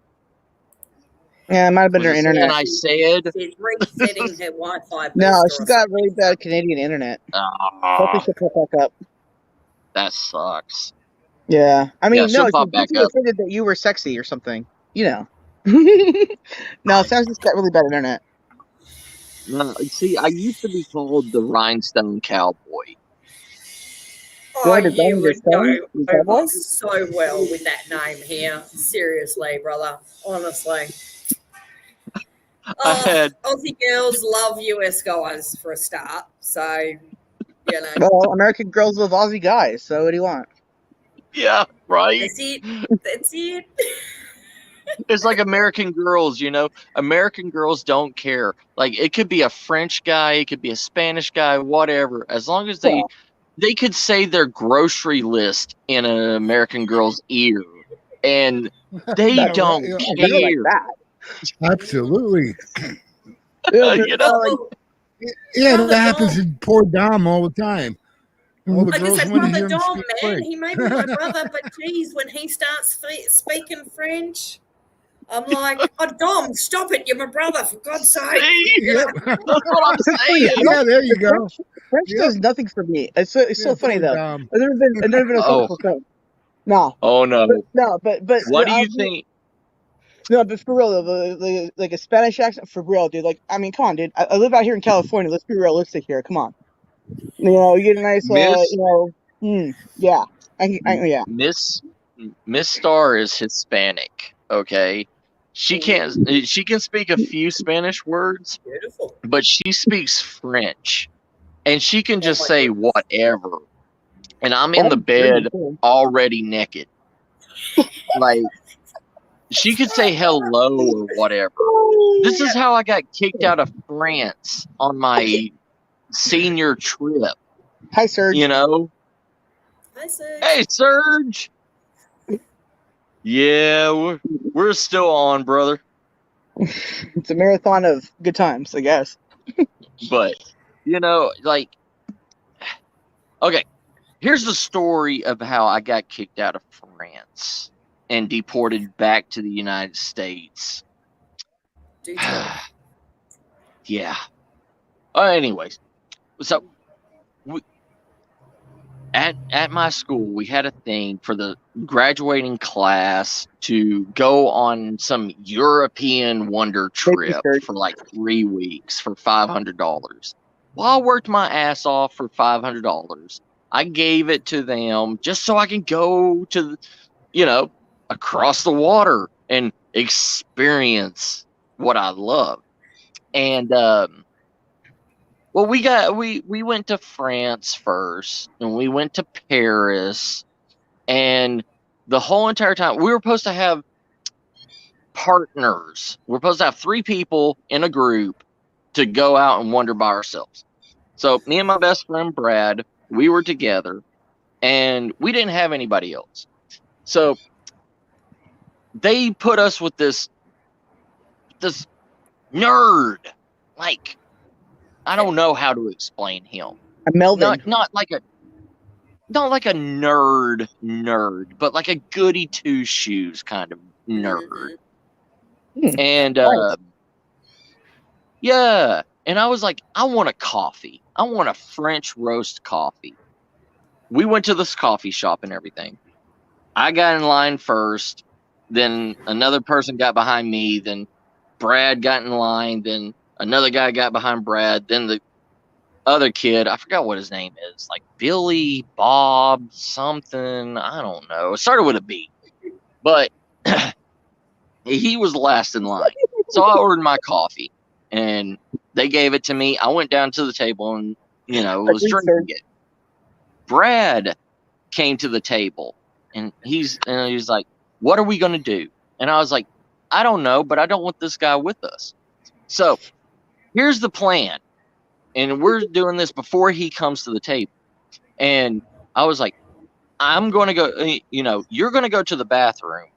Yeah, it might have been Was her it something internet. I said? She's resetting her Wi-Fi No, booster she's or got something. really bad Canadian internet. Hopefully she'll pop back up. That sucks. Yeah, I Yeah, mean, no, she'll she's pop back basically up. offended that you were sexy or something. No, Sam's just got really bad internet. No, see, I used to be called the Rhinestone Cowboy. Oh, Good, is that you your would go son? Your cowboy? over so well with that name here. Seriously, brother. Honestly. Aussie girls love US guys for a start. So, Well, American girls love Aussie guys. So what do you want? Yeah, right. That's it. That's it. It's like American Girls, American girls don't care. Like, it could be a French guy, it could be a Spanish guy, whatever. As long as they could say their grocery list in an American girl's ear, and they don't Never like care. that. Absolutely. Yeah, that happens in poor Dom all the time. All the Like I girls said, want to Brother hear him Dom, speak man, French. he may be my brother, but geez, when he starts speaking French, I'm like, "Oh, Dom, stop it! You're my brother, for God's sake!" Yep. That's what I'm saying. Yeah, there you go. French does nothing for me. It's so funny though. Dom. I've never been a fan of French. No. Oh no. But What do you think? No, but for real though, like a Spanish accent, for real, dude. Like, I mean, come on, dude. I live out here in California. Let's be realistic here. Come on. You get a nice, yeah. Yeah. Miss Star is Hispanic, okay? She can speak a few Spanish words, Beautiful. but she speaks French, and she can just say whatever. And I'm in the bed already naked. Like, she could say hello or whatever. This is how I got kicked out of France on my senior trip. Hi, Serge. Hi, Serge. Hey, Serge. Yeah, we're still on, brother. It's a marathon of good times, I guess. But, okay, here's the story of how I got kicked out of France and deported back to the United States. Yeah. Anyways, so at my school, we had a thing for the graduating class to go on some European wonder trip for like 3 weeks for $500. Well, I worked my ass off for $500. I gave it to them just so I can go to, across the water and experience what I love. And well, we went to France first, and we went to Paris, and the whole entire time we were supposed to have partners. We're supposed to have 3 people in a group to go out and wander by ourselves. So me and my best friend Brad, we were together, and we didn't have anybody else. So they put us with this nerd. Like, I don't know how to explain him. A Melvin. Not like a nerd, but like a goody two shoes kind of nerd. And yeah, and I was like, I want a coffee. I want a French roast coffee. We went to this coffee shop and everything. I got in line first, then another person got behind me, then Brad got in line, then another guy got behind Brad, then the other kid, I forgot what his name is, like Billy, Bob, something, I don't know. It started with a B, but he was last in line. So I ordered my coffee, and they gave it to me. I went down to the table and, was drinking it. Brad came to the table, and he's like, what are we going to do? And I was like, I don't know, but I don't want this guy with us. So here's the plan. And we're doing this before he comes to the table. And I was like, I'm going to go, you're going to go to the bathroom.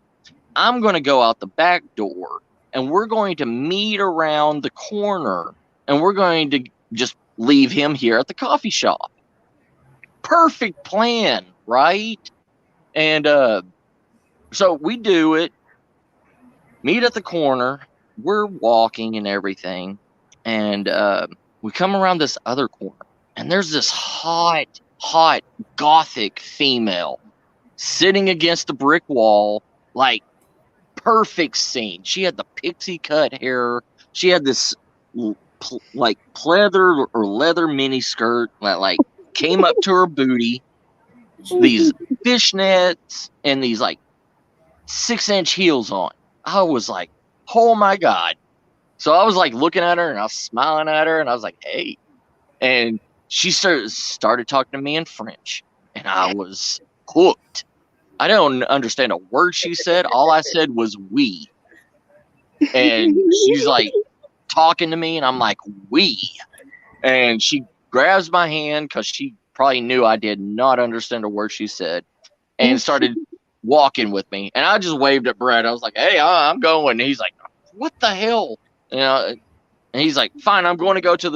I'm going to go out the back door, and we're going to meet around the corner, and we're going to just leave him here at the coffee shop. Perfect plan, right? And so we do it, meet at the corner, we're walking and everything, and we come around this other corner, and there's this hot gothic female sitting against the brick wall, like, perfect scene. She had the pixie cut hair. She had this like pleather or leather mini skirt that like came up to her booty, these fishnets, and these like 6-inch heels on. I was like, oh my God. So I was like looking at her, and I was smiling at her, and I was like, hey. And she started talking to me in French, and I was hooked. I don't understand a word she said. All I said was "we," and she's like talking to me, and I'm like "we," and she grabs my hand because she probably knew I did not understand a word she said, and started walking with me. And I just waved at Brad. I was like, "Hey, I'm going." And he's like, "What the hell?" And he's like, "Fine, I'm going to go to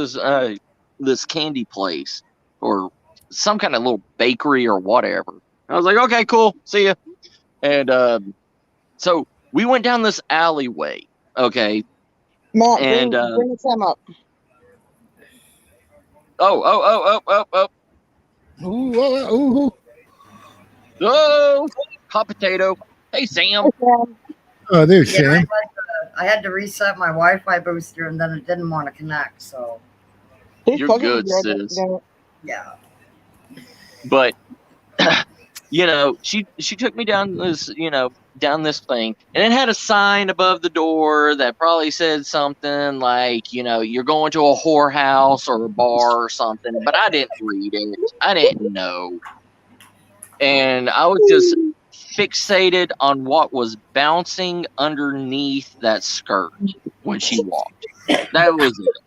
this candy place or some kind of little bakery or whatever." I was like, "Okay, cool, see ya." And so we went down this alleyway, okay? Matt, and bring Sam up. Oh. Ooh. Oh, hot potato. Hey, Sam. Oh, there's Sam. I had to reset my Wi-Fi booster, and then it didn't want to connect, so. You're good, sis. Yeah. But, she took me down this, down this thing, and it had a sign above the door that probably said something like, you're going to a whorehouse or a bar or something, but I didn't read it. I didn't know. And I was just fixated on what was bouncing underneath that skirt when she walked. That was it.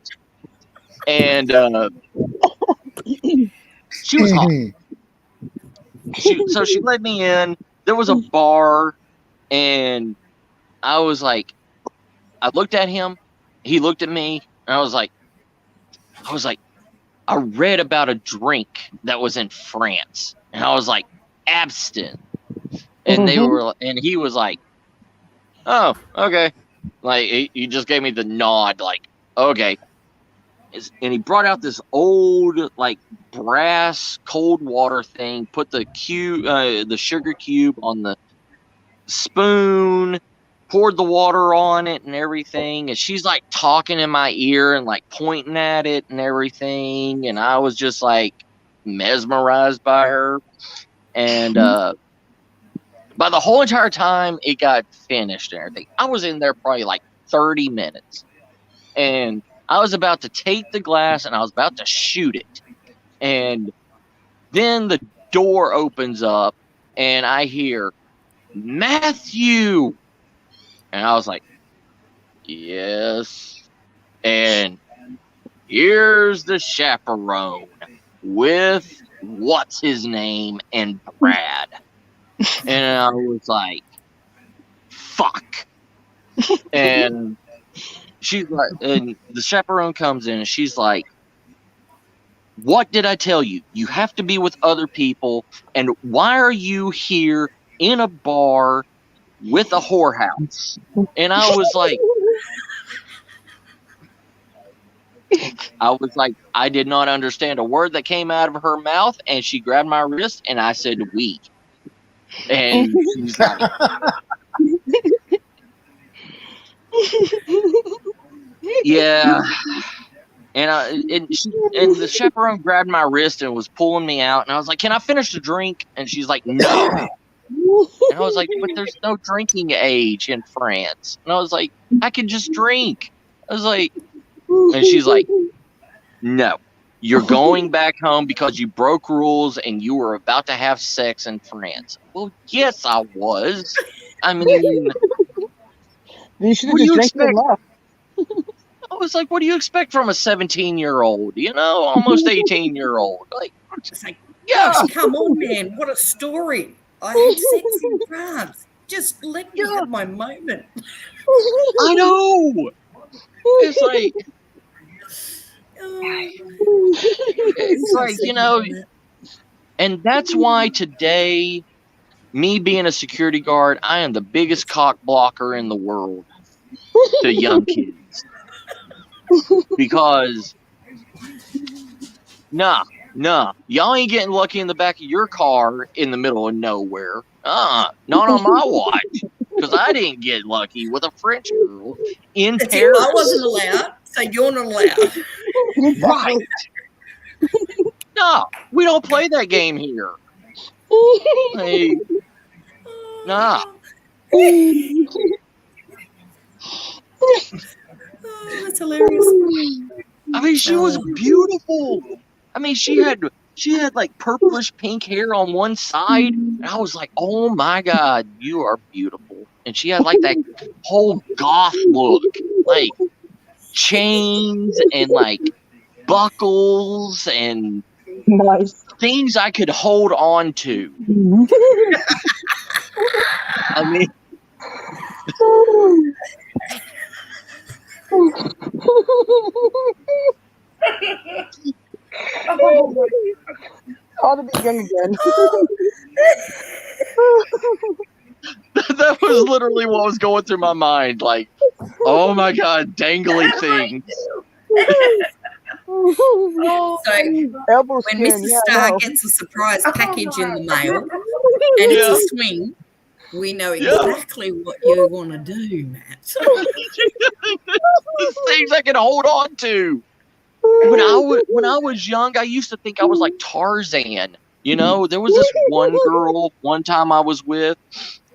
And she was hot. So she let me in. There was a bar, and I was like, I looked at him, he looked at me, and I was like, I read about a drink that was in France, and I was like, absinthe. And he was like, oh, okay. Like, he just gave me the nod, like, okay. And he brought out this old, like, brass cold water thing, put the sugar cube on the spoon, poured the water on it and everything. And she's, like, talking in my ear and, like, pointing at it and everything. And I was just, like, mesmerized by her. And by the whole entire time it got finished and everything, I was in there probably, like, 30 minutes. And I was about to take the glass and I was about to shoot it. And then the door opens up and I hear, Matthew! And I was like, yes. And here's the chaperone with what's his name and Brad. And I was like, fuck. And she's like, and the chaperone comes in and she's like, what did I tell you? You have to be with other people. And why are you here in a bar with a whorehouse? And I was like, I did not understand a word that came out of her mouth. And she grabbed my wrist and I said, we. And she's like, yeah. And the chaperone grabbed my wrist and was pulling me out. And I was like, can I finish the drink? And she's like, no. And I was like, but there's no drinking age in France. And I was like, I can just drink. I was like, and she's like, no, you're going back home because you broke rules and you were about to have sex in France. Well, yes, I was. I mean, You should have just drank and left. I was like, what do you expect from a 17-year-old? You know, almost 18-year-old. Like, it's like, gosh, come on, man. What a story. I had sex in France. Just let me have my moment. I know. It's like, you know, and that's why today, me being a security guard, I am the biggest cock blocker in the world to young kids. Because, nah, y'all ain't getting lucky in the back of your car in the middle of nowhere. Not on my watch. Because I didn't get lucky with a French girl in Paris. I wasn't allowed, so you're not allowed. Right. No, we don't play that game here. Hey, nah. That's hilarious. I mean, she was beautiful. I mean, she had like purplish pink hair on one side, and I was like, oh my god, you are beautiful. And she had like that whole goth look, like chains and like buckles and things I could hold on to. I mean, Ought to be young again. that was literally what was going through my mind. Like, oh my god, dangly things. So when Mrs. Star gets a surprise package in the mail and it's a swing, we know exactly what you want to do, Matt. Things I can hold on to. When I was young, I used to think I was like Tarzan. You know, there was this one girl one time I was with,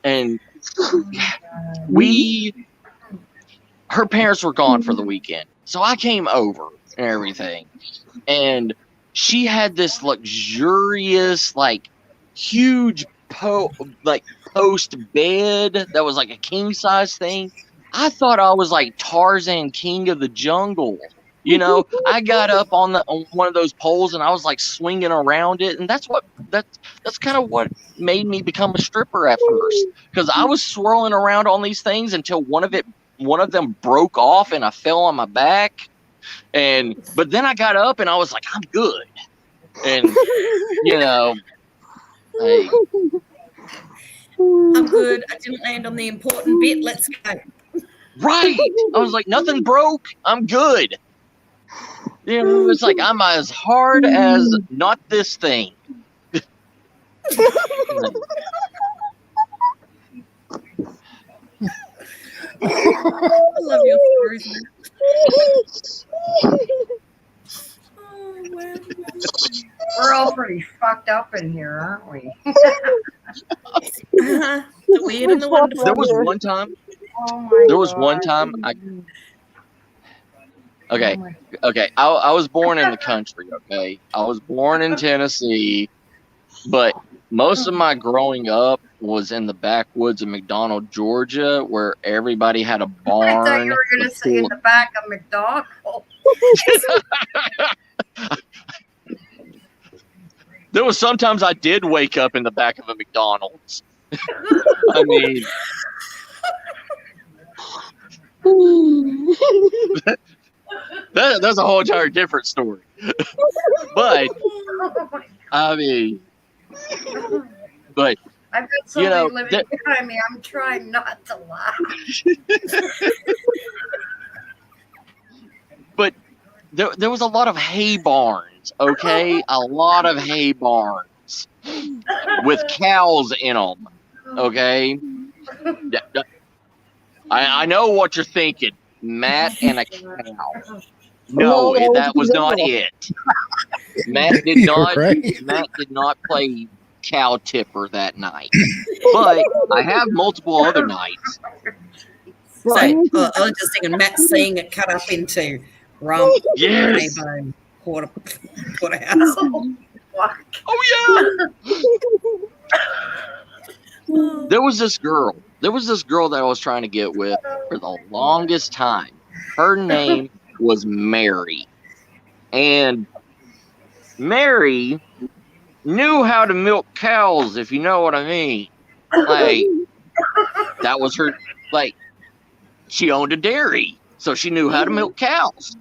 and her parents were gone for the weekend. So I came over and everything. And she had this luxurious, like, huge post bed that was like a king size thing. I thought I was like Tarzan, king of the jungle. You know, I got up on one of those poles and I was like swinging around it, and that's kind of what made me become a stripper at first, because I was swirling around on these things until one of them broke off and I fell on my back, but then I got up and I was like, I'm good, and you know, I'm good. I didn't land on the important bit. Let's go. Right. I was like, nothing broke. I'm good. You know, it's like I'm as hard as not this thing. I love your stories, man. Oh, wow. We're all pretty fucked up in here, aren't we? The weird and the wonderful. There was one time. Oh my There was God. one time Okay. I was born in the country, okay? I was born in Tennessee, but most of my growing up was in the backwoods of McDonald, Georgia, where everybody had a I thought you barn. were going to say in the back of McDonald's. There was sometimes I did wake up in the back of a McDonald's. I mean, that's a whole entire different story. But I mean, but I've got somebody living behind me. I'm trying not to laugh. But there was a lot of hay barns, okay? A lot of hay barns with cows in them, okay? I know what you're thinking. Matt and a cow. No, that was not it. Matt did not. Right? Matt did not play cow tipper that night, but I have multiple other nights. So I was just thinking, Matt seeing it cut up into rump, Yes. bone, porterhouse. Oh yeah. There was this girl that I was trying to get with for the longest time. Her name was Mary, and Mary knew how to milk cows, if you know what I mean. Like, that was her, like, she owned a dairy, so she knew how to milk cows.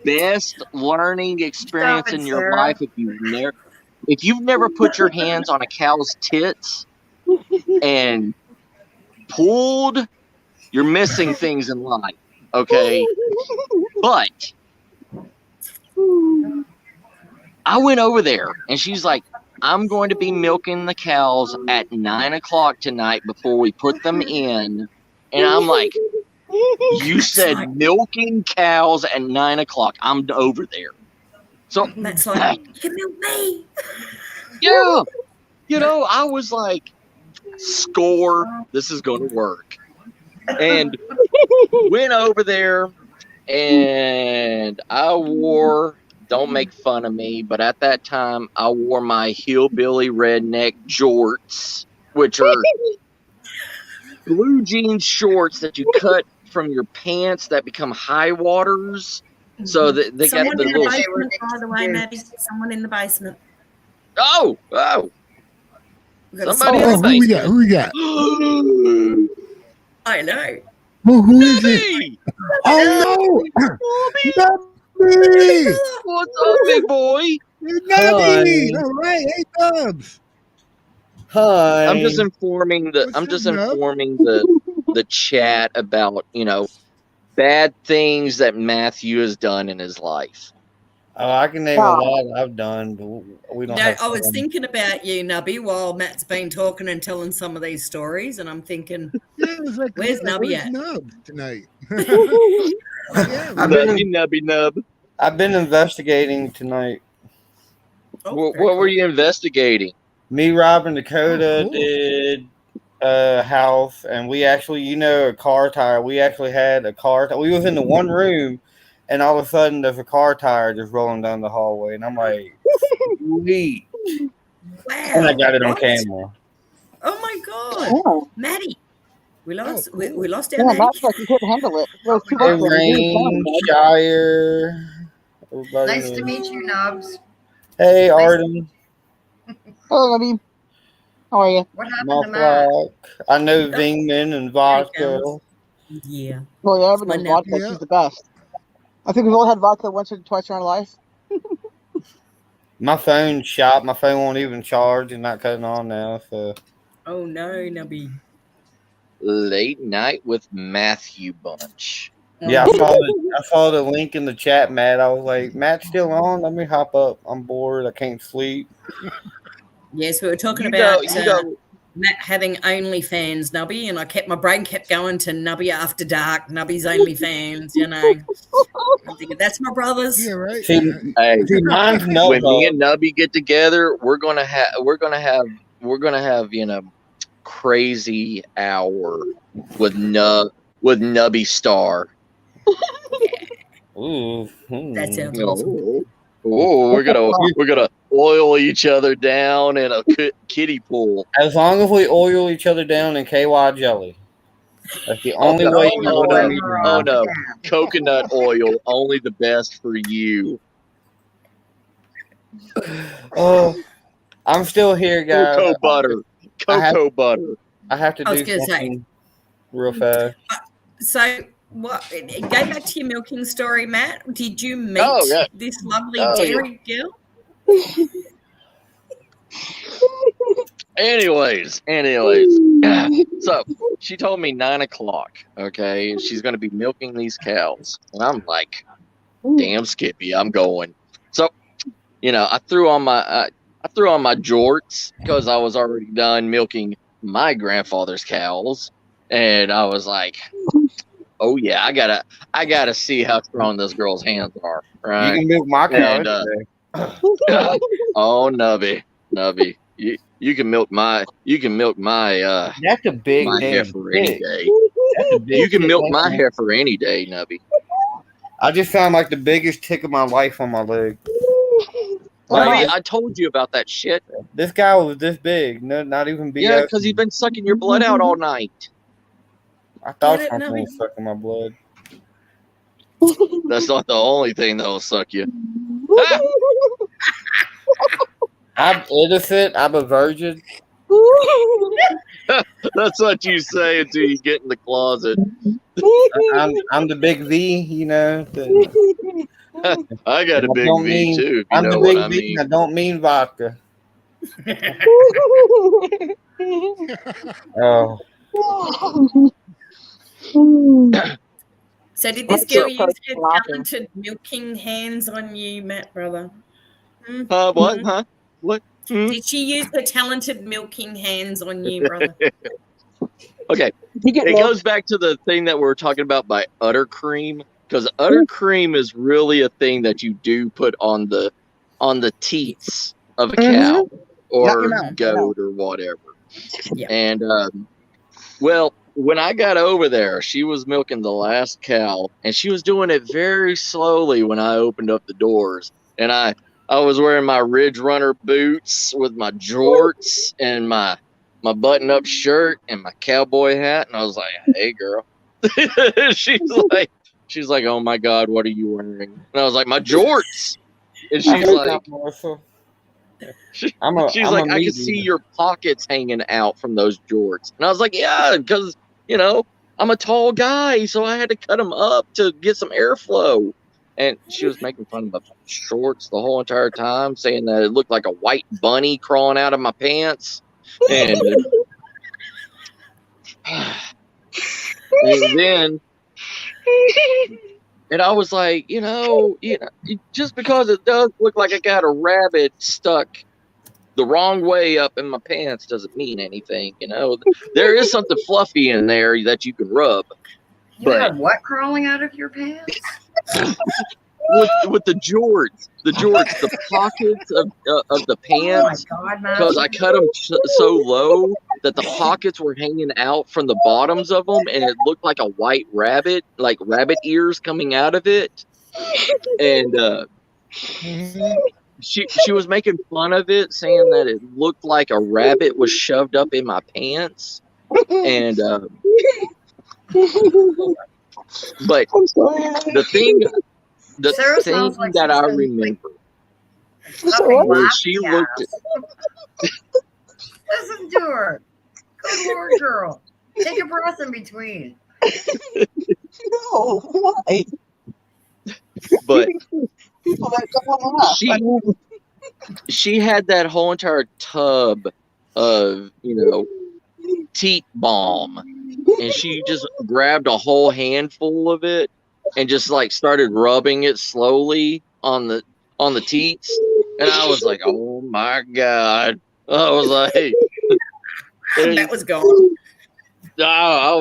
Best learning experience in your life if you've never put your hands on a cow's tits and pulled, you're missing things in life, okay? But I went over there, and she's like, I'm going to be milking the cows at 9 o'clock tonight before we put them in. And I'm like, you said milking cows at 9 o'clock. I'm over there. So That's like, you can milk me. Yeah. You know, I was like, score, this is going to work. And went over there, and I wore, don't make fun of me, but at that time, I wore my hillbilly redneck jorts, which are blue jean shorts that you cut from your pants that become high waters. So that they got the little. By the way, maybe someone in the basement. Oh. Somebody who we got? Who we got? I know. Who is it? Oh no! Nubby! What's up, big boy? Nubby! All right, hey Dubs. Hi. I'm just informing the chat about, bad things that Matthew has done in his life. Oh, I can name a lot I've done, but we don't. No, I was thinking about you, Nubby, while Matt's been talking and telling some of these stories, and I'm thinking, like, where's Nubby at? Nub tonight? Nubby. I've been investigating tonight. What were you investigating? Me, Rob, and Dakota did a house, and we actually, a car tire. We actually had a car tire. We was in the one room, and all of a sudden there's a car tire just rolling down the hallway, and I'm like, sweet. Wow. And I got it on camera. Oh my God. Oh. Maddie. We lost our Yeah, Maddie. that's like you couldn't handle it. It was too much for Rain, you. Shire. Nice to meet you, Nubs. Hey, Arden. Hello, Nubby. How are you? What happened to Matt? I know Vingman and Vodka. Yeah. Well, yeah, everyone knows vodka. She's the best. I think we've all had vodka once or twice in our life. My phone's shot. My phone won't even charge and not cutting on now. So. Oh no, Nubby. Late night with Matthew Bunch. Yeah, I saw the link in the chat, Matt. I was like, Matt's still on? Let me hop up. I'm bored. I can't sleep. Yes, we were talking about Matt having OnlyFans, Nubby, and my brain kept going to Nubby After Dark, Nubby's OnlyFans, I'm thinking, that's my brothers. Yeah, right. Hey, mine's when me and Nubby get together, we're gonna have crazy hour with Nubby Star. Ooh, that sounds awesome. Oh, we're gonna oil each other down in a kiddie pool. As long as we oil each other down in KY jelly. That's the Oh only no! way Don't you Oh want no! me her to Oh off know. no! again. Coconut oil, only the best for you. Oh, I'm still here, guys. Cocoa butter. Cocoa butter. I have to I was do going to say. something real fast. So, what? Go back to your milking story, Matt. Did you meet Oh yeah. this lovely Oh yeah. dairy girl? Anyways, so she told me 9 o'clock. Okay, she's gonna be milking these cows, and I'm like, damn, Skippy, I'm going. So, I threw on my jorts because I was already done milking my grandfather's cows, and I was like, oh yeah, I gotta see how strong this girl's hands are, You right? can milk my cow And today. oh Nubby, you can milk my That's a big my damn heifer any dick. day. That's a big You can dick, milk my man. heifer any day, Nubby. I just found like the biggest tick of my life on my leg. Nubby, Like, I told you about that shit. this guy was this big. No, not even BS. Yeah, because he's been sucking your blood out all night. I thought Get it, something Nubby? was sucking my blood. That's not the only thing that'll suck you. I'm innocent. I'm a virgin. That's what you say until you get in the closet. I'm the big V, you know. I got a I big don't V mean- too, if you I'm know the what big I V. mean. I don't mean vodka. Oh, So, did this That's girl so use her laughing. talented milking hands on you, Matt, brother? What? Huh? What? Did she use her talented milking hands on you, brother? Okay. You get It milk. goes back to the thing that we were talking about by udder cream, because udder cream is really a thing that you do put on the teats of a cow Not your or mouth, goat or whatever. Yeah. And well, when I got over there, she was milking the last cow, and she was doing it very slowly when I opened up the doors. And I was wearing my Ridge Runner boots with my jorts and my button-up shirt and my cowboy hat, and I was like, "Hey, girl." she's like, "Oh my God, what are you wearing?" And I was like, "My jorts." And she's like, I'm a "I can meat see eater. your pockets hanging out from those jorts." And I was like, "Yeah, because I'm a tall guy, so I had to cut them up to get some airflow." And she was making fun of my shorts the whole entire time, saying that it looked like a white bunny crawling out of my pants. And then, and I was like, just because it does look like I got a rabbit stuck the wrong way up in my pants doesn't mean anything. There is something fluffy in there that you can rub. You had what crawling out of your pants? with the jorts, the pockets of the pants, Oh my God, Matt. because I cut them so low that the pockets were hanging out from the bottoms of them, and it looked like a white rabbit, like rabbit ears coming out of it. And she was making fun of it, saying that it looked like a rabbit was shoved up in my pants. And but the thing Sarah sounds like that she's I been, remember stuffing when laughing she gas. looked Listen to her. Good Lord, girl. Take a breath in between. No, why? but People that don't want to laugh. she had that whole entire tub of teat balm, and she just grabbed a whole handful of it and just like started rubbing it slowly on the teats. And I was like, oh my God. I was like, That was gone. I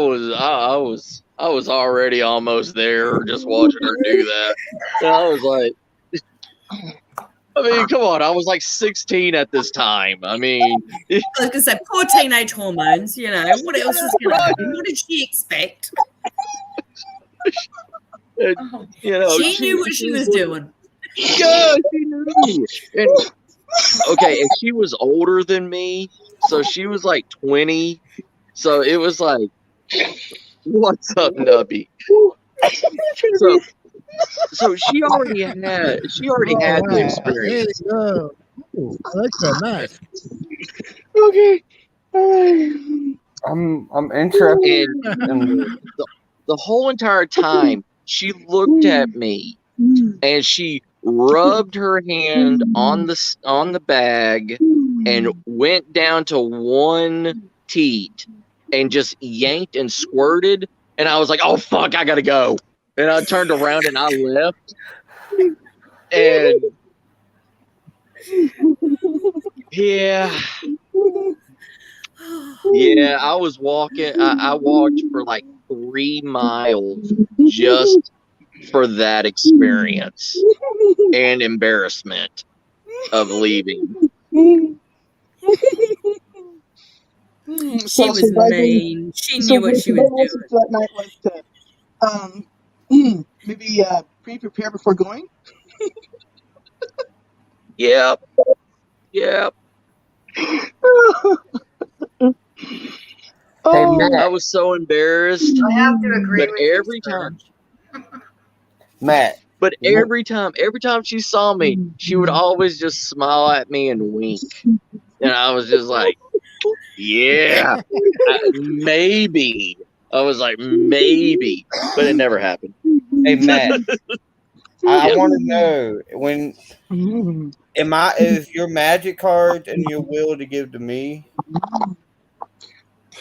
was already almost there just watching her do that. And I was like, I mean, come on. I was like 16 at this time. I mean, I was going to say, poor teenage hormones, what else is going to happen? What did she expect? and, She knew what she was doing. Yeah, she knew. Okay, and she was older than me, so she was like 20. So it was like, what's up, Nubby? So she already had the Wow. There you experience. go. Ooh, I like that. Nice. Okay. All right. I'm interested And in the whole entire time she looked at me and she rubbed her hand on the bag and went down to one teat and just yanked and squirted, and I was like, oh fuck, I gotta go. And I turned around and I left. And yeah, I was walking. I walked for like 3 miles just for that experience and embarrassment of leaving. She was mean. She knew what she was doing. That night was to maybe prepare before going. Yep. Hey, Matt. I was so embarrassed. I have to agree But with you, every time, Matt. every time she saw me, she would always just smile at me and wink. And I was just like, yeah, maybe. I was like, maybe. But it never happened. Hey, Matt. I want to know when is your magic cards and your will to give to me?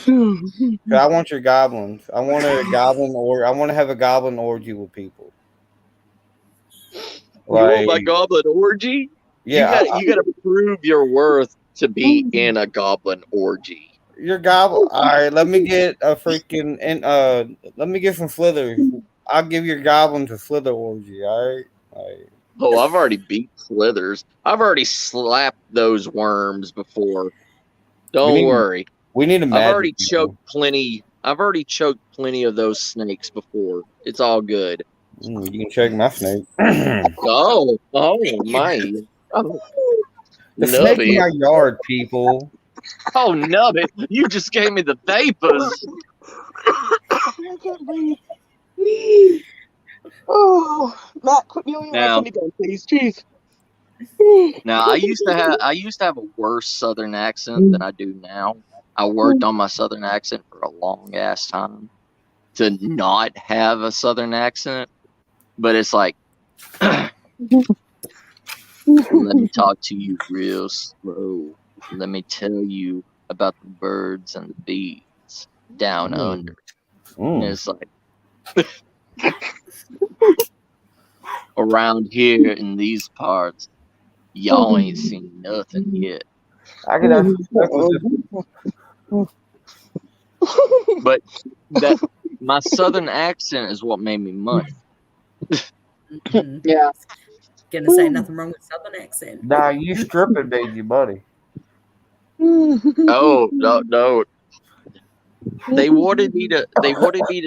'Cause I want your goblins. I want a goblin, or I want to have a goblin orgy with people. You want my goblin orgy? Yeah, you gotta prove your worth to be in a goblin orgy. your goblin. All right, let me get a freaking let me get some slithers. I'll give your goblins a slither orgy. All right. Oh, I've already beat slithers. I've already slapped those worms before. Don't worry. We need a magic. I've already choked plenty of those snakes before. It's all good. You can choke my snake. oh my. Oh, the snake in Nubby. my yard, people. Oh, Nubby, you just gave me the vapors. I can't breathe. Oh, Matt, quit yelling at me, please. Jeez. Now I used to have a worse Southern accent than I do now. I worked on my Southern accent for a long ass time to not have a Southern accent, but it's like, let me talk to you real slow. Let me tell you about the birds and the bees down under. And it's like, around here in these parts, y'all ain't seen nothing yet. I could actually But that my Southern accent is what made me money. Yeah. Gonna say nothing wrong with Southern accent. Nah, you stripping made you money. Oh no. They wanted me to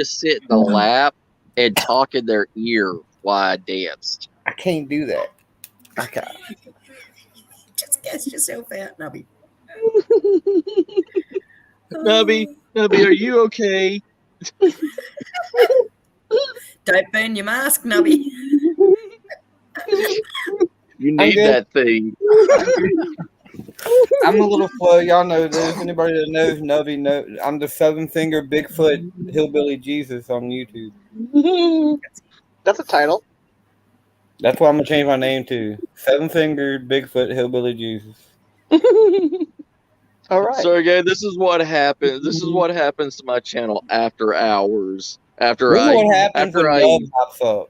sit in the lap and talk in their ear while I danced. I can't do that. I can't. Just guess yourself out, Nubby. Nubby, are you okay? Don't burn your mask, Nubby. You need that thing. I'm a little slow. Y'all know this. Anybody that knows Nubby knows I'm the 7-finger Bigfoot Hillbilly Jesus on YouTube. That's a title. That's what I'm gonna change my name to. 7-fingered Bigfoot Hillbilly Jesus. All right. Sergey, this is what happens. This is what happens to my channel after hours. What happens when Nub pops up?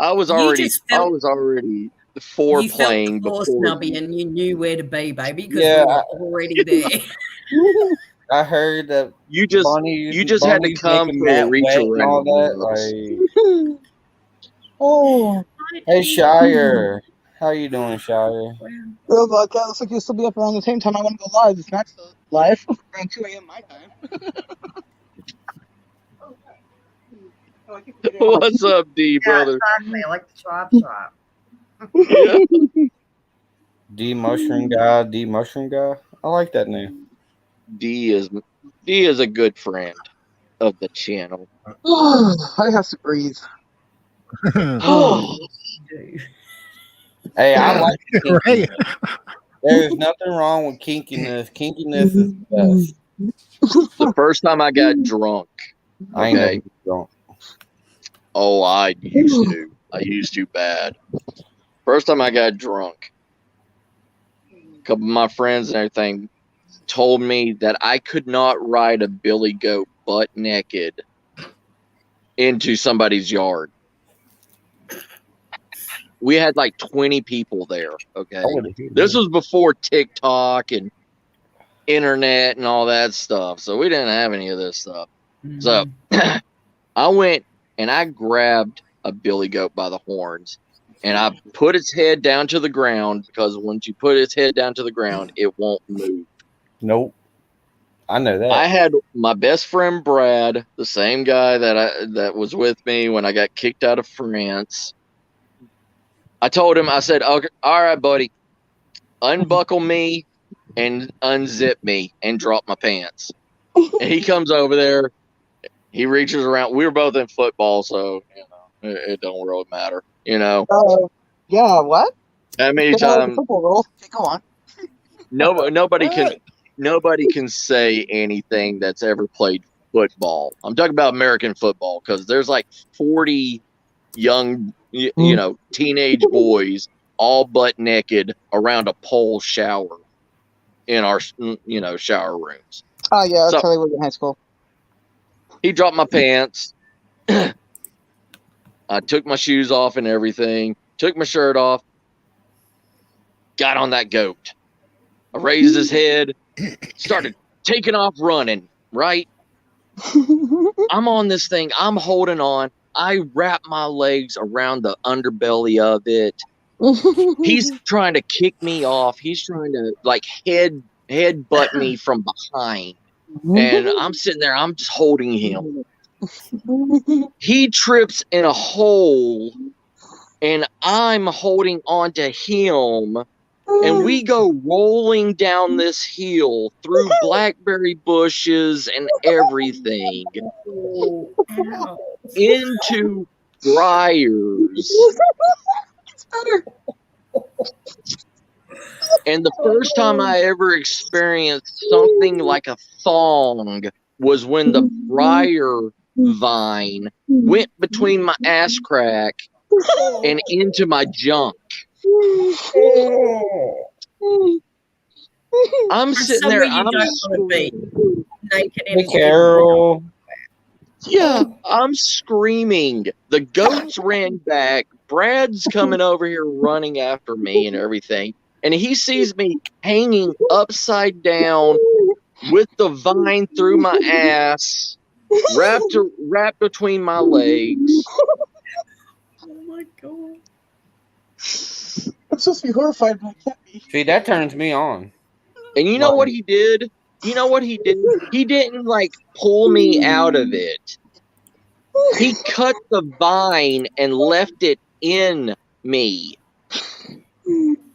I was already foreplaying before Nubby, and you knew where to be, baby, because we were already there. I heard that you just had to come for a reach around. Oh, hey Shire, how you doing, Shire? Well, vodka, looks like you'll still be up around the same time I want to go live. It's not still live around 2 a.m. my time. What's up, D brother? Exactly. I like the chop shop. Yeah. D Mushroom Guy. I like that name. D is a good friend of the channel. I have to breathe. Hey, I like kinkiness. Right. There's nothing wrong with kinkiness. Kinkiness is the best. The first time I got drunk, I ain't never okay. been drunk. Oh, I used to. I used to bad. First time I got drunk, a couple of my friends and everything told me that I could not ride a billy goat butt naked into somebody's yard. We had like 20 people there, okay? This was before TikTok and internet and all that stuff, so we didn't have any of this stuff. So I went and I grabbed a billy goat by the horns and I put its head down to the ground, because once you put its head down to the ground, it won't move. Nope. I know that. I had my best friend Brad, the same guy that was with me when I got kicked out of France. I told him, I said, okay, all right, buddy, unbuckle me and unzip me and drop my pants. And he comes over there. He reaches around. We were both in football, so it don't really matter. Yeah, what? How many Get out of the times? football role. Okay, go on. Nobody can say anything that's ever played football. I'm talking about American football, because there's like 40 young, teenage boys all butt naked around a pole shower in our, shower rooms. Oh, yeah, that's So how they were in high school. he dropped my pants. I took my shoes off and everything, took my shirt off, got on that goat. I raised his head, started taking off running, right? I'm on this thing. I'm holding on. I wrap my legs around the underbelly of it. He's trying to kick me off. He's trying to like headbutt me from behind. And I'm sitting there. I'm just holding him. He trips in a hole, and I'm holding on to him. And we go rolling down this hill through blackberry bushes and everything into briars. It's better. And the first time I ever experienced something like a thong was when the briar vine went between my ass crack and into my junk. I'm sitting there. I'm Hey, Carol. Yeah, I'm screaming. The goats ran back. Brad's coming over here running after me and everything. And he sees me hanging upside down with the vine through my ass, wrapped between my legs. Oh my God. I'm supposed to be horrified, but I can't be. See, that turns me on. And you know what he did? You know what he did? He didn't like pull me out of it. He cut the vine and left it in me.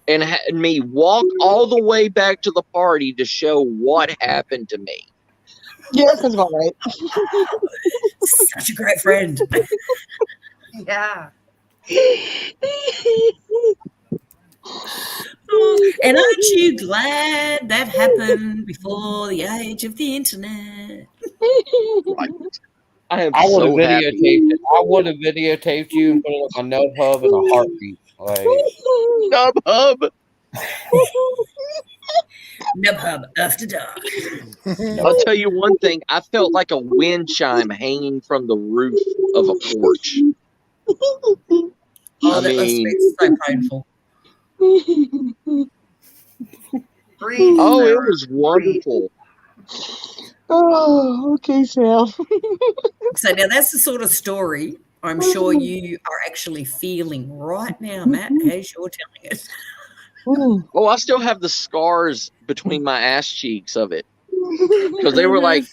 And had me walk all the way back to the party to show what happened to me. Yeah, that sounds about right. Such a great friend. Yeah. And aren't you glad that happened before the age of the internet? Right. I would have so videotaped it. I would have videotaped you and put it on my Nubhub in a heartbeat. Like Nubhub. Nubhub after dark. I'll tell you one thing. I felt like a wind chime hanging from the roof of a porch. Oh, that must be so painful. Oh, it was wonderful. Oh, okay, Sal. So now that's the sort of story I'm sure you are actually feeling right now, Matt, as you're telling it. Oh, I still have the scars between my ass cheeks of it, because they were like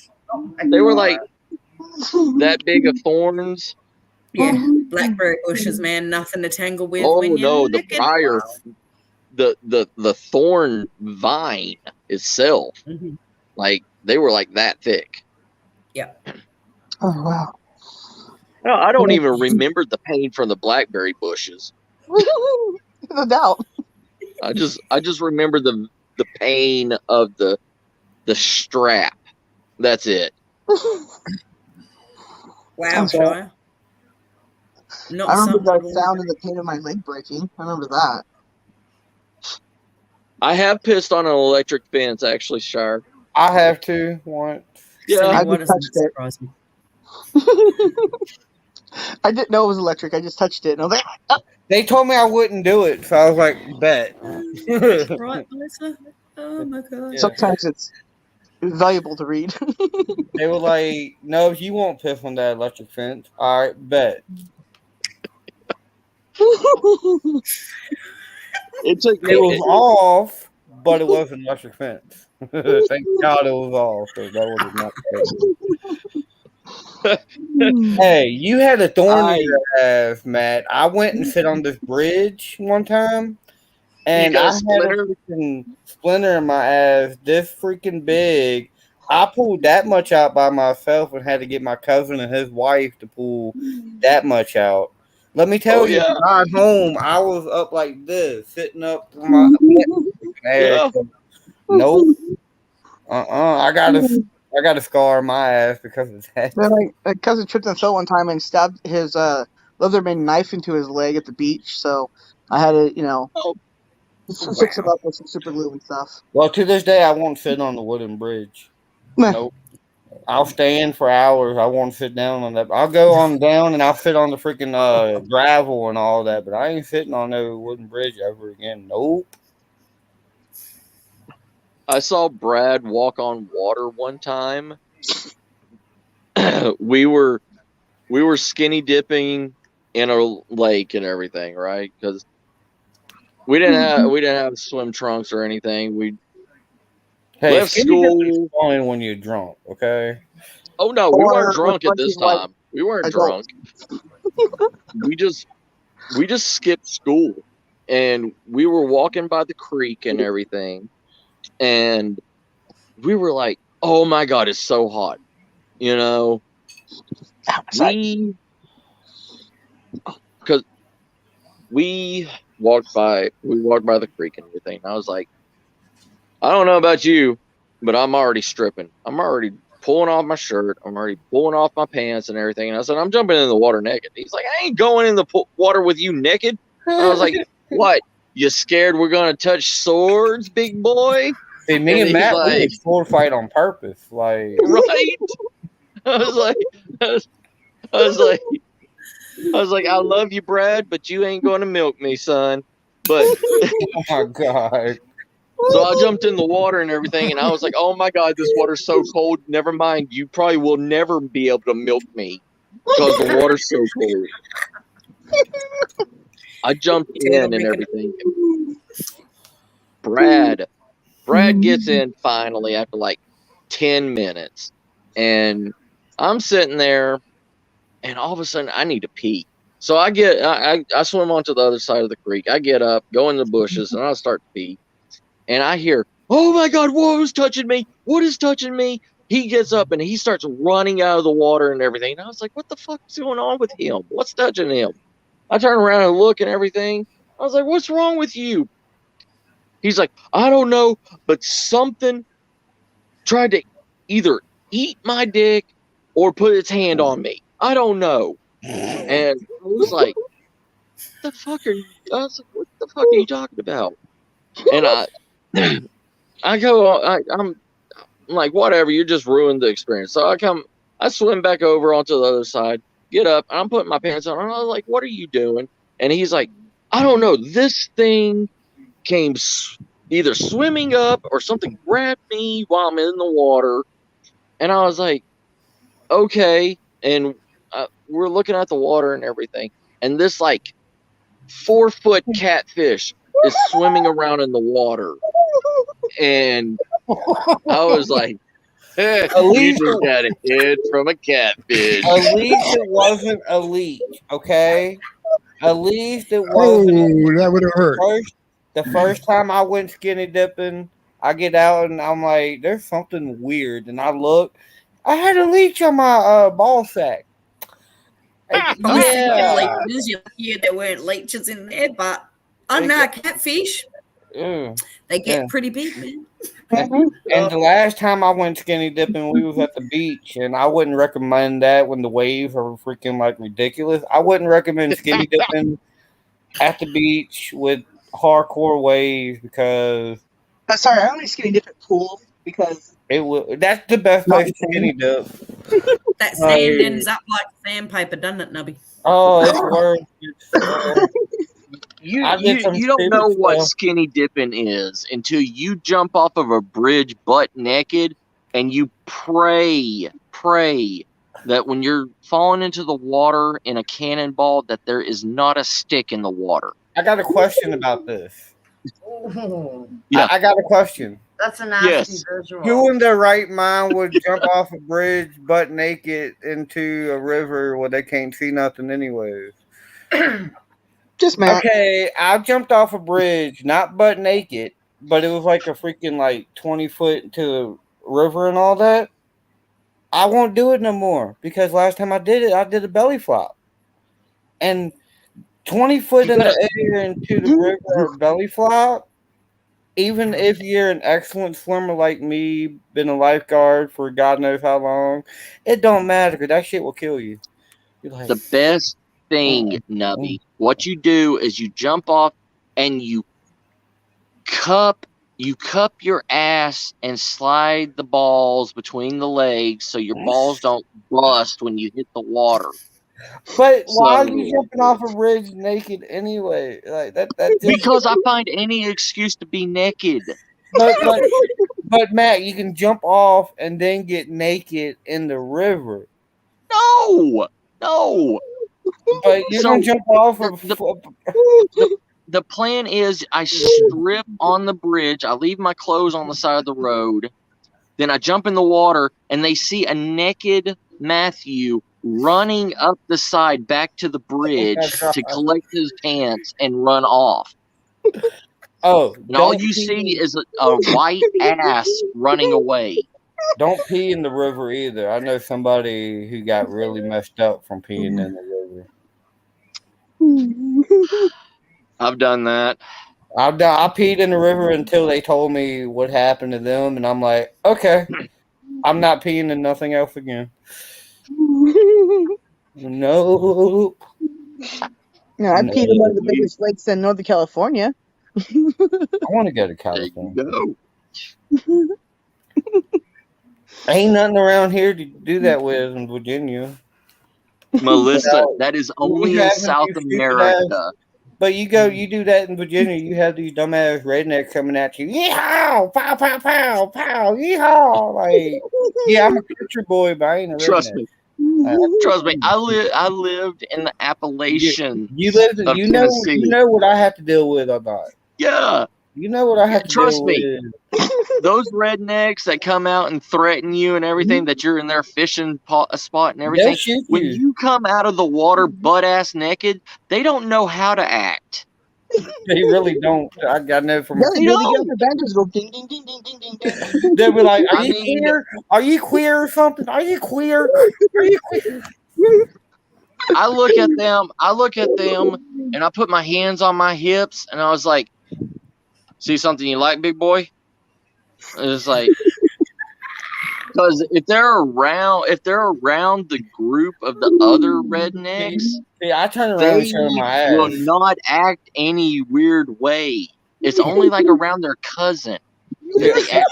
that big of thorns. Yeah. Blackberry bushes, man, nothing to tangle with Oh when you're no, the looking briar, for the thorn vine itself, Mhm. like they were like that thick. Yeah. Oh wow. No, I don't even remember the pain from the blackberry bushes. No doubt. I just remember the pain of the strap. That's it. Wow, I'm sorry. Shia. Not I remember something. that sound and the pain of my leg breaking. I remember that. I have pissed on an electric fence, actually, Shire. I have to once. Yeah. I Why just doesn't touched that it. surprise me? I didn't know it was electric. I just touched it, and I was like, oh. They told me I wouldn't do it, so I was like, bet. Right, Melissa? Oh my god. Yeah. Sometimes it's valuable to read. They were like, no, you won't piss on that electric fence. All right, bet. It took It was me. off, but it was an electric fence. Thank God it was off, because that would have not been. Hey, you had a thorn in your ass, Matt. I went and sit on this bridge one time, and got a I had a splinter? freaking splinter in my ass, this freaking big. I pulled that much out by myself and had to get my cousin and his wife to pull that much out. Let me tell you, yeah. when I got home, I was up like this, sitting up on my ass. Yeah. Nope. I got a scar on my ass because of that. Then my cousin tripped and fell one time and stabbed his Leatherman knife into his leg at the beach. So I had to, Oh, fix him up with some super glue and stuff. Well, to this day, I won't sit on the wooden bridge. Meh. Nope. I'll stand for hours. I won't sit down on that. I'll go on down and I'll sit on the freaking gravel and all that, but I ain't sitting on no wooden bridge ever again. Nope. I saw Brad walk on water one time. we were skinny dipping in a lake and everything, right? Because we didn't have swim trunks or anything. We Hey, left skinny dipping is school. fine when you're drunk, okay? Oh no, we weren't Or with drunk at this bunches like time. We weren't adults. drunk. We just skipped school, and we were walking by the creek and everything, and we were like, "Oh my god, it's so hot!" You know, because we walked by the creek and everything. And I was like, I don't know about you, but I'm already stripping. I'm already pulling off my shirt. I'm already pulling off my pants and everything. And I said, I'm jumping in the water naked. He's like, I ain't going in the water with you naked. I was like, what? You scared we're gonna touch swords, big boy? See, me and Matt, we like, would sword fight on purpose, like right? I was like, I love you, Brad, but you ain't gonna milk me, son. But oh my god. So I jumped in the water and everything, and I was like, oh my god, this water's so cold. Never mind, you probably will never be able to milk me because the water's so cold. I jumped in and everything. Brad gets in finally after like 10 minutes, and I'm sitting there, and all of a sudden I need to pee. So I swim onto the other side of the creek. I get up, go in the bushes, and I start to pee. And I hear, oh my god, what is touching me? What is touching me? He gets up and he starts running out of the water and everything. And I was like, what the fuck is going on with him? What's touching him? I turn around and look and everything. I was like, what's wrong with you? He's like, I don't know, but something tried to either eat my dick or put its hand on me. I don't know. And I was like, what the fuck are you? I was like, what the fuck are you talking about? And I'm like, whatever, you just ruined the experience. So I swim back over onto the other side, get up, and I'm putting my pants on. And I was like, what are you doing? And he's like, I don't know. This thing came either swimming up or something grabbed me while I'm in the water. And I was like, okay. And we're looking at the water and everything. And this like 4-foot catfish is swimming around in the water. And I was like, You just got a head from a catfish. At least it wasn't a leech, okay? At least it Oh, wasn't. that would have hurt. The first time I went skinny dipping, I get out and I'm like, there's something weird. And I look, I had a leech on my ball sack. Yeah. There weren't leeches in there, but I don't know, catfish, they get pretty big, man. And the last time I went skinny dipping, we was at the beach, and I wouldn't recommend that when the waves are freaking like ridiculous. I wouldn't recommend skinny dipping at the beach with hardcore waves because. Sorry, I only skinny dip at pool because it will. That's the best place to skinny dip. That sand ends up like sandpaper, doesn't it, Nubby? Oh, it's worse. You don't know what skinny dipping is until you jump off of a bridge butt naked and you pray that when you're falling into the water in a cannonball that there is not a stick in the water. I got a question about this. Yeah. I got a question. That's a nasty visual. Who in their right mind would jump off a bridge butt naked into a river where they can't see nothing anyways? Just Matt. Okay, I jumped off a bridge, not butt naked, but it was like a freaking 20 foot into the river and all that. I won't do it no more because last time I did it, I did a belly flop. And 20 foot in the air into the river or belly flop, even if you're an excellent swimmer like me, been a lifeguard for God knows how long, it don't matter because that shit will kill you. Like, the best thing, Nubby, what you do is you jump off and you cup your ass and slide the balls between the legs so your balls don't bust when you hit the water. But why are you jumping off a bridge naked anyway? Like that because I find any excuse to be naked. But Matt, you can jump off and then get naked in the river. No. But you don't jump off the plan is I strip on the bridge, I leave my clothes on the side of the road, then I jump in the water and they see a naked Matthew running up the side back to the bridge to collect his pants and run off. Oh, and all you see is a white ass running away. Don't pee in the river either. I know somebody who got really messed up from peeing in the river. I've done that. I peed in the river until they told me what happened to them, and I'm like, okay, I'm not peeing in nothing else again. No. No, I peed in one of the biggest lakes in Northern California. I want to go to California. Ain't nothing around here to do that with in Virginia. Melissa, that is only in South America. But you do that in Virginia, you have these dumbass rednecks coming at you. Yeehaw! Pow, pow, pow, pow, yeehaw! Like, yeah, I'm a country boy, but I ain't a redneck. Trust me. I lived in the Appalachian. You know what I have to deal with or not. Yeah. You know what I have to trust deal me. with. Those rednecks that come out and threaten you and everything, that you're in their fishing spot and everything. When you come out of the water butt ass naked, they don't know how to act. They really don't. I know from. They don't. The banjos go ding ding ding ding ding ding ding. They'll be like, "Are you queer? Are you queer or something? Are you queer? Are you queer?" I look at them, and I put my hands on my hips, and I was like, "See something you like, big boy?" It's like, because if they're around the group of the other rednecks, I turn around and show my ass. Will not act any weird way. It's only like around their cousin. Yeah.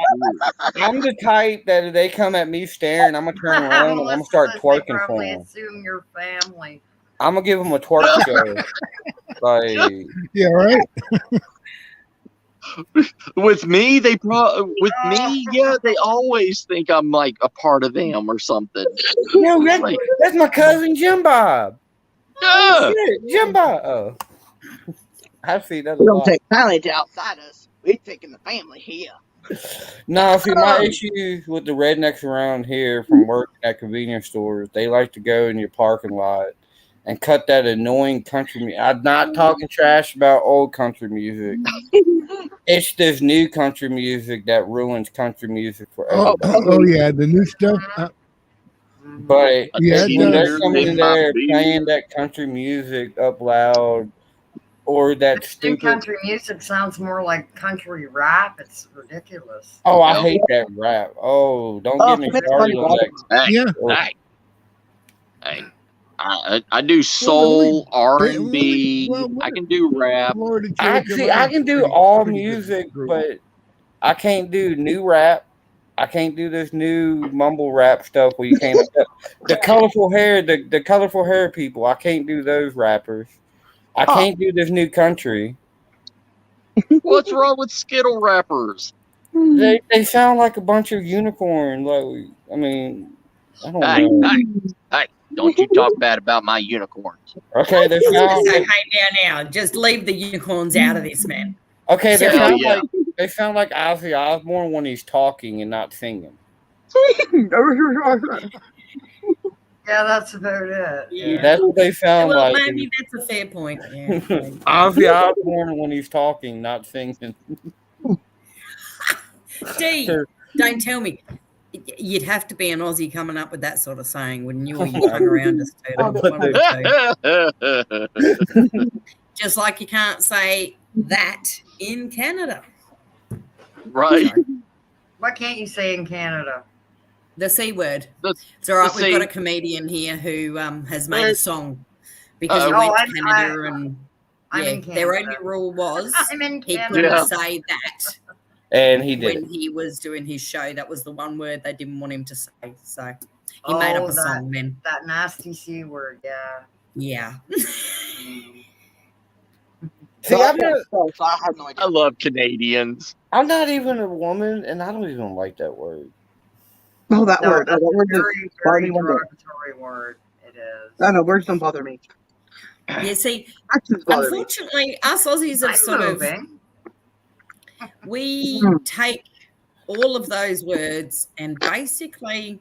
I'm the type that if they come at me staring, I'm gonna turn around and I'm gonna start twerking for them. Assume your family. I'm gonna give them a twerk show. Like, yeah, right. With me, they always think I'm like a part of them or something. No, that's my cousin Jim Bob. Yeah, oh, Jim Bob. Oh, I see that. We don't take family to outside us. We're taking the family here. No, see, my issue with the rednecks around here from working at convenience stores, they like to go in your parking lot and cut that annoying country music. I'm not talking trash about old country music. It's this new country music that ruins country music for everybody. Yeah, the new stuff. But Yeah, it when they're does. coming in there playing that country music up loud, or that New stupid. country music sounds more like country rap. It's ridiculous. Oh, I hate that rap. Oh, don't get me started on that. Hey, I do soul, R&B. I can do rap. Actually, I can do all music, but I can't do new rap. I can't do this new mumble rap stuff where you can't. The colorful hair, the colorful hair people. I can't do those rappers. I can't do this new country. What's wrong with Skittle rappers? They sound like a bunch of unicorns. Like, I mean, I don't know. Hey, don't you talk bad about my unicorns. Okay, they sound. Hey, now, just leave the unicorns out of this, man. Okay, they sound like Ozzy Osbourne when he's talking and not singing. Yeah, that's about it. Yeah. That's what they sound well, like. Maybe that's a fair point. Yeah. Ozzy Osbourne when he's talking, not singing. D, don't tell me. You'd have to be an Aussie coming up with that sort of saying, wouldn't you? Or you hung around us too. Just like you can't say that in Canada. Right. What can't you say in Canada? The C word. It's all right. We've got a comedian here who has made a song because he went to Canada and their only rule was he couldn't say that. And he did. When he was doing his show, that was the one word they didn't want him to say. So he made up a song then. That nasty C word, yeah. Yeah. See, I have no idea. I love Canadians. I'm not even a woman, and I don't even like that word. No, that word. That's That word a very, is very derogatory word. It is. No, words don't bother me. Yeah, see, Actions bother unfortunately, us Aussies have sort of... We take all of those words and basically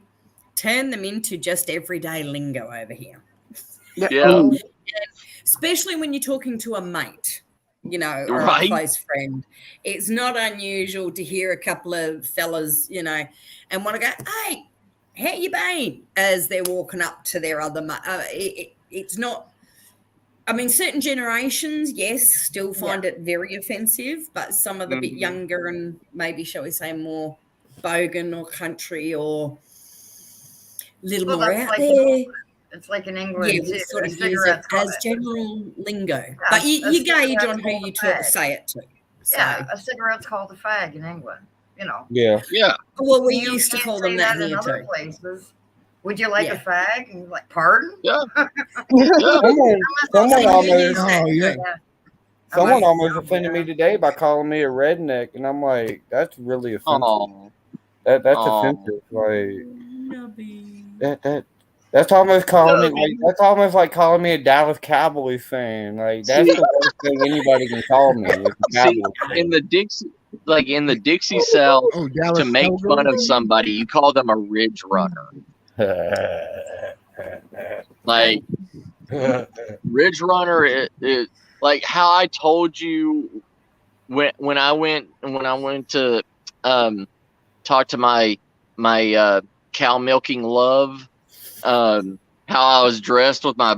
turn them into just everyday lingo over here. Yeah. Especially when you're talking to a mate, or a close friend. It's not unusual to hear a couple of fellas, and want to go, hey, how you been? As they're walking up to their other mate. It's not... I mean, certain generations, yes, still find it very offensive, but some of the bit younger and maybe, shall we say, more bogan or country or a little more out there. It's like in England. Yeah, we sort of use it as general lingo. Yeah, but you gauge on who you say it to. So. Yeah, a cigarette's called a fag in England, Yeah. Yeah. Well, we used to call them that here in other too. Places. Would you like a fag? And like, pardon? Yeah. Someone almost offended me today by calling me a redneck, and I'm like, that's really offensive. That's offensive. Like that's almost calling me that's almost like calling me a Dallas Cowboys fan. Like that's the worst thing anybody can call me. See, in the Dixie South, to make fun of somebody, you call them a ridge runner. Like ridge runner is like how I told you when I went to talk to my cow milking love, how I was dressed with my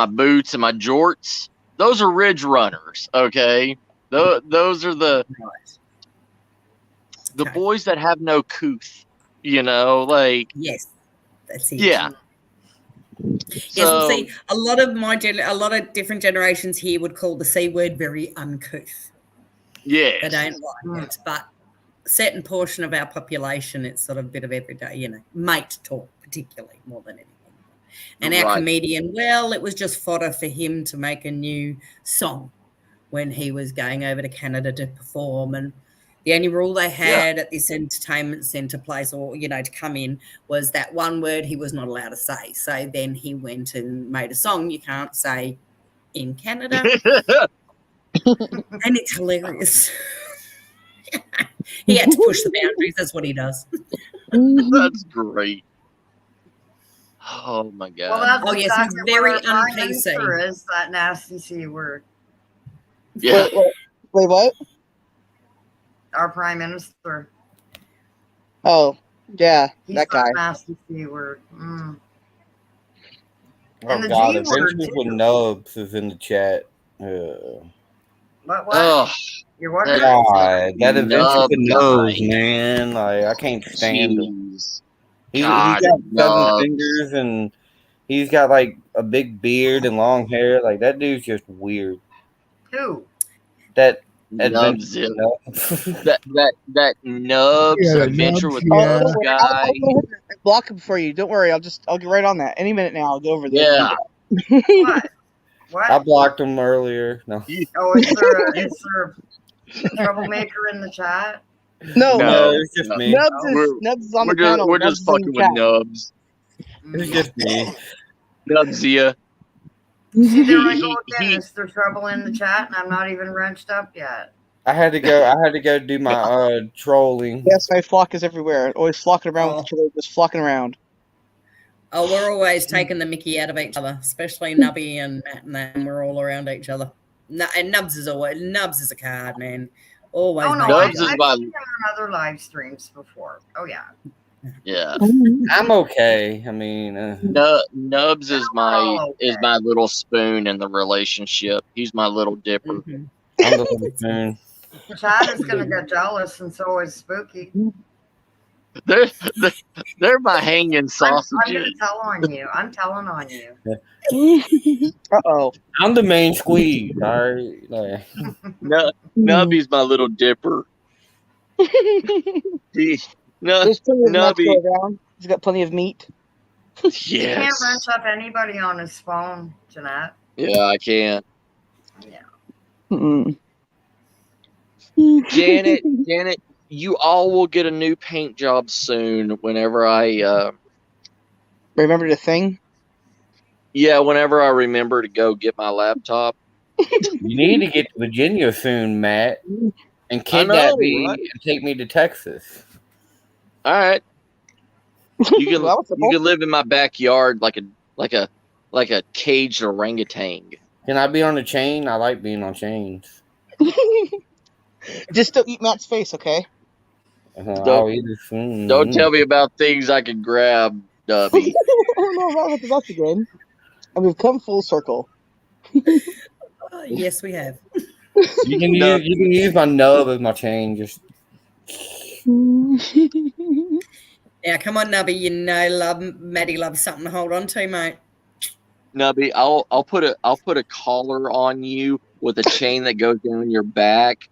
boots and my jorts. Those are ridge runners, okay? Those are the boys that have no couth, like yes. That's it. Yeah. Yes, well, see, a lot of different generations here would call the C word very uncouth. Yeah. They don't like it, but a certain portion of our population, it's sort of a bit of everyday, mate talk, particularly more than anything. And our comedian, well, it was just fodder for him to make a new song when he was going over to Canada to perform, and the only rule they had at this entertainment centre place or, to come in was that one word he was not allowed to say. So then he went and made a song you can't say in Canada. And it's hilarious. He had to push the boundaries. That's what he does. That's great. Oh my god. Well, that's Oh, yes, exactly he's very what our Prime un-PC. Minister is, that nasty C word. Yeah. Wait, what? Our Prime Minister. Oh, yeah, He's that guy. nasty C word. Mm. Oh And the God, G word, Adventures with too. Nubs is in the chat. What? Oh, You're what? that- God, that Adventures Nub with Nubs, guy. man. Like I can't stand him. Jeez. He's God, got 7 Nubs. fingers and he's got like a big beard and long hair. Like that dude's just weird. Who? That Nubs. Adventures with Nubs. That Nubs Yeah, the adventure Nubs, with Oh, yeah. don't Nubs worry. guy. I'll go ahead and block him for you. Don't worry. I'll get right on that. Any minute now, I'll go over there. Yeah. What? What? I blocked him earlier. No, Oh, is there a troublemaker in the chat? No, no, it's just me. Nubs is on the panel. We're Nubs just is in the fucking with chat. Nubs. It's just me. Nubsia. See, there I go He- again. Is there trouble in the chat, and I'm not even wrenched up yet? I had to go do my trolling. Yes, my flock is everywhere. Always flocking around with Oh. each other, just flocking around. Oh, we're always taking the mickey out of each other, especially Nubby and Matt and them. We're all around each other. And Nubs is a card, man. Always. Oh no, Nubs is I've my- seen him on other live streams before. Oh yeah. Yeah. I'm okay. I mean, Nubs is my little spoon in the relationship. He's my little dipper. Mhm. I'm the little spoon. Chad is gonna get jealous, and so is Spooky. They're my hanging I'm sausages. gonna tell on you. I'm telling on you. Uh-oh. I'm the main squeeze. All right. Like, Nubby's my little dipper. There's plenty of nuts Nubby. go around. He's got plenty of meat. You can't Yes. wrench up anybody on his phone, Jeanette. Yeah, I can't. Yeah. Mm-mm. Janet, you all will get a new paint job soon. Whenever I, Remember the thing? whenever I remember to go get my laptop. you need to get to Virginia soon, Matt, and I know, kidnap me right? and take me to Texas. All right, you can That was you can live in my backyard like a caged orangutan. Can I be on the chain? I like being on chains. Just don't eat Matt's face, okay? I'll eat it soon. Don't tell me about things I can grab, Dubby. Oh no, not with us again. And we've come full circle. Yes, we have. You can use my nub as my chain. Just Yeah, come on, Nubby. You know, Maddie loves something to hold on to, mate. Nubby, I'll put a collar on you with a chain that goes down your back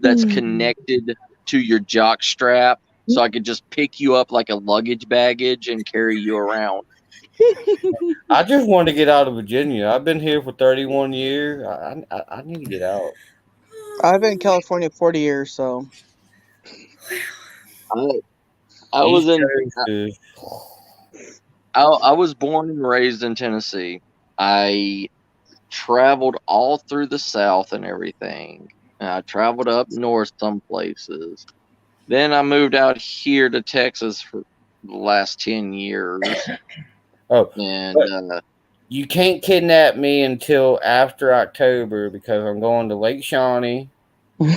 that's connected to your jock strap, so I could just pick you up like a luggage baggage and carry you around. I just want to get out of Virginia. I've been here for 31 years. I need to get out. I've been in California 40 years, so. I was born and raised in Tennessee. I traveled all through the South and everything. And I traveled up north some places. Then I moved out here to Texas for the last 10 years. Oh, and you can't kidnap me until after October because I'm going to Lake Shawnee in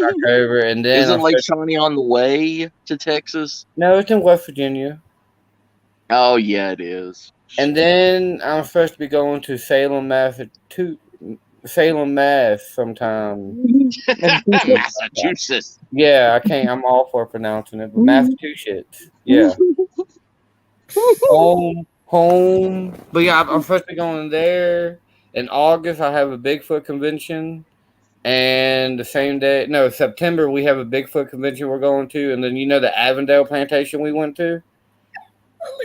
October, and then isn't Lake Shawnee on the way to Texas? No, it's in West Virginia. Oh yeah, it is. And then I'm supposed to be going to Salem, Mass. Sometime. Massachusetts. Yeah, I can't. I'm all for pronouncing it, but Massachusetts. Yeah. Home. But yeah, I'm supposed to be going there. In August, I have a Bigfoot convention. And the same day, September, we have a Bigfoot convention we're going to. And then, the Avondale plantation we went to?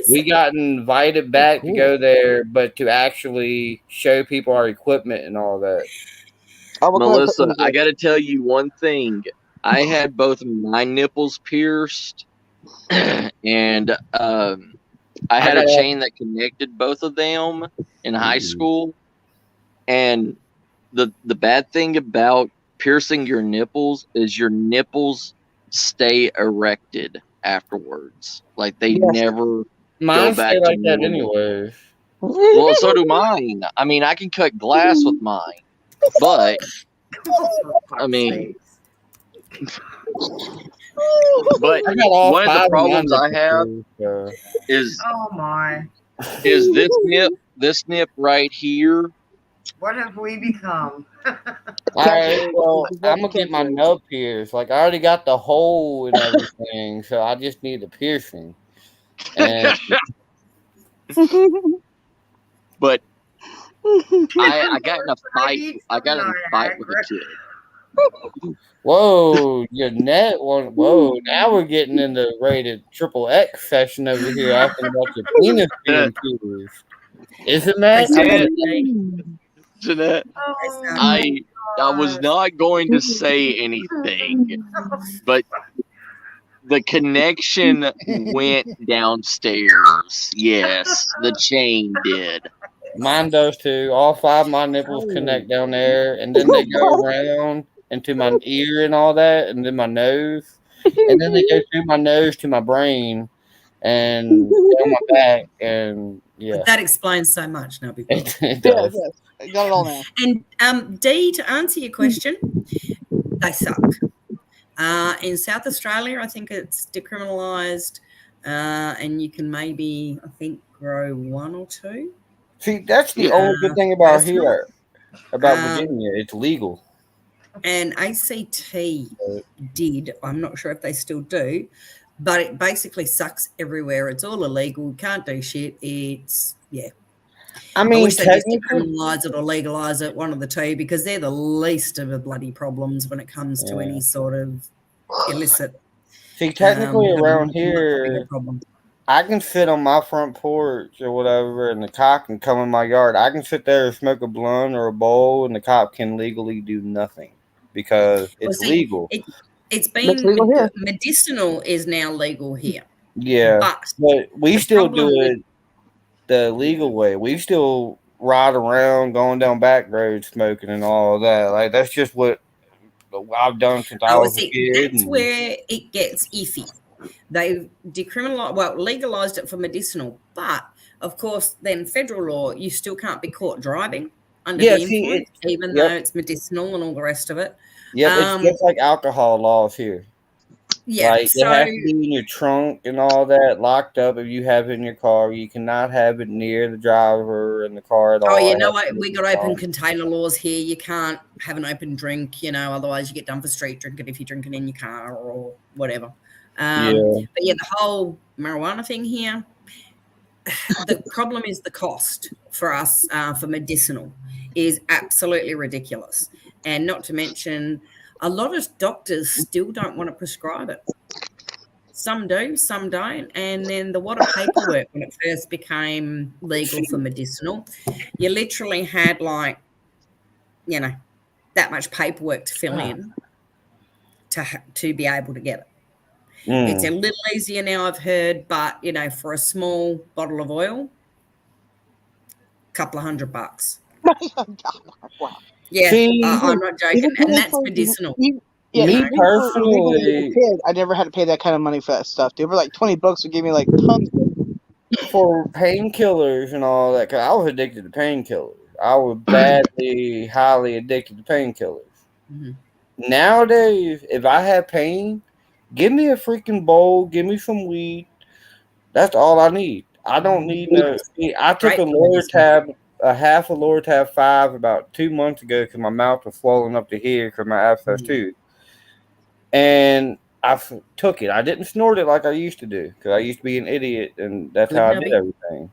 We got invited back to go there, but to actually show people our equipment and all that. Melissa, I got to tell you one thing. I had both of my nipples pierced, and I had a chain that connected both of them in high school. And the bad thing about piercing your nipples is your nipples stay erected afterwards. Like they never go Mine stay back to like that normal. anyways. Well, so do mine. I mean, I can cut glass with mine, but I mean, but I got all one of the 5 of my problems I have nipples too, is Oh my. this nip right here. What have we become? Alright, well, I'm gonna get my nub pierced. Like I already got the hole and everything, so I just need the piercing. And But I got in a fight. I got in a fight with a kid. whoa, your net one. Whoa, now we're getting into rated triple X session over here, asking about your penis being pierced. Isn't that? Jeanette, I was not going to say anything, but the connection went downstairs. Yes, the chain did. Mine does too. All 5 of my nipples connect down there, and then they go around into my ear and all that, and then my nose, and then they go through my nose to my brain, and down my back, and yeah. But that explains so much now. It does. Yes. I got it all now. And Dee, to answer your question, they suck. In South Australia, I think it's decriminalised, and you can maybe, I think, grow 1 or 2. See, that's the only good thing about here, about Virginia. It's legal. And ACT did. I'm not sure if they still do, but it basically sucks everywhere. It's all illegal. You can't do shit. It's I mean, wish they just decriminalise it or legalise it, one of the two, because they're the least of the bloody problems when it comes to any sort of illicit. See, technically around here, I can sit on my front porch or whatever, and the cop can come in my yard. I can sit there and smoke a blunt or a bowl, and the cop can legally do nothing because it's legal. It's been medicinal is now legal here. Yeah, but we still do it the legal way. We still ride around going down back roads smoking and all of that. Like that's just what I've done since I was a kid. That's where it gets iffy. They legalized it for medicinal, but of course, then federal law, you still can't be caught driving under the influence, even though it's medicinal and all the rest of it. Yeah, it's just like alcohol laws here. Yeah, like it has to be in your trunk and all that, locked up. If you have it in your car, you cannot have it near the driver in the car at all. Oh, you know what? We got open container laws here. You can't have an open drink, otherwise you get done for street drinking if you're drinking in your car or whatever. But the whole marijuana thing here, the problem is the cost for us for medicinal is absolutely ridiculous. And not to mention, a lot of doctors still don't want to prescribe it. Some do, some don't. And then the water paperwork, when it first became legal for medicinal, you literally had that much paperwork to fill in to be able to get it. It's a little easier now, I've heard, but for a small bottle of oil, a couple of $100. Wow. Yeah, I'm not joking, and that's medicinal. Me personally, I never had to pay that kind of money for that stuff. They were like $20 would give me like tons for painkillers and all that. Cause I was addicted to painkillers. I was badly, highly addicted to painkillers. Mm-hmm. Nowadays, if I have pain, give me a freaking bowl, give me some weed. That's all I need. I don't need no. I took a half a Lortab 5 about 2 months ago because my mouth was swollen up to here because my abscess tooth. And I took it. I didn't snort it like I used to do because I used to be an idiot, and that's how I did everything.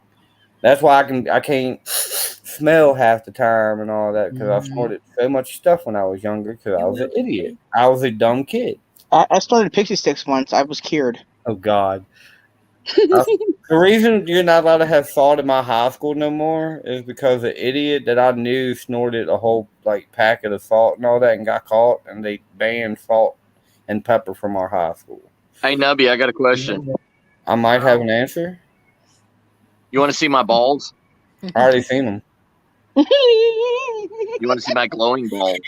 That's why I can't smell half the time and all that because I snorted so much stuff when I was younger because I was an idiot. I was a dumb kid. I snorted Pixie Sticks once. I was cured. Oh, God. The reason you're not allowed to have salt in my high school no more is because the idiot that I knew snorted a whole packet of salt and all that and got caught, and they banned salt and pepper from our high school. Hey, Nubby, I got a question. I might have an answer. You want to see my balls? I already seen them. You want to see my glowing balls?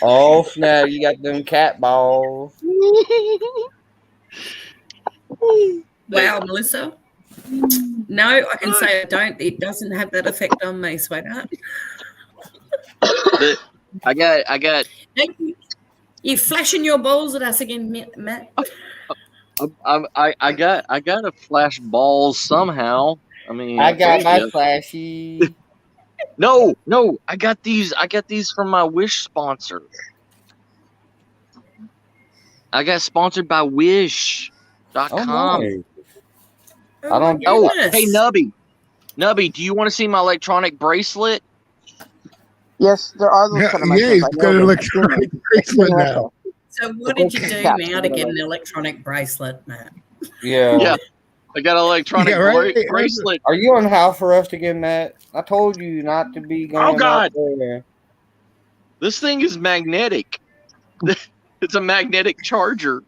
Oh snap! You got them cat balls. Wow, Melissa. No, I can say I don't. It doesn't have that effect on me, sweetheart. I got. You flashing your balls at us again, Matt? I got to flash balls somehow. I mean, I got my you. flashy. No, I got these from my Wish sponsor. I got sponsored by Wish.com. Oh, nice. I don't. Oh, hey Nubby, do you want to see my electronic bracelet? Yes, there are those kind of Yeah, he's got an electronic bracelet now. So what did you do now to get an electronic bracelet, Matt? Yeah. I got an electronic bracelet. Are you on house arrest again, Matt? I told you not to be going. Oh God! There. This thing is magnetic. It's a magnetic charger.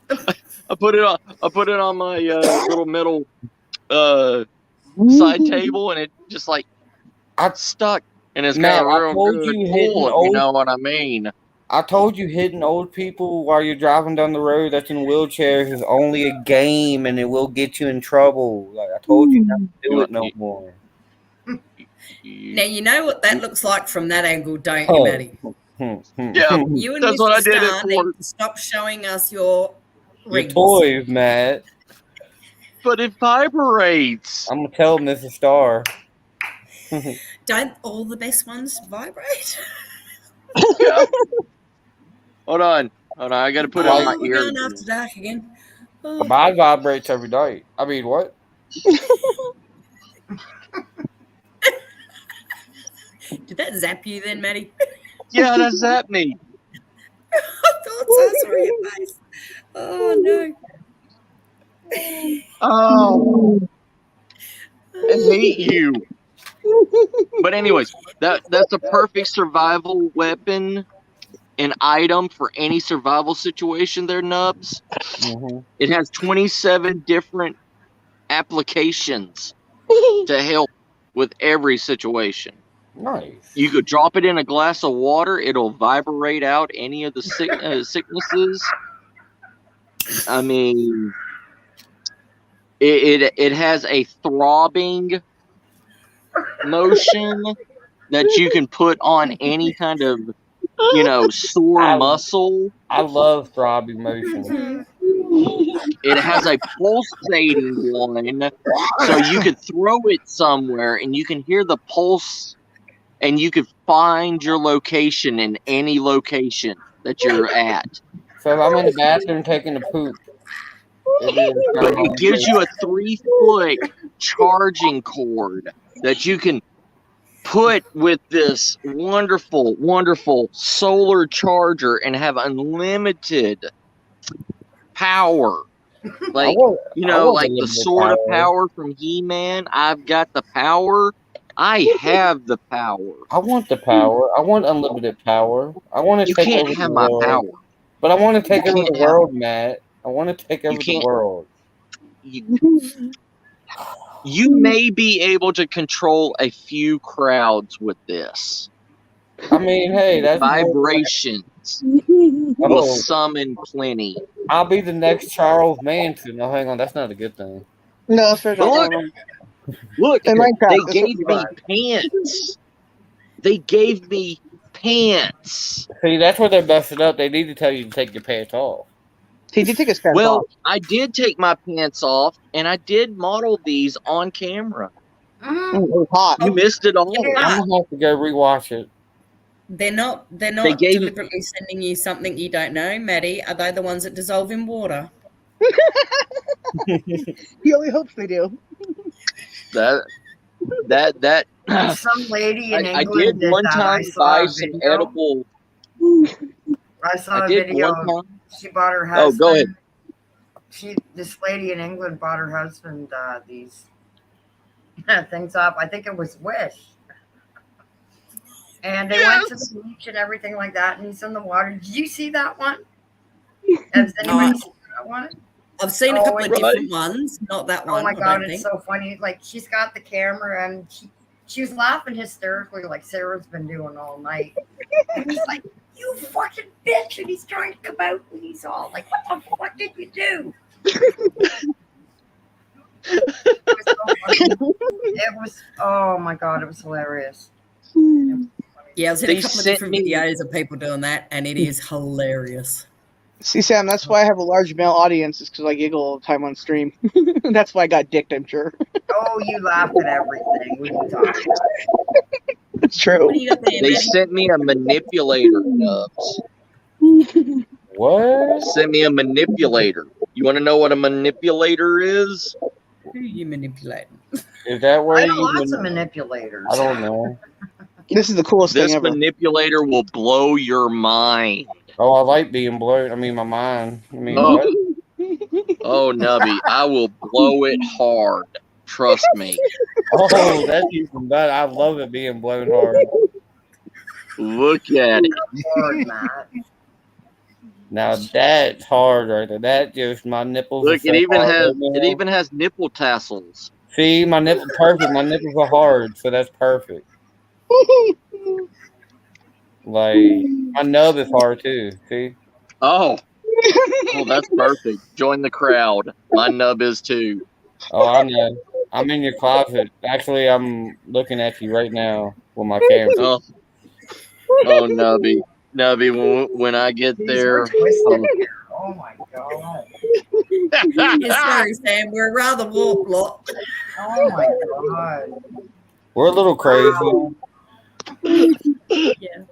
I put it on my little metal side table, and it just like stuck. And it's got a real good pull, if you know what I mean. I told you hitting old people while you're driving down the road that's in wheelchairs is only a game, and it will get you in trouble. Like I told you not to do it no more. Now you know what that looks like from that angle, don't you, Maddie? Yeah, you and that's Mr. what I did Star it need for. to stop showing us your rings. Toys, Matt. But it vibrates. I'm gonna tell Mrs. Star. Don't all the best ones vibrate? Yeah. Hold on. I gotta put it on my ear. Going after dark again. Oh. Mine vibrates every night. I mean, what? Did that zap you then, Maddie? Yeah, that zapped me. I thought so. Sorry, your face. Oh no. Oh, I hate you. But anyways, that's a perfect survival weapon and item for any survival situation there, Nubs. Mm-hmm. It has 27 different applications to help with every situation. Nice. You could drop it in a glass of water. It'll vibrate out any of the sicknesses. I mean, it has a throbbing motion that you can put on any kind of, sore muscle. I love throbbing motion. It has a pulsating one, so you could throw it somewhere and you can hear the pulse, and you could find your location in any location that you're at. So if I'm in the bathroom taking a poop. But it gives you a 3-foot charging cord that you can put with this wonderful, wonderful solar charger and have unlimited power. Like, like the sword of power from He-Man. I've got the power. I have the power. I want the power. I want unlimited power. I want to take over the world. You can't have my power. But I want to take over the world, Matt. I want to take over the world. You may be able to control a few crowds with this. I mean, hey, that's vibrations. Will summon plenty. I'll be the next Charles Manson. Oh, hang on, that's not a good thing. No, it's very Look, they gave me pants. They gave me pants. See, that's where they're busted up. They need to tell you to take your pants off. He did take his pants off. Well, I did take my pants off, and I did model these on camera. It was hot. You missed it all. I'm gonna have to go rewatch it. They're not deliberately sending you something you don't know, Maddie. Are they the ones that dissolve in water? He only hopes they do. That some lady in England I did one time buy some edible. I saw a video. She bought her husband. Oh, go ahead. This lady in England bought her husband these things off. I think it was Wish. And they went to the beach and everything like that, and he's in the water. Did you see that one? Has anybody seen that one? I've seen a couple of different ones, not that one. Oh my God, it's so funny. Like, she's got the camera and She was laughing hysterically like Sarah's been doing all night. And he's like, "You fucking bitch!" And he's trying to come out, and he's all like, "What the fuck did you do?" It was oh my god, it was hilarious. Yeah, I've seen a couple of different videos of people doing that, and it is hilarious. See, Sam, that's why I have a large male audience, is because I giggle all the time on stream. That's why I got dicked, I'm sure. Oh, you laugh at everything. What are you talking about? It's true. They sent me a manipulator, Nubs. What? Sent me a manipulator. You want to know what a manipulator is? Who are you manipulating? Is that where I know you? lots of manipulators. I don't know. This is the coolest This thing ever. manipulator will blow your mind. Oh, I like being blown. I mean, my mind. I mean, Oh. what? Oh, Nubby, I will blow it hard. Trust me. Oh, that's even better. I love it being blown hard. Look at it. Hard, Matt. Now that's hard right there. That just my nipples. Look, are so it even hard has right now. it even has nipple tassels. See, my nipples perfect. My nipples are hard, so that's perfect. Like my nub is hard too. See? Oh, that's perfect. Join the crowd. My nub is too. Oh, I know. I'm in your closet. Actually, I'm looking at you right now with my camera. Oh, Nubby, when I get there. Oh my god. Yeah, sorry, Sam. We're a rather warped lot. Oh my god. We're a little crazy. Yeah.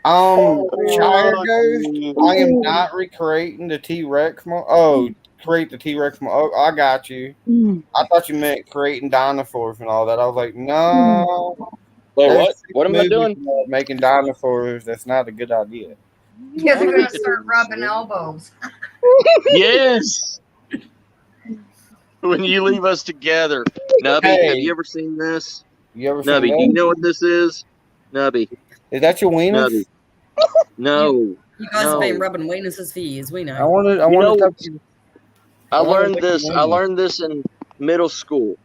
Shire Ghost, I am not recreating the T-Rex. Create the T-Rex. Oh, I got you. I thought you meant creating dinosaurs and all that. I was like, no. Wait, what? What am I doing? Making dinosaurs. That's not a good idea. Yeah, they're gonna start rubbing elbows. Yes. When you leave us together, Nubby, Hey. have you ever seen this? You ever Nubby, seen do you that? know what this is? Nubby. Is that your wiener? Nubby. No. You guys have been No. rubbing weenuses for years. We know. I wanted You know, to I wanna learned make this. a I wiener. learned this in middle school.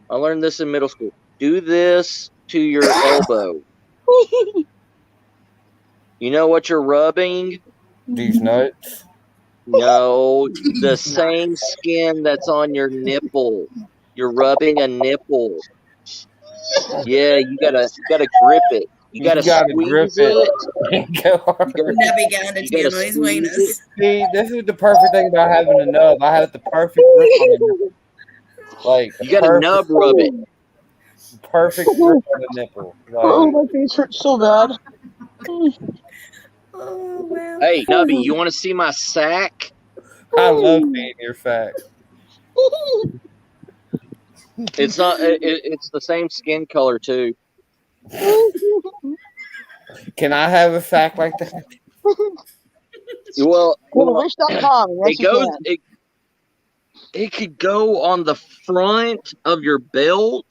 Do this to your elbow. You know what you're rubbing? These nuts. No, the same skin that's on your nipple. You're rubbing a nipple. Yeah, you gotta grip it. You gotta grip squeeze it. Never going to You gotta tell his squeeze wieners. it. See, this is the perfect thing about having a nub. I have the perfect grip on the nipple. Like You gotta nub rub it. perfect grip on the nipple. Oh, Like, my face hurts so bad. Oh, well. Hey, Nubby, you want to see my sack? I love seeing your fact. It's not. It's the same skin color too. Can I have a fact like that? Well, wish.com. Yes, it you goes. can. It could go on the front of your belt,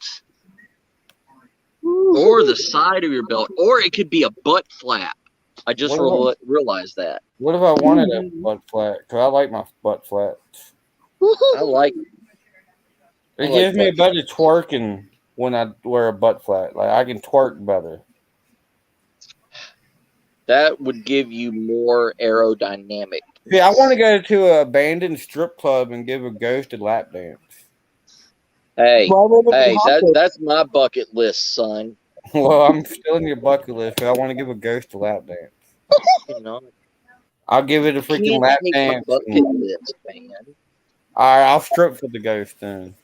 or the side of your belt, or it could be a butt flap. I just realized that. What if I wanted a butt flat? Because I like my butt flat. I like. It gives me a better twerking when I wear a butt flat. Like I can twerk better. That would give you more aerodynamic. Yeah, I want to go to an abandoned strip club and give a ghost a lap dance. Hey, that's my bucket list, son. Well, I'm still in your bucket list, but I want to give a ghost a lap dance. You know, I'll give it a freaking lap dance. Bucket list, man. All right, I'll strip for the ghost then.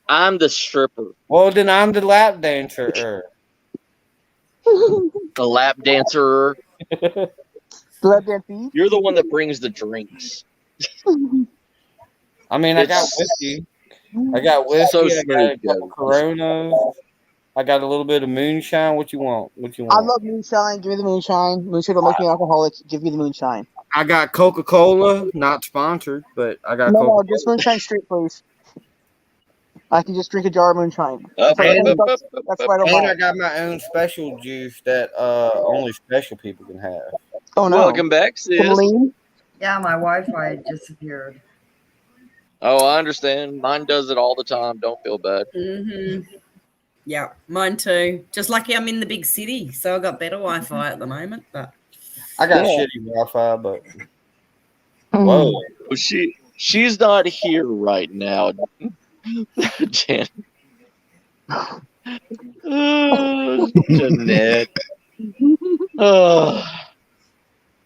I'm the stripper. Well, then I'm the lap dancer. The lap dancer. Lap dancing. You're the one that brings the drinks. I mean, I got whiskey. I got whiskey. So I got a smooth, couple Coronas. I got a little bit of moonshine. What you want? I love moonshine. Give me the moonshine. Moonshine don't make me alcoholic. Give me the moonshine. I got Coca-Cola. Not sponsored, but I got No, just moonshine straight, please. I can just drink a jar of moonshine. That's why I don't buy And I it. got my own special juice that only special people can have. Oh no! Welcome back, sis. Celine? Yeah, my Wi-Fi disappeared. Oh, I understand. Mine does it all the time. Don't feel bad. Yeah, mine too. Just lucky I'm in the big city, so I got better Wi-Fi at the moment. But I got shitty Wi-Fi, but Mm. whoa. She's not here right now. Jan- Jeanette.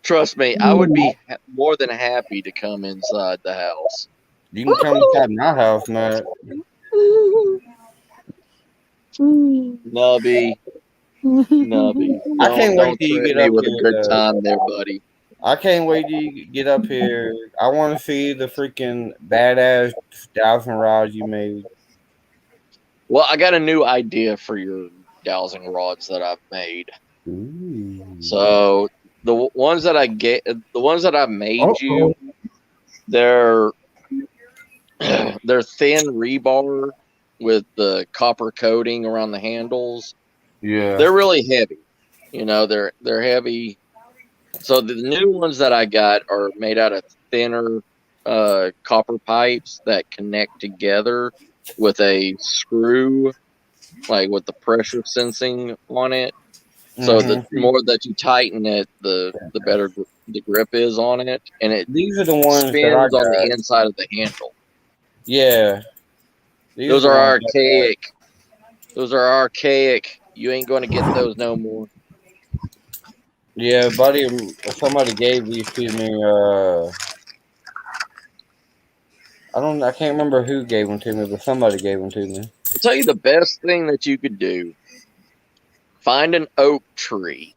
Trust me, I would be more than happy to come inside the house. You can come inside my house, man. Nubby, I can't wait don't till you threaten get me up with a here, good though. time there, buddy. I can't wait till you get up here. I want to see the freaking badass dowsing rods you made. Well, I got a new idea for your dowsing rods that I've made. Ooh. So the ones that I made you, they're they're thin rebar with the copper coating around the handles. Yeah. They're really heavy. They're heavy. So the new ones that I got are made out of thinner copper pipes that connect together with a screw, like with the pressure sensing on it. So the more that you tighten it, the better the grip is on it, and it These are the ones that I spins on the got. inside of the handle. Yeah. These Those are the are ones I got. archaic. Those are archaic. You ain't going to get those no more. Yeah, buddy, somebody gave these to me. I can't remember who gave them to me, but somebody gave them to me. I'll tell you the best thing that you could do. Find an oak tree.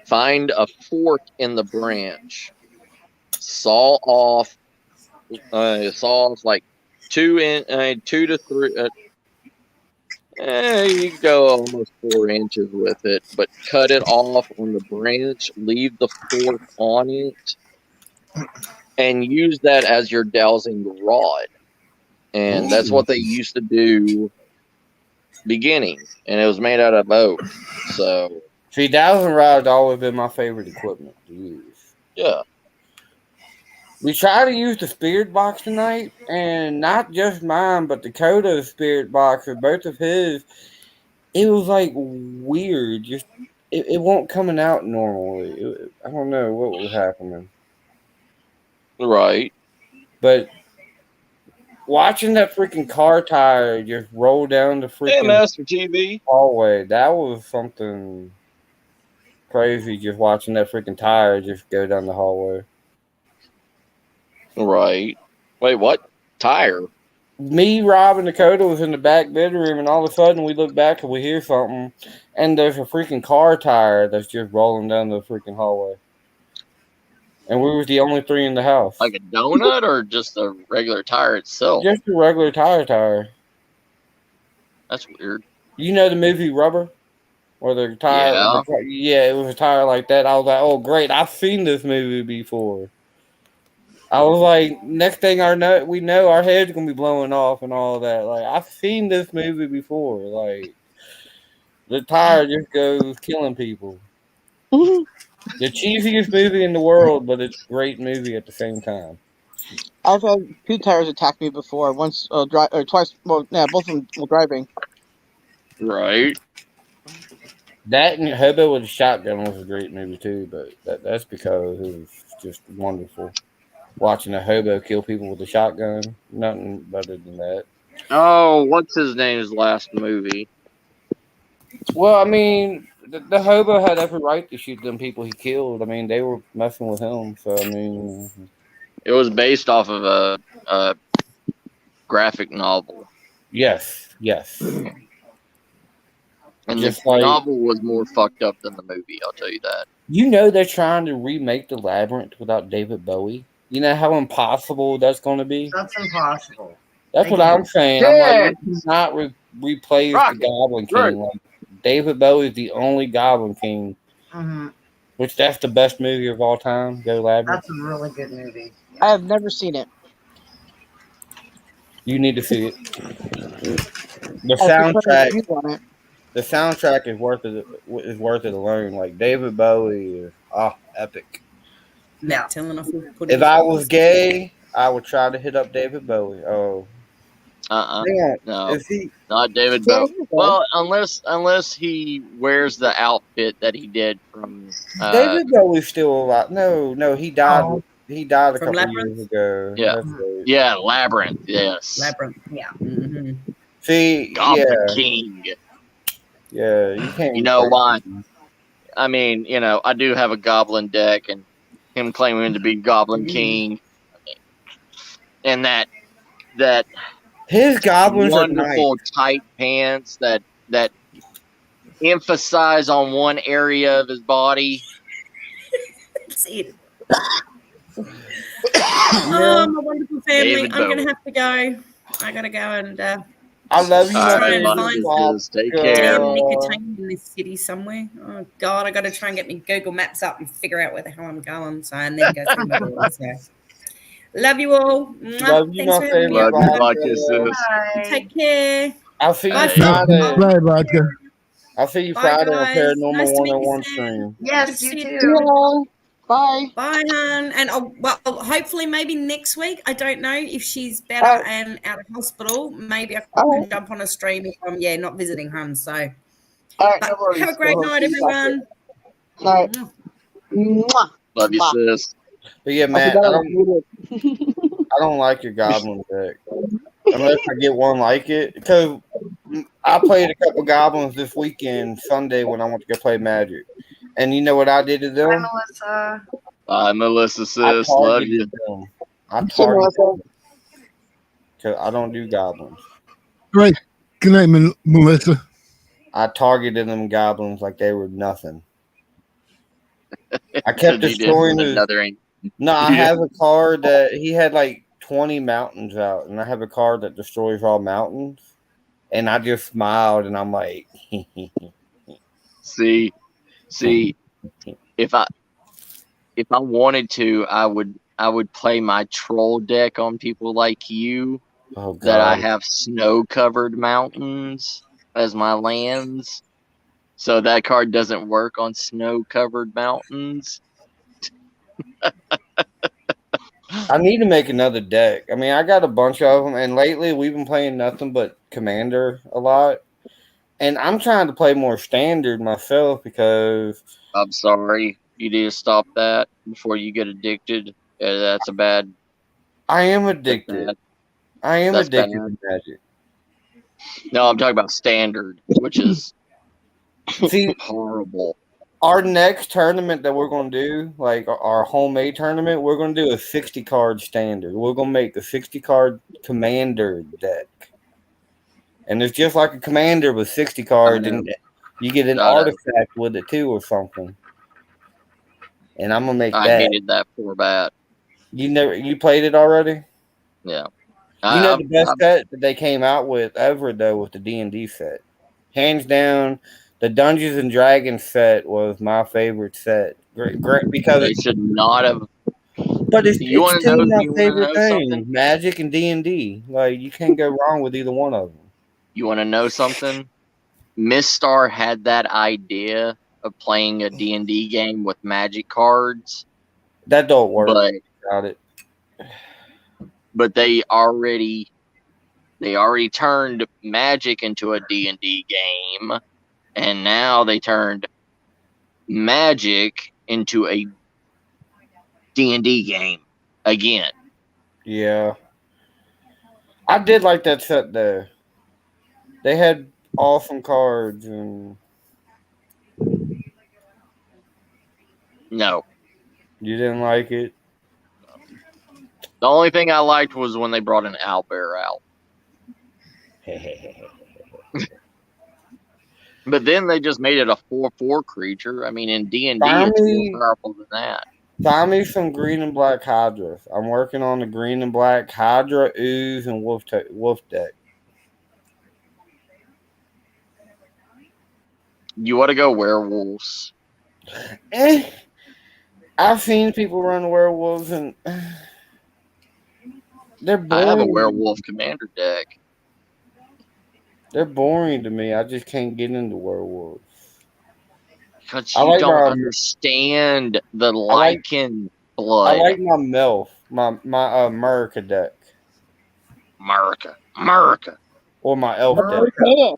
Find a fork in the branch. Saw off like 2 to 3. You could go almost 4 inches with it, but cut it off on the branch. Leave the fork on it, and use that as your dowsing rod. And that's Ooh. what they used to do beginning, and it was made out of oak. So See, dowsing rod's always been my favorite equipment to use. yeah. We tried to use the spirit box tonight, and not just mine, but Dakota's spirit box or both of his. It was like weird. Just it won't coming out normally. I don't know what was happening. Right. But watching that freaking car tire just roll down the Hey, freaking Master TV. hallway, that was something crazy. Just watching that freaking tire just go down the hallway. Right. Wait, what? Tire? Me, Rob, and Dakota was in the back bedroom, and all of a sudden we look back and we hear something, and there's a freaking car tire that's just rolling down the freaking hallway. And we were the only three in the house. Like a donut or just a regular tire itself? Just a regular tire. That's weird. You know the movie Rubber? Where the tire... Yeah. It was a tire like that. I was like, oh, great, I've seen this movie before. I was like, next thing we know, our head's going to be blowing off and all that. Like, I've seen this movie before. Like, the tire just goes killing people. The cheesiest movie in the world, but it's a great movie at the same time. I've had two tires attack me before. Once, twice. Well, yeah, both of them were driving. Right. That and Hobo with a Shotgun was a great movie too, but that's because it was just wonderful. Watching a hobo kill people with a shotgun, nothing better than that. Oh, what's his name's last movie? Well, I mean, the hobo had every right to shoot them people he killed. I mean, they were messing with him, so I mean, it was based off of a graphic novel. Yes. And just the novel was more fucked up than the movie, I'll tell you that. You know they're trying to remake The Labyrinth without David Bowie. You know how impossible that's going to be? That's impossible. That's what I'm saying. I'm like, you cannot replace the Goblin King. Like, David Bowie is the only Goblin King. Mm-hmm. Which that's the best movie of all time. Go Labyrinth. That's a really good movie. I have never seen it. You need to see it. The soundtrack. The soundtrack is worth it. Is worth it alone. Like David Bowie is epic. Yeah. If I was gay, I would try to hit up David Bowie. Oh, yeah. No, Is he? not David Yeah, Bowie. he was Well, unless he wears the outfit that he did from David Bowie's still alive. No, he died. Oh, He died a From couple years Labyrinth? ago. yeah, That's right. yeah, Labyrinth. Yes, Labyrinth, yeah. Mm-hmm. See, Goblin King. yeah, you can't You know replace why? him. I mean, I do have a Goblin deck, and him claiming to be Goblin Mm. King, and that His goblins are nice. wonderful tight pants that emphasize on one area of his body. That's it. Yeah. Oh, my wonderful family. David I'm going Bowie. to have to go. I got to go and I love you, All my right, try and baby. find Stop, take girl. care. damn nicotine in this city somewhere. Oh, God, I got to try and get my Google Maps up and figure out where the hell I'm going. So, and then go through my door. So, love you all. Mwah. Love you, Thanks my for having me. favorite. Love you, Vodka. vodka sis. Take care. I'll see you Bye, Friday. Bye, Vodka. I'll see you Bye, Friday on guys. Paranormal Nice to meet you, 101 Sam. stream. Good Yes, to you see you too. too. Bye. Bye, hon. And well, hopefully, maybe next week. I don't know if she's better and out of hospital. Maybe I can jump on a stream if I'm not visiting home. So, All right, but no worries. have a great We'll night, see you Saturday. everyone. All right. Mwah. Love you, Bye. sis. But yeah, I Matt, forgot I I was don't, muted. I don't like your goblin deck unless I get one like it. Because I played a couple goblins this weekend, Sunday, when I went to go play Magic. And you know what I did to Hi, them? Melissa. Bye, Melissa I sis. Love targeted you. them. I So, targeted Melissa, them because I don't do goblins. Right. Good night, Melissa. I targeted them goblins like they were nothing. I So kept you did destroying his. another. No, I Yeah. have a card that he had like 20 mountains out, and I have a card that destroys all mountains. And I just smiled, and I'm like, See, if I wanted to, I would play my troll deck on people like you. oh That I god, have snow-covered mountains as my lands. So that card doesn't work on snow-covered mountains. I need to make another deck. I mean, I got a bunch of them, and lately we've been playing nothing but Commander a lot. And I'm trying to play more Standard myself because I'm sorry. You need to stop that before you get addicted. Yeah, that's a bad. I am That's addicted. bad. I am That's addicted bad. to Magic. No, I'm talking about standard, which is See, horrible. our next tournament that we're going to do, like our homemade tournament, we're going to do a 60 card Standard. We're going to make a 60 card Commander deck. And it's just like a Commander with 60 cards, and you get an artifact with it too or something. And I'm going to make I that. hated that poor bat. You played it already? Yeah. You know the best set that they came out with ever though was the D&D set. Hands down, the Dungeons and Dragons set was my favorite set. Great because they should not have. But it's You want to still know? my You want to favorite know thing. something? Magic and D&D. Like you can't go wrong with either one of them. You want to know something? Miss Star had that idea of playing a D&D game with magic cards. That don't work. Got it. But they already turned Magic into a D&D game, and now they turned Magic into a D&D game again. Yeah. I did like that set though. They had awesome cards and No. You didn't like it? The only thing I liked was when they brought an owlbear out. But then they just made it a 4/4 creature. I mean, in D&D, it's more powerful than that. Find me some green and black Hydras. I'm working on the green and black Hydra, Ooze, and Wolf deck. You want to go werewolves? I've seen people run werewolves, and they're boring. I have a werewolf commander deck. They're boring to me. I just can't get into werewolves. Because you don't understand the lichen blood. I like my MILF. My America deck. America. Or my elf deck. Okay.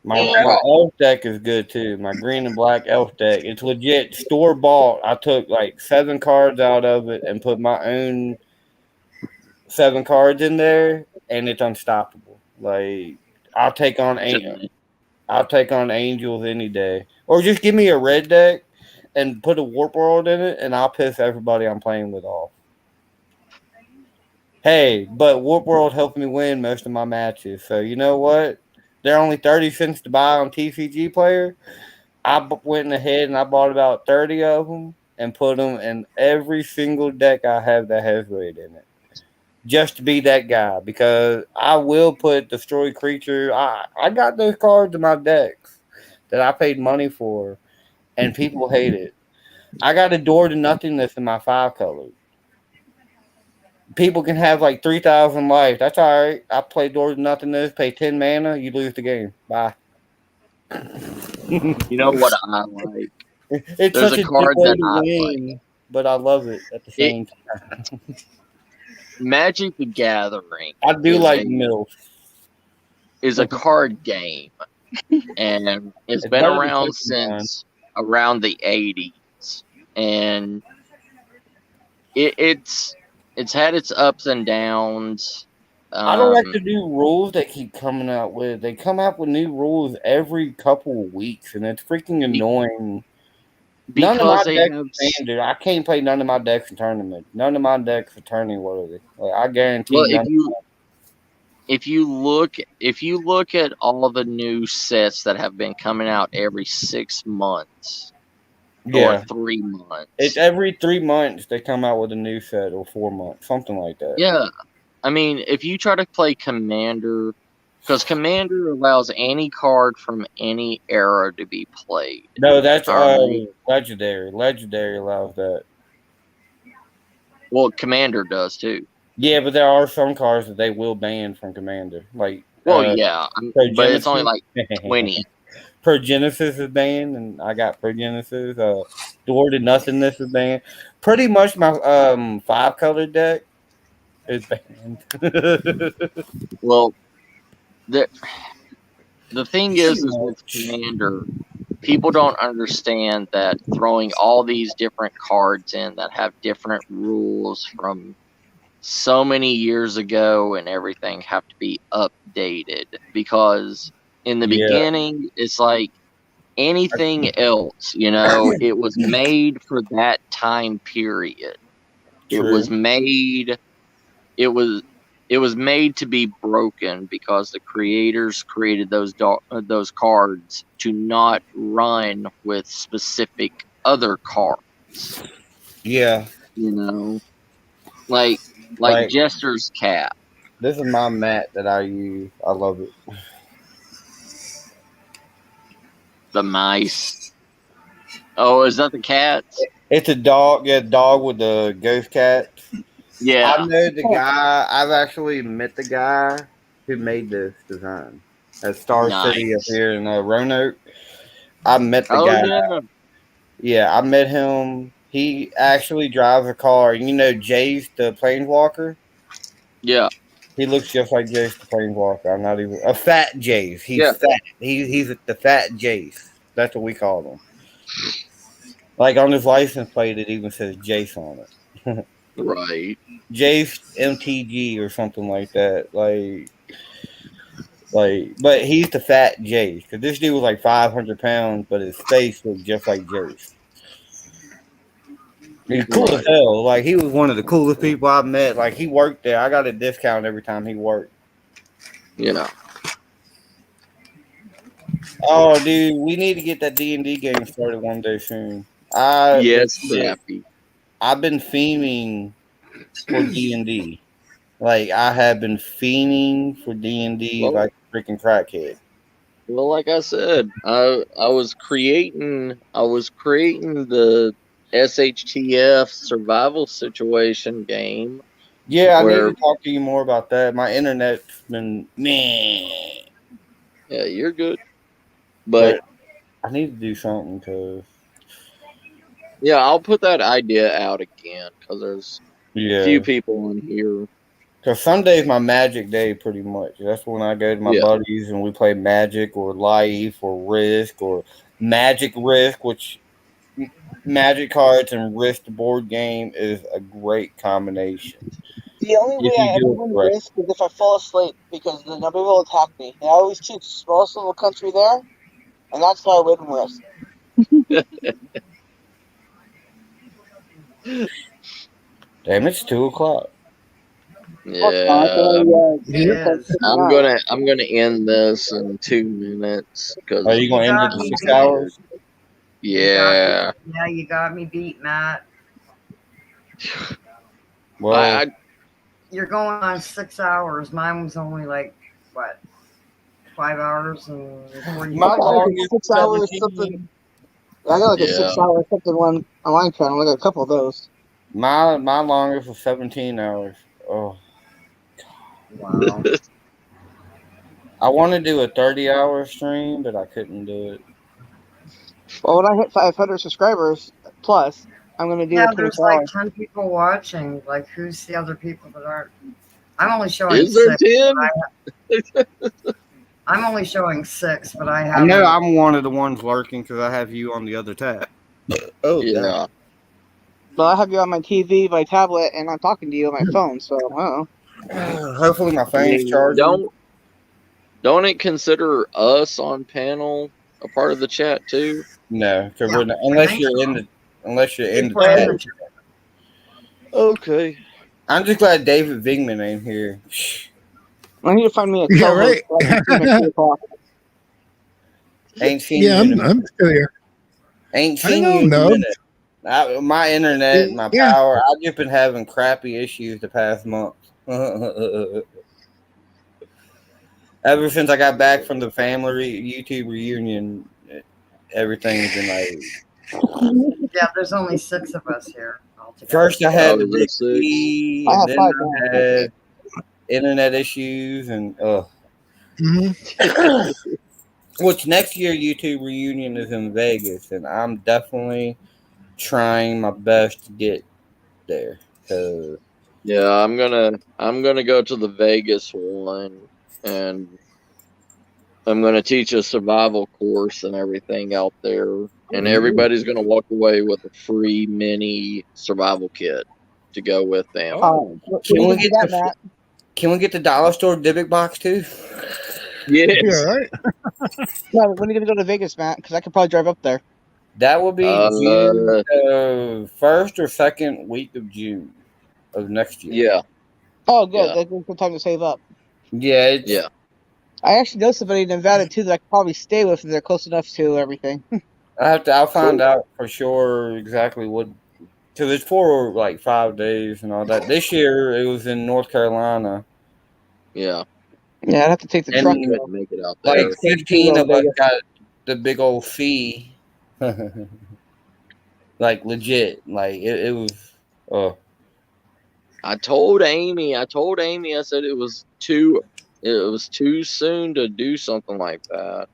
My elf deck is good too. My green and black elf deck. It's legit store bought. I took like 7 cards out of it and put my own 7 cards in there, and it's unstoppable. Like I'll take on angels any day, or just give me a red deck and put a warp world in it, and I'll piss everybody I'm playing with off. Hey, but warp world helped me win most of my matches, so you know what? They're only 30 cents to buy on TCG Player. Went ahead and I bought about 30 of them and put them in every single deck I have that has red in it. Just to be that guy, because I will put destroy creature. I got those cards in my decks that I paid money for, and people hate it. I got a door to nothingness in my 5 colors. People can have like 3,000 life. That's all right. I play door to nothingness, pay 10 mana, you lose the game. Bye. You know what I like? It's There's such a a good card way that to I win, like. but I love it at the same time. Magic the Gathering I do like MILF. is a card game, and it's been better than around Pokemon. since around the 80s, and it's had its ups and downs. I don't like the new rules they keep coming out with. They come out with new rules every couple of weeks, and it's freaking annoying. None of my because they decks have are standard. I can't play none of my decks in tournament. None of my decks are tourney worthy. Like, I guarantee well, none. if you look at all the new sets that have been coming out every 6 months or 3 months. It's every 3 months they come out with a new set, or 4 months, something like that. Yeah. I mean, if you try to play Commander, because Commander allows any card from any era to be played. No, that's right? Legendary. Legendary allows that. Well, Commander does too. Yeah, but there are some cards that they will ban from Commander. Like, yeah, but it's only like 20. Progenesis is banned, and I got Progenesis. Door to Nothingness is banned. Pretty much my 5-color deck is banned. Well, the thing is with Commander, people don't understand that throwing all these different cards in that have different rules from so many years ago and everything have to be updated, because in the beginning it's like anything else, it was made for that time period. It was made to be broken because the creators created those cards to not run with specific other cards. Yeah. Like Jester's Cap. This is my mat that I use. I love it. The mice. Oh, is that the cats? It's a dog. Yeah, dog with the ghost cat. Yeah. I know the guy. I've actually met the guy who made this design at Star City up here in Roanoke. I met the guy. Yeah, I met him. He actually drives a car. You know Jace the Planeswalker? Yeah. He looks just like Jace the Planeswalker. I'm not even a fat Jace. He's fat. He's the fat Jace. That's what we call him. Like on his license plate, it even says Jace on it. Right. Jace MTG or something like that. But he's the fat Jace. Because this dude was like 500 pounds, but his face looked just like Jace. He's cool as hell. Like, he was one of the coolest people I've met. Like, he worked there. I got a discount every time he worked. Yeah. Oh, dude, we need to get that D&D game started one day soon. Yes, happy. I've been fiending for D&D. Like, I have been fiending for D&D like a freaking crackhead. Well, like I said, I was creating the SHTF survival situation game. Yeah, I need to talk to you more about that. My internet's been meh. Yeah, you're good. But I need to do something because. Yeah, I'll put that idea out again because Yeah. few people on here. Because Sunday's my magic day, pretty much. That's when I go to my buddies and we play Magic or Life or Risk or Magic Risk, which Magic cards and Risk board game is a great combination. The only way If I you ever do it win right. Risk is if I fall asleep because then nobody will attack me. I always choose the smallest little country there, and that's how I win Risk. Damn, it's 2:00. Yeah, I'm gonna end this in 2 minutes because Are you You gonna end it got in me 6 beat. hours? Yeah. You got me beat, Matt. Well, you're going on 6 hours. Mine was only like what, 5 hours and 40 my minutes. longest 6 hours something. I got like a 6 hour something one on my channel. I got a couple of those. My longest was 17 hours. Oh, wow. I want to do a 30-hour stream, but I couldn't do it. Well, when I hit 500 subscribers plus, I'm going to do Yeah, the there's 24 like hours. 10 people watching. Like, who's the other people that aren't? I'm only showing Is there 6. I'm only showing 6, but I I have. know I'm one of the ones lurking because I have you on the other tab. Oh, yeah. Well, I have you on my TV, my tablet, and I'm talking to you on my phone. So, Hopefully my phone's charging. Don't it consider us on panel a part of the chat too? No, because we're not, unless you're in the chat. Okay. I'm just glad David Vingman ain't here. I need to find me a Yeah, co-host. right. So I can stream at 2 o'clock. Ain't seen Yeah, you in a minute. I'm still here. Ain't I seen you don't in a know. minute. My internet, my Yeah. power. I've just been having crappy issues the past month. Ever since I got back from the family YouTube reunion, everything's been like. Yeah, there's only 6 of us here. Altogether. First, I had the there's big C, I and have then 5 I now. had internet issues, and which next year YouTube reunion is in Vegas, and I'm definitely trying my best to get there. Cause Yeah, I'm gonna go to the Vegas one, and I'm gonna teach a survival course and everything out there, and everybody's gonna walk away with a free mini survival kit to go with them. Can we get the dollar store Dybbuk box too? Yes. Yeah, right. No, when are you going to go to Vegas, Matt? Because I could probably drive up there. That will be June first or second week of June of next year. Yeah. Oh, good. Yeah. That's a good time to save up. Yeah. I actually know somebody in Nevada too that I could probably stay with if they're close enough to everything. I'll find out for sure exactly what, because it's for like 5 days and all that. This year it was in North Carolina. Yeah. Yeah, I'd have to take the truck. Couldn't make it out there. Like 15 of us got the big old fee. Like legit. Like it was. I told Amy. I said it was too soon to do something like that.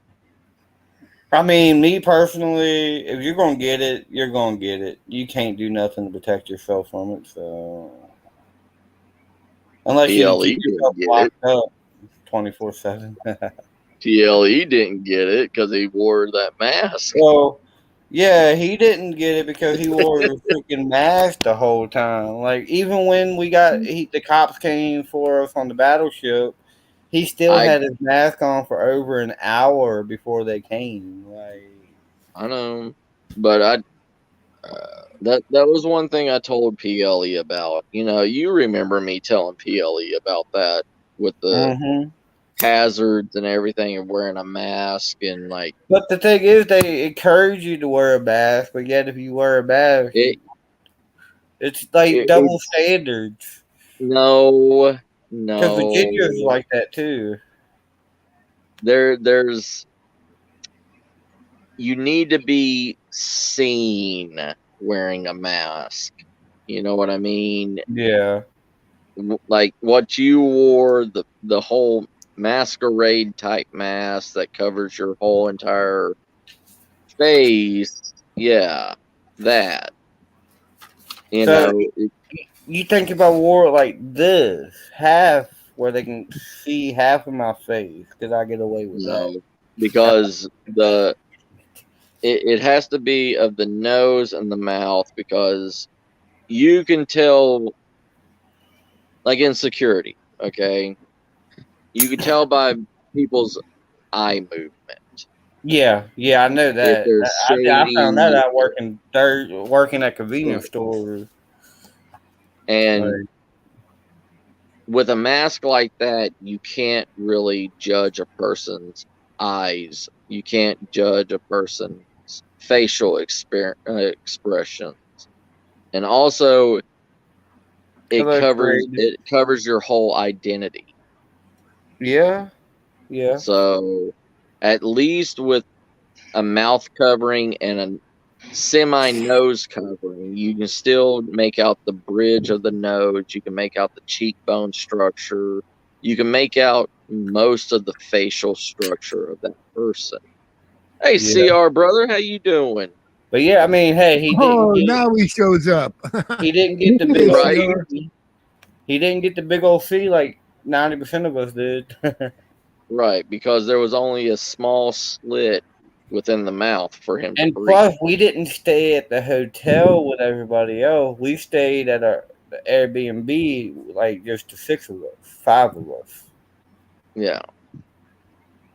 I mean, me personally, if you're gonna get it, you're gonna get it. You can't do nothing to protect yourself from it. So unless you PLE keep yourself didn't get locked up 24/7. PLE didn't get it because he wore that mask. Well, yeah, he didn't get it because he wore a freaking mask the whole time. Like even when the cops came for us on the battleship, he still had his mask on for over an hour before they came. Like I know, but that was one thing I told PLE about. You know, you remember me telling PLE about that with the hazards and everything and wearing a mask and like. But the thing is, they encourage you to wear a mask, but yet if you wear a mask, it's like double standards. No. Because Virginia's like that too. There's you need to be seen wearing a mask. You know what I mean? Yeah. Like what you wore, the whole masquerade type mask that covers your whole entire face. Yeah, that. You know, you think about war like this, half where they can see half of my face because I get away with that. No, because it has to be of the nose and the mouth, because you can tell, like in security, okay, you can tell by people's eye movement Yeah, I know if that. they're I found that shady. out working at convenience stores. And Like, with a mask like that, you can't really judge a person's eyes. You can't judge a person's facial expressions. And also, hello, Trade. it covers your whole identity. Yeah. So, at least with a mouth covering and a semi nose covering, you can still make out the bridge of the nose. You can make out the cheekbone structure. You can make out most of the facial structure of that person. Hey, Yeah. CR brother, how you doing? But yeah, I mean, hey, he didn't Oh, get now he shows up. he didn't get the big Hey, old Right, CR. C. He didn't get the big old C like 90% of us did. right, because there was only a small slit within the mouth for him to And breathe. plus, we didn't stay at the hotel with everybody else. We stayed at the Airbnb, like just the 5 of us. Yeah,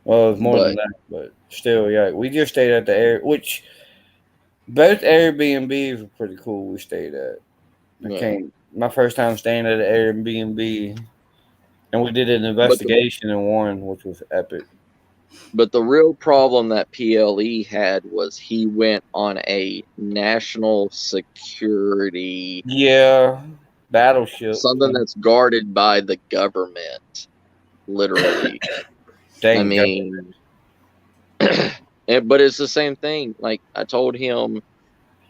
Well, it was more than but that, but still, yeah. We just stayed at which both Airbnbs were pretty cool. We stayed at. yeah. My first time staying at an Airbnb, and we did an But investigation in one, which was epic. But the real problem that PLE had was he went on a national security, Yeah, battleship. something that's guarded by the government, literally. I Thank God. mean, but it's the same thing. Like I told him,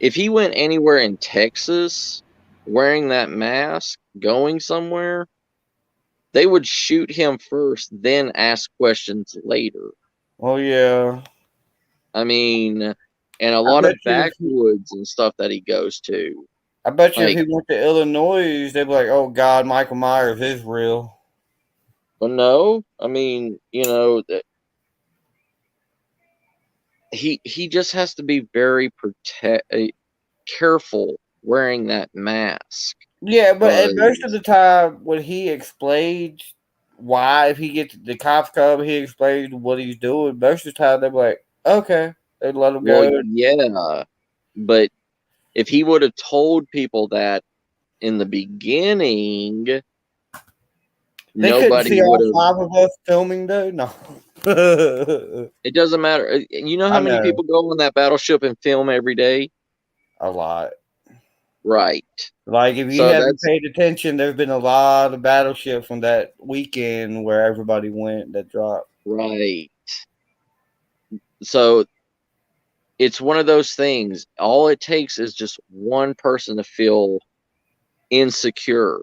if he went anywhere in Texas wearing that mask, going somewhere, they would shoot him first, then ask questions later. Oh yeah. I mean, and a I lot bet of you. backwoods and stuff that he goes to. I bet you if Like, he went to Illinois, they'd be like, "Oh God, Michael Myers is real." well, no, I mean, that he just has to be very careful wearing that mask. Yeah, but at most of the 'Cause- time, when he explains why, if he gets the cops come, he explains what he's doing. Most of the time, they're like, "Okay," they let him well, go. yeah, but if he would have told people that in the beginning, They couldn't nobody see would all have. 5 of us filming, though. No. It doesn't matter. You know I how many know people go on that battleship and film every day? a lot. Right. Like if you So haven't that's paid attention, there's been a lot of battleships from that weekend where everybody went that dropped. right. So it's one of those things. All it takes is just one person to feel insecure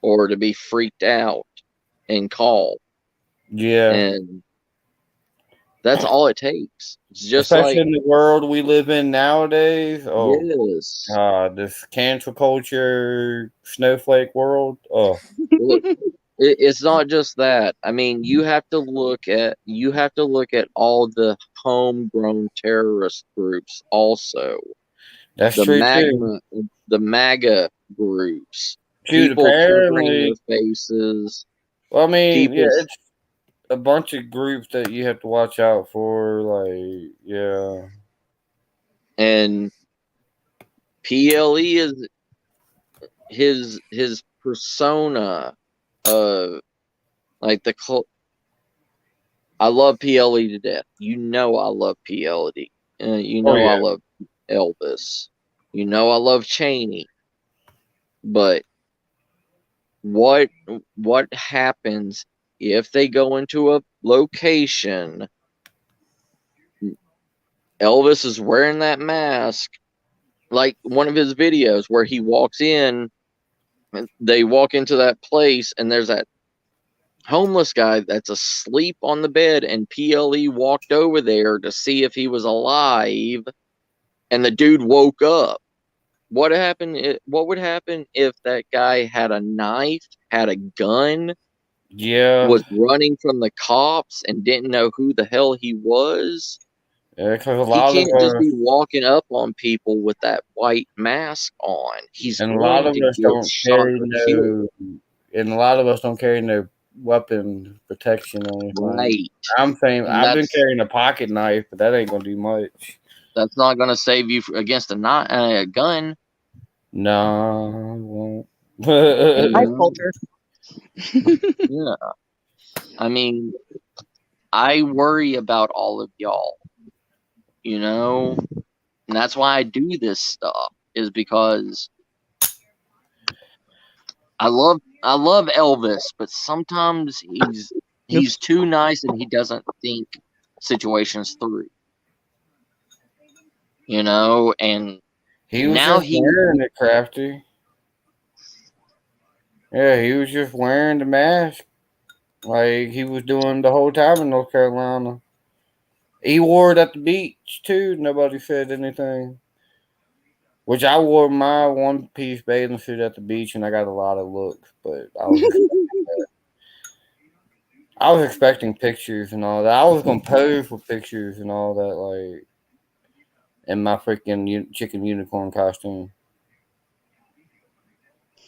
or to be freaked out and call. Yeah. And that's all it takes. It's just Especially like, in the world we live in nowadays. Oh yes. God, this cancel culture snowflake world. Oh. Well, it's not just that. I mean, you have to look at all the homegrown terrorist groups also. That's The true too. MAGA groups, Dude, people covering their apparently, faces, well, I mean, yeah, people, it's a bunch of groups that you have to watch out for. Like, yeah, and PLE is his persona of like I love PLE to death. I love PLE. oh I yeah, love Elvis. I love Cheney. But what what happens if they go into a location? Elvis is wearing that mask, like one of his videos where he walks in, and they walk into that place, and there's that homeless guy that's asleep on the bed, and PLE walked over there to see if he was alive, and the dude woke up. what happened? What would happen if that guy had a knife, had a gun, Yeah. was running from the cops, and didn't know who the hell he was? Yeah, because a He lot of can't just us, be walking up on people with that white mask on. He's and a lot going of to us get don't shot carry or killed. no, and a lot of us don't carry no weapon protection or anything. Right. I'm saying And I've been carrying a pocket knife, but that ain't gonna do much. that's not going to save you against a gun. No, it won't. Hi, You Coulter. Yeah. I mean, I worry about all of y'all, and that's why I do this stuff, is because I love Elvis, but sometimes he's too nice and he doesn't think situations through. And He was now just wearing it, Crafty. Yeah, he was just wearing the mask like he was doing the whole time in North Carolina. He wore it at the beach too. Nobody said anything. Which I wore my one piece bathing suit at the beach and I got a lot of looks, but I was expecting pictures and all that. I was gonna pose for pictures and all that, like in my freaking chicken unicorn costume.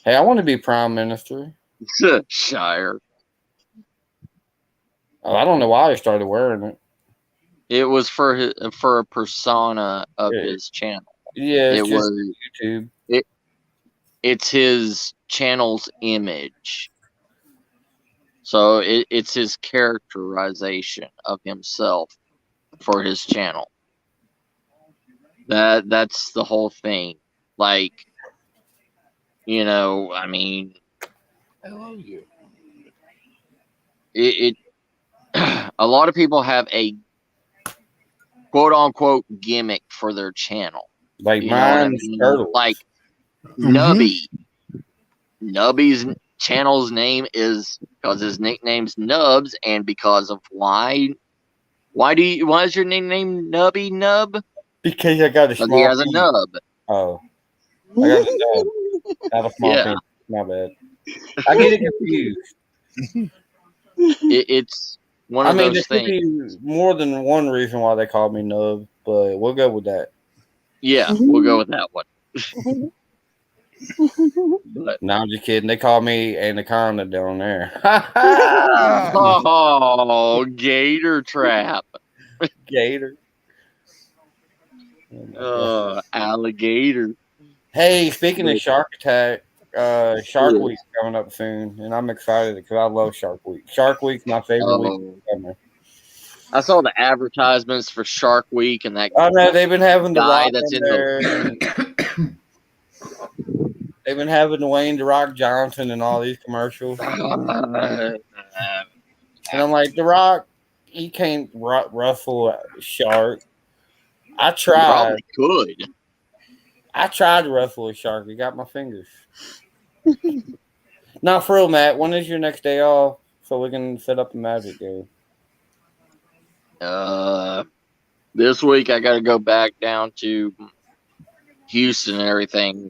Hey, I want to be prime minister. Shire. Oh, I don't know why I started wearing it. It was for a persona of his channel. Yeah, it's It just was YouTube. It's his channel's image. So it's his characterization of himself for his channel. That's the whole thing. Like, I mean, I love you. it a lot of people have a quote unquote gimmick for their channel. Like You know what I mine's mean? turtles. Like Nubby. Nubby's channel's name is because his nickname's Nubs, and because of why? Why is your nickname Nubby Nub? Because I got a Because he small has a penis. nub. Oh, I got a nub. Not a small penis. My bad. I get it confused. It's one of those there could things. be more than one reason why they call me Nub, but we'll go with that. Yeah, we'll go with that one. But, no, I'm just kidding. They call me Anaconda down there. oh, Gator Trap. Gator. Alligator. Hey, speaking of Shark Attack, Shark Week's coming up soon, and I'm excited because I love Shark Week. Shark Week's my favorite week of the summer. I saw the advertisements for Shark Week and that. Oh no, they've been having the guy Rock that's in there. They've been having Dwayne The Rock Johnson and all these commercials. And I'm like, The Rock, he can't ruffle a shark. I tried. Probably could. I tried to ruffle a shark. It got my fingers. Now, for real, Matt, when is your next day off so we can set up a Magic game? This week I got to go back down to Houston and everything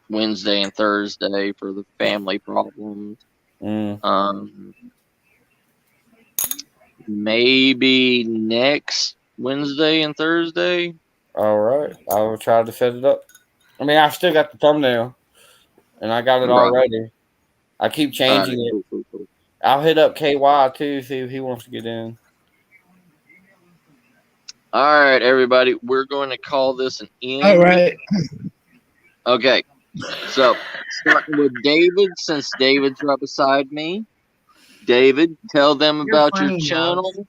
Wednesday and Thursday for the family problems. Maybe next Wednesday and Thursday. All right, I will try to set it up. I mean, I still got the thumbnail, and I got it all ready. I keep changing it. Cool. I'll hit up KY too, see if he wants to get in. All right, everybody, we're going to call this an end. All right. Okay, so starting with David, since David's right beside me. David, tell them about your channel.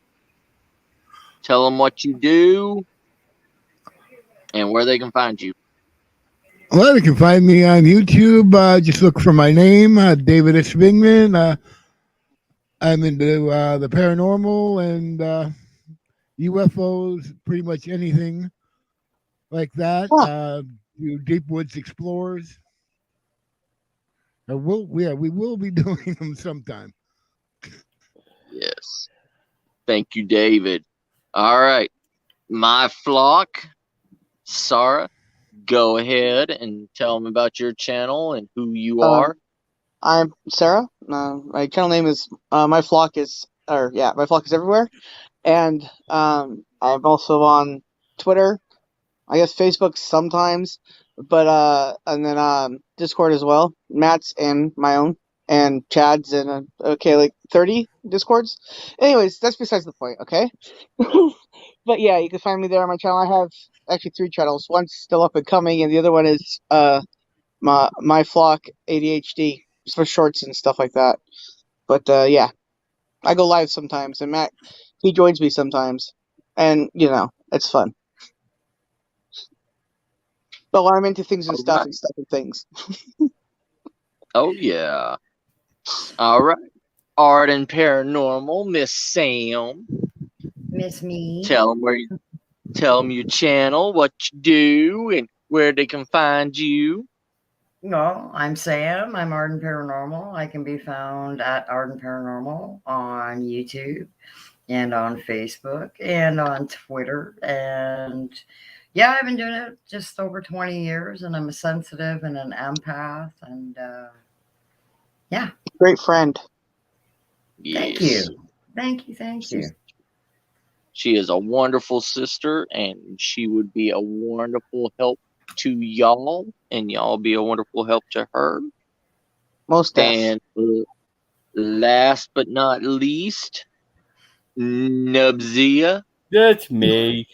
Tell them what you do and where they can find you. Well, they can find me on YouTube. Just look for my name, David S. Bingman. I'm into the paranormal and UFOs, pretty much anything like that. Do Deep Woods Explorers. We will be doing them sometime. Yes. Thank you, David. All right. My flock, Sarah, go ahead and tell them about your channel and who you are. I'm Sarah. My channel name is my flock is everywhere, and I'm also on Twitter. I guess Facebook sometimes, but and then Discord as well. Matt's and my own, and Chad's and like 30 Discords. Anyways, that's besides the point. Okay. But yeah, you can find me there on my channel. I have actually 3 channels. One's still up and coming, and the other one is my flock ADHD. It's for shorts and stuff like that. But yeah, I go live sometimes, and Matt, he joins me sometimes, and it's fun. But I'm into things and stuff and stuff and things. Oh yeah. All right. Art and Paranormal, Miss Sam. Miss me. Tell them your channel, what you do, and where they can find you. No, I'm Sam. I'm Arden Paranormal. I can be found at Arden Paranormal on YouTube and on Facebook and on Twitter. And yeah, I've been doing it just over 20 years, and I'm a sensitive and an empath. And yeah. Great friend. Thank you. Thank you. She is a wonderful sister, and she would be a wonderful help to y'all, and y'all be a wonderful help to her. Most definitely. And last but not least, Nubzilla. That's me.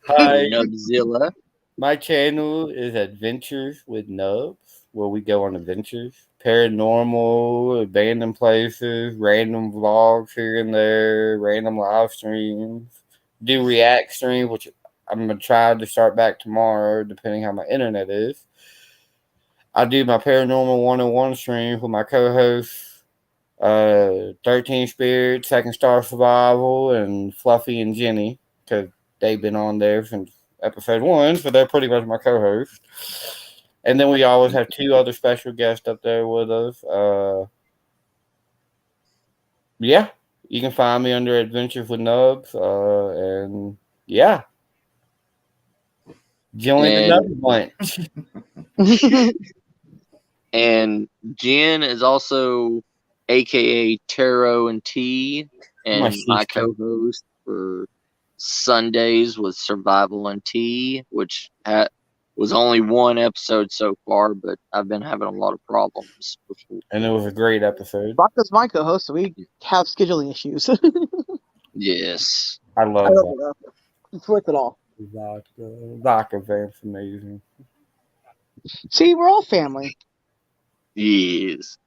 Hi, Nubzilla. My channel is Adventures with Nubs, where we go on adventures, paranormal, abandoned places, random vlogs here and there, random live streams, do react streams, which I'm going to try to start back tomorrow, depending how my internet is. I do my Paranormal 101 stream with my co-hosts, 13 Spirit, Second Star Survival, and Fluffy and Jenny, because they've been on there since episode 1, so they're pretty much my co-host. And then we always have 2 other special guests up there with us. Yeah, you can find me under Adventures with Nubs, and yeah, join the Nubs bunch. And Jen is also AKA Tarot and Tea, and my co-host for Sundays with Survival and Tea, which was only 1 episode so far, but I've been having a lot of problems before. And it was a great episode. Vodka's my co-host, so we have scheduling issues. Yes. I love that. It's worth it all. Vodka Vamp's amazing. See, we're all family. Yes.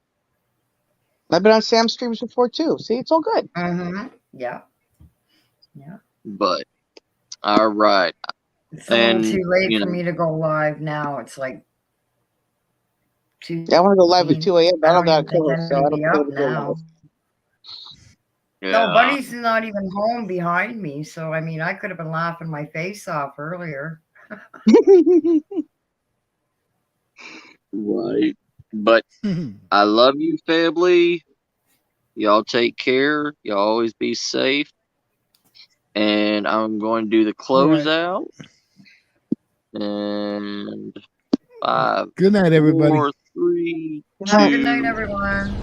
I've been on Sam's streams before too. See, it's all good. Mm-hmm. Yeah. But all right. It's a little too late for me to go live now. It's like 2. Yeah, I want to go live at 2 a.m. I don't got a co-host, so I don't be think up it'll be now. Yeah. No, Buddy's not even home behind me, so I mean, I could have been laughing my face off earlier. Right. But I love you, family. Y'all take care. Y'all always be safe. And I'm going to do the closeout. Right. And 5. Good night, everybody. 4, 3, 2. Good night, everyone.